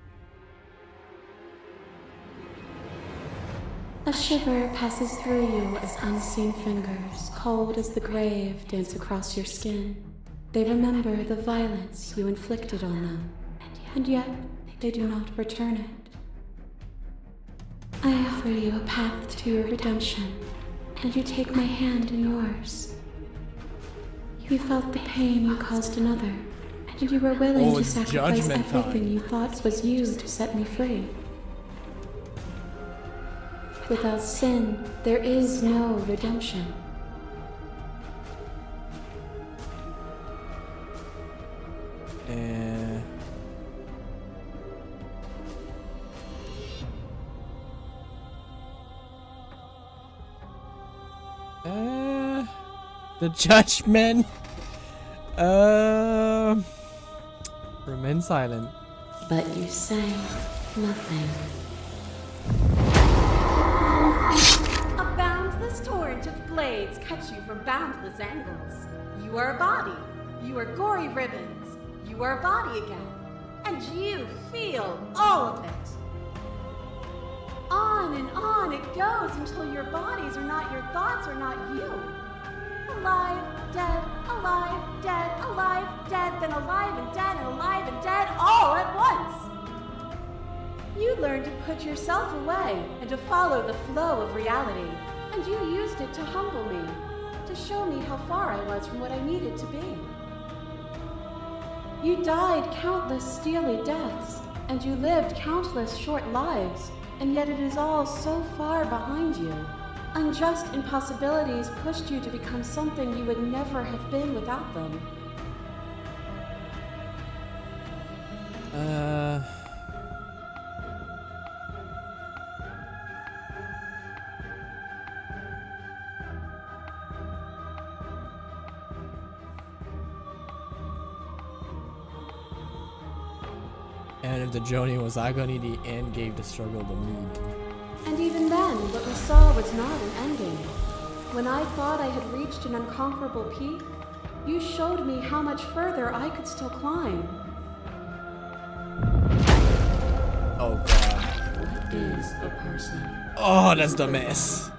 A shiver passes through you as unseen fingers, cold as the grave, dance across your skin. They remember the violence you inflicted on them, and yet they do not return it. I offer you a path to your redemption, and you take my hand in yours. You felt the pain you caused another, and you were willing to it's sacrifice judgment time. everything you thought was you to set me free. Without sin, there is no redemption. The judgment. Remain silent. But you say nothing. A boundless torrent of blades cut you from boundless angles. You are a body. You are gory ribbons. You are a body again. And you feel all of it. On and on it goes until your bodies are not your thoughts, are not you. Alive, dead, alive, dead, alive, dead, then alive and dead and alive and dead all at once. You learned to put yourself away and to follow the flow of reality. And you used it to humble me, to show me how far I was from what I needed to be. You died countless steely deaths, and you lived countless short lives, and yet it is all so far behind you. Unjust impossibilities pushed you to become something you would never have been without them. And if the journey was agony, the end gave the struggle the meat. And even then, what we saw was not an ending. When I thought I had reached an unconquerable peak, you showed me how much further I could still climb. Oh god. What is a person? Oh, that's the mess.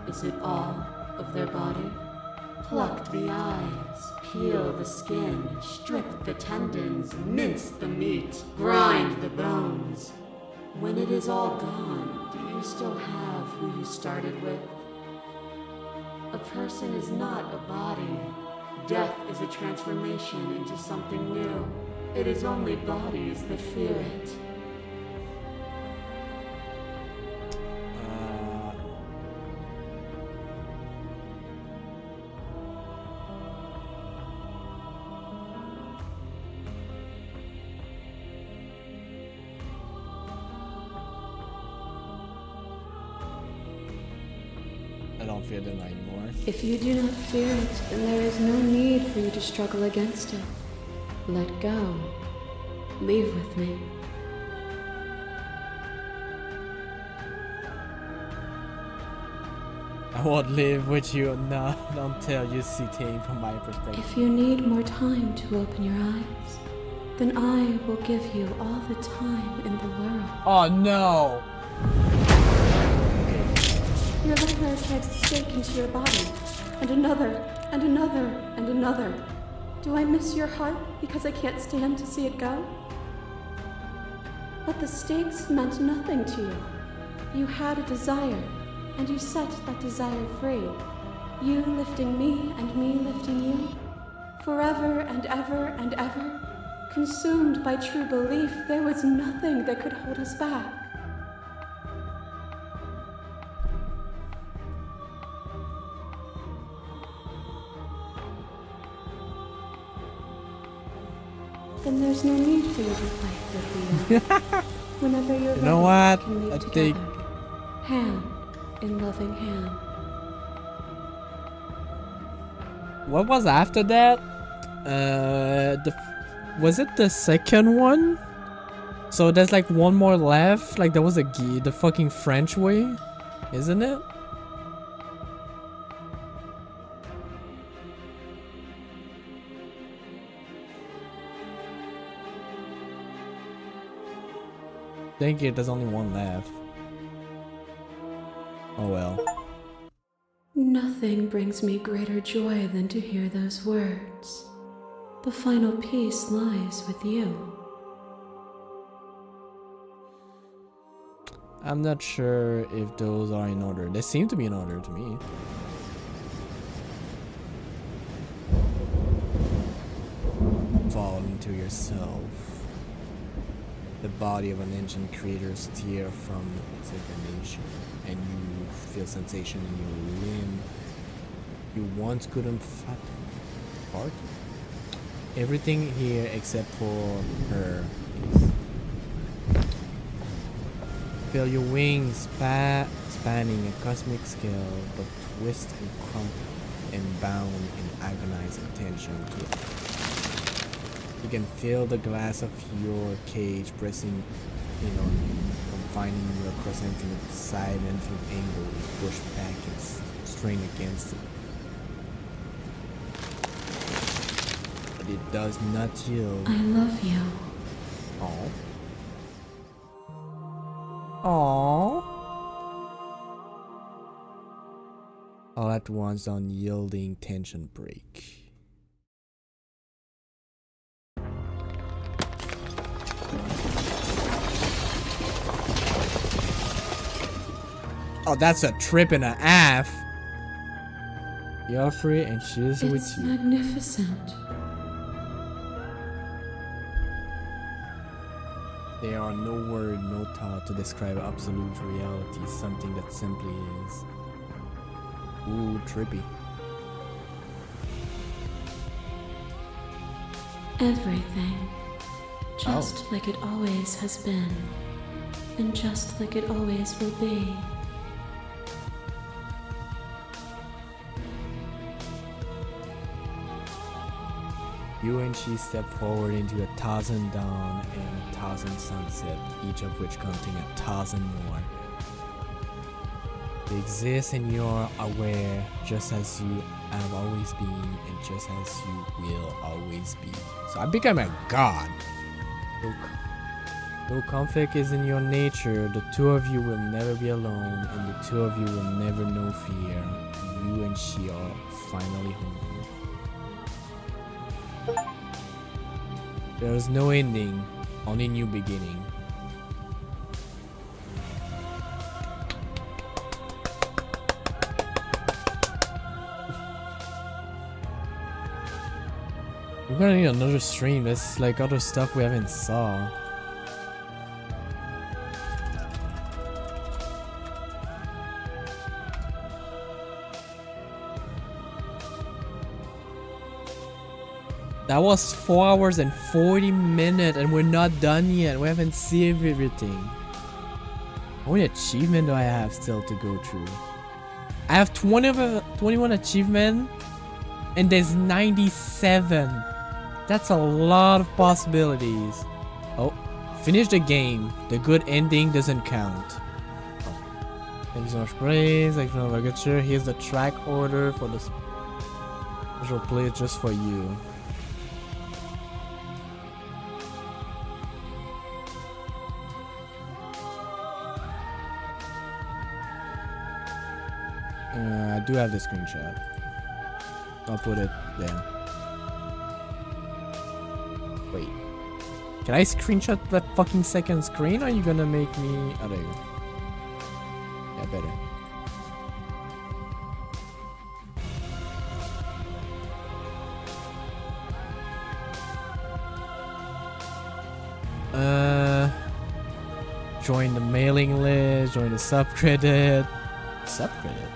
Is it all of their body? Pluck the eyes, peel the skin, strip the tendons, mince the meat, grind the bones. When it is all gone, do you still have who you started with? A person is not a body. Death is a transformation into something new. It is only bodies that fear it. I don't fear them anymore. If you do not fear it, then there is no need for you to struggle against it. Let go. Leave with me. I won't live with you now until you see things from my perspective. If you need more time to open your eyes, then I will give you all the time in the world. Oh no! Your liver has tried to sink into your body, and another, and another, and another. Do I miss your heart because I can't stand to see it go? But the stakes meant nothing to you. You had a desire, and you set that desire free. You lifting me, and me lifting you. Forever and ever and ever. Consumed by true belief, there was nothing that could hold us back. then there's no need for you to fight, Sophia. Whenever you're You know ready, what? we can I move think- together. Hand in loving hand. What was after that? Was it the second one? So there's like one more left. Like there was the fucking French way, isn't it? Thank you. There's only one left. Oh well. Nothing brings me greater joy than to hear those words. The final piece lies with you. I'm not sure if those are in order. They seem to be in order to me. Fall into yourself. The body of an ancient creator steer from its incarnation, and you feel sensation in your limb you once couldn't fathom. Everything here except for her is. Feel your wings spanning a cosmic scale, but twist and crumple and bound in agonizing tension to it. You can feel the glass of your cage pressing in on you, confining you across infinite side and infinite angle. You push back and strain against it. But it does not yield. I love you. Aww. Aww. All at once, the unyielding tension break. Oh, that's a trip and a half. You're free and she's with It's you. magnificent. There are no word, no thought to describe absolute reality, something that simply is. Ooh, trippy. Everything. Just like it always has been. And just like it always will be. You and she step forward into 1,000 dawn and 1,000 sunset, each of which contain 1,000 more. They exist and you're aware, just as you have always been and just as you will always be. So I become a god. Though conflict is in your nature, the two of you will never be alone and the two of you will never know fear. You and she are finally home. There is no ending, only new beginning. We're gonna need another stream. There's like other stuff we haven't saw. That was 4 hours and 40 minutes and we're not done yet. We haven't seen everything. How many achievements do I have still to go through? I have 21 achievements and there's 97. That's a lot of possibilities. Oh, finish the game. The good ending doesn't count. Oh. Thank you so much, praise. Thank you so much, sure. Here's the track order for the special play just for you. I do have the screenshot. I'll put it there. Wait. Can I screenshot that fucking second screen or are you gonna make me... Oh, there you go. Yeah, better. Join the mailing list, join the subreddit. Subreddit?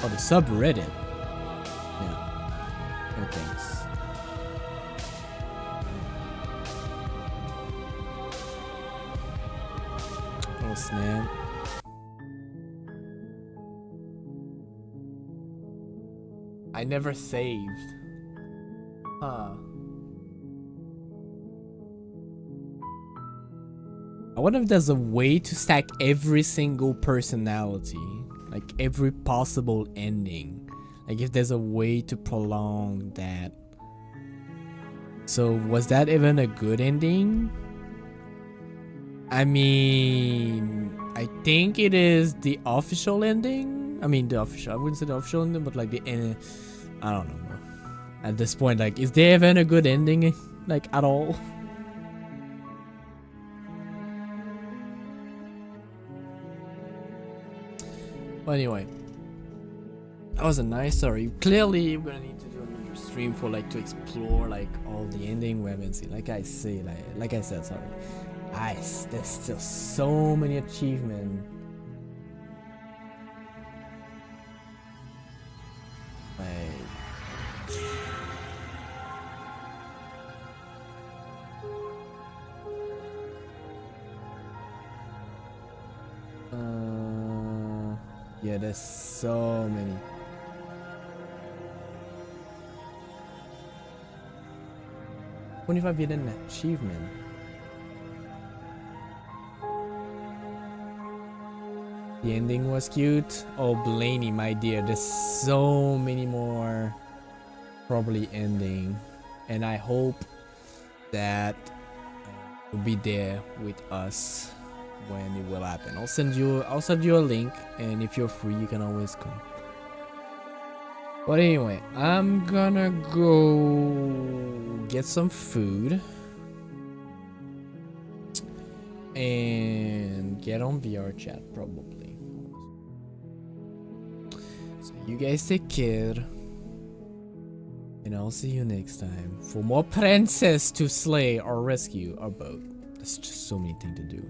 Oh, the subreddit. Yeah. No thanks. Oh snap. I never saved. Huh. I wonder if there's a way to stack every single personality. Like every possible ending. Like if there's a way to prolong that. So was that even a good ending? I mean, I think it is the official ending. I mean, the official. I wouldn't say the official ending, but like the end. I don't know. At this point, like, is there even a good ending, like, at all? But anyway, that was a nice story. Clearly, we're gonna need to do another stream for like to explore like all the ending we haven't seen. Like I said, sorry. There's still so many achievements. Yeah, there's so many. What if I get an achievement? The ending was cute. Oh, Blaney, my dear, there's so many more probably ending, and I hope that you'll be there with us when it will happen. I'll send you a link, and if you're free, you can always come. But anyway, I'm gonna go get some food and get on VR chat probably. So you guys take care, and I'll see you next time for more princess to slay or rescue or both. There's just so many things to do.